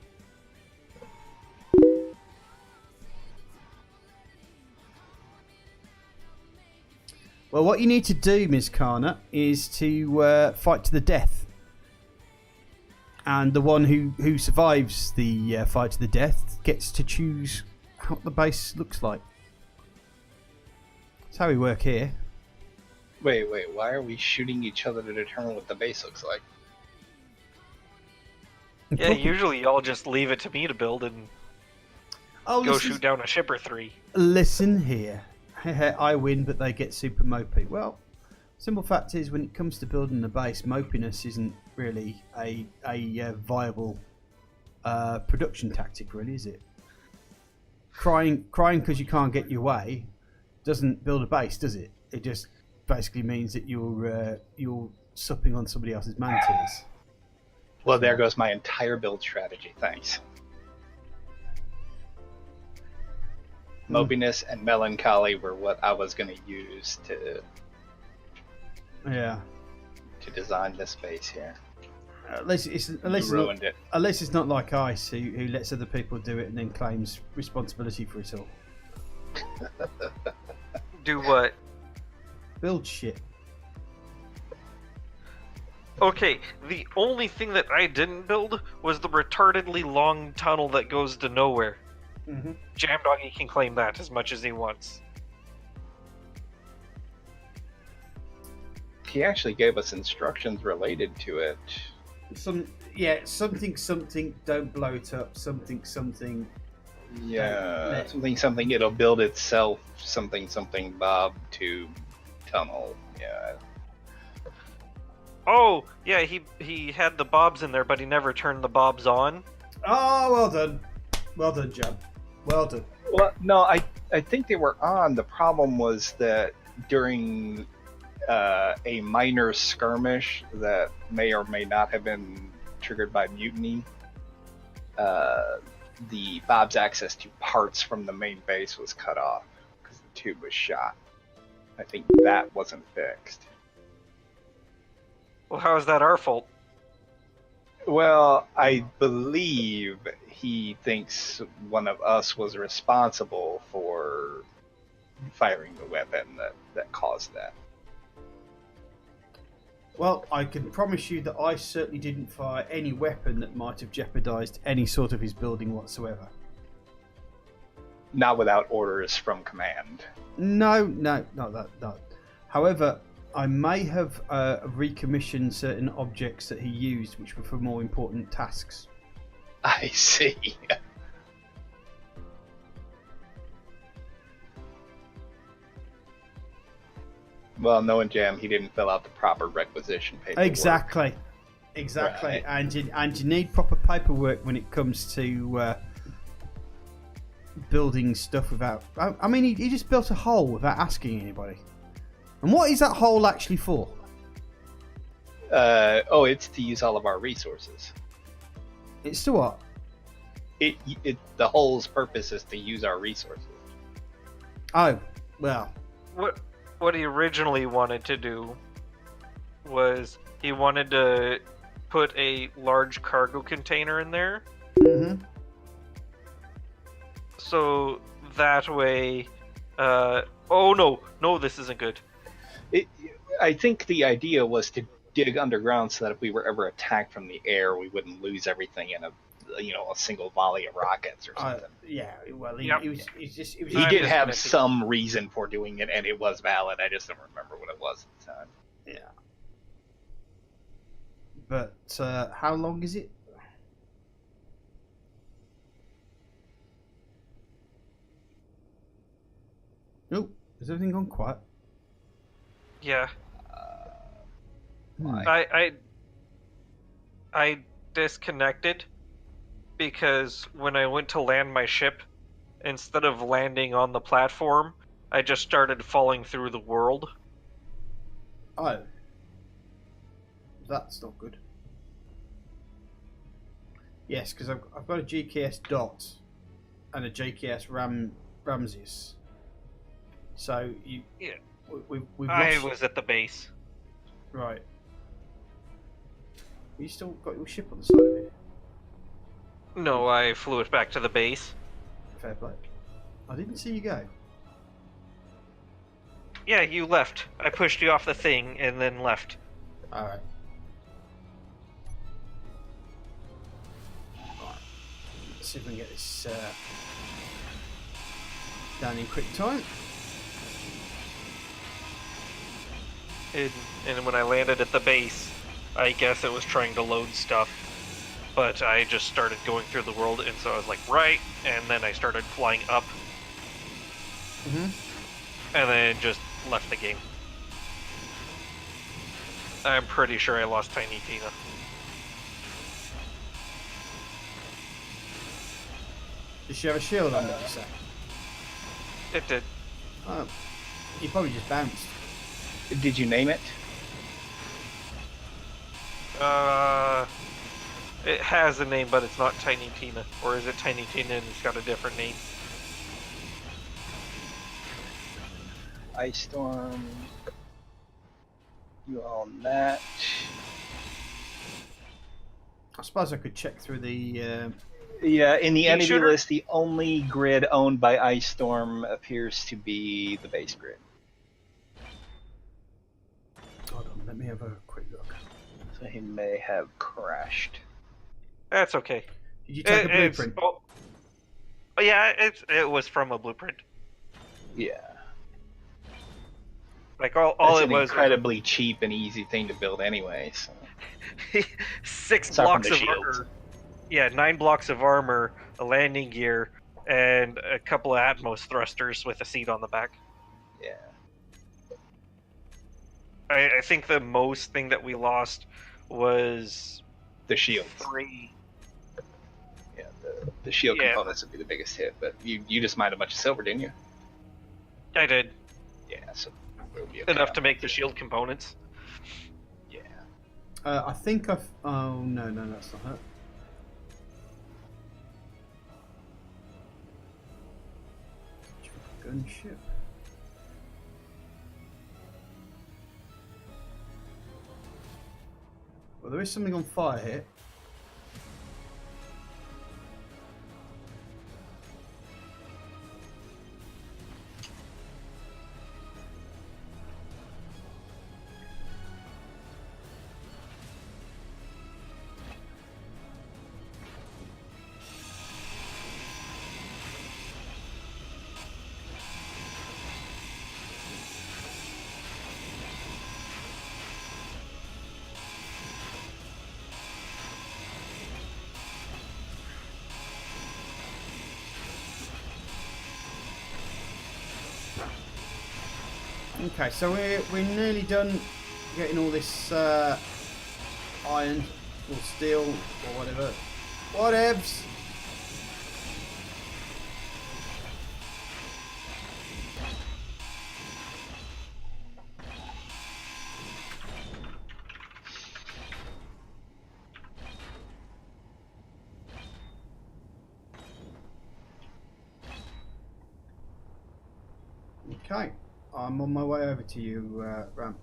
Well, what you need to do, Ms. Kana, is to fight to the death. And the one who survives the fight to the death gets to choose what the base looks like. That's how we work here. Wait, why are we shooting each other to determine what the base looks like? Yeah, usually y'all just leave it to me to build and go shoot down a ship or 3. Listen here. I win, but they get super mopey. Well, simple fact is, when it comes to building a base, mopiness isn't really a viable production tactic, really, is it? Crying because you can't get your way doesn't build a base, does it? It just basically means that you're supping on somebody else's manatees. Well, there goes my entire build strategy. Thanks. Mopiness and melancholy were what I was going to use to design this base here. At least it's ruined it. At least it's not like Ice, who lets other people do it and then claims responsibility for it all. Do what? Build shit. Okay, the only thing that I didn't build was the retardedly long tunnel that goes to nowhere. Mm-hmm. Jamdoggy can claim that as much as he wants. He actually gave us instructions related to it. Something, don't blow it up, something. Yeah, something, it'll build itself, something, Bob, tube, tunnel, yeah. Oh, yeah, he had the bobs in there, but he never turned the bobs on. Oh, well done. Well done, Jam. Well done. Well, no, I think they were on. The problem was that during a minor skirmish that may or may not have been triggered by mutiny, the Bob's access to parts from the main base was cut off because the tube was shot. I think that wasn't fixed. Well, how is that our fault? Well, I believe he thinks one of us was responsible for firing the weapon that caused that. Well, I can promise you that I certainly didn't fire any weapon that might have jeopardized any sort of his building whatsoever. Not without orders from command. No. However, I may have recommissioned certain objects that he used, which were for more important tasks. I see. Well, knowing Jam, he didn't fill out the proper requisition paperwork. Exactly. Right. And you need proper paperwork when it comes to building stuff without... I mean, he just built a hole without asking anybody. And what is that hole actually for? It's to use all of our resources. It's to what? The hole's purpose is to use our resources. Oh, well. What he originally wanted to do was he wanted to put a large cargo container in there. Mm-hmm. So that way... oh, no, this isn't good. I think the idea was to dig underground so that if we were ever attacked from the air, we wouldn't lose everything in a single volley of rockets or something. He did have some reason for doing it, and it was valid. I just don't remember what it was at the time. Yeah. But how long is it? Oh, has everything gone quiet? Yeah. Why? I disconnected because when I went to land my ship, instead of landing on the platform, I just started falling through the world. Oh. That's not good. Yes, because I've got a GKS Dot and a GKS Ramses. So we've I lost... was at the base. Right. You still got your ship on the side of it? No, I flew it back to the base. Fair play. I didn't see you go. Yeah, you left. I pushed you off the thing and then left. Alright. Let's see if we can get this done in quick time. And when I landed at the base, I guess it was trying to load stuff. But I just started going through the world, and so I was like, right, and then I started flying up. And then just left the game. I'm pretty sure I lost Tiny Tina. Did she have a shield on, did you say? It did. Oh, you probably just bounced. Did you name it? It has a name, but it's not Tiny Tina. Or is it Tiny Tina and it's got a different name? Ice Storm. You own that. I suppose I could check through the... Yeah, in the Heat entity shooter? list, the only grid owned by Ice Storm appears to be the base grid. Hold on, let me have a quick look. So he may have crashed. That's okay. Did you take a blueprint? Yeah, it was from a blueprint. Yeah. Like all That's it an was incredibly cheap and easy thing to build anyway. So. 6 Aside from blocks the of shields. armor. Yeah, 9 blocks of armor, a landing gear, and a couple of Atmos thrusters with a seat on the back. Yeah. I think the most thing that we lost was The shield. 3. Yeah, the shield Yeah. components would be the biggest hit, but you just mined a bunch of silver, didn't you? I did Yeah, so it would be okay. enough to make the shield components. Yeah. I think I've... Oh, no, that's not her. Gunship. Well, there is something on fire here. Okay, so we're nearly done getting all this iron or steel or whatever. Whatevs. Okay, I'm on my way over to you, Ram.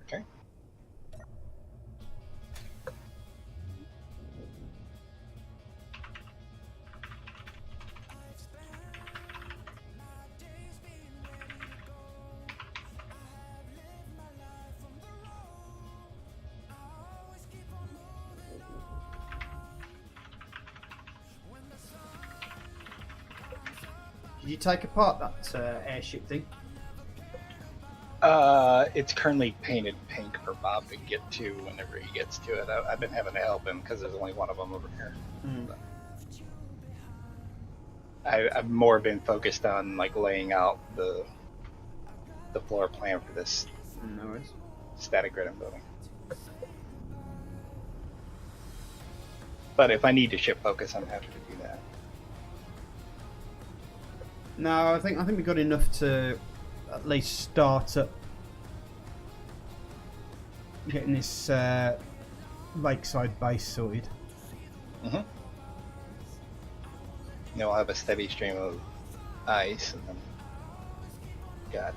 Okay. Did you take apart that airship thing? It's currently painted pink for Bob to get to whenever he gets to it. I've been having to help him because there's only one of them over here. I've more been focused on like laying out the floor plan for this No worries. static grid I'm building. But if I need to shift focus, I'm happy to do that. No, I think we got enough to at least start up getting this lakeside base sorted. Mm-hmm. You know, I'll have a steady stream of ice, and then got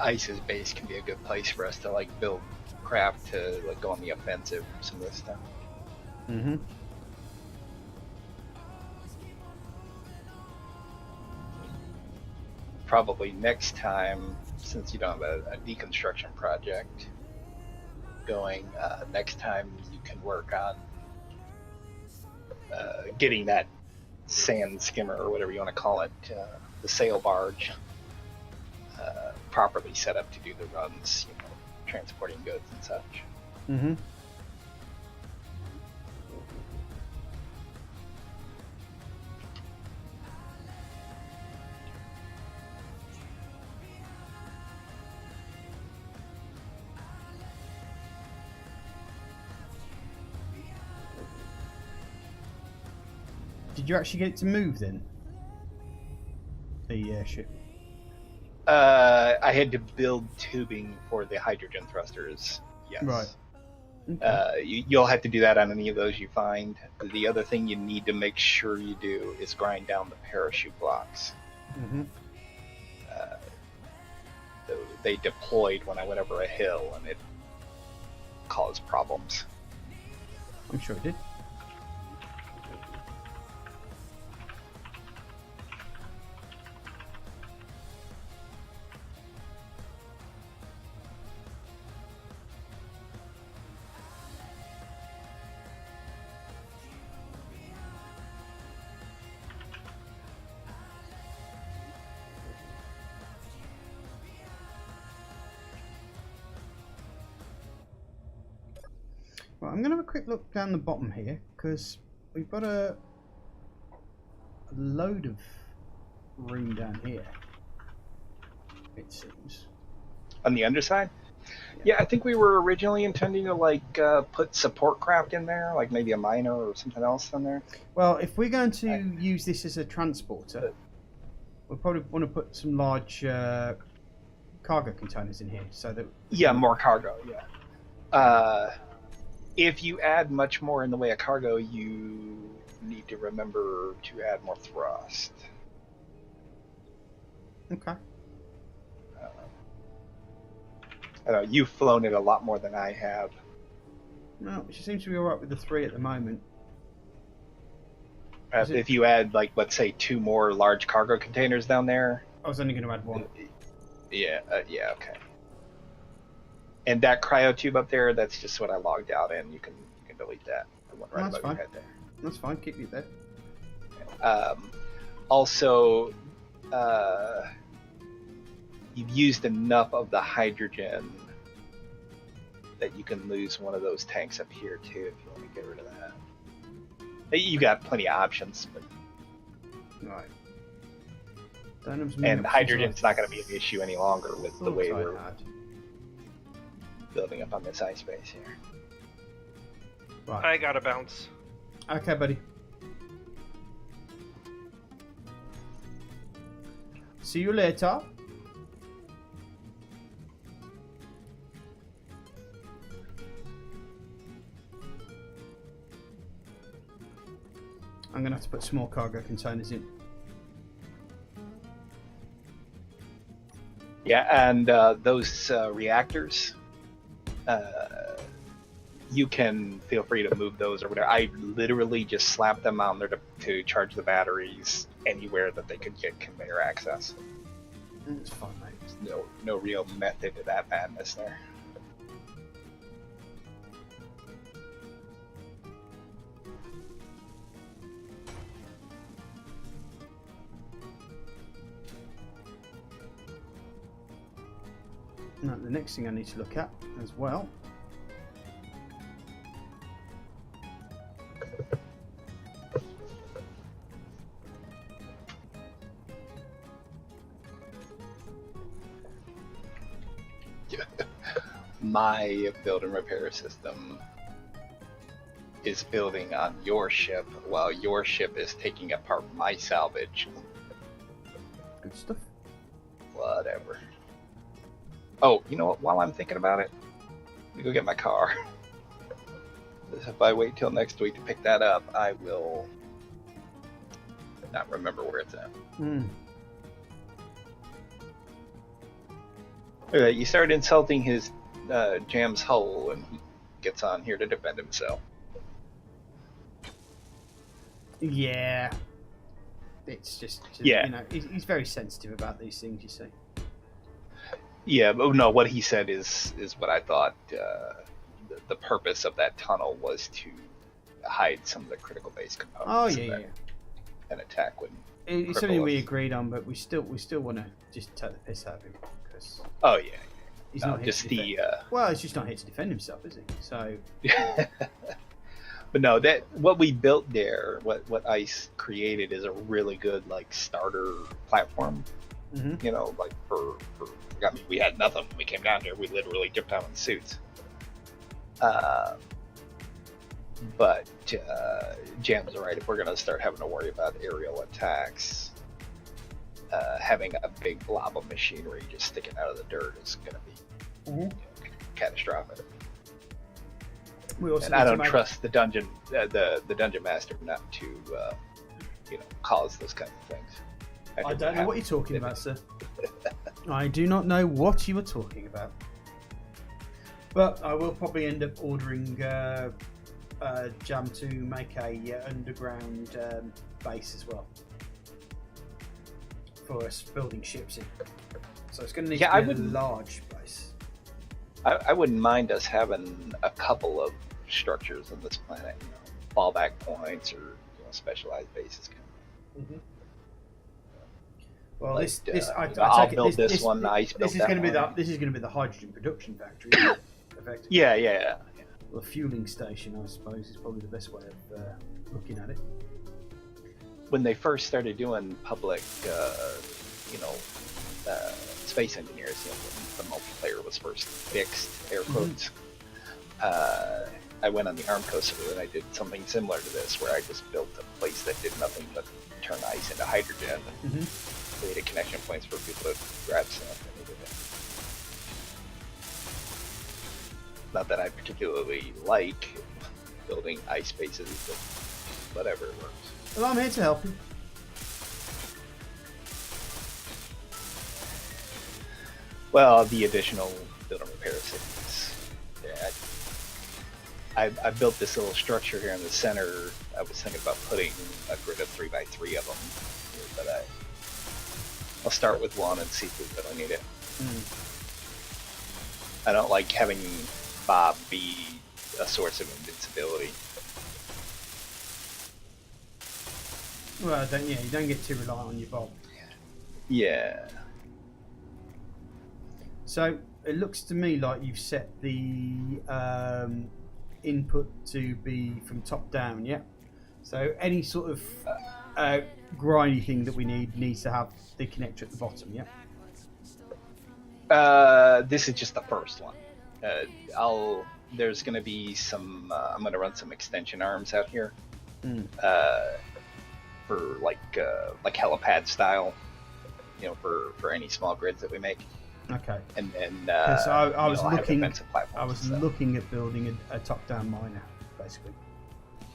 Ice's base can be a good place for us to like build craft to like go on the offensive for some of this stuff. Mm-hmm. Probably next time, since you don't have a deconstruction project going, next time you can work on getting that sand skimmer or whatever you want to call it, the sail barge, properly set up to do the runs, transporting goods and such. Mm-hmm. Did you actually get it to move then? The airship. I had to build tubing for the hydrogen thrusters. Yes. Right. Okay. You'll have to do that on any of those you find. The other thing you need to make sure you do is grind down the parachute blocks. Mm-hmm. They deployed when I went over a hill, and it caused problems. I'm sure it did. Right, I'm going to have a quick look down the bottom here, because we've got a load of room down here, it seems. On the underside? Yeah, I think we were originally intending to put support craft in there, like maybe a miner or something else in there. Well, if we're going to use this as a transporter, we'll probably want to put some large cargo containers in here, so that... Yeah, more cargo, yeah. If you add much more in the way of cargo, you need to remember to add more thrust. Okay. I know you've flown it a lot more than I have. No, she seems to be alright with the 3 at the moment. If you add, let's say 2 more large cargo containers down there. I was only going to add 1. Yeah, okay. And that cryo tube up there, that's just what I logged out in. You can delete that. The one right above your head there. That's fine, keep it there. Also, you've used enough of the hydrogen that you can lose one of those tanks up here too if you want to get rid of that. You got plenty of options, but right. And hydrogen's not going to be an issue any longer with the way we're building up on this ice base here. Right. I gotta bounce. Okay, buddy. See you later. I'm going to have to put some more cargo containers in. Yeah, and those reactors, you can feel free to move those or whatever. I literally just slapped them on there to charge the batteries anywhere that they could get conveyor access. It's fine, mate. No real method to that madness there. Now, the next thing I need to look at as well . My build and repair system is building on your ship while your ship is taking apart my salvage. Good stuff. Whatever. Oh, you know what? While I'm thinking about it, let me go get my car. If I wait till next week to pick that up, I will not remember where it's at. Okay, you started insulting his Jam's hull, and he gets on here to defend himself. Yeah. It's just yeah. You know, he's very sensitive about these things, you see. Yeah, but no, what he said is what I thought. The purpose of that tunnel was to hide some of the critical base components. Oh, yeah, yeah. An attack wouldn't It's something we agreed on, but we still want to just take the piss out of him because Oh yeah. he's No, not here just to the. defend. Well, he's just not here to defend himself, is he? So. But no, that what we built there, what ICE created is a really good like starter platform. Mm-hmm. You know, like for I mean, we had nothing when we came down here. We literally jumped out in suits. But Jam's right. If we're gonna start having to worry about aerial attacks, having a big blob of machinery just sticking out of the dirt is gonna be catastrophic. We also And I don't trust the dungeon master not to cause those kinds of things. I don't know what you're talking about, sir. I do not know what you are talking about. But I will probably end up ordering Jam to make a underground base as well for us building ships in. So it's going to need to be a large base. I wouldn't mind us having a couple of structures on this planet, fallback points or specialized bases. Mm-hmm. Well, like, this I'll build this one. Nice. This is going to be this is going to be the hydrogen production factory. Effectively. Yeah. Well, a fueling station, I suppose, is probably the best way of looking at it. When they first started doing public, space engineers, when the multiplayer was first fixed, air quotes, I went on the Armco server and I did something similar to this, where I just built a place that did nothing but turn ice into hydrogen and created connection points for people to grab stuff. Not that I particularly like building ice bases, but whatever it works. Well, I'm here to help you. Well, the additional build and repair cities. Yeah, I built this little structure here in the center. I was thinking about putting a grid of 3x3 of them, but I'll start with one and see if we really need it. I don't like having Bob be a source of invincibility. Well, you don't get too reliant on your Bob. Yeah. So it looks to me like you've set the input to be from top down, yeah? So any sort of grindy thing that we need needs to have the connector at the bottom, yeah? This is just the first one. There's going to be some. I'm going to run some extension arms out here, for like helipad style, for any small grids that we make. Okay. And then so I was looking. looking at building a top-down miner, basically.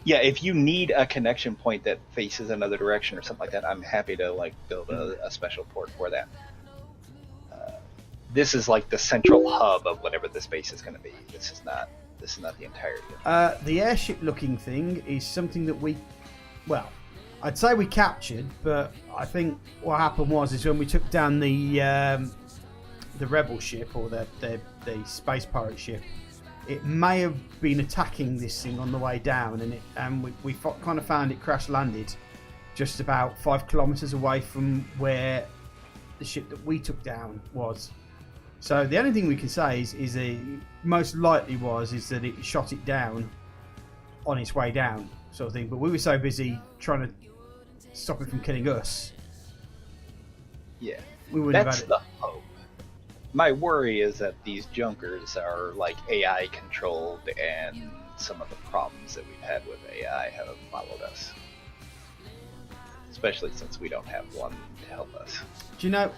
Yeah, if you need a connection point that faces another direction or something like that, I'm happy to build a special port for that. This is like the central hub of whatever this base is going to be. This is not the entirety of it. The airship-looking thing is something that I'd say we captured, but I think what happened is when we took down the rebel ship or the space pirate ship, it may have been attacking this thing on the way down, and we kind of found it crash landed just about 5 kilometers away from where the ship that we took down was. So the only thing we can say is most likely is that it shot it down on its way down, sort of thing. But we were so busy trying to stop it from killing us. Yeah, we wouldn't that's have had the hope. My worry is that these junkers are AI controlled, and some of the problems that we've had with AI have followed us. Especially since we don't have one to help us. Do you know,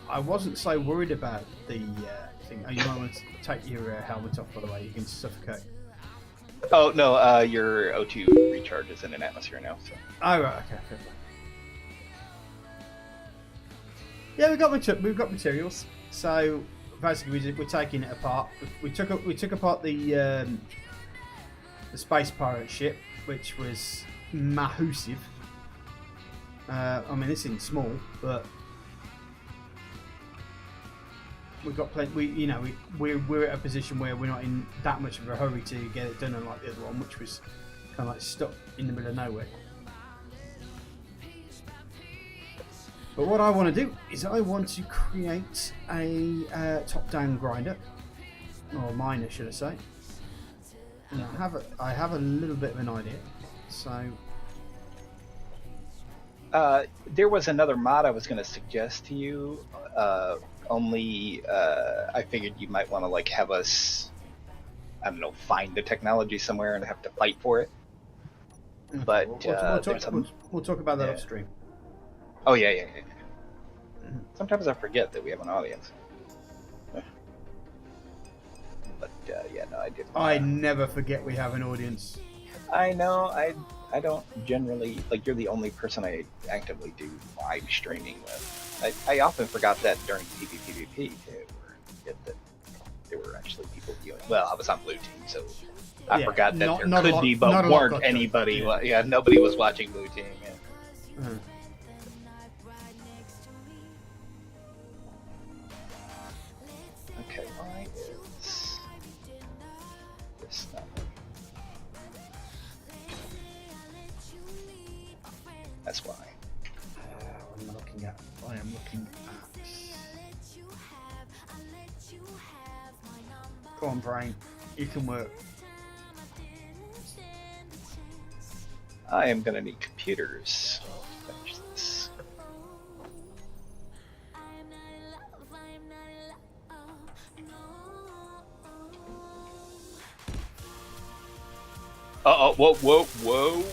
I wasn't so worried about the thing. Oh, you might want to take your helmet off, by the way. You can suffocate. Oh no, your O2 recharges in an atmosphere now. So. Oh right, okay. Yeah, we've got materials. So basically, we're taking it apart. We took apart the space pirate ship, which was massive. I mean, it's in small, but we've got plenty. We're at a position where we're not in that much of a hurry to get it done, unlike the other one, which was kind of stuck in the middle of nowhere. But what I want to do is I want to create a top-down grinder, or miner, should I say. And I have a little bit of an idea. So there was another mod I was going to suggest to you. I figured you might want to like have us, I don't know, find the technology somewhere and have to fight for it. But we'll talk about that upstream. Oh yeah. Sometimes I forget that we have an audience. But yeah, no, I didn't. I never forget we have an audience. I know. I don't generally like. You're the only person I actively do live streaming with. I often forgot that during PvP too, or forget that there were actually people viewing. Well, I was on Blue Team, so I forgot that there could be, but weren't anybody. Nobody was watching Blue Team. Yeah. Mm-hmm. Okay, why is this not working? That's why. What am I looking at? I am looking at. Come on, brain. You can work. I am gonna need computers to finish this. Whoa.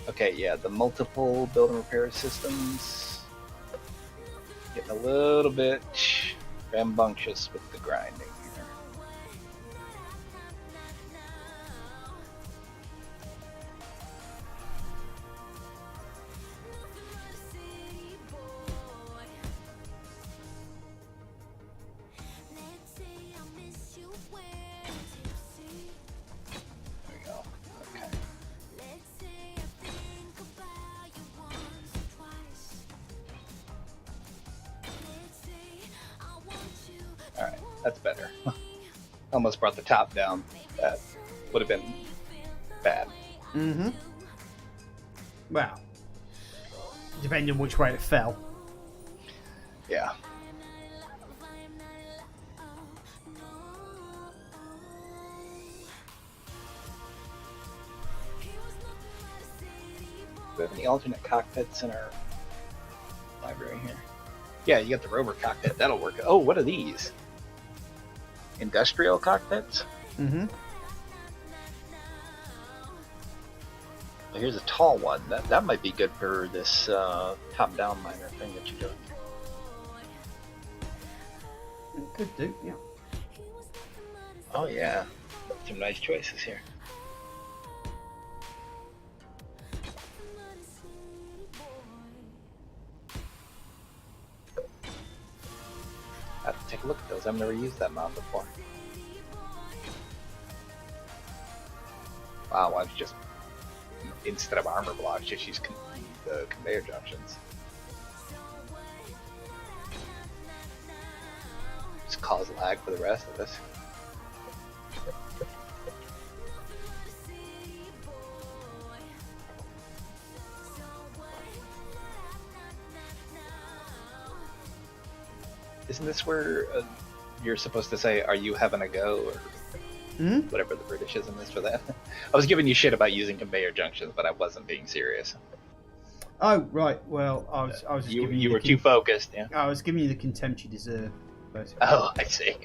Okay, yeah, the multiple build and repair systems. Getting a little bit rambunctious with the grinding here. There we go. Okay. Alright, that's better. Almost brought the top down. That would have been bad. Mm-hmm. Well, depending on which way it fell. Yeah. Do we have any alternate cockpits in our library here? Yeah, you got the rover cockpit. That'll work. Oh, what are these? Industrial cockpits? Mm-hmm. Well, here's a tall one. That might be good for this top-down miner thing that you're doing. It could do, yeah. Oh yeah, some nice choices here. I have to take a look at those. I've never used that mod before. Wow, I've just, instead of armor blocks, just use the conveyor junctions. Just cause lag for the rest of us. Isn't this where you're supposed to say, "Are you having a go?" or whatever the Britishism is for that? I was giving you shit about using conveyor junctions, but I wasn't being serious. Oh right, well I was just giving you were too focused. Yeah. I was giving you the contempt you deserve. Basically. Oh, I see.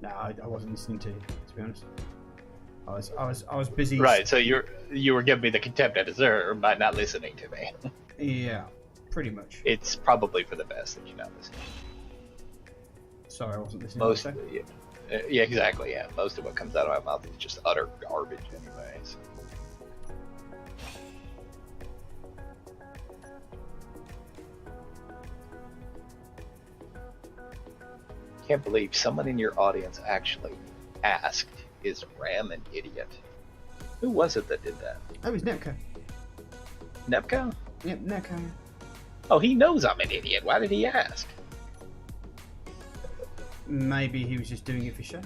No, I wasn't listening to you. To be honest, I was busy. Right. So you were giving me the contempt I deserve by not listening to me. Yeah, pretty much. It's probably for the best that you're not listening. Sorry, I wasn't listening. Most, yeah, exactly. Yeah, most of what comes out of my mouth is just utter garbage, anyways. Can't believe someone in your audience actually asked, "Is Ram an idiot?" Who was it that did that? Oh, it was Nepco. Nepco? Yep, Nepco. Oh, he knows I'm an idiot. Why did he ask? Maybe he was just doing it for show.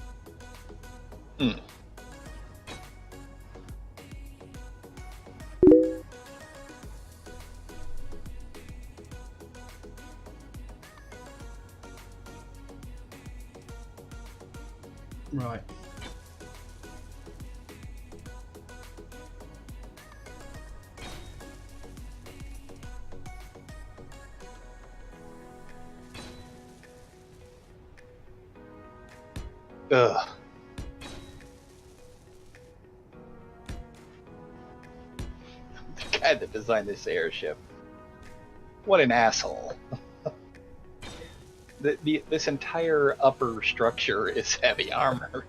Right. Ugh. The guy that designed this airship. What an asshole. This entire upper structure is heavy armor.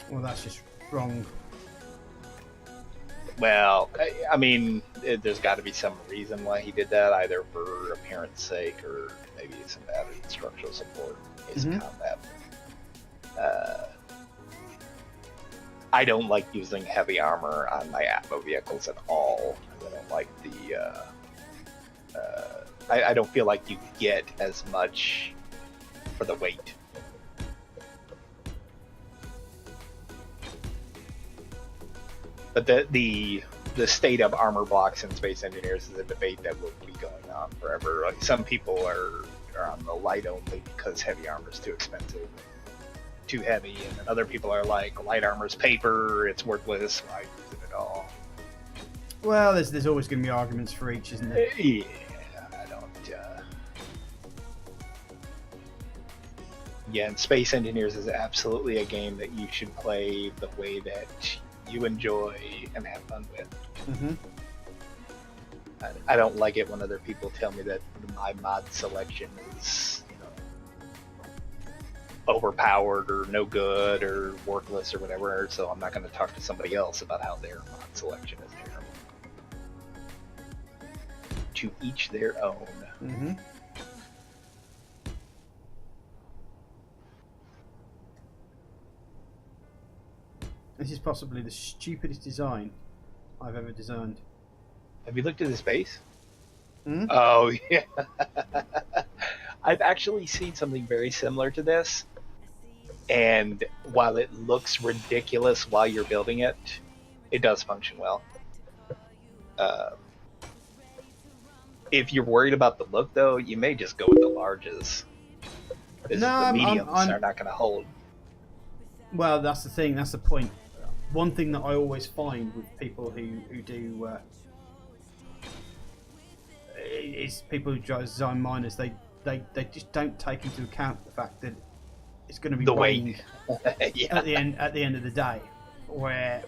Well, that's just wrong. Well, I mean, there's got to be some reason why he did that, either for appearance sake or maybe some added structural support in his combat. I don't like using heavy armor on my Atmo vehicles at all. I don't like the. I don't feel like you get as much for the weight. But the state of armor blocks in Space Engineers is a debate that will be going on forever. Like, some people are on the light only because heavy armor is too expensive, too heavy, and then other people are like, light armor is paper, it's worthless, why use it at all? Well, there's always going to be arguments for each, isn't there? Yeah, I don't. Yeah, and Space Engineers is absolutely a game that you should play the way that you enjoy and have fun with. Mm-hmm. I don't like it when other people tell me that my mod selection is, overpowered or no good or worthless or whatever, so I'm not going to talk to somebody else about how their mod selection is terrible. To each their own. Mm-hmm. This is possibly the stupidest design I've ever designed. Have you looked at his base? Hmm? Oh, yeah. I've actually seen something very similar to this, and while it looks ridiculous while you're building it, it does function well. If you're worried about the look, though, you may just go with the larges. The mediums are not going to hold. Well, that's the thing. That's the point. One thing that I always find with people who do is people who design miners, they just don't take into account the fact that it's going to be the weighing weight. Yeah. at the end of the day. Where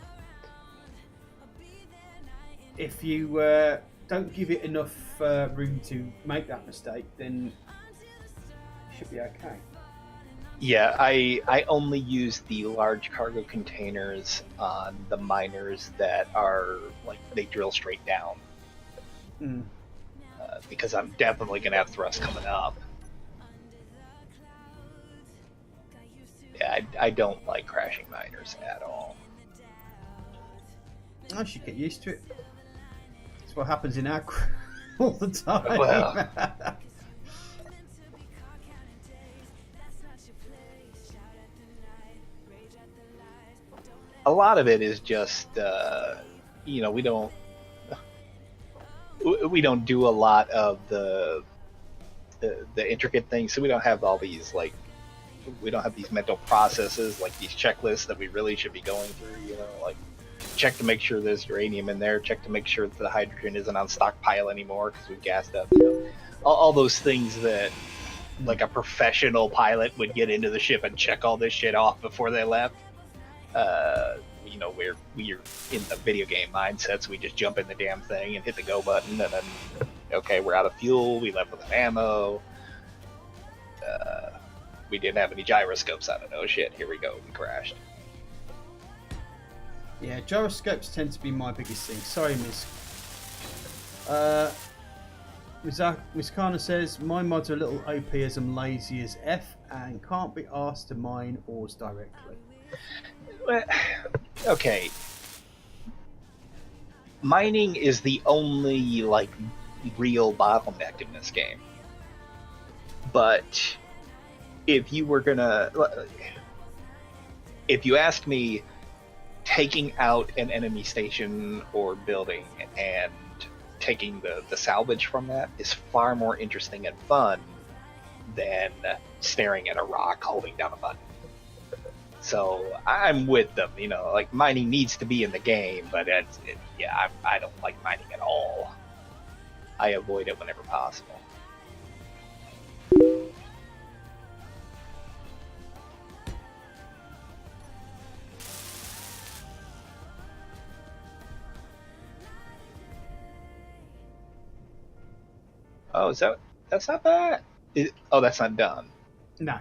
if you don't give it enough room to make that mistake, then it should be okay. Yeah, I only use the large cargo containers on the miners that are, like, they drill straight down. Mm. Because I'm definitely going to have thrust coming up. Yeah, I don't like crashing miners at all. I should get used to it. That's what happens in our crew all the time. Well, a lot of it is just, we don't do a lot of the intricate things, so we don't have all these, like, we don't have these mental processes, like these checklists that we really should be going through, like, check to make sure there's uranium in there, check to make sure that the hydrogen isn't on stockpile anymore because we've gassed up, all those things that, like, a professional pilot would get into the ship and check all this shit off before they left. We're in the video game mindset, so we just jump in the damn thing and hit the go button, and then, okay, we're out of fuel, we left with an ammo, we didn't have any gyroscopes, I don't know, shit, here we go, we crashed. Yeah, gyroscopes tend to be my biggest thing. Sorry, Miss. Miss Kana says, my mods are a little OP as I'm lazy as F and can't be asked to mine ores directly. Well, okay. Mining is the only, like, real bottleneck in this game. But if you ask me, taking out an enemy station or building and taking the salvage from that is far more interesting and fun than staring at a rock holding down a button. So I'm with them, you know, like mining needs to be in the game, but I don't like mining at all. I avoid it whenever possible. Oh, that's not bad. That's not done. No.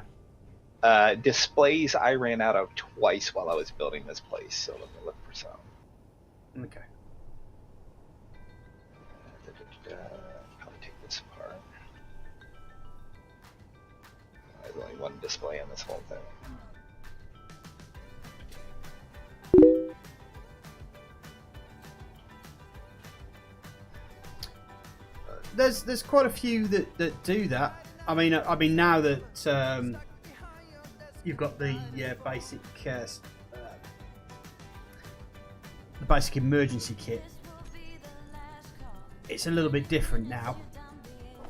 Displays I ran out of twice while I was building this place, so let me look for some. Okay. Probably take this apart. There's only one display on this whole thing. There's quite a few that do that. I mean now that you've got the basic emergency kit, it's a little bit different now.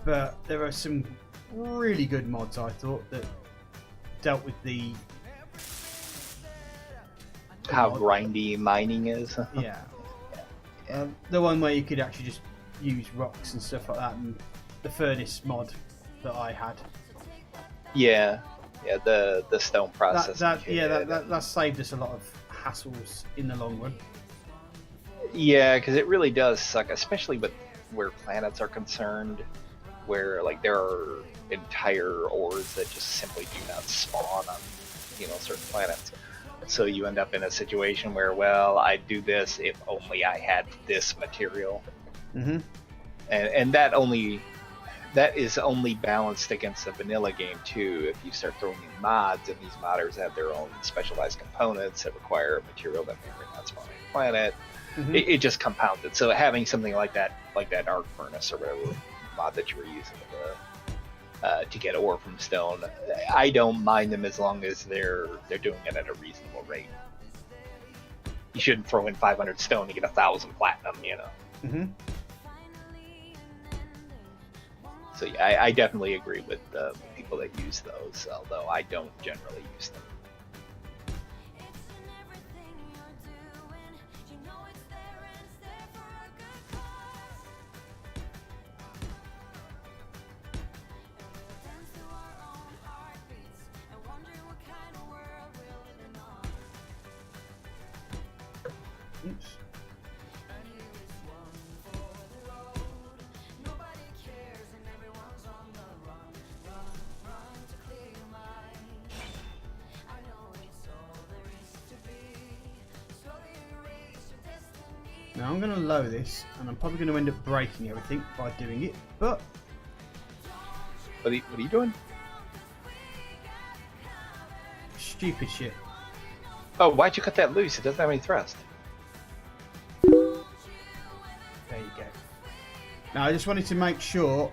But there are some really good mods, I thought, that dealt with the how mod. grindy mining is. Yeah. The one where you could actually just use rocks and stuff like that, and the furnace mod that I had. Yeah, the stone process. That saved us a lot of hassles in the long run. Yeah, because it really does suck, especially with where planets are concerned, where like there are entire ores that just simply do not spawn on, you know, certain planets. So you end up in a situation where, well, I'd do this if only I had this material. Mm-hmm. And that is only balanced against the vanilla game too. If you start throwing in mods, and these modders have their own specialized components that require material that may or may not spawn on the planet, Mm-hmm. it just compounds it. So having something like that arc furnace or whatever mod that you were using to get ore from stone, I don't mind them as long as they're doing it at a reasonable rate. You shouldn't throw in 500 stone to get 1,000 platinum, you know. Mm-hmm. So yeah, I definitely agree with the people that use those, although I don't generally use them. Oops. Now I'm going to lower this, and I'm probably going to end up breaking everything by doing it, but What are you doing? stupid shit. Oh, why'd you cut that loose? It doesn't have any thrust. There you go. Now I just wanted to make sure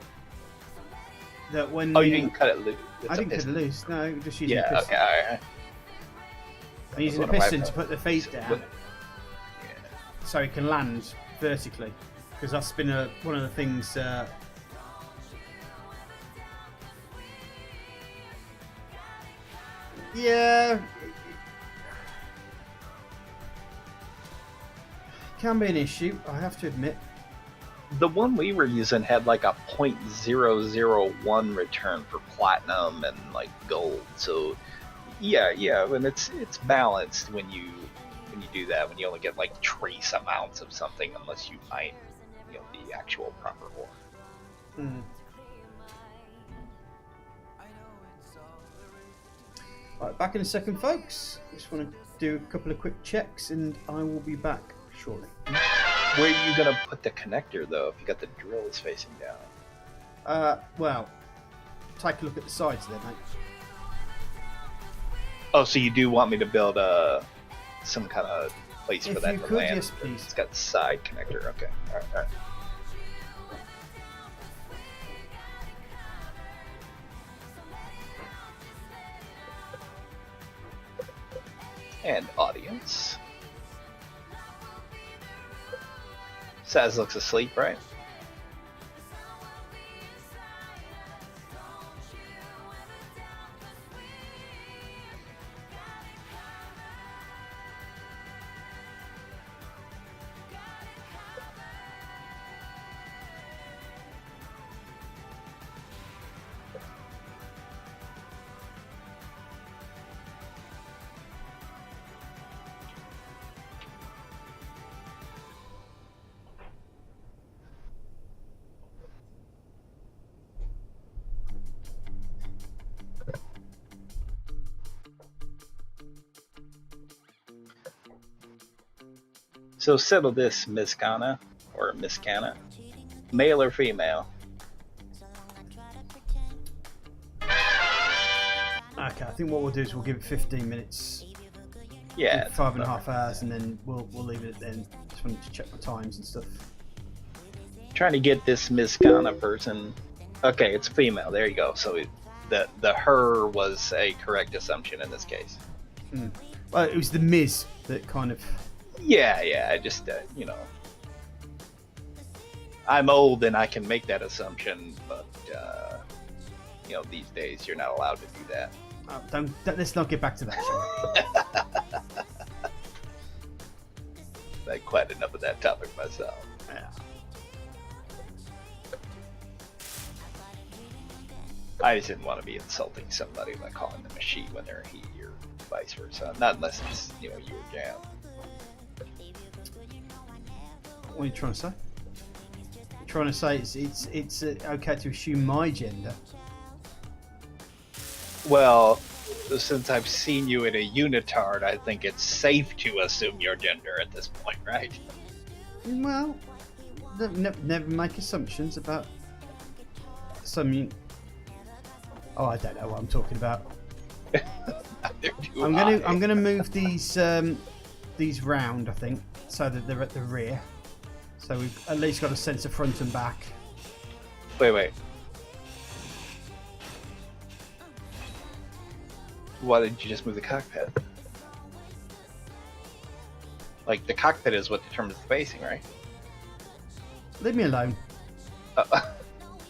that when Oh, you didn't cut it loose. I didn't cut it loose. No, just using a Yeah, piston. okay, alright. I'm using a That's what piston I- to put the feet down, so it can land vertically. Because that's been one of the things. Yeah, can be an issue. I have to admit. The one we were using had like a .001 return for platinum and like gold. So yeah, when it's balanced when you do that, when you only get like trace amounts of something unless you mine, you know, the actual proper ore. Mm. Right, back in a second, folks. Just want to do a couple of quick checks, and I will be back shortly. Where are you gonna put the connector though? If you got the drill is facing down. Well, take a look at the sides there, mate. Oh, so you do want me to build some kind of place for If that you to could, land? yes, please. It's got side connector. Okay, all right. And audience. Saz looks asleep, right? So settle this, Miss Kana, or Miss Kana. Male or female? Okay, I think what we'll do is we'll give it 15 minutes. Yeah. 5.5 hours, and then we'll leave it then. Just wanted to check my times and stuff. Trying to get this Miss Kana person. Okay, it's female. There you go. So the her was a correct assumption in this case. Well, it was the Ms. that kind of. Yeah. I just I'm old and I can make that assumption, but these days you're not allowed to do that. Don't let's not get back to that. Shall we? I quite enough of that topic myself. Yeah. I just didn't want to be insulting somebody by calling them a she when they're a he, or vice versa. Not unless it's you or Jam. What are you trying to say? You're trying to say it's okay to assume my gender. Well, since I've seen you in a unitard, I think it's safe to assume your gender at this point, right? Well, never make assumptions about some. Oh, I don't know what I'm talking about. I'm gonna move these round, I think, so that they're at the rear. So we've at least got a sense of front and back. Wait. Why didn't you just move the cockpit? Like, the cockpit is what determines the spacing, right? Leave me alone.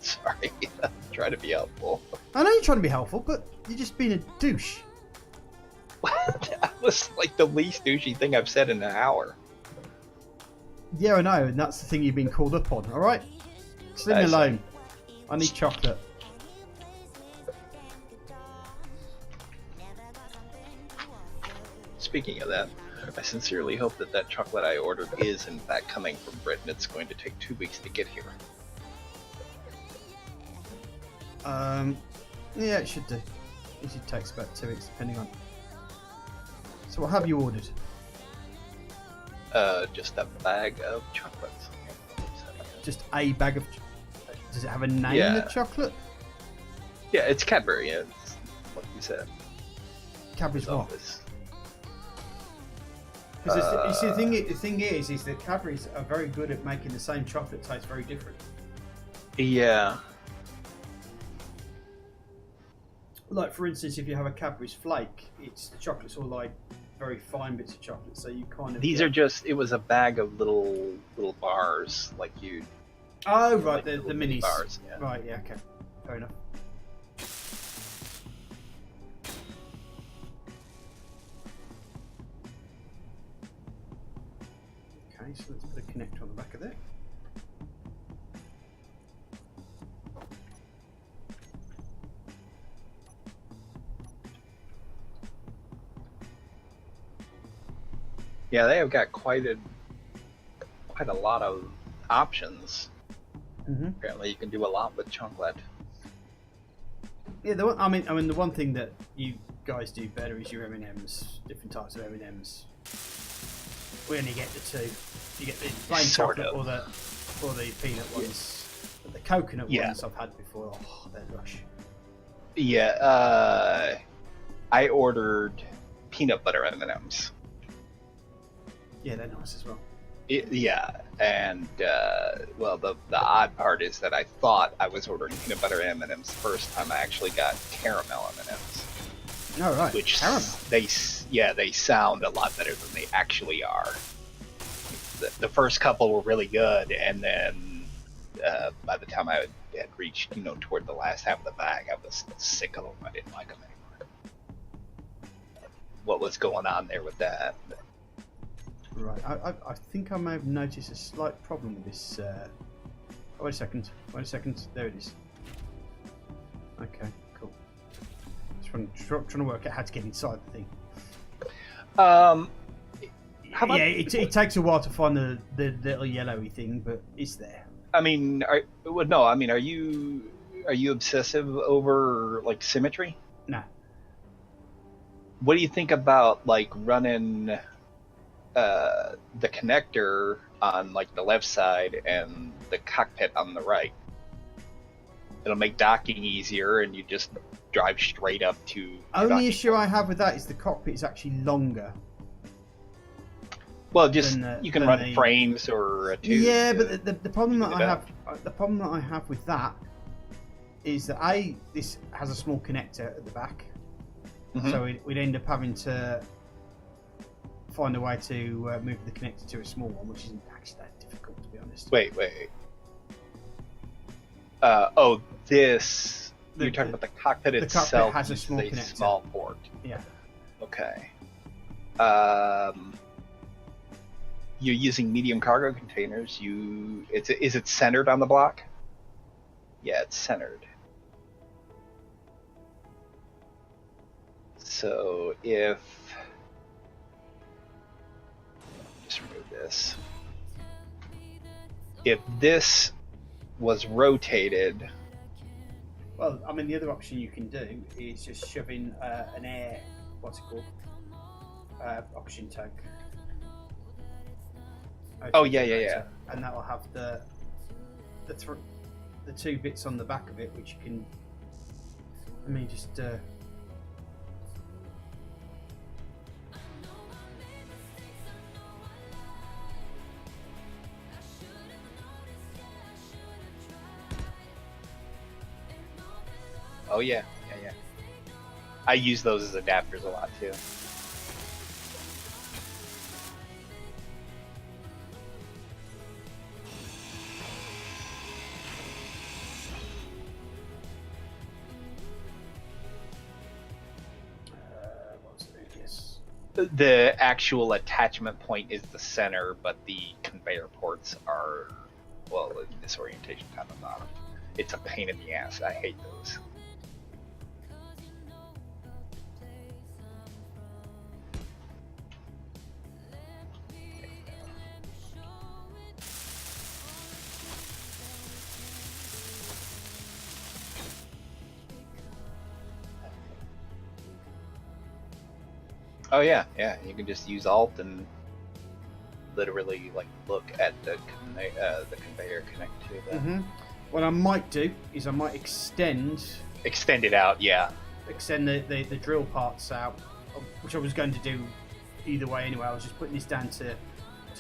Sorry, I'm trying to be helpful. I know you're trying to be helpful, but you're just being a douche. That was like the least douchey thing I've said in an hour. Yeah, I know, and that's the thing you've been called up on, alright? Just leave me alone. I need chocolate. Speaking of that, I sincerely hope that chocolate I ordered is in fact coming from Britain. It's going to take 2 weeks to get here. Yeah, it should do. It should take about 2 weeks, depending on. So, what have you ordered? Just a bag of chocolates. Just a bag of. Does it have a name? Yeah. The chocolate? Yeah, it's Cadbury. Yeah, it's what you said. Cadbury's what? This. Because you see, the thing is that Cadbury's are very good at making the same chocolate taste very different. Yeah. Like, for instance, if you have a Cadbury's flake, the chocolate's all like very fine bits of chocolate, so you kind of. These are just. It was a bag of little bars, like you. Oh right, like the minis. Bars. Yeah. Right, yeah, okay, fair enough. Okay, so let's put a connector on the back of it. Yeah, they have got quite a lot of options. Mm-hmm. Apparently, you can do a lot with chocolate. Yeah, the one thing that you guys do better is your M&Ms, different types of M&Ms. We only get the two. You get the plain Sort chocolate of. or the peanut ones. But the coconut ones I've had before. Oh, they're lush. Yeah, I ordered peanut butter M&Ms. Yeah, they're nice as well. Yeah, and well, the odd part is that I thought I was ordering peanut butter M&Ms the first time. I actually got caramel M&Ms. Oh right, Which caramel. They sound a lot better than they actually are. The first couple were really good, and then by the time I had reached toward the last half of the bag, I was sick of them. I didn't like them anymore. What was going on there with that? Right, I think I may have noticed a slight problem with this. Oh, wait a second. There it is. Okay, cool. Just trying to work out how to get inside the thing. How about, it takes a while to find the little yellowy thing, but it's there. I mean, are you obsessive over like symmetry? No. What do you think about like running the connector on like the left side and the cockpit on the right. It'll make docking easier, and you just drive straight up to. Only issue I have with that is the cockpit is actually longer. Well, just you can run frames or a tube. Yeah, but the problem that I have with that is that this has a small connector at the back, so we'd end up having to find a way to move the connector to a small one, which isn't actually that difficult, to be honest. Wait. You're talking about the cockpit itself. The cockpit has a small connector. Small port. Yeah. Okay. You're using medium cargo containers. Is it centered on the block? Yeah, it's centered. So if just remove this. If this was rotated. Well, I mean, the other option you can do is just shove in an air, what's it called? Oxygen tank. Oh yeah. And that will have the two bits on the back of it, which you can. Let me just. Oh yeah. I use those as adapters a lot too. The actual attachment point is the center, but the conveyor ports are, well, in this orientation on the bottom. It's a pain in the ass. I hate those. Oh yeah. You can just use Alt and literally like look at the conveyor connect to that. What I might do is I might extend it out. Yeah. Extend the drill parts out, which I was going to do either way anyway. I was just putting this down to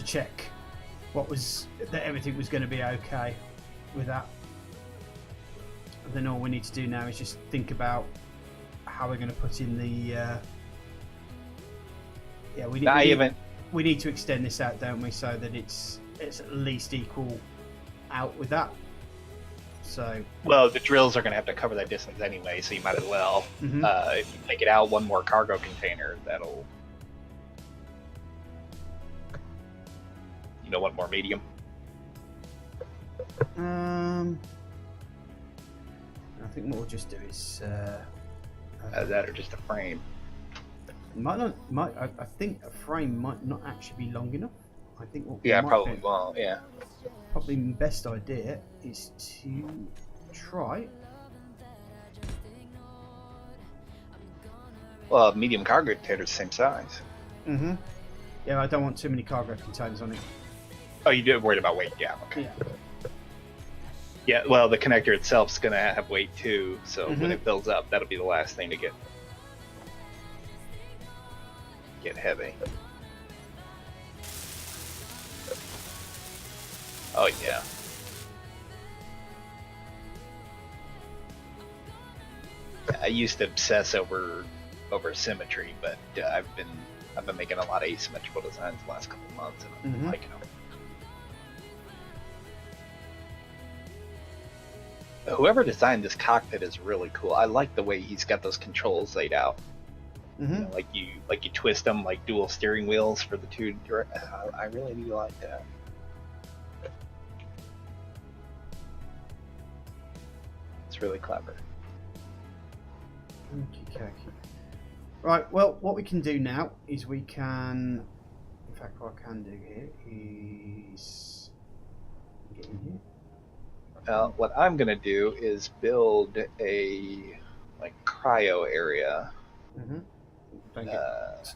check that everything was going to be okay with that. And then all we need to do now is just think about how we're going to put in the. We need to extend this out, don't we, so that it's at least equal out with that. So. Well, the drills are going to have to cover that distance anyway, so you might as well. If you take it out one more cargo container, that'll. One more medium. I think what we'll just do is. That or just a frame. I think a frame might not actually be long enough. I think what probably won't. Yeah. Probably the best idea is to try. Well, medium cargo container's the same size. Yeah, I don't want too many cargo containers on it. Oh, you do worried about weight? Yeah. Okay. Yeah. Yeah. Well, the connector itself's gonna have weight too, so when it fills up, that'll be the last thing to get heavy. Oh yeah. I used to obsess over symmetry, but I've been making a lot of asymmetrical designs the last couple of months, and I'm liking them. Whoever designed this cockpit is really cool. I like the way he's got those controls laid out. Like you twist them like dual steering wheels for the two. I really do like that. It's really clever. Okay. Right. Well, what we can do now is we can. In fact, what I can do here is get in here. Well, what I'm gonna do is build a cryo area.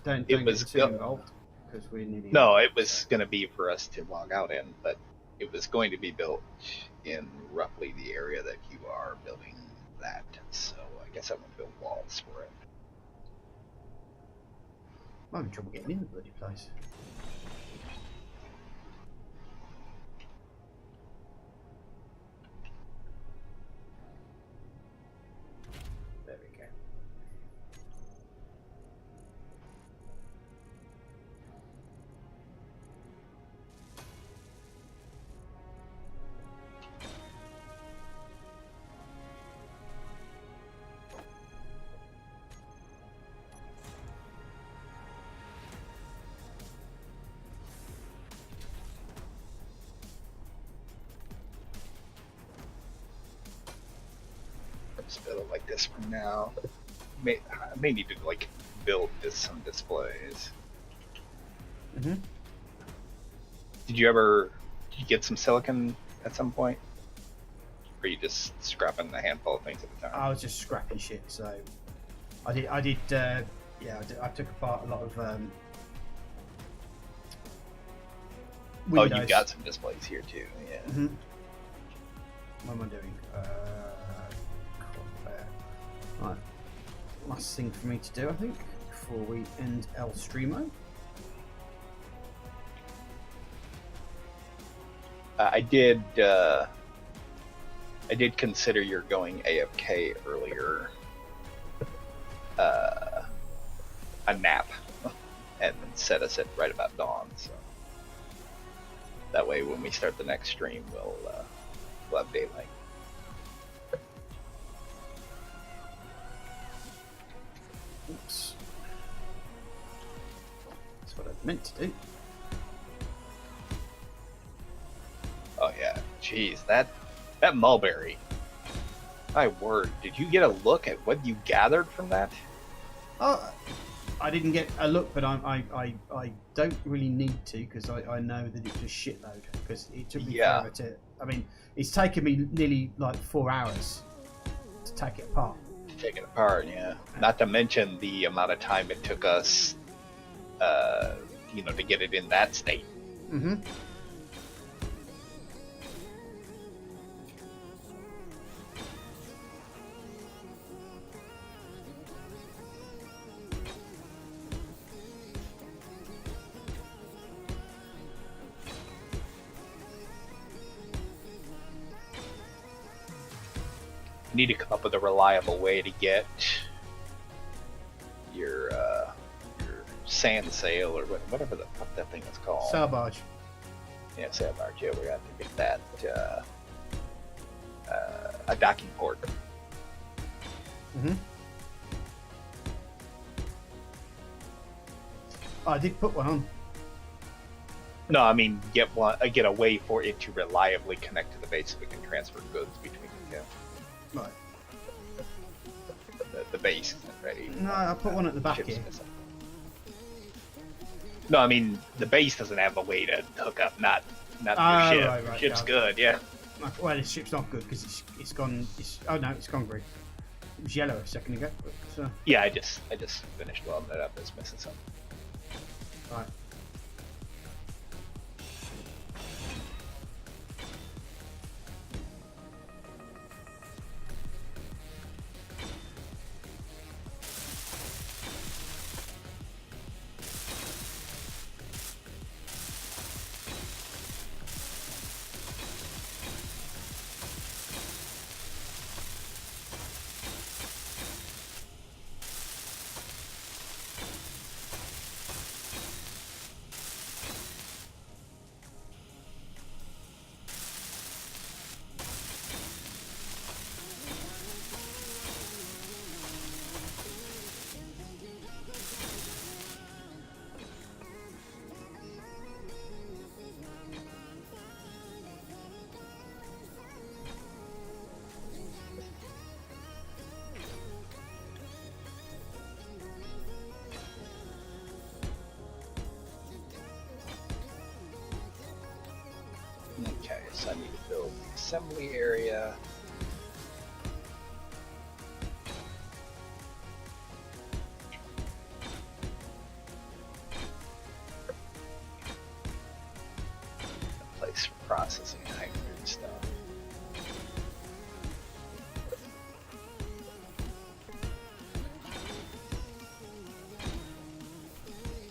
Don't get too involved. Because we needed. No, it was going to be for us to log out in, but it was going to be built in roughly the area that you are building that. So I guess I'm going to build walls for it. I'm having trouble getting in the bloody place. There we go. Just build it like this for now. I may need to like build some displays. Mm-hmm. Did you get some silicon at some point? Or are you just scrapping a handful of things at a time? I was just scrapping shit, so I took apart a lot of Oh, windows. you've got some displays here too, yeah. Mm-hmm. What am I doing? Right, last thing for me to do, I think, before we end El Streamo. I did consider your going AFK earlier. A nap, and set us at right about dawn. So that way, when we start the next stream, we'll have daylight. Oops. That's what I meant to do. Oh yeah, jeez, that mulberry. My word, did you get a look at what you gathered from that? Oh, I didn't get a look, but I don't really need to because I know that it's a shitload because it took me forever to. I mean, it's taken me nearly like 4 hours to take it apart. Take it apart, yeah. Not to mention the amount of time it took us, to get it in that state. Mm-hmm. You need to come up with a reliable way to get your sand sail or whatever the fuck that thing is called. Sail barge. Yeah, sail barge. Yeah, we have to get that a docking port. Mm-hmm. I did put one on. No, I mean get a way for it to reliably connect to the base so we can transfer goods between the two. Right. The base isn't ready. No, I put one at the back Ship's here. missing. No, I mean the base doesn't have a way to hook up. Not your ship. Right, Your ship's good, yeah. Well, this ship's not good because it's gone. Oh no, it's gone green. It was yellow a second ago. But, Yeah, I just finished welding it up. It's missing something. right. Okay, so I need to build the assembly area. processing hydrogen stuff.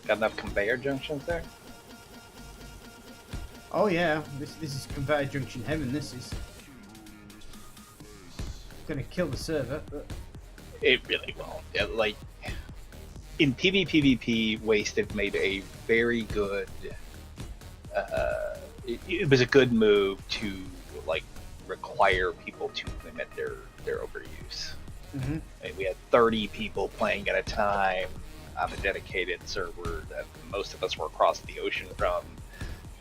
Got enough conveyor junctions there? Oh yeah, this is conveyor junction heaven. This is gonna kill the server, but It really won't. Like in PvPvP, Wasted made a very good. It was a good move to like require people to limit their overuse. mm-hmm. I mean, we had 30 people playing at a time on a dedicated server that most of us were across the ocean from.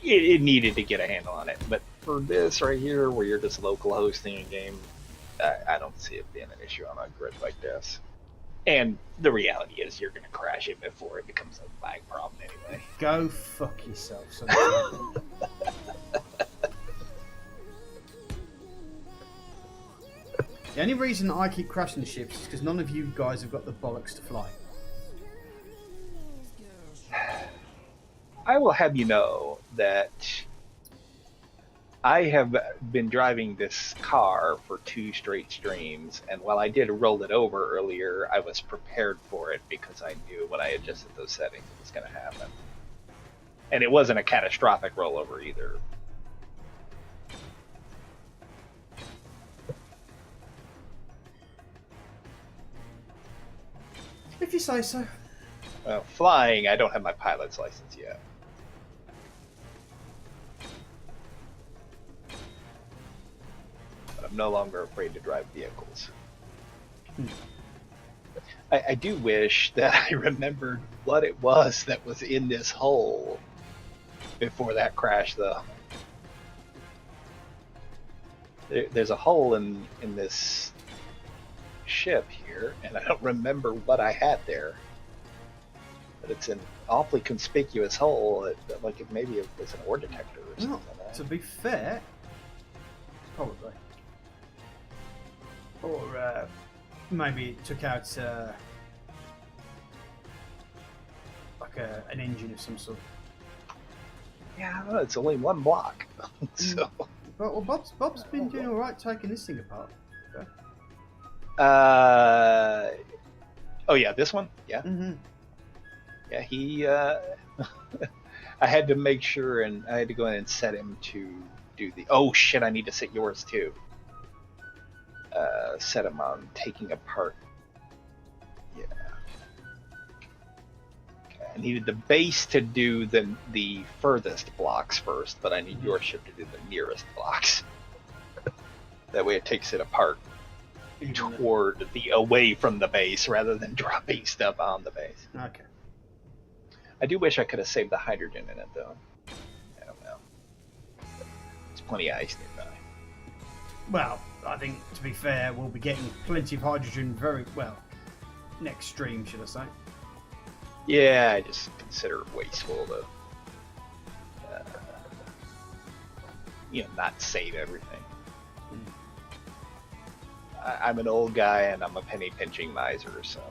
It needed to get a handle on it, but for this right here, where you're just local hosting a game, I don't see it being an issue on a grid like this. And the reality is, you're going to crash it before it becomes a lag problem anyway. Go fuck yourself. Son. The only reason I keep crashing the ships is because none of you guys have got the bollocks to fly. I will have you know that I have been driving this car for 2 straight streams, and while I did roll it over earlier, I was prepared for it because I knew when I adjusted those settings it was going to happen. And it wasn't a catastrophic rollover either. If you say so. Flying, I don't have my pilot's license yet. I'm no longer afraid to drive vehicles. I do wish that I remembered what it was that was in this hole before that crash, though. There's a hole in this ship here, and I don't remember what I had there. But it's an awfully conspicuous hole, like maybe it was an ore detector or something. No, to be fair, probably. Or maybe it took out like an engine of some sort. Yeah, I don't know, it's only one block. So. But well, Bob's been doing all right taking this thing apart. Oh yeah, this one. Yeah. Mm-hmm. Yeah, he. I had to make sure, and I had to go in and set him to do the. Oh shit! I need to set yours too. Set him on taking apart. Yeah. Okay, I needed the base to do the furthest blocks first, but I need your ship to do the nearest blocks. That way, it takes it apart toward the away from the base rather than dropping stuff on the base. Okay. I do wish I could have saved the hydrogen in it, though. I don't know. There's plenty of ice nearby. Well, I think to be fair, we'll be getting plenty of hydrogen very well next stream, should I say? Yeah, I just consider it wasteful to, not save everything. I'm an old guy and I'm a penny pinching miser, so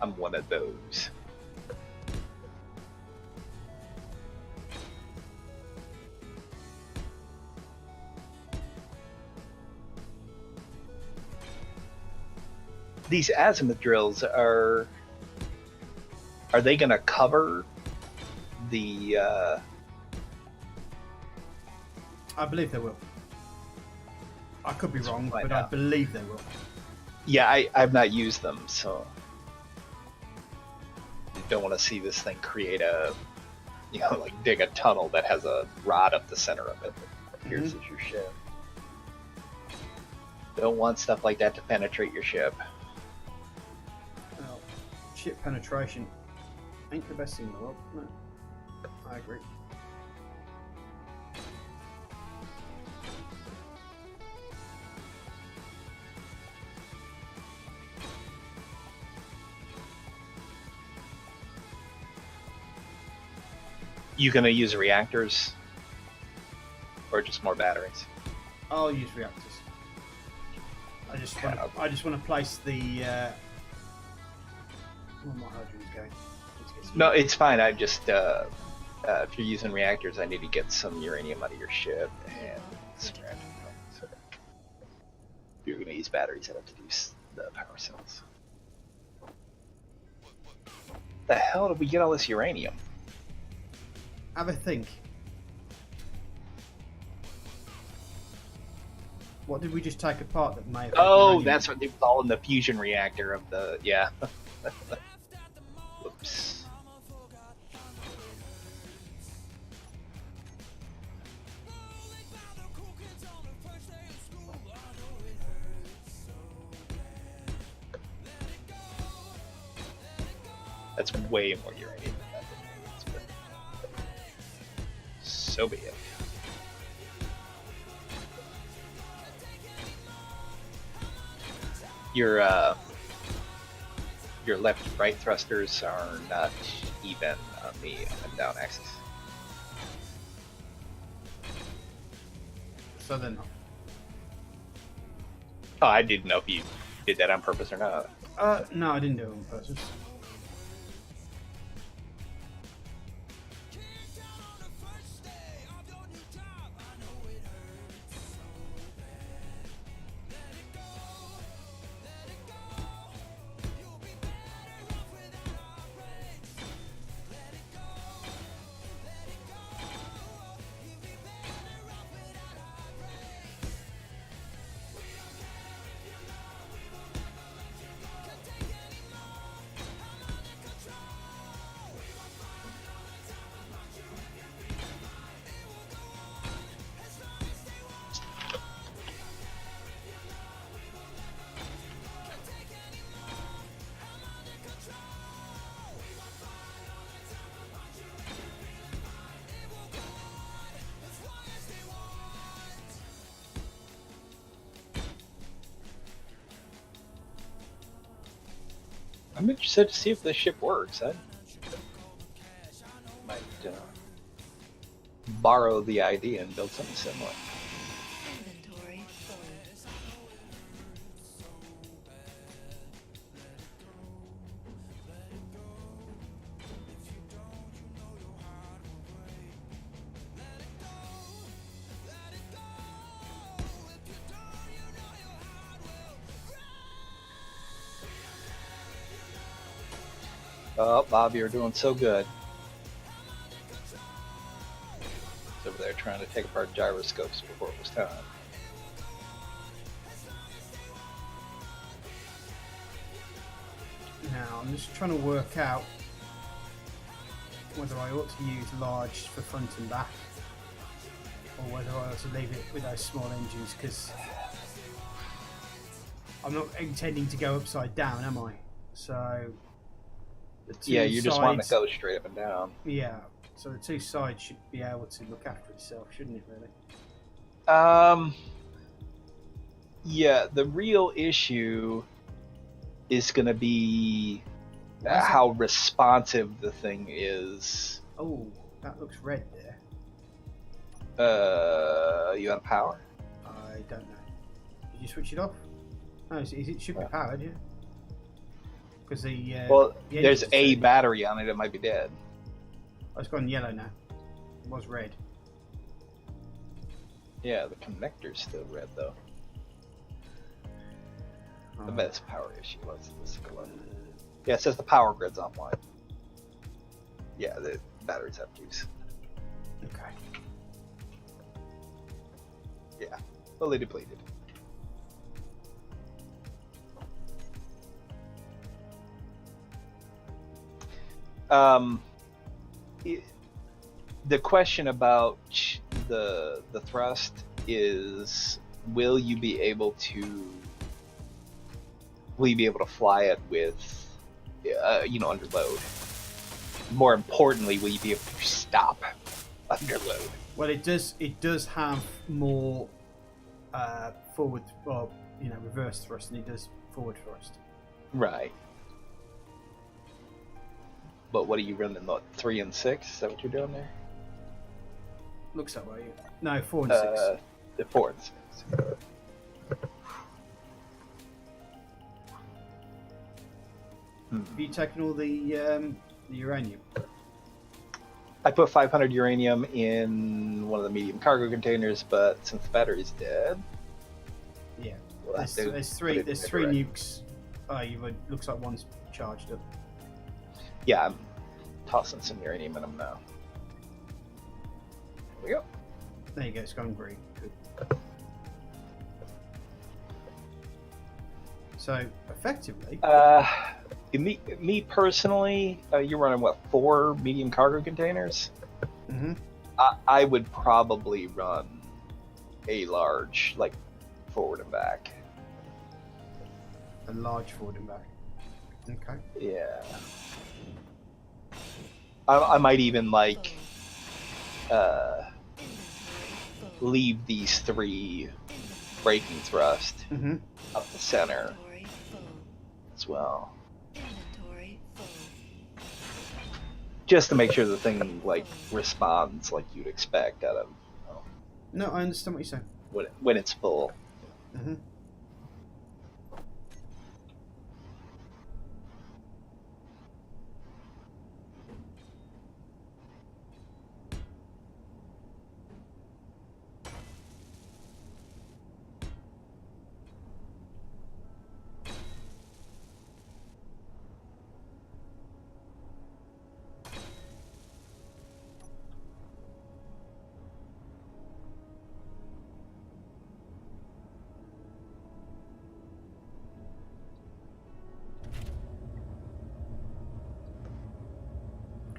I'm one of those. These azimuth drills are they going to cover the I believe they will. I could be wrong, but I out. believe they will. Yeah, I've not used them, so you don't want to see this thing create a, like dig a tunnel that has a rod up the center of it that pierces your ship. Don't want stuff like that to penetrate your ship. Well, ship penetration ain't the best thing in the world. No, I agree. You gonna use reactors, or just more batteries? I'll use reactors. I just want to place the. Where my hydrogen's going? Let's No, it's fine. I just if you're using reactors, I need to get some uranium out of your ship and some random things. So if you're gonna use batteries, I have to use the power cells. The hell did we get all this uranium? Have a think. What did we just take apart that may have... Oh, uranium? that's what it was all in the fusion reactor of the yeah. Whoops. That's way more uranium than that needs, but so be it. Your left and right thrusters are not even on the up and down axis. So they're not. Oh, I didn't know if you did that on purpose or not. No, I didn't do it on purpose. I'm interested to see if this ship works. I might borrow the idea and build something similar. Inventory full. Oh, Bob, you're doing so good. He's over there trying to take apart gyroscopes before it was time. Now, I'm just trying to work out whether I ought to use large for front and back, or whether I ought to leave it with those small engines, because I'm not intending to go upside down, am I? So, the two Yeah, you just want to sides- go straight up and down. Yeah, so the two sides should be able to look after itself, shouldn't it, really? Yeah, the real issue is going to be how responsive the thing is. Oh, that looks red there. You out of power? I don't know. Did you switch it off? No, it should be Yeah. powered, yeah. Because the Well, the there's engine's a set. battery on it. It might be dead. Oh, it's gone yellow now. It was red. Yeah, the connector's still red though. I Oh. bet it's a power issue. Let's go on. Yeah, it says the power grid's online. Yeah, the batteries have juice. Okay. Yeah, fully depleted. The question about the thrust is, will you be able to fly it with under load? More importantly, will you be able to stop under load? Well, it does have more forward, well, reverse thrust, and it does forward thrust. Right. But what are you running? What, 3 and 6? Is that what you're doing there? Looks that way. No, 4 and 6. The 4 and 6. Have you taken all the The uranium. I put 500 uranium in one of the medium cargo containers, but since the battery's dead, Yeah. we'll have There's to three. put it There's in three different- nukes. Oh, looks like one's charged up. Yeah, I'm tossing some uranium in them now. There we go. There you go. It's gone green. Good. So effectively, Me personally, you're running what, 4 medium cargo containers? mhm, I would probably run a large, like forward and back. a large forward and back. Okay. Yeah. I might even like leave these 3 braking thrust Mhm. up the center Inventory full. as well, Inventory full. just to make sure the thing like responds like you'd expect out of, you know, No, I understand what you're saying. when it's full. Mhm.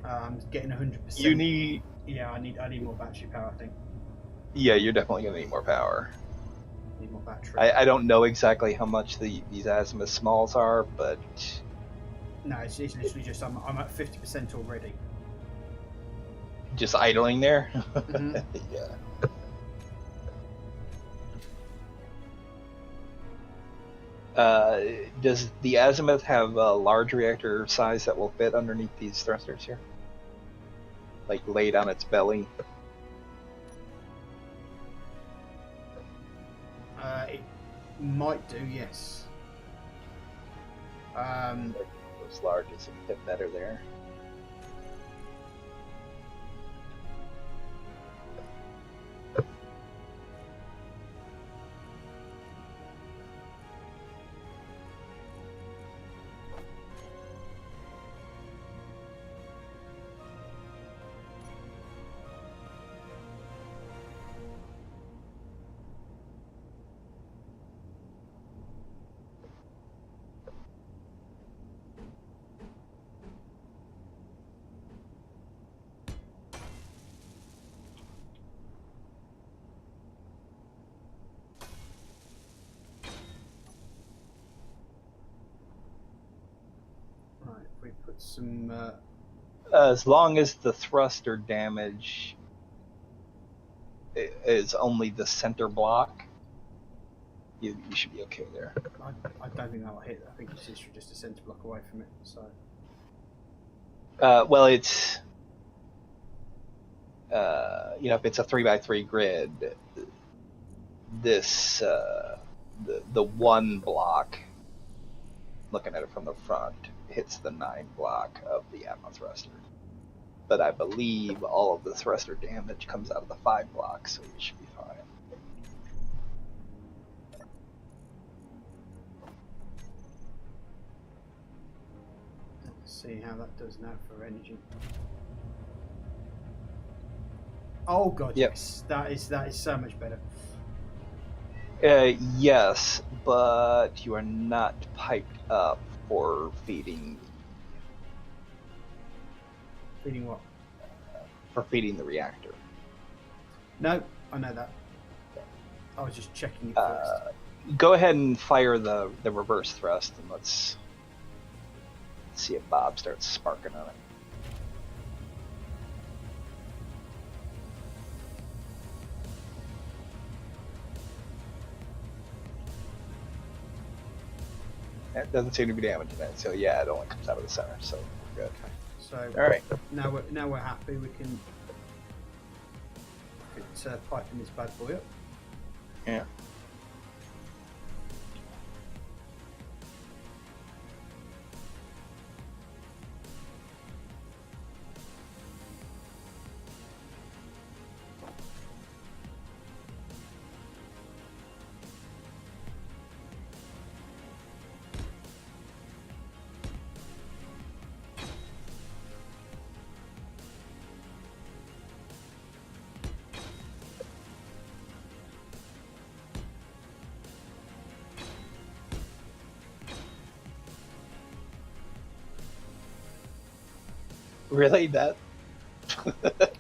I'm getting 100%. You need, Yeah, I need more battery power. I think. yeah, you're definitely gonna need more power. Need more battery. I don't know exactly how much these azimuth smalls are, but No, it's literally just I'm at 50% already. just idling there. Mhm. Yeah. Does the azimuth have a large reactor size that will fit underneath these thrusters here? Like laid on its belly? It might do, yes. Those larges would fit better there. Right, if we put some. As long as the thruster damage is only the center block, you should be okay there. I don't think that'll hit. I think it's just a centre block away from it. So. Well, it's if it's a 3x3 grid, this the 1 block, looking at it from the front, hits the 9 block of the ammo thruster. But I believe all of the thruster damage comes out of the 5 block, so you should be fine. Let's see how that does now for energy. Oh god, Yep. yes, that is so much better. Yes, but you are not piped up for feeding Feeling what? the reactor. No, I know that. I was just checking it first. Go ahead and fire the reverse thrust, and let's see if Bob starts sparking on it. It doesn't seem to be damaging it, so yeah, it only comes out of the center, so we're good. So All right. now we're happy. We can piping this bad boy up. Yeah. Really? That?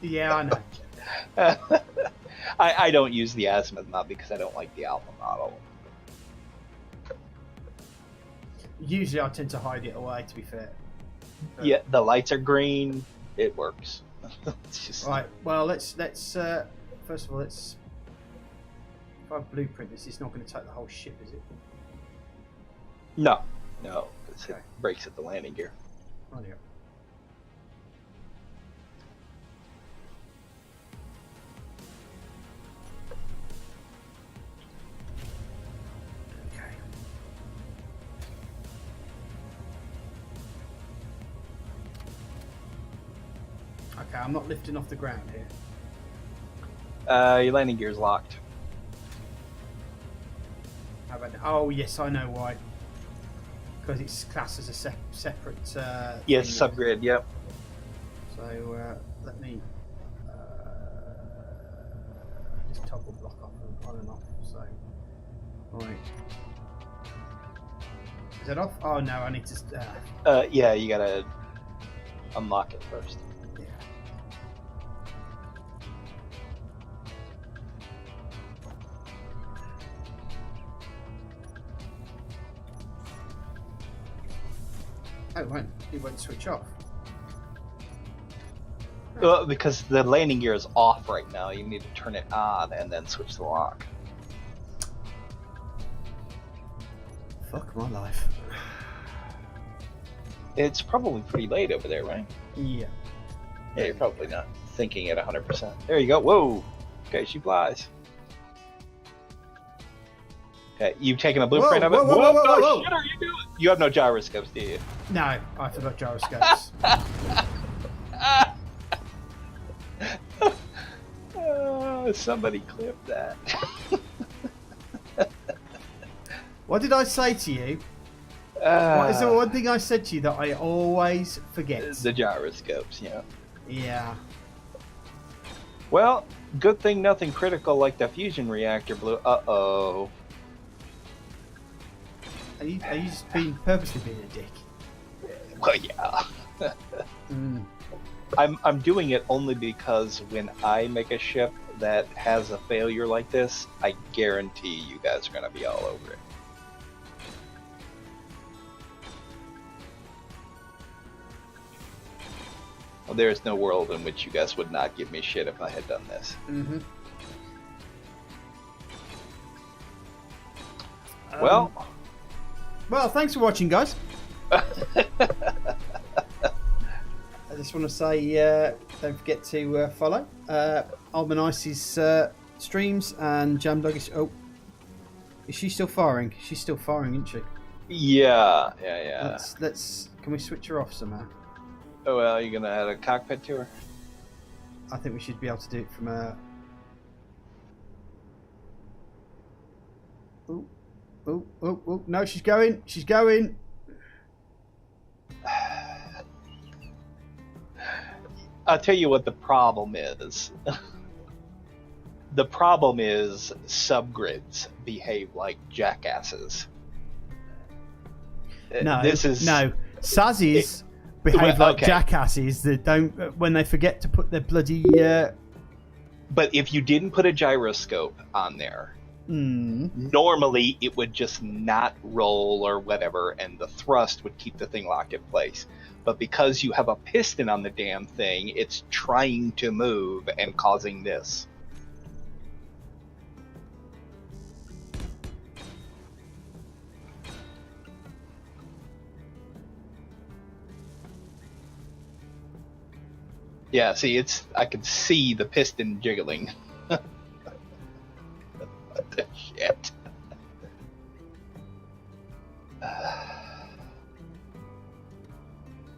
Yeah, I know. I don't use the azimuth mod because I don't like the alpha model. Usually I tend to hide it away, to be fair. But- Yeah, the lights are green. It works. It's just, Right, well, let's first of all, let's... If I blueprint this, it's not going to take the whole ship, is it? no, because Okay. it breaks at the landing gear. Right here. Okay. Okay, I'm not lifting off the ground here. Your landing gear's locked. How about oh yes, I know why. Because it's classed as a separate. Yes, thing. subgrid. Yep. So let me just toggle block off and on and off. So right, is that off? Oh no, I need to. Yeah, you gotta unlock it first. Yeah. Oh, it won't switch off. Well, because the landing gear is off right now, you need to turn it on and then switch the lock. Fuck my life. It's probably pretty late over there, right? Yeah. Yeah, you're probably not thinking it 100%. There you go. Whoa. Okay, she flies. Okay, you've taken a blueprint of it. Whoa, whoa, What whoa, whoa, the whoa. shit are you doing? You have no gyroscopes, do you? No, I forgot gyroscopes. Somebody clip that. What did I say to you? What is the one thing I said to you that I always forget? The gyroscopes, yeah. Yeah. Well, good thing nothing critical like the fusion reactor blew. Uh-oh. Are you just purposely being a dick? Well, yeah. Mm. I'm doing it only because when I make a ship that has a failure like this, I guarantee you guys are going to be all over it. Well, there is no world in which you guys would not give me shit if I had done this. Mm-hmm. Well, thanks for watching, guys. I just want to say, don't forget to follow Alban Ice's streams and Jamdog is. Oh, is she still firing? She's still firing, isn't she? Yeah. Let's. Can we switch her off somehow? Oh well, you're gonna add a cockpit to her. I think we should be able to do it from a. Oh! No, she's going. She's going. I'll tell you what the problem is. The problem is subgrids behave like jackasses. No, this is no. Sazzies behave well, like okay. jackasses that don't when they forget to put their bloody. But if you didn't put a gyroscope on there, normally it would just not roll or whatever, and the thrust would keep the thing locked in place. But because you have a piston on the damn thing, it's trying to move and causing this. Yeah, see, I can see the piston jiggling. What the shit?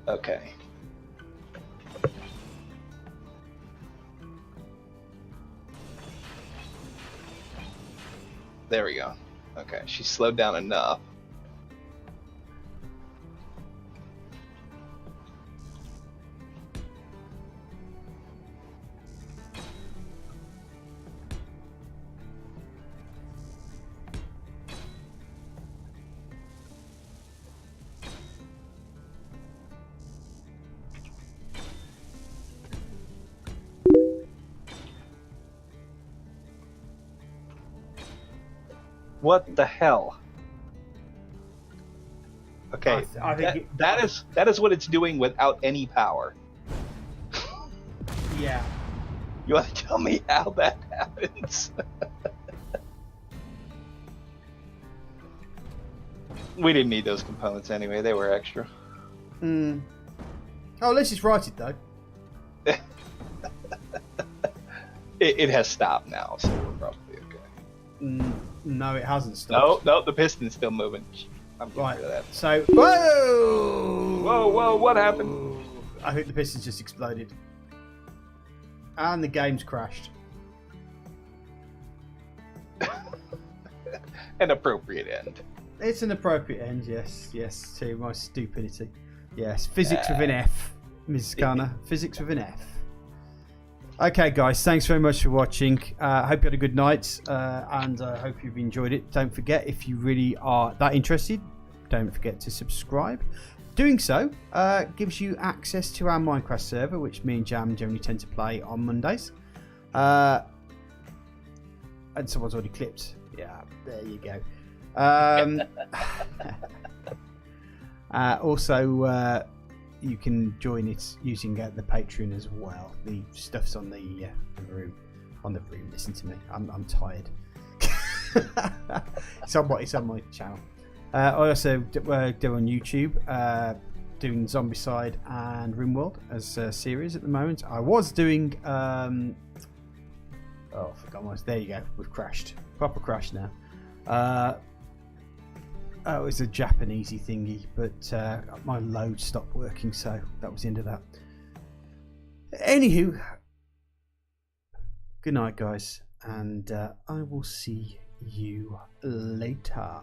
Okay. There we go. Okay, she slowed down enough. What the hell? Okay, I think that is what it's doing without any power. yeah. You want to tell me how that happens? We didn't need those components anyway. They were extra. Oh, at least it's righted though. It has stopped now, so we're probably okay. No, it hasn't stopped. No, the piston's still moving. I'm getting Right. rid of that. So, whoa! Whoa, what happened? I think the piston's just exploded. And the game's crashed. An appropriate end. It's an appropriate end, yes, to my stupidity. Yes, physics with an F, Mrs. Garner. Physics with an F. Okay, guys, thanks very much for watching. I hope you had a good night, and I hope you've enjoyed it. Don't forget, if you really are that interested, don't forget to subscribe. Doing so gives you access to our Minecraft server, which me and Jam generally tend to play on Mondays. And someone's already clipped. Yeah, there you go. Also, you can join it using the Patreon as well. The stuff's on the room. Listen to me. I'm tired. It's on my channel. I also do on YouTube, doing Zombicide and RimWorld as a series at the moment. I was doing I forgot what. There you go. We've crashed. Proper crash now. It was a Japanesey thingy, but my load stopped working, so that was the end of that. Anywho, good night, guys, and I will see you later.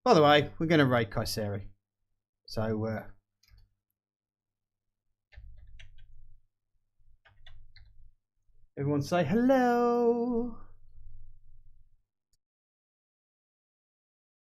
By the way, we're going to raid Kayseri. So, everyone say hello.